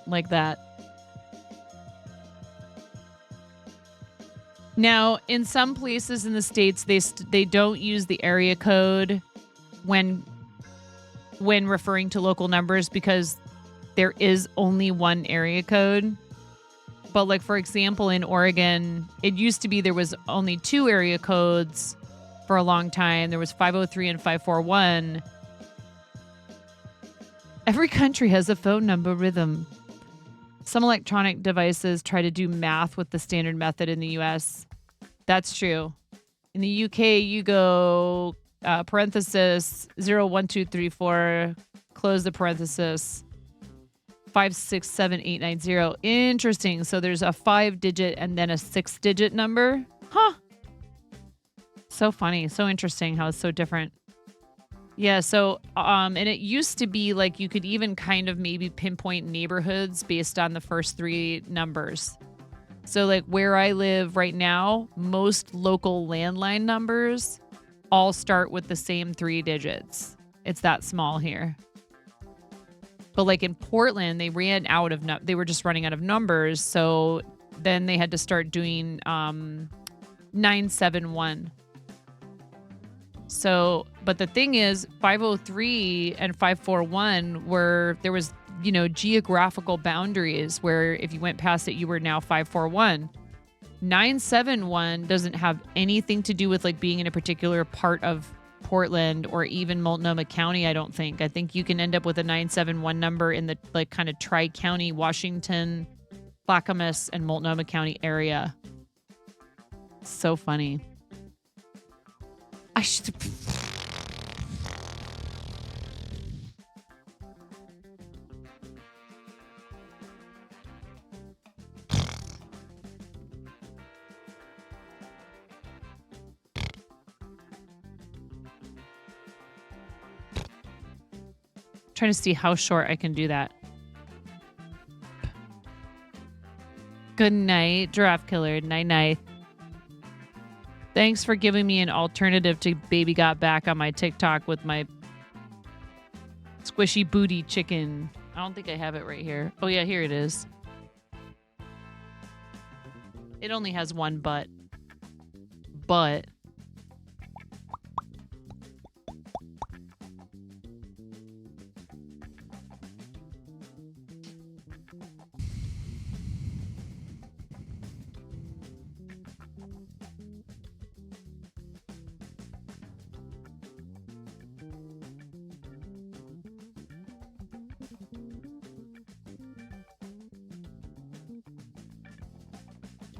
Like that. Now, in some places in the States, they don't use the area code when referring to local numbers because there is only one area code. But like, for example, in Oregon, it used to be there was only 2 area codes for a long time. There was 503 and 541. Every country has a phone number rhythm. Some electronic devices try to do math with the standard method in the US. That's true. In the UK, you go parenthesis 01234, close the parenthesis 567890. Interesting. So there's a 5-digit and then a 6-digit number. Huh. So funny. So interesting how it's so different. Yeah, so and it used to be like you could even kind of maybe pinpoint neighborhoods based on the first 3 numbers. So like where I live right now, most local landline numbers all start with the same 3 digits. It's that small here. But like in Portland, they ran out of they were just running out of numbers, so then they had to start doing 971. So, but the thing is, 503 and 541 there was, you know, geographical boundaries where if you went past it, you were now 541. 971 doesn't have anything to do with like being in a particular part of Portland or even Multnomah County, I don't think. I think you can end up with a 971 number in the like kind of Tri-County, Washington, Clackamas, and Multnomah County area. So funny. I should. Trying to see how short I can do that. Good night, Giraffe Killer. Night night. Thanks for giving me an alternative to Baby Got Back on my TikTok with my squishy booty chicken. I don't think I have it right here. Oh yeah, here it is. It only has one butt. But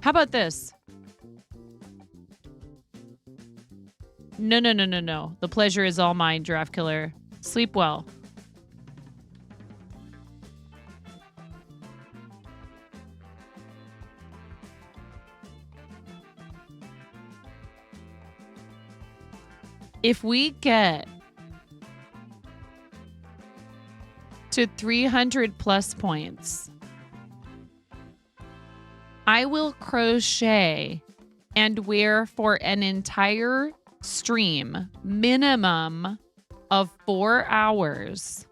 how about this? No. The pleasure is all mine, Giraffe Killer. Sleep well. If we get to 300 plus points, I will crochet and wear for an entire stream, minimum of 4 hours,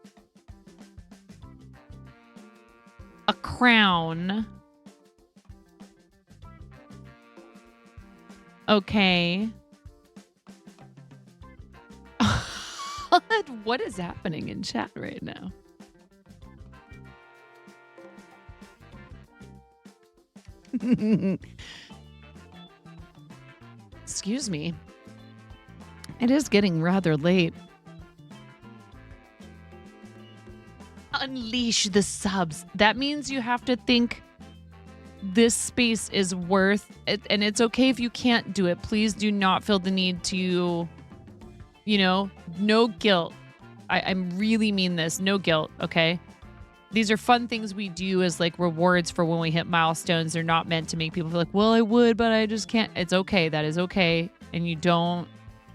a crown. Okay. What is happening in chat right now? Excuse me. It is getting rather late. Unleash the subs. That means you have to think this space is worth it, and it's okay if you can't do it. Please do not feel the need to, no guilt. I really mean this. No guilt, okay? These are fun things we do as like rewards for when we hit milestones. They're not meant to make people feel like, well, I would, but I just can't. It's okay. That is okay. And you don't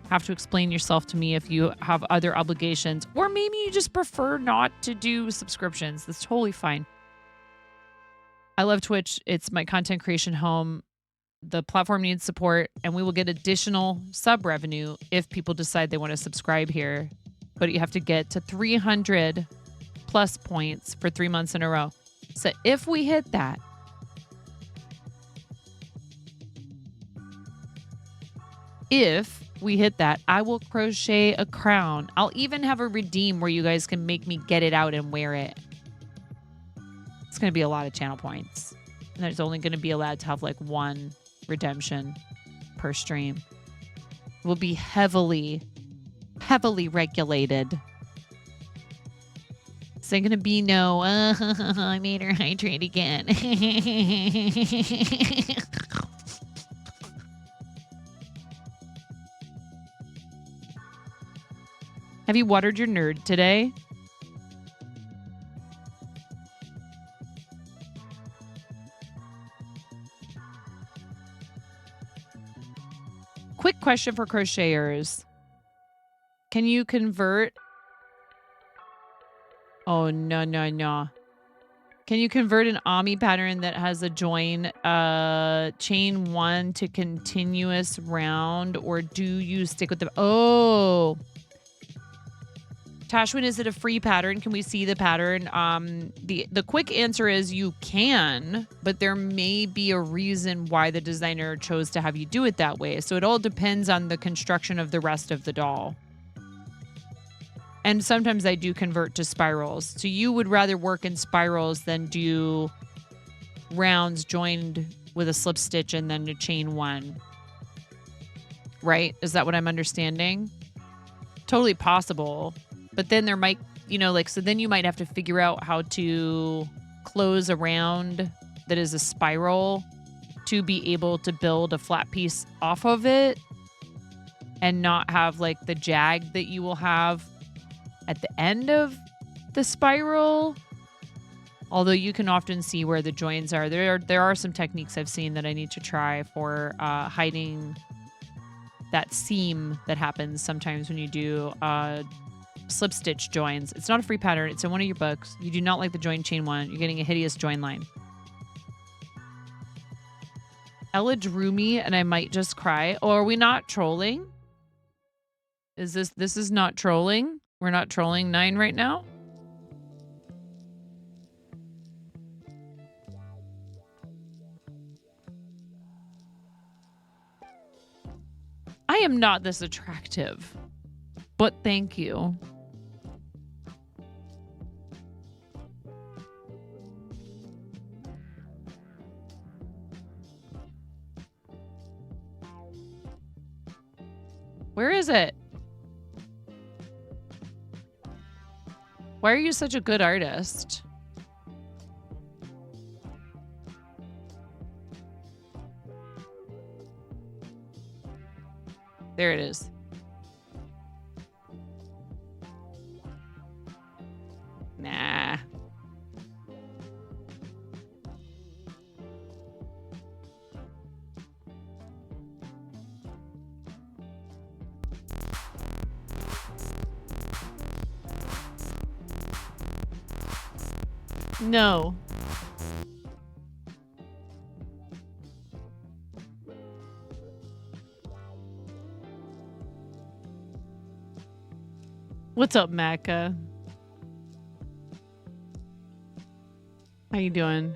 have to explain yourself to me if you have other obligations, or maybe you just prefer not to do subscriptions. That's totally fine. I love Twitch. It's my content creation home. The platform needs support, and we will get additional sub revenue if people decide they want to subscribe here. But you have to get to 300 plus points for 3 months in a row. So if we hit that, I will crochet a crown. I'll even have a redeem where you guys can make me get it out and wear it. It's going to be a lot of channel points. And there's only going to be allowed to have like one redemption per stream. It will be heavily regulated. It's not going to be no, I made her hydrate again. Have you watered your nerd today? Quick question for crocheters. Can you convert? Oh, no. Can you convert an Ami pattern that has a join chain 1 to continuous round, or do you stick with the... Oh. Tashwin, is it a free pattern? Can we see the pattern? The quick answer is you can, but there may be a reason why the designer chose to have you do it that way. So it all depends on the construction of the rest of the doll. And sometimes I do convert to spirals. So you would rather work in spirals than do rounds joined with a slip stitch and then a chain 1. Right? Is that what I'm understanding? Totally possible. But then there might, so then you might have to figure out how to close a round that is a spiral to be able to build a flat piece off of it and not have like the jag that you will have at the end of the spiral. Although you can often see where the joins are. There are some techniques I've seen that I need to try for hiding that seam that happens sometimes when you do slip stitch joins. It's not a free pattern. It's in one of your books. You do not like the join chain 1. You're getting a hideous join line. Ella drew me and I might just cry. Oh, are we not trolling? This is not trolling? We're not trolling 9 right now? I am not this attractive, but thank you. Where is it? Why are you such a good artist? There it is. Nah. No. What's up, Macca? How you doing?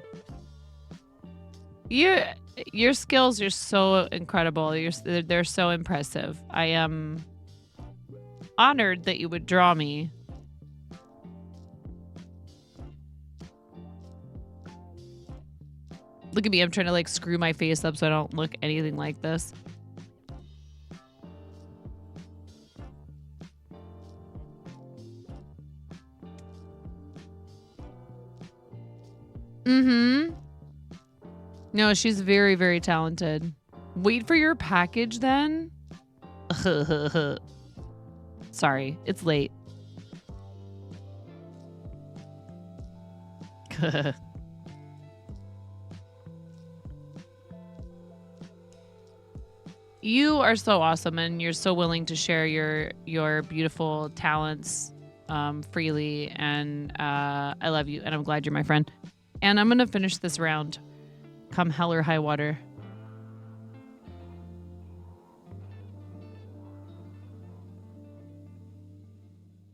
Your skills are so incredible. They're so impressive. I am honored that you would draw me. Look at me. I'm trying to like screw my face up so I don't look anything like this. Mm-hmm. No, she's very, very talented. Wait for your package then? Sorry, it's late. You are so awesome, and you're so willing to share your beautiful talents freely, and I love you, and I'm glad you're my friend. And I'm gonna finish this round, come hell or high water.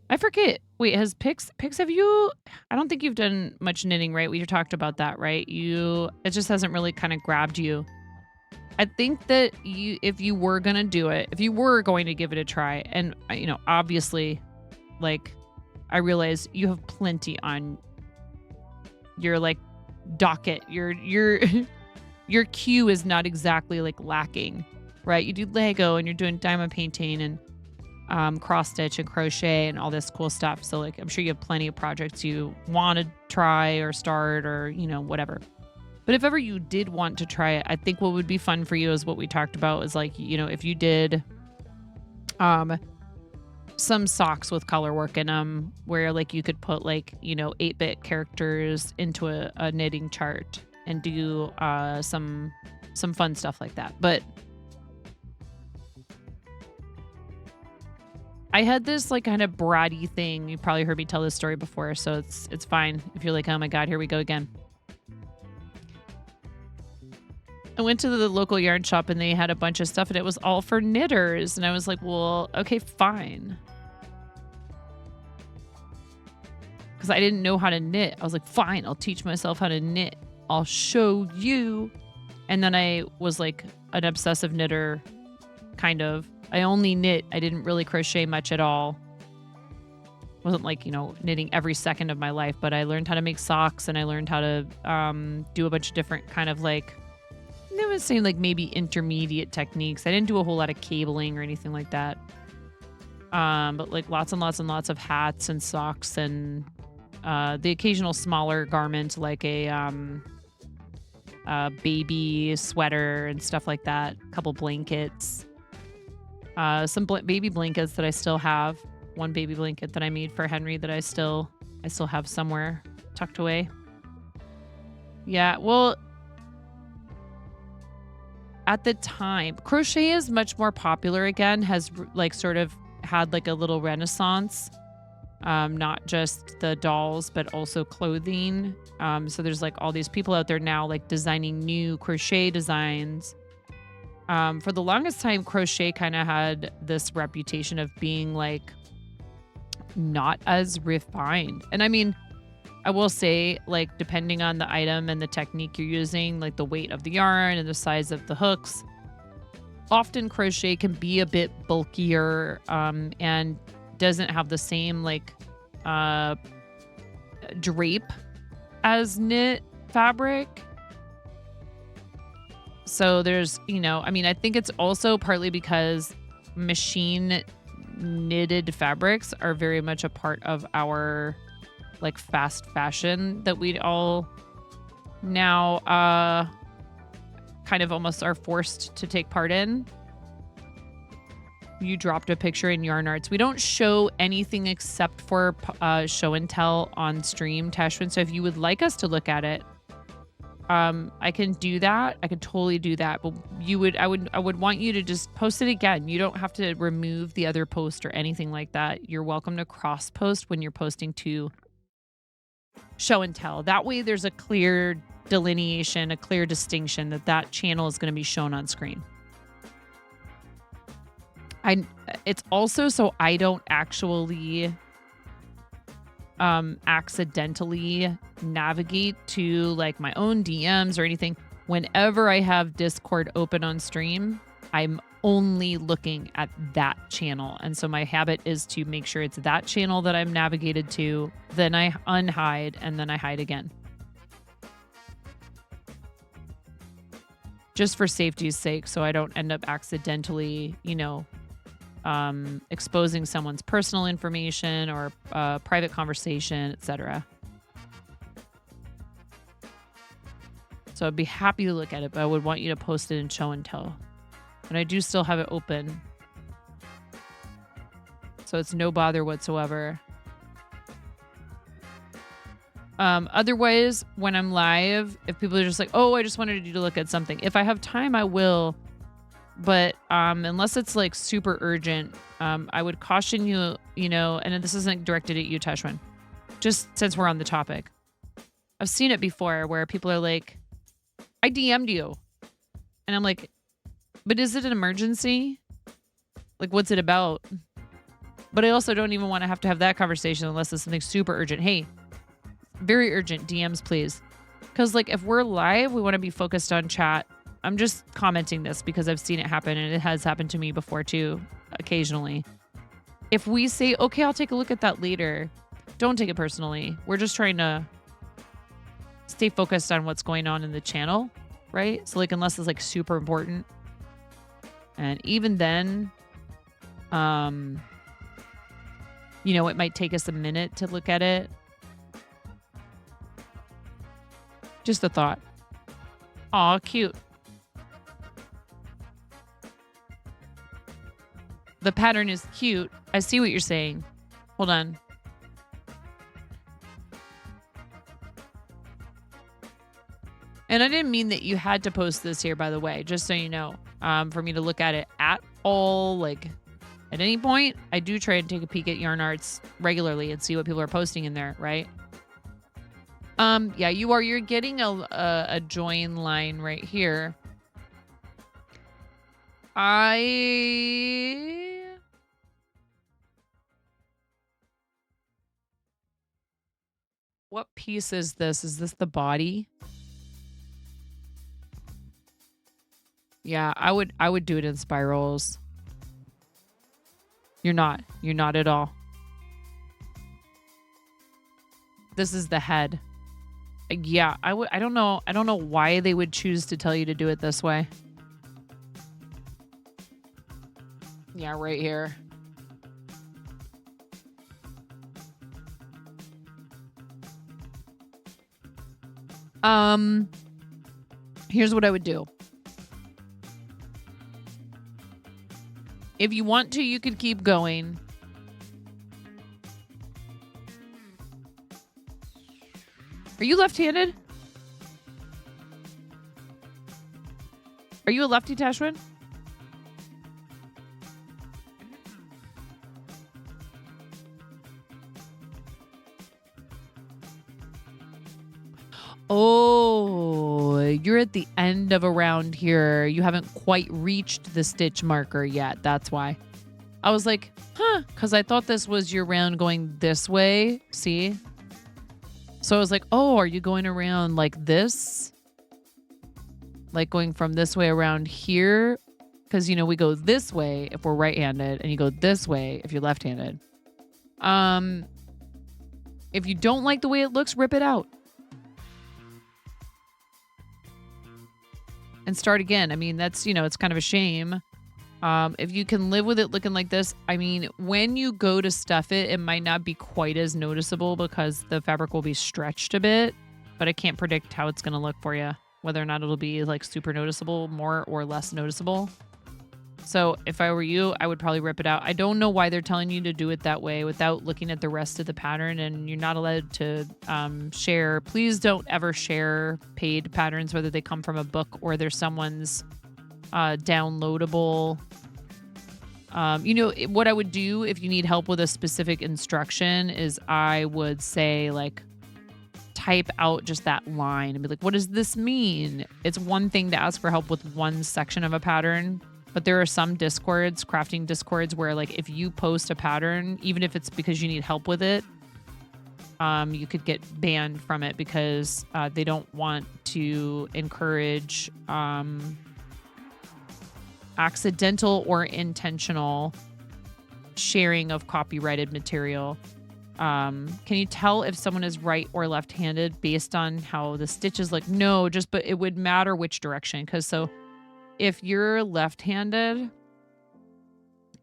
I forget. Wait, has Pix, have you? I don't think you've done much knitting, right? We talked about that, right? It just hasn't really kind of grabbed you. I think that if you were gonna do it, if you were going to give it a try, and obviously, like, I realize you have plenty on your like docket. Your queue is not exactly like lacking, right? You do Lego and you're doing diamond painting and cross stitch and crochet and all this cool stuff. So like, I'm sure you have plenty of projects you want to try or start or whatever. But if ever you did want to try it, I think what would be fun for you is what we talked about is like, if you did some socks with color work in them where like you could put like 8-bit characters into a knitting chart and do some fun stuff like that. But I had this like kind of bratty thing. You probably heard me tell this story before, so it's fine if you're like, oh my god, here we go again. I went to the local yarn shop and they had a bunch of stuff and it was all for knitters. And I was like, well, okay, fine. Because I didn't know how to knit. I was like, fine, I'll teach myself how to knit. I'll show you. And then I was like an obsessive knitter, kind of. I only knit. I didn't really crochet much at all. Wasn't like, knitting every second of my life, but I learned how to make socks and I learned how to do a bunch of different kind of like, I was saying like maybe intermediate techniques. I didn't do a whole lot of cabling or anything like that. But like lots and lots and lots of hats and socks and the occasional smaller garment like a baby sweater and stuff like that. A couple blankets. Some baby blankets that I still have. One baby blanket that I made for Henry that I still have somewhere tucked away. Yeah, well, at the time, crochet is much more popular again, has like sort of had like a little renaissance. Not just the dolls, but also clothing. So there's like all these people out there now like designing new crochet designs. For the longest time, crochet kind of had this reputation of being like not as refined. And I mean, I will say, like, depending on the item and the technique you're using, like the weight of the yarn and the size of the hooks, often crochet can be a bit bulkier and doesn't have the same, like, drape as knit fabric. So there's, I mean, I think it's also partly because machine knitted fabrics are very much a part of our like fast fashion that we all now kind of almost are forced to take part in. You dropped a picture in Yarn Arts. We don't show anything except for show and tell on stream, Tashwin. So if you would like us to look at it, I can do that. I could totally do that. But I would want you to just post it again. You don't have to remove the other post or anything like that. You're welcome to cross post when you're posting to show and tell. That way there's a clear delineation, a clear distinction that channel is going to be shown on screen. It's also so I don't actually accidentally navigate to like my own DMs or anything. Whenever I have Discord open on stream, I'm only looking at that channel. And so my habit is to make sure it's that channel that I'm navigated to, then I unhide, and then I hide again. Just for safety's sake, so I don't end up accidentally, exposing someone's personal information or private conversation, etc. So I'd be happy to look at it, but I would want you to post it in show and tell. And I do still have it open. So it's no bother whatsoever. Otherwise, when I'm live, if people are just like, oh, I just wanted you to look at something. If I have time, I will. But unless it's like super urgent, I would caution you, and this isn't directed at you, Teshwin, just since we're on the topic. I've seen it before where people are like, I DM'd you. And I'm like, but is it an emergency? Like, what's it about? But I also don't even want to have that conversation unless it's something super urgent. Hey, very urgent DMs, please. Because like if we're live, we want to be focused on chat. I'm just commenting this because I've seen it happen, and it has happened to me before too, occasionally. If we say, okay, I'll take a look at that later, don't take it personally. We're just trying to stay focused on what's going on in the channel, right? So like unless it's like super important. And even then, it might take us a minute to look at it. Just a thought. Aw, cute. The pattern is cute. I see what you're saying. Hold on. And I didn't mean that you had to post this here, by the way, just so you know, for me to look at it at all. Like at any point, I do try and take a peek at Yarn Arts regularly and see what people are posting in there, right? Yeah, you're getting a join line right here. What piece is this? Is this the body? Yeah, I would do it in spirals. You're not at all. This is the head. Yeah, I don't know why they would choose to tell you to do it this way. Yeah, right here. Here's what I would do. If you want to, you could keep going. Are you left-handed? Are you a lefty, Tashwin? Oh, you're at the end of a round here. You haven't quite reached the stitch marker yet. That's why. I was like, huh, because I thought this was your round going this way. See? So I was like, oh, are you going around like this? Like going from this way around here? Because, we go this way if we're right-handed, and you go this way if you're left-handed. If you don't like the way it looks, rip it out. And start again. I mean, that's, it's kind of a shame. If you can live with it looking like this, I mean, when you go to stuff it, it might not be quite as noticeable because the fabric will be stretched a bit, but I can't predict how it's going to look for you, whether or not it'll be like super noticeable, more or less noticeable. So if I were you, I would probably rip it out. I don't know why they're telling you to do it that way without looking at the rest of the pattern, and you're not allowed to share. Please don't ever share paid patterns, whether they come from a book or they're someone's downloadable. What I would do if you need help with a specific instruction is I would say, like, type out just that line and be like, what does this mean? It's one thing to ask for help with one section of a pattern, but there are some discords, crafting discords, where like if you post a pattern, even if it's because you need help with it, you could get banned from it because they don't want to encourage accidental or intentional sharing of copyrighted material. Can you tell if someone is right or left-handed based on how the stitches look? No, but it would matter which direction. Because so if you're left-handed,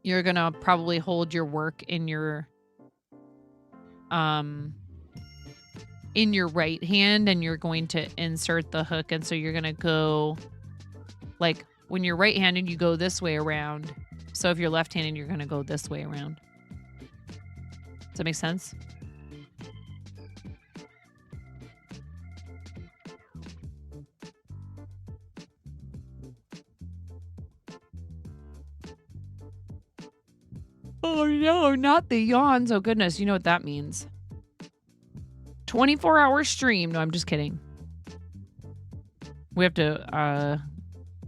you're gonna probably hold your work in your right hand, and you're going to insert the hook, and so you're gonna go like when you're right-handed, you go this way around. So if you're left-handed, you're gonna go this way around. Does that make sense? Oh no, not the yawns. Oh goodness, you know what that means. 24-hour stream. No, I'm just kidding. We have to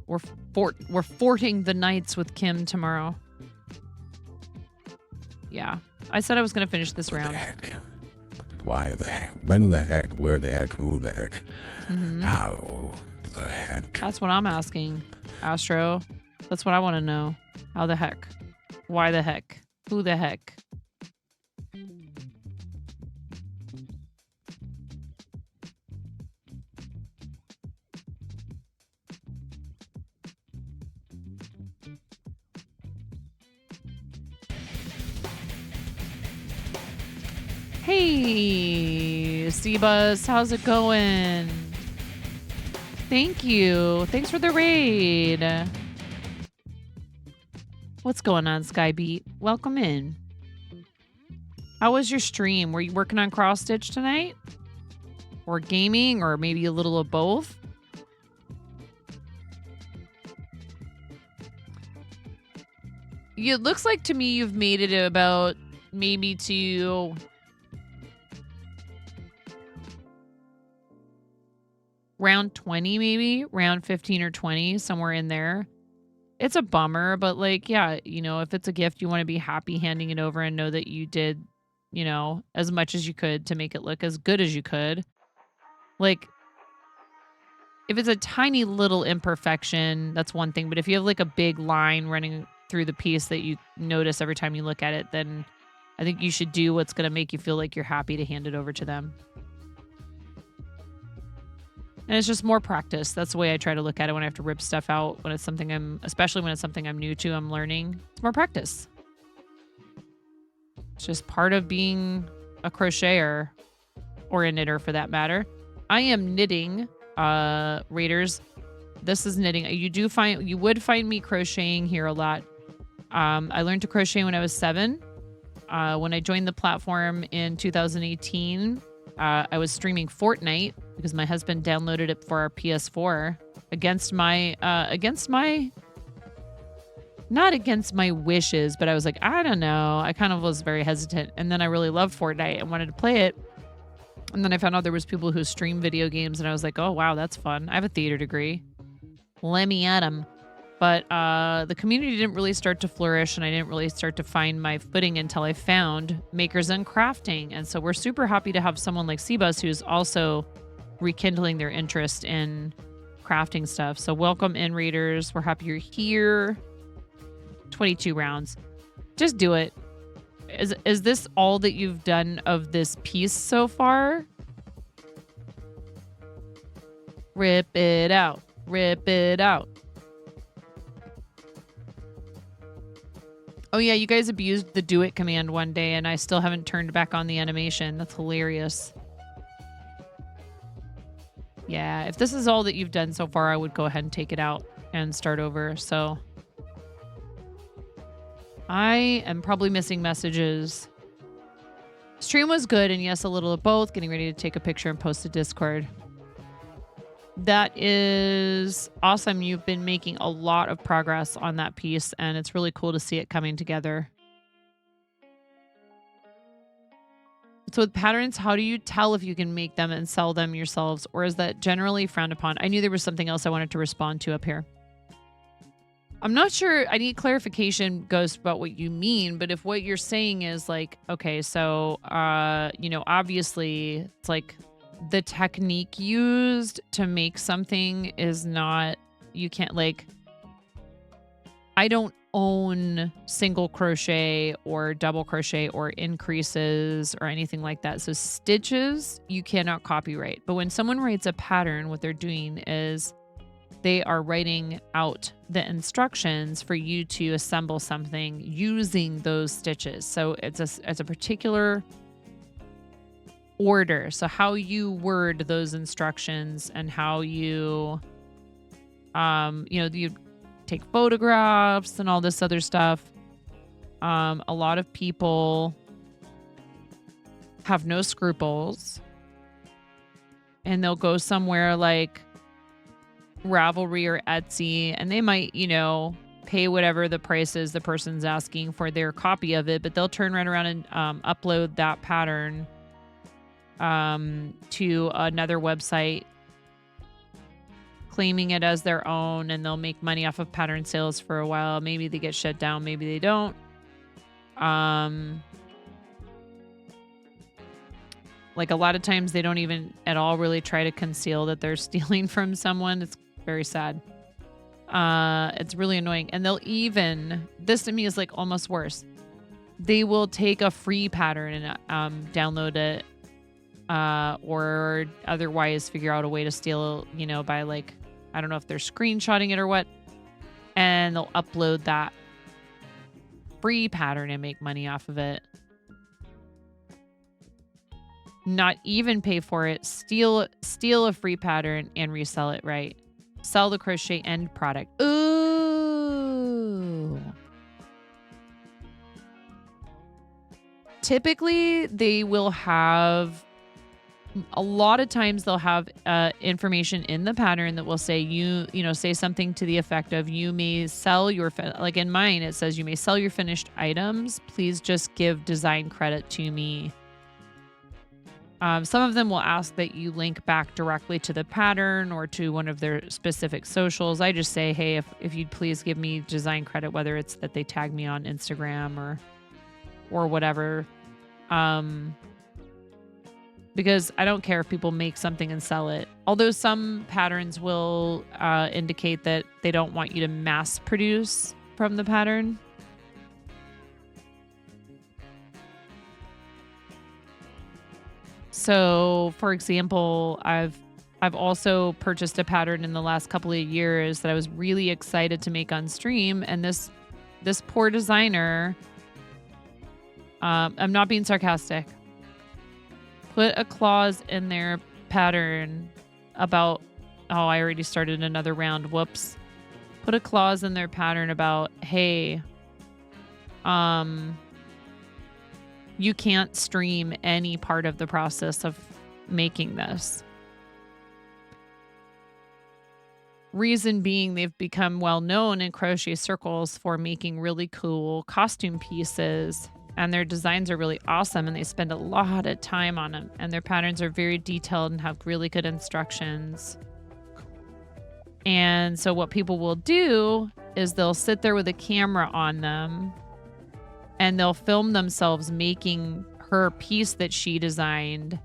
we're forting the nights with Kim tomorrow. Yeah. I said I was going to finish this round. Why the heck? When the heck? Where the heck? Who the heck? How the heck? That's what I'm asking, Astro. That's what I want to know. How the heck? Why the heck? Who the heck? Hey, Sebus, how's it going? Thank you. Thanks for the raid. What's going on, Skybeat? Welcome in. How was your stream? Were you working on cross stitch tonight? Or gaming, or maybe a little of both? It looks like to me you've made it about maybe to round 20, maybe round 15 or 20, somewhere in there. It's a bummer, but like, yeah, you know, if it's a gift, you want to be happy handing it over and know that you did, you know, as much as you could to make it look as good as you could. Like, if it's a tiny little imperfection, that's one thing. But if you have like a big line running through the piece that you notice every time you look at it, then I think you should do what's going to make you feel like you're happy to hand it over to them. And it's just more practice. That's the way I try to look at it when I have to rip stuff out. When it's something especially when it's something I'm new to, I'm learning. It's more practice. It's just part of being a crocheter or a knitter for that matter. I am knitting, Raiders. This is knitting. You would find me crocheting here a lot. I learned to crochet when I was 7. When I joined the platform in 2018, I was streaming Fortnite because my husband downloaded it for our PS4 not against my wishes, but I was like, I don't know. I kind of was very hesitant. And then I really loved Fortnite and wanted to play it. And then I found out there was people who stream video games, and I was like, oh, wow, that's fun. I have a theater degree. Let me at 'em. But the community didn't really start to flourish, and I didn't really start to find my footing until I found Makers and Crafting. And so we're super happy to have someone like Sebus who's also rekindling their interest in crafting stuff. So welcome in, Raiders. We're happy you're here. 22 rounds. Just do it. Is this all that you've done of this piece so far? Rip it out. Rip it out. Oh yeah, you guys abused the do it command one day and I still haven't turned back on the animation. That's hilarious. Yeah, if this is all that you've done so far, I would go ahead and take it out and start over. So I am probably missing messages. Stream was good, and yes, a little of both. Getting ready to take a picture and post to Discord. That is awesome. You've been making a lot of progress on that piece, and it's really cool to see it coming together. So with patterns, how do you tell if you can make them and sell them yourselves, or is that generally frowned upon? I knew there was something else I wanted to respond to up here. I'm not sure. I need clarification, Ghost, about what you mean. But if what you're saying is like, okay, so, obviously it's like the technique used to make something is not, you can't like, I don't own single crochet or double crochet or increases or anything like that. So stitches, you cannot copyright. But when someone writes a pattern, what they're doing is they are writing out the instructions for you to assemble something using those stitches. So it's a particular order. So how you word those instructions and how you, you take photographs and all this other stuff. A lot of people have no scruples and they'll go somewhere like Ravelry or Etsy, and they might, pay whatever the price is the person's asking for their copy of it, but they'll turn right around and upload that pattern to another website, claiming it as their own, and they'll make money off of pattern sales for a while. Maybe they get shut down, maybe they don't. Like a lot of times they don't even at all really try to conceal that they're stealing from someone. It's very sad. It's really annoying. And they'll even, this to me is like almost worse. They will take a free pattern and download it or otherwise figure out a way to steal, by like, I don't know if they're screenshotting it or what. And they'll upload that free pattern and make money off of it. Not even pay for it, steal a free pattern and resell it, right? Sell the crochet end product. Ooh. Typically, they will have, a lot of times they'll have information in the pattern that will say, say something to the effect of, you may sell your, like in mine, it says, you may sell your finished items. Please just give design credit to me. Some of them will ask that you link back directly to the pattern or to one of their specific socials. I just say, hey, if you'd please give me design credit, whether it's that they tag me on Instagram or whatever. Because I don't care if people make something and sell it. Although some patterns will indicate that they don't want you to mass produce from the pattern. So, for example, I've also purchased a pattern in the last couple of years that I was really excited to make on stream, and this poor designer, I'm not being sarcastic, put a clause in their pattern about, I already started another round, whoops. Put a clause in their pattern about, hey, you can't stream any part of the process of making this. Reason being, they've become well known in crochet circles for making really cool costume pieces, and their designs are really awesome, and they spend a lot of time on them, and their patterns are very detailed and have really good instructions. And so what people will do is they'll sit there with a camera on them and they'll film themselves making her piece that she designed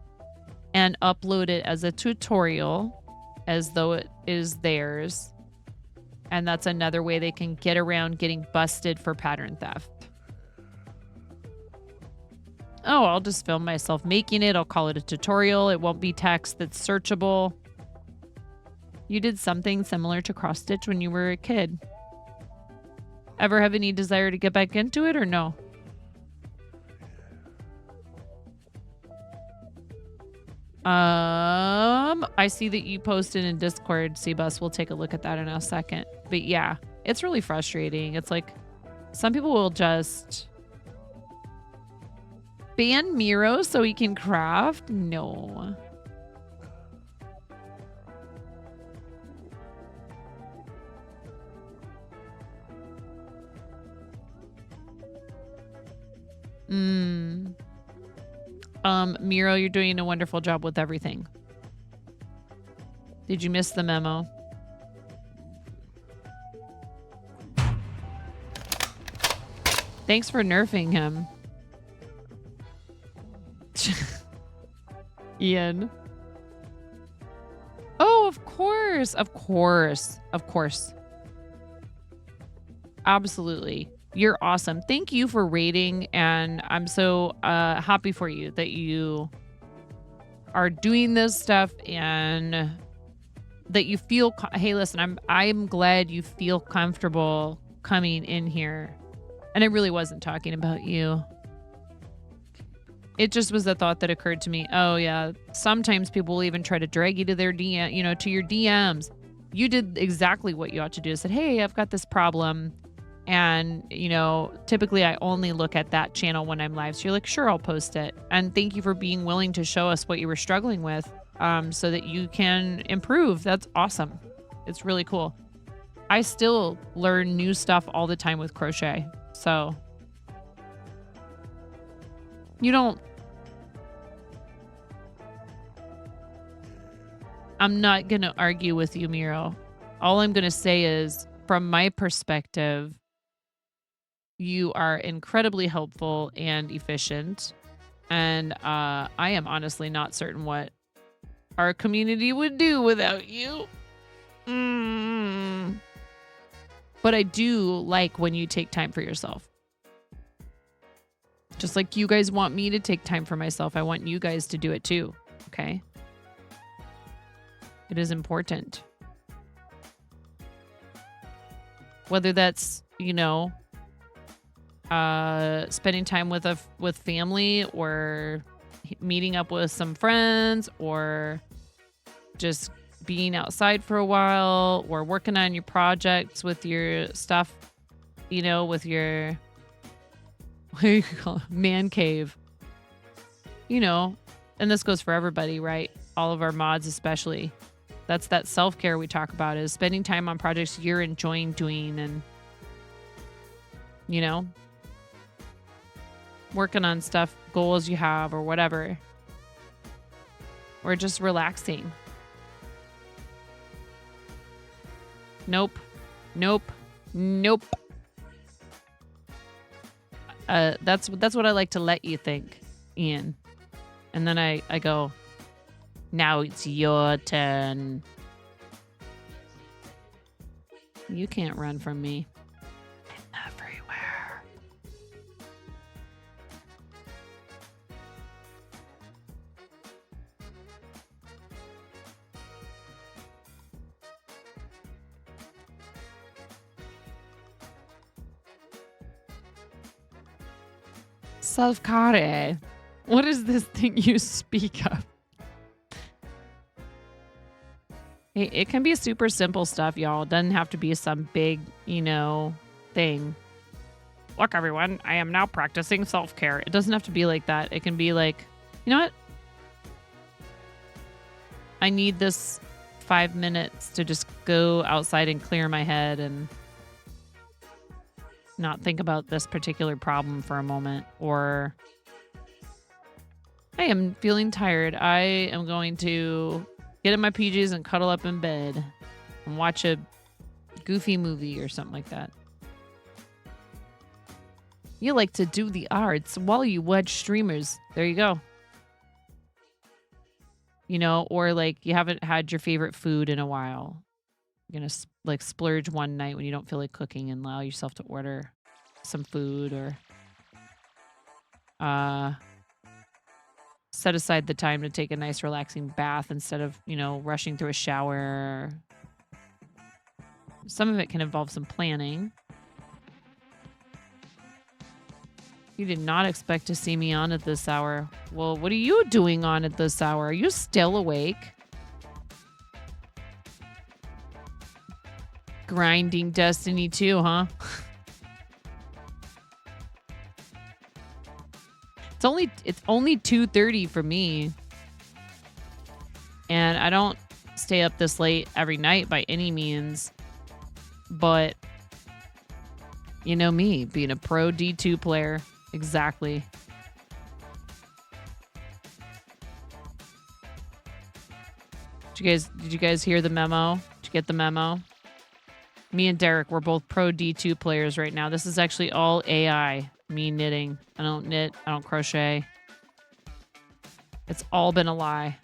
and upload it as a tutorial as though it is theirs. And that's another way they can get around getting busted for pattern theft. Oh, I'll just film myself making it. I'll call it a tutorial. It won't be text that's searchable. You did something similar to cross stitch when you were a kid. Ever have any desire to get back into it or no? I see that you posted in Discord, Cbus. We'll take a look at that in a second. But yeah, it's really frustrating. It's like some people will just ban Miro so he can craft. No. Miro, you're doing a wonderful job with everything. Did you miss the memo? Thanks for nerfing him. Ian. Oh, of course. Of course. Of course. Absolutely. You're awesome. Thank you for rating, and I'm so happy for you that you are doing this stuff and that you feel hey, listen, I'm glad you feel comfortable coming in here. And I really wasn't talking about you. It just was a thought that occurred to me. Oh yeah, sometimes people will even try to drag you to their DM, you know, to your DMs. You did exactly what you ought to do. Said, "Hey, I've got this problem." And, you know, typically I only look at that channel when I'm live. So you're like, "Sure, I'll post it." And thank you for being willing to show us what you were struggling with, so that you can improve. That's awesome. It's really cool. I still learn new stuff all the time with crochet. So you don't, I'm not going to argue with you, Miro. All I'm going to say is, from my perspective, you are incredibly helpful and efficient. And I am honestly not certain what our community would do without you. But I do like when you take time for yourself. Just like you guys want me to take time for myself, I want you guys to do it too. Okay? It is important. Whether that's, you know, spending time with family, or meeting up with some friends, or just being outside for a while, or working on your projects with your stuff, you know, with your, what do you call it? Man cave. You know, and this goes for everybody, right? All of our mods especially. That's that self-care we talk about, is spending time on projects you're enjoying doing, and, you know, working on stuff, goals you have, or whatever. Or just relaxing. Nope. Nope. Nope. That's what I like to let you think, Ian. And then I go, now it's your turn. You can't run from me. I'm everywhere. Self-care. What is this thing you speak of? It can be super simple stuff, y'all. It doesn't have to be some big, you know, thing. Look, everyone, I am now practicing self-care. It doesn't have to be like that. It can be like, you know what? I need this 5 minutes to just go outside and clear my head and not think about this particular problem for a moment. Or I am feeling tired. I am going to get in my PJs and cuddle up in bed and watch a goofy movie or something like that. You like to do the arts while you watch streamers. There you go. You know, or like you haven't had your favorite food in a while. You're going to like splurge one night when you don't feel like cooking and allow yourself to order some food, or set aside the time to take a nice relaxing bath instead of, you know, rushing through a shower. Some of it can involve some planning. You did not expect to see me on at this hour. Well, what are you doing on at this hour? Are you still awake? Grinding Destiny 2, huh? It's only 2:30 for me. And I don't stay up this late every night by any means. But you know me, being a pro D2 player. Exactly. Did you guys hear the memo? Did you get the memo? Me and Derek, we're both pro D2 players right now. This is actually all AI. Me knitting. I don't knit. I don't crochet. It's all been a lie.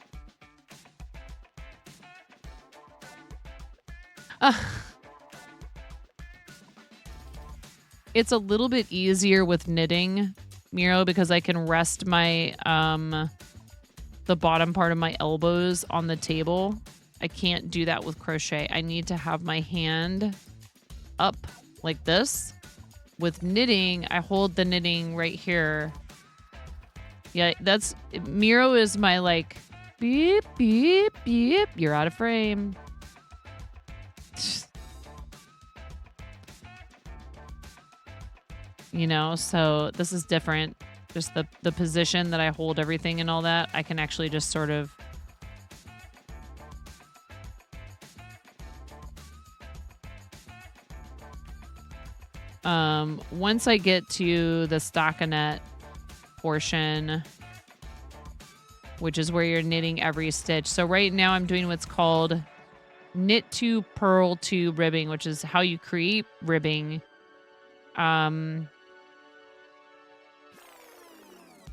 It's a little bit easier with knitting, Miro, because I can rest my the bottom part of my elbows on the table. I can't do that with crochet. I need to have my hand up like this. With knitting, I hold the knitting right here. Yeah, that's Miro is my like beep beep beep. You're out of frame. You know, so this is different. Just the position that I hold everything and all that, I can actually just sort of once I get to the stockinette portion, which is where you're knitting every stitch. So right now I'm doing what's called knit to purl to ribbing, which is how you create ribbing.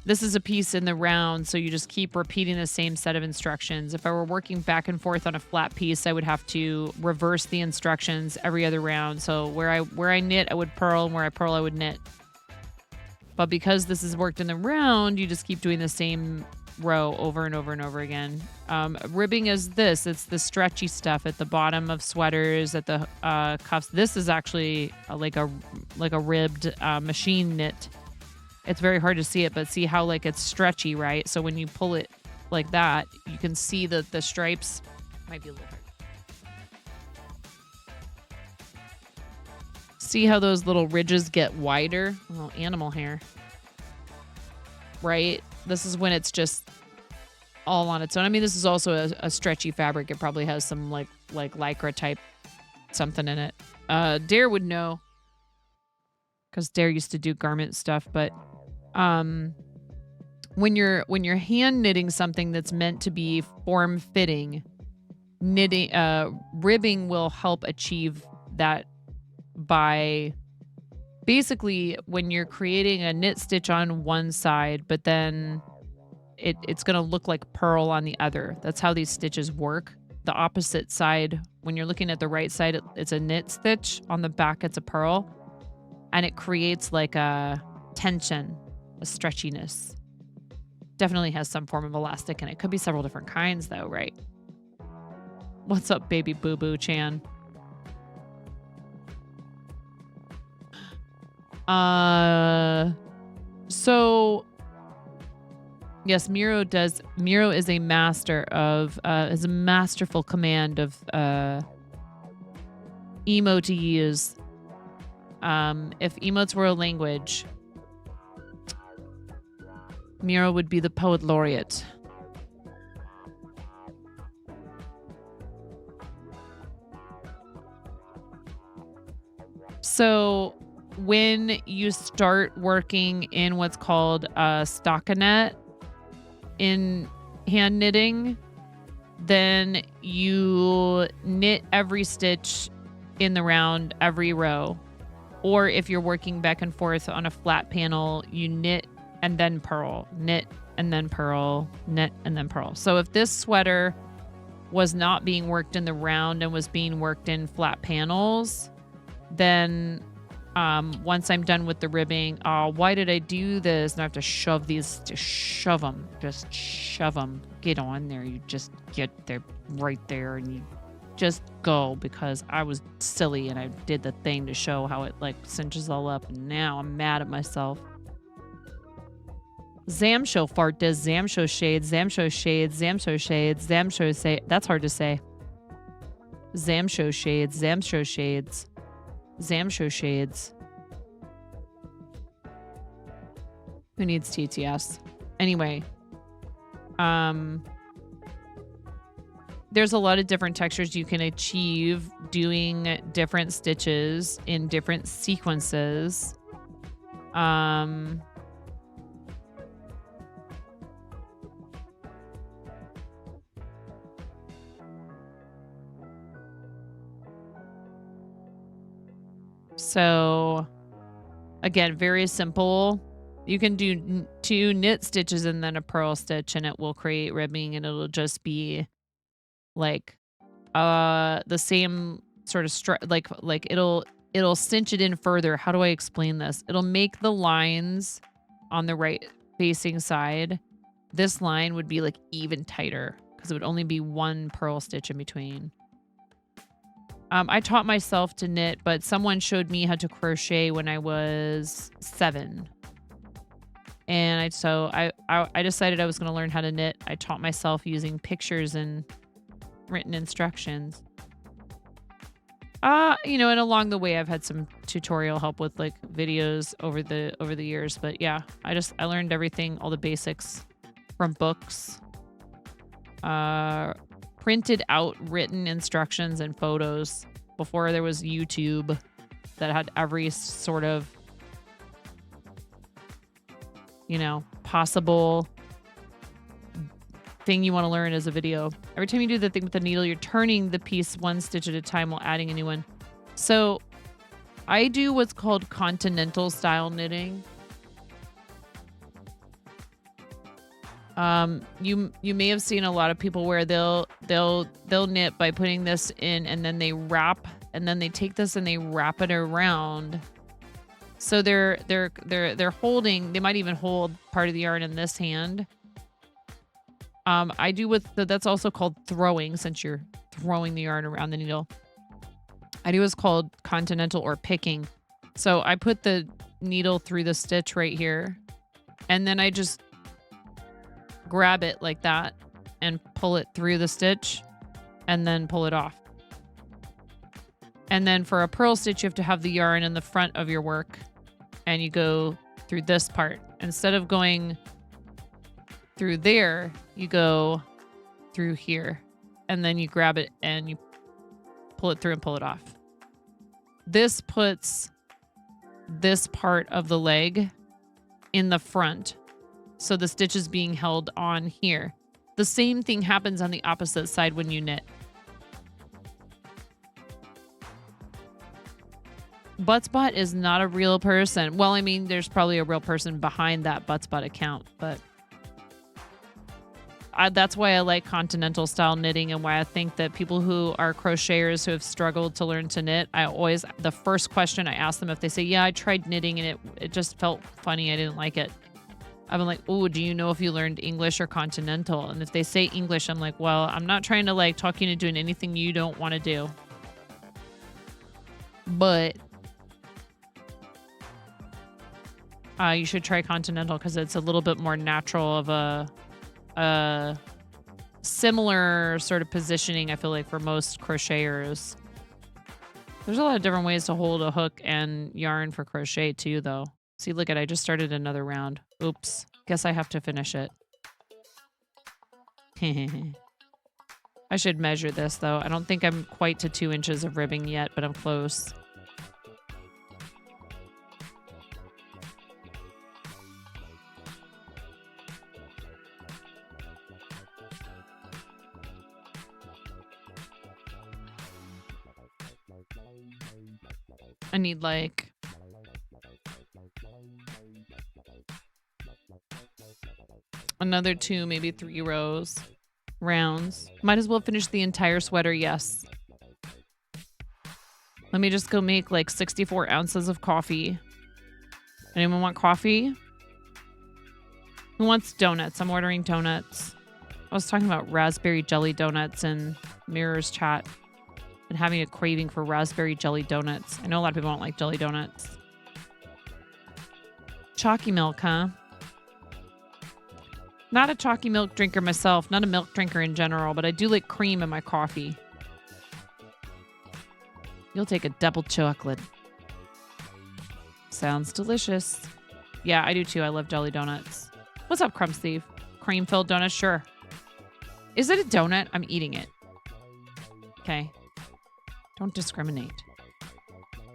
This is a piece in the round, so you just keep repeating the same set of instructions. If I were working back and forth on a flat piece, I would have to reverse the instructions every other round. So where I knit, I would purl, and where I purl, I would knit. But because this is worked in the round, you just keep doing the same row over and over and over again. Ribbing is this. It's the stretchy stuff at the bottom of sweaters, at the cuffs. This is actually like a ribbed machine knit. It's very hard to see it, but see how like it's stretchy, right? So when you pull it like that, you can see the stripes. Might be a little hard. See how those little ridges get wider? A little animal hair. Right? This is when it's just all on its own. I mean, this is also a stretchy fabric. It probably has some like lycra type something in it. Dare would know, because Dare used to do garment stuff, but when you're hand knitting something that's meant to be form fitting, knitting ribbing will help achieve that by basically when you're creating a knit stitch on one side, but then it's going to look like purl on the other. That's how these stitches work. The opposite side, when you're looking at the right side, it's a knit stitch. On the back, it's a purl. And it creates like a tension, a stretchiness. Definitely has some form of elastic, and it could be several different kinds though, right? What's up, baby boo boo Chan? So yes, Miro is a master of is a masterful command of emo to use. If emotes were a language, Miro would be the poet laureate. So when you start working in what's called a stockinette in hand knitting, then you knit every stitch in the round, every row. Or if you're working back and forth on a flat panel, you knit and then purl, knit and then purl, knit and then purl. So if this sweater was not being worked in the round and was being worked in flat panels, then once I'm done with the ribbing, why did I do this? And I have to shove these, just shove them. Get on there. You just get there right there and you just go, because I was silly and I did the thing to show how it like cinches all up, and now I'm mad at myself. Zamsho fart does Zamsho shades, Zamsho shades, Zamsho shades, Zamsho say. That's hard to say. Zamsho shades, Zamsho shades, Zamsho shades. Who needs TTS? Anyway, there's a lot of different textures you can achieve doing different stitches in different sequences. So again, very simple. You can do 2 knit stitches and then a purl stitch and it will create ribbing, and it'll just be like the same sort of like it'll cinch it in further. How do I explain this? It'll make the lines on the right facing side. This line would be like even tighter because it would only be 1 purl stitch in between. I taught myself to knit, but someone showed me how to crochet when I was 7. And so I decided I was going to learn how to knit. I taught myself using pictures and written instructions. You know, and along the way I've had some tutorial help with like videos over the years, but yeah, I learned everything, all the basics from books. Printed out written instructions and photos before there was YouTube that had every sort of, you know, possible thing you want to learn as a video. Every time you do the thing with the needle, you're turning the piece 1 stitch at a time while adding a new one. So I do what's called continental style knitting. You may have seen a lot of people where they'll knit by putting this in and then they wrap, and then they take this and they wrap it around. So they're holding, they might even hold part of the yarn in this hand. I do that's also called throwing, since you're throwing the yarn around the needle. I do what's called continental or picking. So I put the needle through the stitch right here, and then I just grab it like that and pull it through the stitch and then pull it off. And then for a purl stitch, you have to have the yarn in the front of your work, and you go through this part. Instead of going through there, you go through here, and then you grab it and you pull it through and pull it off. This puts this part of the leg in the front, so the stitch is being held on here. The same thing happens on the opposite side when you knit. Buttspot is not a real person. Well, I mean, there's probably a real person behind that Buttspot account, but that's why I like continental style knitting, and why I think that people who are crocheters who have struggled to learn to knit, the first question I ask them, if they say, yeah, I tried knitting and it just felt funny, I didn't like it. I'm like, oh, do you know if you learned English or continental? And if they say English, I'm like, well, I'm not trying to like talk you into doing anything you don't want to do. But you should try continental because it's a little bit more natural of a similar sort of positioning, I feel like, for most crocheters. There's a lot of different ways to hold a hook and yarn for crochet too, though. See, look at, I just started another round. Oops. Guess I have to finish it. I should measure this, though. I don't think I'm quite to 2 inches of ribbing yet, but I'm close. I need like another 2, maybe 3 rounds. Might as well finish the entire sweater, yes. Let me just go make like 64 ounces of coffee. Anyone want coffee? Who wants donuts? I'm ordering donuts. I was talking about raspberry jelly donuts in Mirror's chat. Been having a craving for raspberry jelly donuts. I know a lot of people don't like jelly donuts. Chalky milk, huh? Not a chalky milk drinker myself. Not a milk drinker in general, but I do like cream in my coffee. You'll take a double chocolate. Sounds delicious. Yeah, I do too. I love jelly donuts. What's up, Crumb Steve? Cream-filled donut? Sure. Is it a donut? I'm eating it. Okay. Don't discriminate.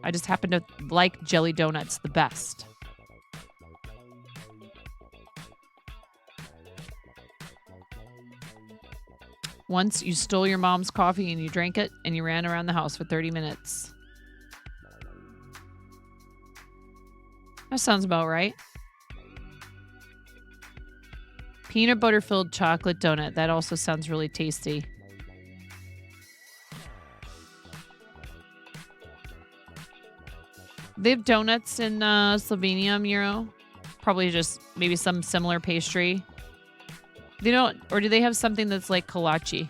I just happen to like jelly donuts the best. Once you stole your mom's coffee and you drank it and you ran around the house for 30 minutes. That sounds about right. Peanut butter filled chocolate donut. That also sounds really tasty. They have donuts in Slovenia, Miro. Probably just maybe some similar pastry. They don't, or do they have something that's like kolache?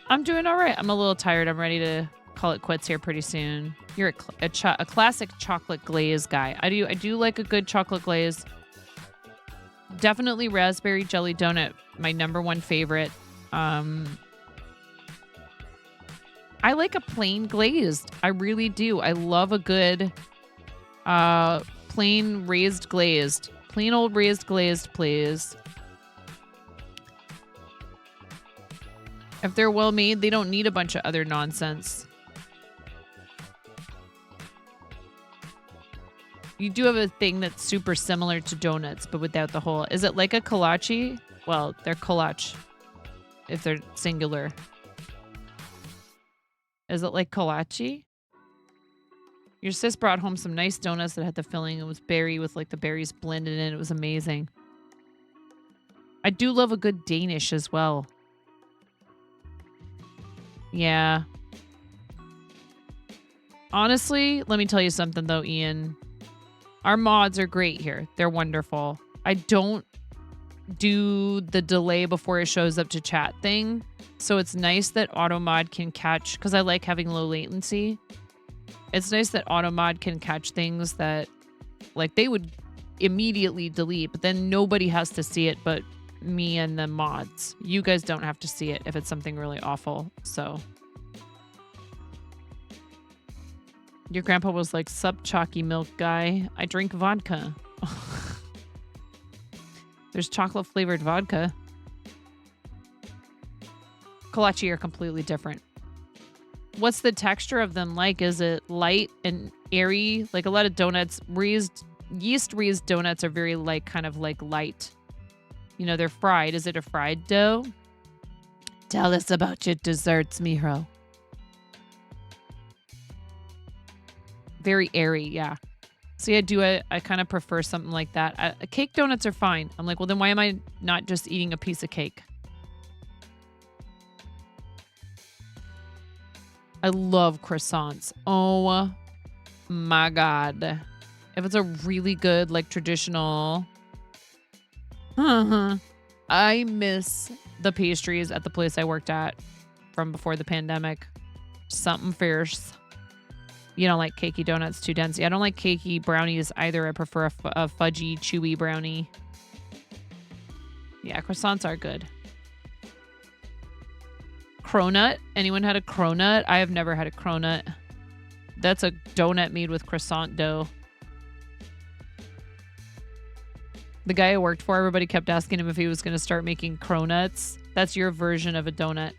I'm doing all right. I'm a little tired. I'm ready to call it quits here pretty soon. You're a classic chocolate glaze guy. I do like a good chocolate glaze. Definitely raspberry jelly donut, my #1 favorite. I like a plain glazed. I really do. I love a good plain raised glazed. Plain old raised glazed, please. If they're well made, they don't need a bunch of other nonsense. You do have a thing that's super similar to donuts, but without the whole. Is it like a kolache? Well, they're kolache if they're singular. Is it like kolache? Your sis brought home some nice donuts that had the filling. It was berry with like the berries blended in. It was amazing. I do love a good Danish as well. Yeah. Honestly, let me tell you something though, Ian. Our mods are great here. They're wonderful. I don't do the delay before it shows up to chat thing. So it's nice that AutoMod can catch, because I like having low latency. It's nice that AutoMod can catch things that like they would immediately delete, but then nobody has to see it but me and the mods. You guys don't have to see it if it's something really awful. So your grandpa was like, "Sup, chalky milk guy. I drink vodka." There's chocolate flavored vodka. Kolache are completely different. What's the texture of them like? Is it light and airy? Like a lot of donuts, yeast raised donuts are very like kind of like light. You know, they're fried. Is it a fried dough? Tell us about your desserts, Miho. Very airy, yeah. See, I kind of prefer something like that. Cake donuts are fine. I'm like, well, then why am I not just eating a piece of cake? I love croissants. Oh my God. If it's a really good, like traditional. I miss the pastries at the place I worked at from before the pandemic. Something fierce. You don't like cakey donuts too dense. I don't like cakey brownies either. I prefer a fudgy, chewy brownie. Yeah, croissants are good. Cronut? Anyone had a cronut? I have never had a cronut. That's a donut made with croissant dough. The guy I worked for, everybody kept asking him if he was going to start making cronuts. That's your version of a donut.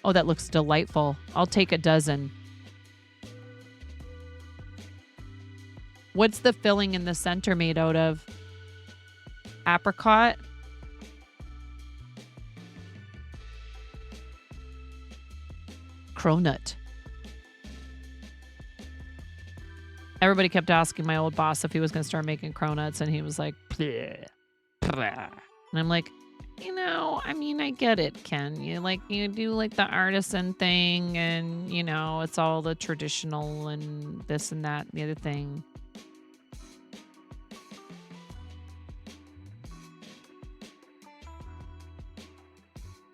Oh, that looks delightful. I'll take a dozen. What's the filling in the center made out of? Apricot? Cronut. Everybody kept asking my old boss if he was going to start making cronuts, and he was like, bleh, bleh. And I'm like, you know, I mean, I get it, Ken. You do like the artisan thing, and, you know, it's all the traditional and this and that and the other thing.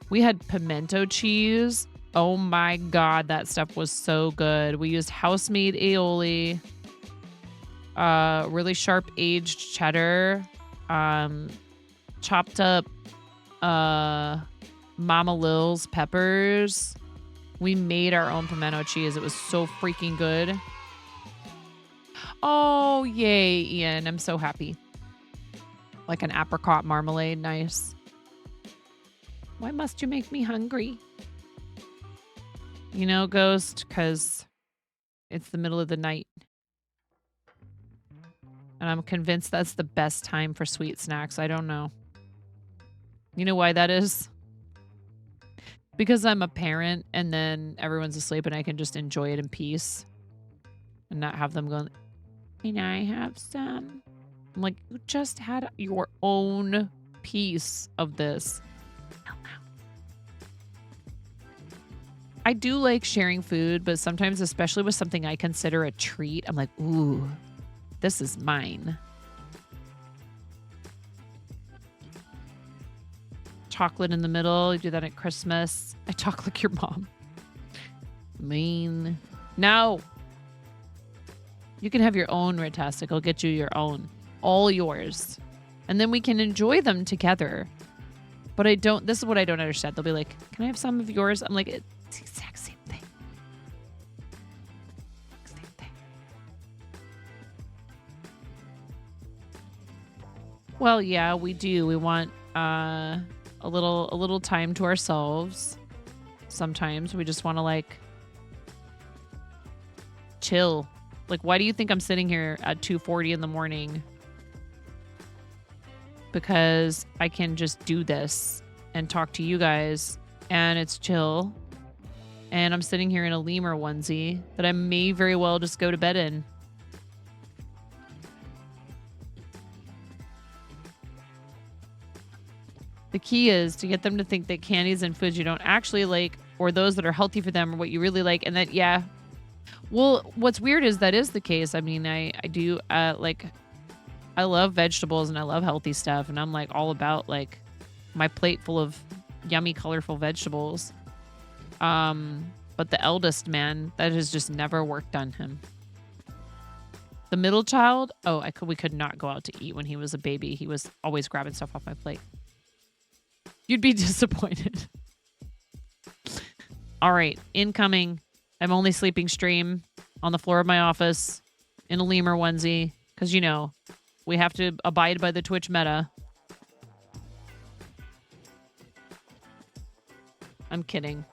We had pimento cheese. Oh my God, that stuff was so good. We used house-made aioli, really sharp aged cheddar, chopped up Mama Lil's peppers. We made our own pimento cheese. It was so freaking good. Oh, yay, Ian. I'm so happy. Like an apricot marmalade. Nice. Why must you make me hungry? You know, Ghost, because it's the middle of the night. And I'm convinced that's the best time for sweet snacks. I don't know. You know why that is? Because I'm a parent and then everyone's asleep and I can just enjoy it in peace and not have them going, can I have some? I'm like, you just had your own piece of this. I do like sharing food, but sometimes, especially with something I consider a treat, I'm like, ooh, this is mine. Chocolate in the middle. You do that at Christmas. I talk like your mom. Mean. No. You can have your own Ritastic. I'll get you your own. All yours. And then we can enjoy them together. But I don't, this is what I don't understand. They'll be like, can I have some of yours? I'm like, it's the exact same thing. Same thing. Well, yeah, we do. We want a little time to ourselves. Sometimes we just want to like chill. Like, why do you think I'm sitting here at 2:40 in the morning? Because I can just do this and talk to you guys and it's chill. And I'm sitting here in a lemur onesie that I may very well just go to bed in. The key is to get them to think that candies and foods you don't actually like, or those that are healthy for them, are what you really like. And that, yeah. Well, what's weird is that is the case. I mean, I do like, I love vegetables and I love healthy stuff. And I'm like all about like my plate full of yummy, colorful vegetables. But the eldest man, that has just never worked on him. The middle child, we could not go out to eat when he was a baby. He was always grabbing stuff off my plate. You'd be disappointed. All right, incoming. I'm only sleeping stream on the floor of my office in a lemur onesie. Because, you know, we have to abide by the Twitch meta. I'm kidding.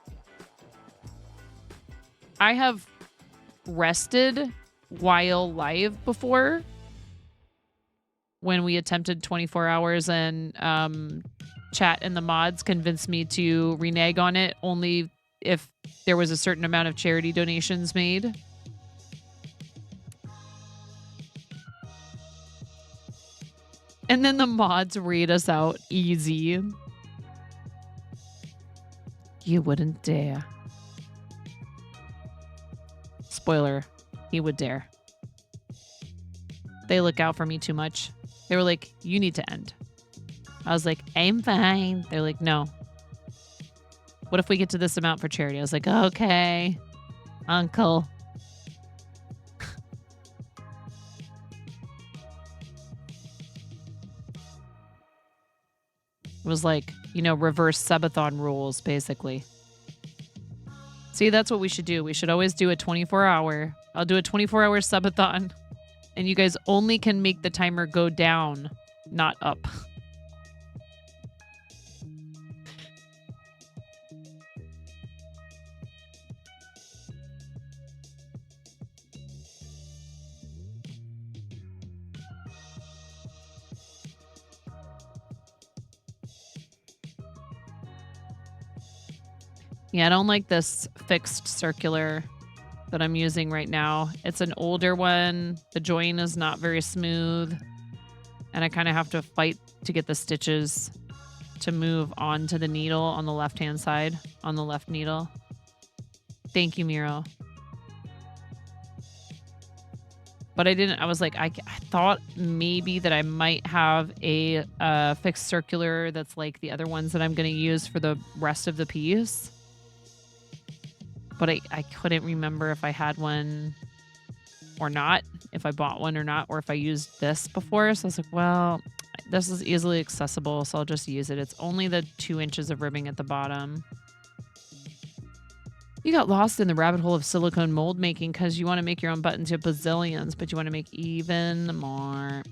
I have rested while live before. When we attempted 24 hours and chat and the mods convinced me to renege on it only if there was a certain amount of charity donations made. And then the mods read us out easy. You wouldn't dare. Spoiler, he would dare. They look out for me too much. They were like, you need to end. I was like, I'm fine. They're like, no. What if we get to this amount for charity? I was like, okay, uncle. It was like, you know, reverse subathon rules, basically. See, that's what we should do. We should always do a 24-hour. I'll do a 24-hour subathon. And you guys only can make the timer go down, not up. Yeah, I don't like this fixed circular that I'm using right now. It's an older one. The join is not very smooth. And I kind of have to fight to get the stitches to move onto the needle on the left-hand side, on the left needle. Thank you, Miro. But I didn't, I was like, I thought maybe that I might have a fixed circular that's like the other ones that I'm going to use for the rest of the piece. But I couldn't remember if I had one or not, if I bought one or not, or if I used this before. So I was like, well, this is easily accessible, so I'll just use it. It's only the 2 inches of ribbing at the bottom. You got lost in the rabbit hole of silicone mold making because you want to make your own buttons. You have bazillions, but you want to make even more.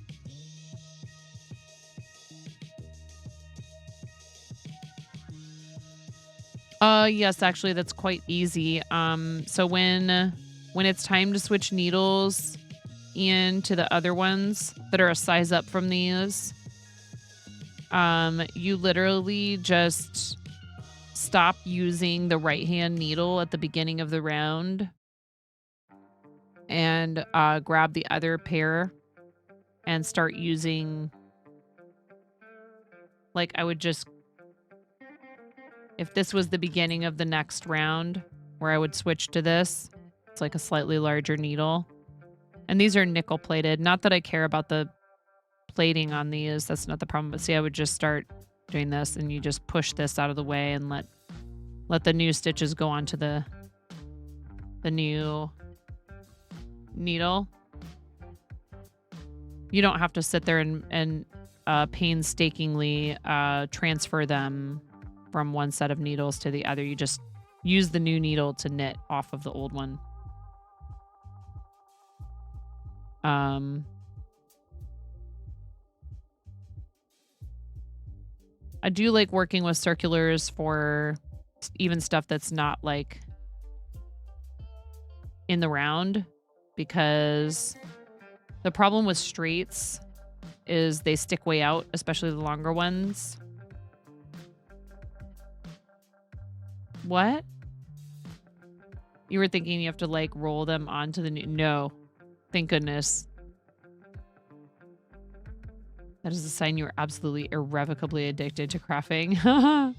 Yes, actually, that's quite easy. So when it's time to switch needles into the other ones that are a size up from these, You literally just stop using the right hand needle at the beginning of the round and grab the other pair and start using, like, I would just, if this was the beginning of the next round where I would switch to this, it's like a slightly larger needle. And these are nickel plated. Not that I care about the plating on these. That's not the problem. But see, I would just start doing this and you just push this out of the way and let the new stitches go onto the new needle. You don't have to sit there and painstakingly transfer them from one set of needles to the other. You just use the new needle to knit off of the old one. I do like working with circulars for even stuff that's not like in the round, because the problem with straights is they stick way out, especially the longer ones. What? You were thinking you have to like roll them onto the new... No. Thank goodness. That is a sign you are absolutely irrevocably addicted to crafting.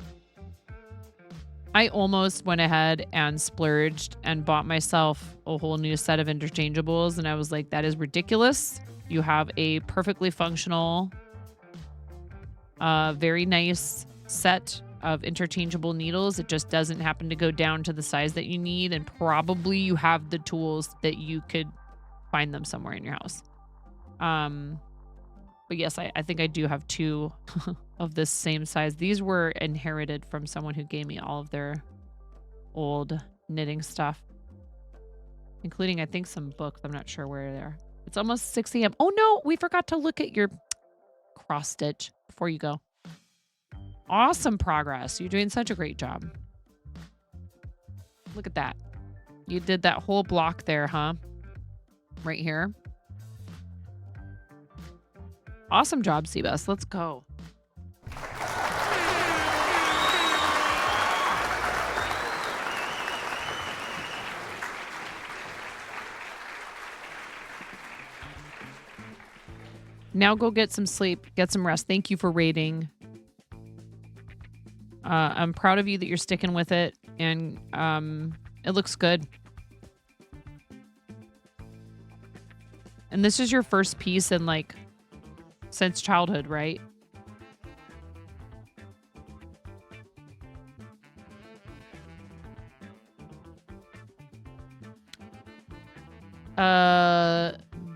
I almost went ahead and splurged and bought myself a whole new set of interchangeables, and I was like, that is ridiculous. You have a perfectly functional, very nice set of interchangeable needles. It just doesn't happen to go down to the size that you need, and probably you have the tools that you could find them somewhere in your house. But yes, I think I do have two of this same size. These were inherited from someone who gave me all of their old knitting stuff, including, I think, some books. I'm not sure where they are. It's almost 6 a.m. Oh, no, we forgot to look at your cross stitch before you go. Awesome progress. You're doing such a great job. Look at that. You did that whole block there, huh? Right here. Awesome job, Seabus. Let's go. Now go get some sleep. Get some rest. Thank you for raiding. I'm proud of you that you're sticking with it, and it looks good. And this is your first piece in, like, since childhood, right?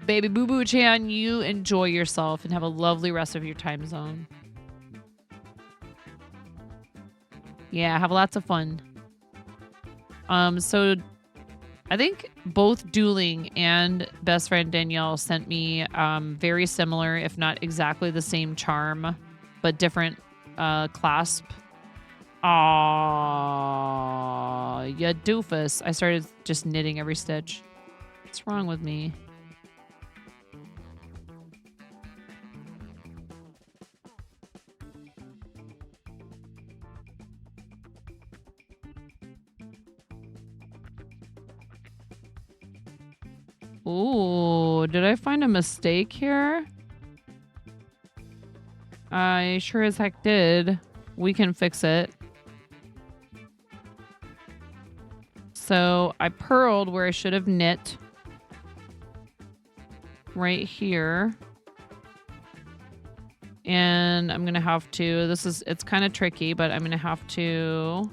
Baby Boo Boo Chan, you enjoy yourself and have a lovely rest of your time zone. Yeah, have lots of fun. So I think both Dueling and Best Friend Danielle sent me very similar, if not exactly the same charm, but different clasp. Aww, you doofus. I started just knitting every stitch. What's wrong with me? Ooh, did I find a mistake here? I sure as heck did. We can fix it. So I purled where I should have knit. Right here. And I'm gonna have to, it's kind of tricky, but I'm gonna have to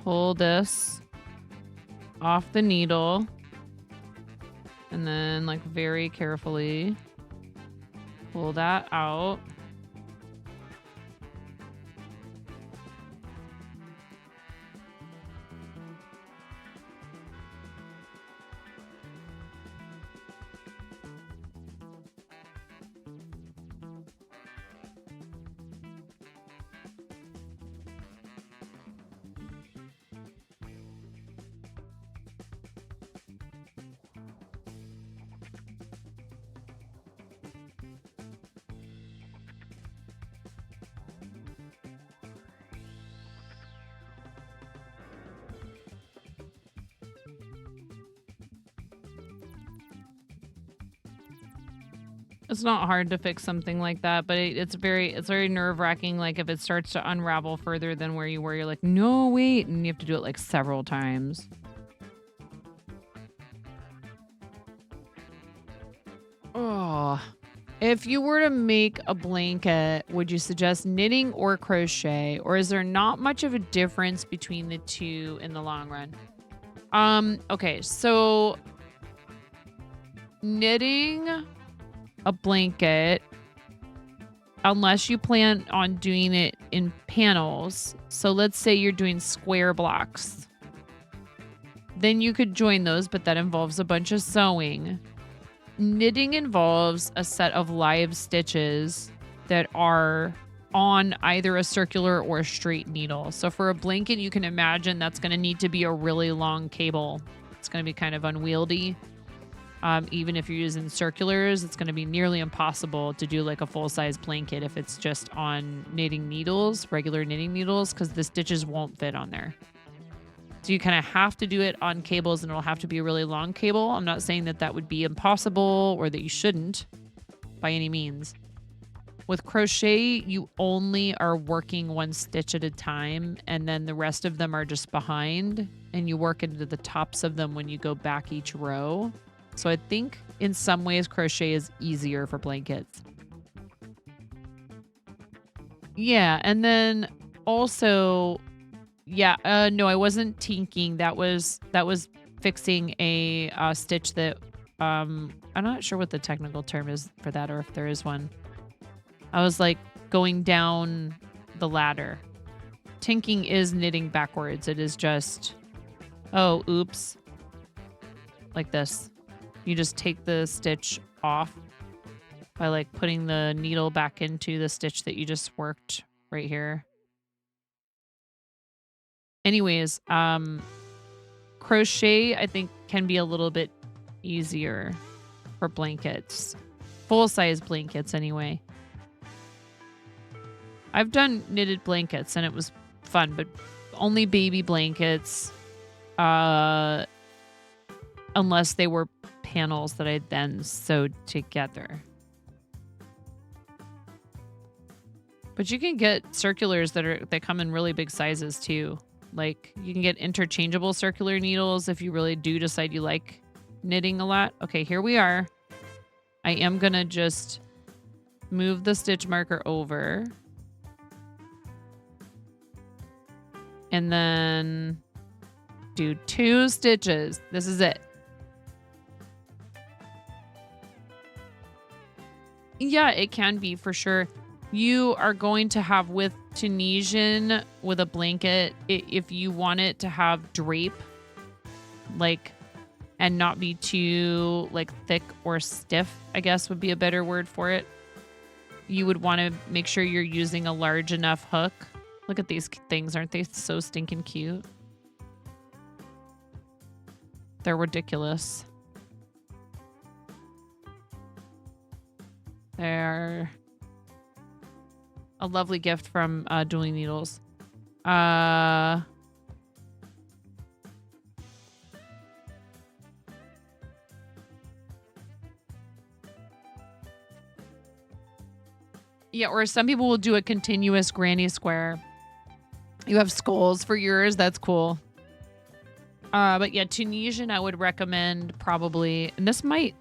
pull this off the needle. And then, like, very carefully pull that out. It's not hard to fix something like that, but it's very nerve-wracking. Like if it starts to unravel further than where you were, you're like, no, wait, and you have to do it like several times. Oh, if you were to make a blanket, would you suggest knitting or crochet, or is there not much of a difference between the two in the long run? Okay, so knitting a blanket, unless you plan on doing it in panels. So let's say you're doing square blocks. Then you could join those, but that involves a bunch of sewing. Knitting involves a set of live stitches that are on either a circular or a straight needle. So for a blanket, you can imagine that's going to need to be a really long cable. It's going to be kind of unwieldy. Even if you're using circulars, it's going to be nearly impossible to do like a full-size blanket if it's just on knitting needles, regular knitting needles, because the stitches won't fit on there. So you kind of have to do it on cables, and it'll have to be a really long cable. I'm not saying that that would be impossible or that you shouldn't by any means. With crochet, you only are working one stitch at a time, and then the rest of them are just behind, and you work into the tops of them when you go back each row. So I think in some ways crochet is easier for blankets. Yeah, and then also, yeah, no, I wasn't tinking. That was fixing a stitch that I'm not sure what the technical term is for that, or if there is one. I was like going down the ladder. Tinking is knitting backwards. It is just, oh, oops, like this. You just take the stitch off by like putting the needle back into the stitch that you just worked right here. Anyways, crochet I think can be a little bit easier for blankets. Full-size blankets anyway. I've done knitted blankets and it was fun, but only baby blankets, unless they were panels that I then sewed together. But you can get circulars that come in really big sizes too. Like you can get interchangeable circular needles if you really do decide you like knitting a lot. Okay, here we are. I am gonna just move the stitch marker over. And then do 2 stitches. This is it. Yeah, it can be for sure. You are going to have with Tunisian with a blanket, if you want it to have drape, like, and not be too like thick or stiff, I guess would be a better word for it. You would want to make sure you're using a large enough hook. Look at these things. Aren't they so stinking cute? They're ridiculous. They're a lovely gift from Dueling Needles. Yeah, or some people will do a continuous granny square. You have skulls for yours. That's cool. But yeah, Tunisian I would recommend probably, and this might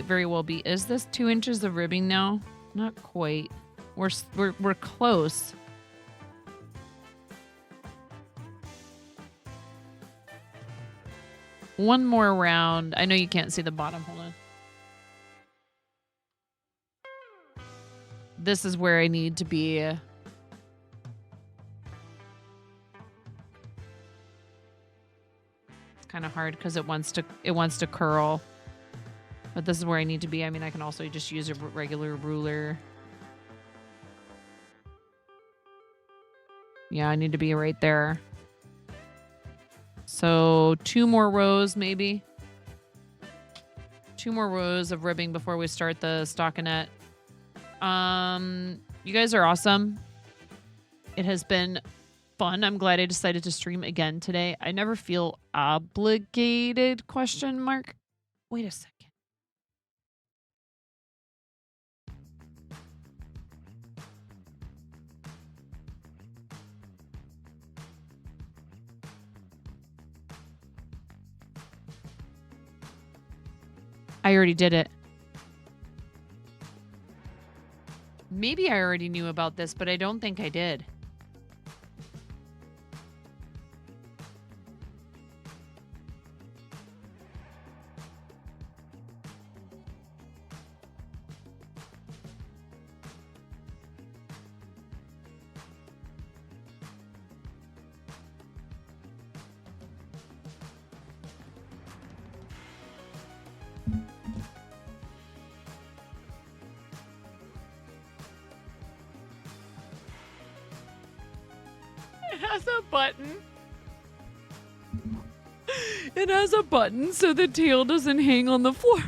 very well be. Is this 2 inches of ribbing now? Not quite. We're close. One more round. I know you can't see the bottom. Hold on. This is where I need to be. It's kind of hard because it wants to curl. But this is where I need to be. I mean, I can also just use a regular ruler. Yeah, I need to be right there. So 2 more rows, maybe. 2 more rows of ribbing before we start the stockinette. You guys are awesome. It has been fun. I'm glad I decided to stream again today. I never feel obligated, ? Wait a second. I already did it. Maybe I already knew about this, but I don't think I did. It has a button. It has a button so the tail doesn't hang on the floor.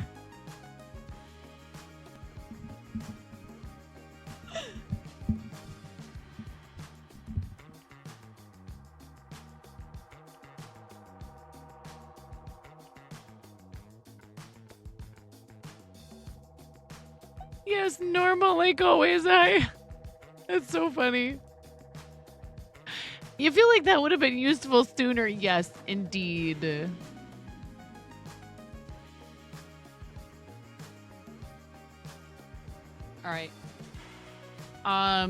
Yes, normal like always. That's so funny. You feel like that would have been useful sooner? Yes, indeed. All right.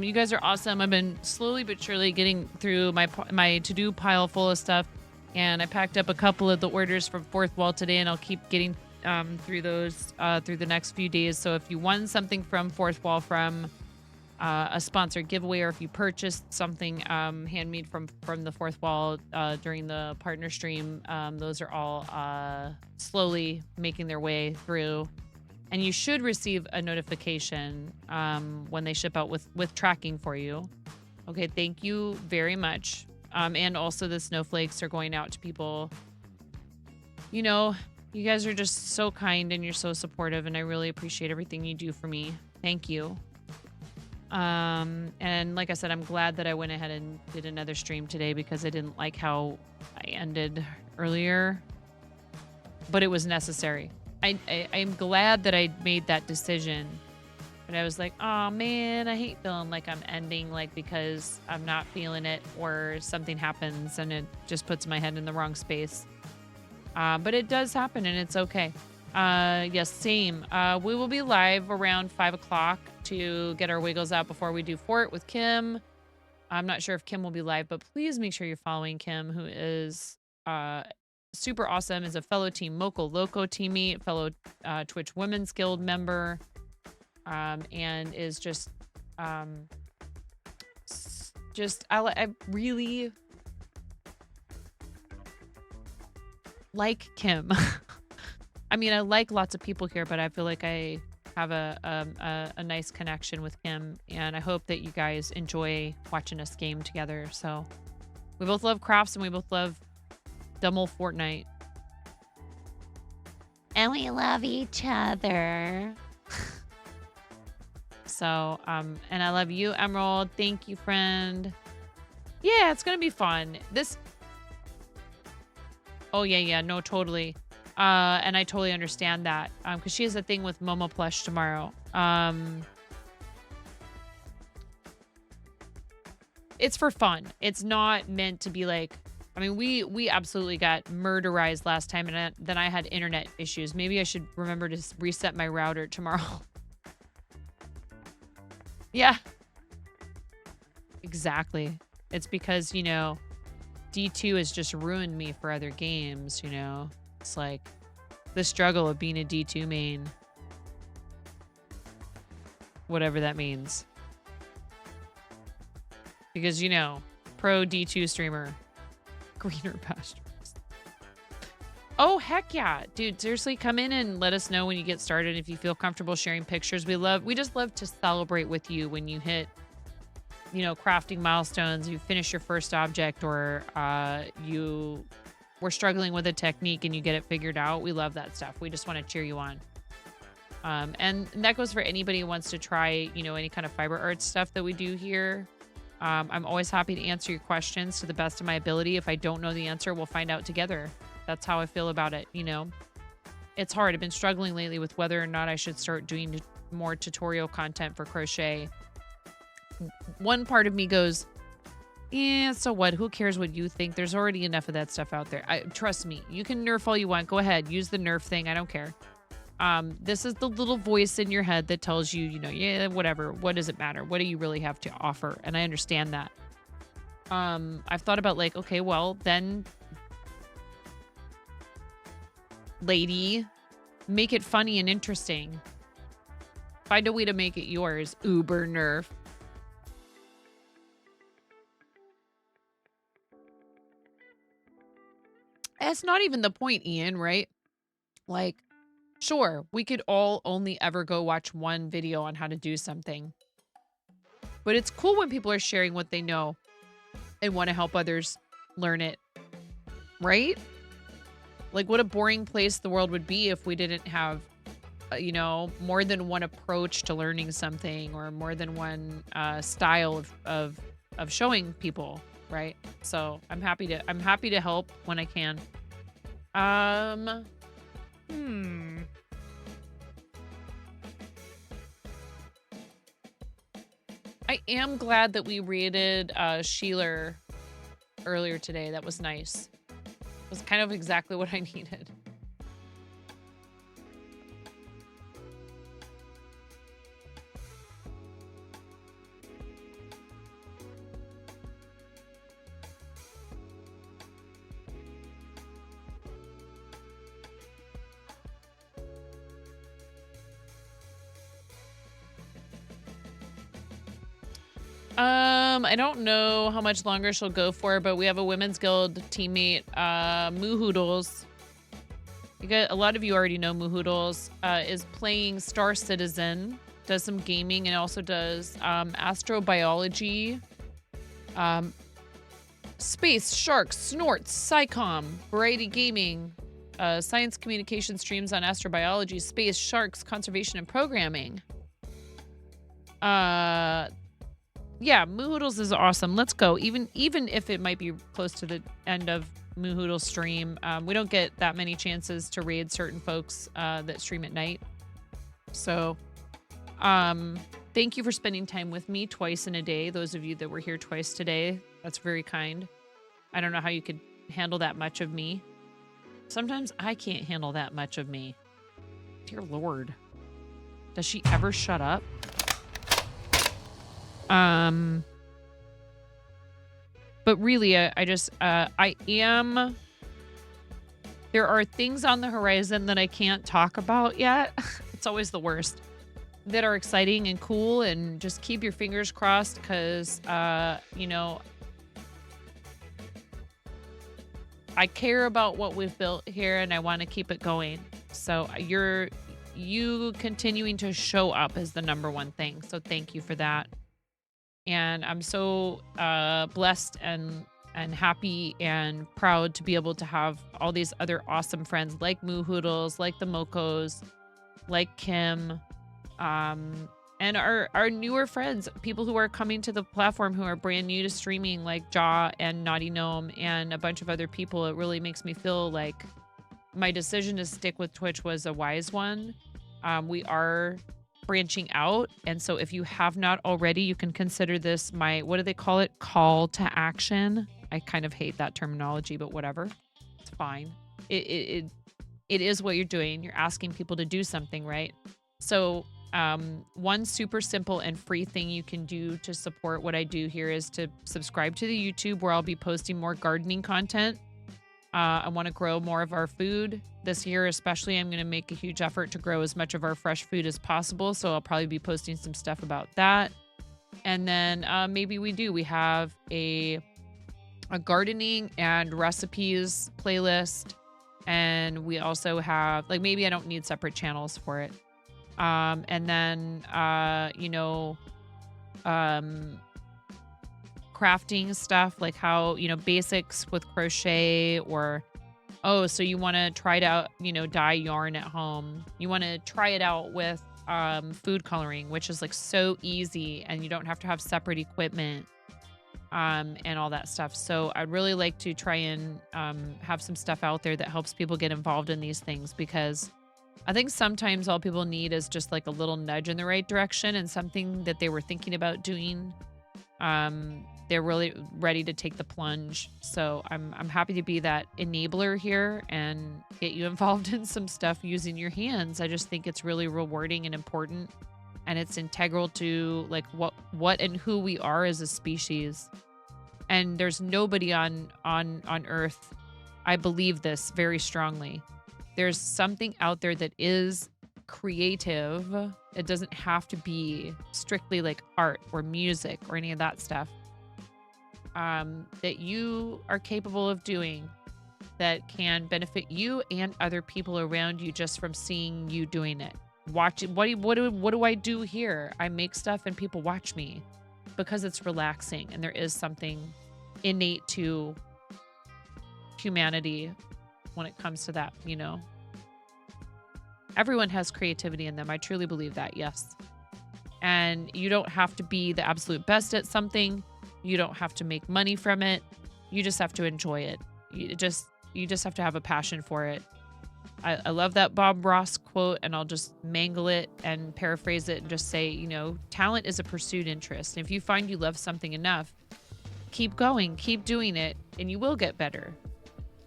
You guys are awesome. I've been slowly but surely getting through my to-do pile full of stuff, and I packed up a couple of the orders from Fourth Wall today, and I'll keep getting through those through the next few days. So if you won something from Fourth Wall from a sponsored giveaway, or if you purchased something handmade from the Fourth Wall during the partner stream, those are all slowly making their way through, and you should receive a notification when they ship out with tracking for you. Okay, thank you very much. And also the snowflakes are going out to people. You know, you guys are just so kind and you're so supportive, and I really appreciate everything you do for me. Thank you. And like I said, I'm glad that I went ahead and did another stream today, because I didn't like how I ended earlier, but it was necessary. I'm glad that I made that decision, but I was like, oh man, I hate feeling like I'm ending like because I'm not feeling it or something happens and it just puts my head in the wrong space. But it does happen and it's okay. Yes, same. We will be live around 5 o'clock to get our wiggles out before we do Fort with Kim. I'm not sure if Kim will be live, but please make sure you're following Kim, who is super awesome, is a fellow Team Moco Loco teammate, fellow Twitch Women's Guild member, and is just I really like Kim. I mean, I like lots of people here, but I feel like I have a nice connection with Kim, and I hope that you guys enjoy watching us game together. So we both love crafts and we both love dumb old Fortnite. And we love each other. So, and I love you, Emerald. Thank you, friend. Yeah, it's gonna be fun. Oh yeah, no, totally. And I totally understand that, because she has a thing with Momo Plush tomorrow. It's for fun. It's not meant to be like, I mean, we absolutely got murderized last time, and then I had internet issues. Maybe I should remember to reset my router tomorrow. Yeah. Exactly. It's because, you know, D2 has just ruined me for other games, you know? It's like the struggle of being a D2 main. Whatever that means. Because, you know, pro D2 streamer. Greener pastures. Oh, heck yeah. Dude, seriously, come in and let us know when you get started if you feel comfortable sharing pictures. We just love to celebrate with you when you hit, you know, crafting milestones, you finish your first object, or you were struggling with a technique and you get it figured out. We love that stuff. We just want to cheer you on. And that goes for anybody who wants to try, you know, any kind of fiber art stuff that we do here. I'm always happy to answer your questions to the best of my ability. If I don't know the answer, we'll find out together. That's how I feel about it, you know. It's hard. I've been struggling lately with whether or not I should start doing more tutorial content for crochet. One part of me goes, yeah, so what? Who cares what you think? There's already enough of that stuff out there. Trust me. You can nerf all you want. Go ahead. Use the nerf thing. I don't care. This is the little voice in your head that tells you, yeah, whatever. What does it matter? What do you really have to offer? And I understand that. I've thought about like, okay, well, then, lady, make it funny and interesting. Find a way to make it yours. Uber nerf. It's not even the point, Ian, right? Like, sure, we could all only ever go watch one video on how to do something. But it's cool when people are sharing what they know and want to help others learn it. Right? Like, what a boring place the world would be if we didn't have, more than one approach to learning something or more than one style of showing people, right? So I'm happy to help when I can. I am glad that we raided Sheeler earlier today. That was nice. It was kind of exactly what I needed. I don't know how much longer she'll go for, but we have a Women's Guild teammate, Moohoodles. A lot of you already know Moohoodles, is playing Star Citizen, does some gaming, and also does astrobiology, space, sharks, snorts, SciComm, variety gaming, science communication streams on astrobiology, space, sharks, conservation, and programming. Yeah, Moohoodles is awesome. Let's go. Even if it might be close to the end of Moohoodles stream, we don't get that many chances to raid certain folks that stream at night. So, thank you for spending time with me twice in a day. Those of you that were here twice today, that's very kind. I don't know how you could handle that much of me. Sometimes I can't handle that much of me. Dear Lord. Does she ever shut up? But really, there are things on the horizon that I can't talk about yet. It's always the worst. That are exciting and cool, and just keep your fingers crossed because, I care about what we've built here and I want to keep it going. So you continuing to show up is the number one thing. So thank you for that. And I'm so blessed and happy and proud to be able to have all these other awesome friends like Moohoodles, like the Mokos, like Kim, and our newer friends, people who are coming to the platform who are brand new to streaming, like Jaw and Naughty Gnome and a bunch of other people. It really makes me feel like my decision to stick with Twitch was a wise one. We are branching out, and so if you have not already, you can consider this my, what do they call it, call to action. I kind of hate that terminology, but whatever, it's fine. It is what you're doing. You're asking people to do something, right? So one super simple and free thing you can do to support what I do here is to subscribe to the YouTube, where I'll be posting more gardening content. I want to grow more of our food this year, especially. I'm going to make a huge effort to grow as much of our fresh food as possible. So I'll probably be posting some stuff about that. And then maybe we have a gardening and recipes playlist. And we also have, like, maybe I don't need separate channels for it. And then, crafting stuff, like how, basics with crochet, or, so you want to try it out, dye yarn at home. You want to try it out with food coloring, which is like so easy, and you don't have to have separate equipment and all that stuff. So I'd really like to try and have some stuff out there that helps people get involved in these things, because I think sometimes all people need is just like a little nudge in the right direction and something that they were thinking about doing they're really ready to take the plunge. So I'm happy to be that enabler here and get you involved in some stuff using your hands. I just think it's really rewarding and important, and it's integral to like what and who we are as a species. And there's nobody on Earth, I believe this very strongly. There's something out there that is creative. It doesn't have to be strictly like art or music or any of that stuff. That you are capable of doing that can benefit you and other people around you just from seeing you doing it. Watching what do I do here? I make stuff and people watch me because it's relaxing, and there is something innate to humanity when it comes to that, you know. Everyone has creativity in them. I truly believe that, yes. And you don't have to be the absolute best at something. You don't have to make money from it. You just have to enjoy it. You just have to have a passion for it. I love that Bob Ross quote, and I'll just mangle it and paraphrase it and just say, you know, talent is a pursued interest. And if you find you love something enough, keep going, keep doing it, and you will get better.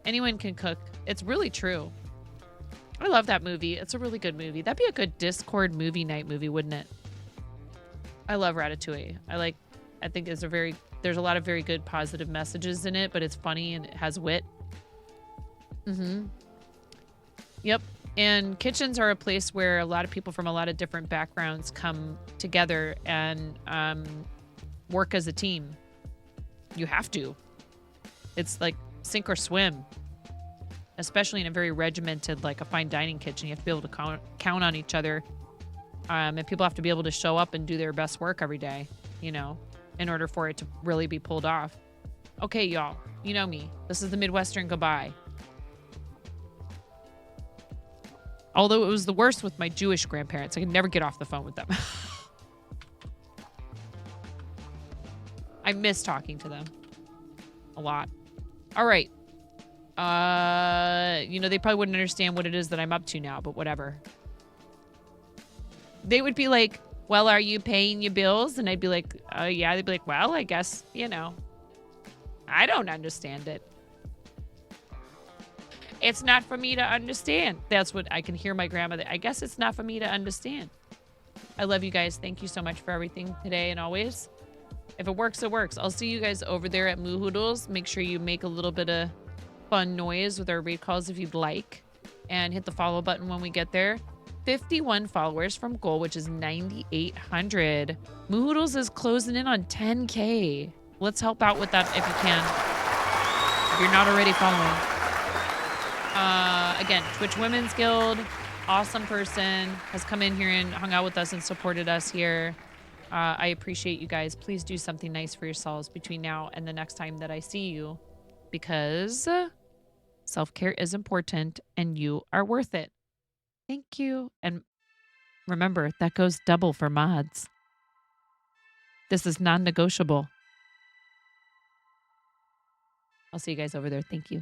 Anyone can cook. It's really true. I love that movie. It's a really good movie. That'd be a good Discord movie night movie, wouldn't it? I love Ratatouille. I think there's a lot of very good positive messages in it, but it's funny and it has wit. Yep. And kitchens are a place where a lot of people from a lot of different backgrounds come together and work as a team. You have to. It's like sink or swim, especially in a very regimented, like a fine dining kitchen. You have to be able to count on each other. And people have to be able to show up and do their best work every day, you know, in order for it to really be pulled off. Okay, y'all, you know me. This is the Midwestern goodbye. Although it was the worst with my Jewish grandparents. I could never get off the phone with them. I miss talking to them a lot. All right. You know, they probably wouldn't understand what it is that I'm up to now, but whatever. They would be like, well, are you paying your bills? And I'd be like, yeah. They'd be like, well, I guess, you know, I don't understand it. It's not for me to understand. That's what I can hear my grandmother. I guess it's not for me to understand. I love you guys. Thank you so much for everything today and always. If it works, it works. I'll see you guys over there at Moo Hoodles. Make sure you make a little bit of fun noise with our raid calls if you'd like. And hit the follow button when we get there. 51 followers from goal, which is 9,800. Moo Hoodles is closing in on 10K. Let's help out with that if you can. If you're not already following. Again, Twitch Women's Guild, awesome person, has come in here and hung out with us and supported us here. I appreciate you guys. Please do something nice for yourselves between now and the next time that I see you, because self-care is important and you are worth it. Thank you. And remember, that goes double for mods. This is non-negotiable. I'll see you guys over there. Thank you.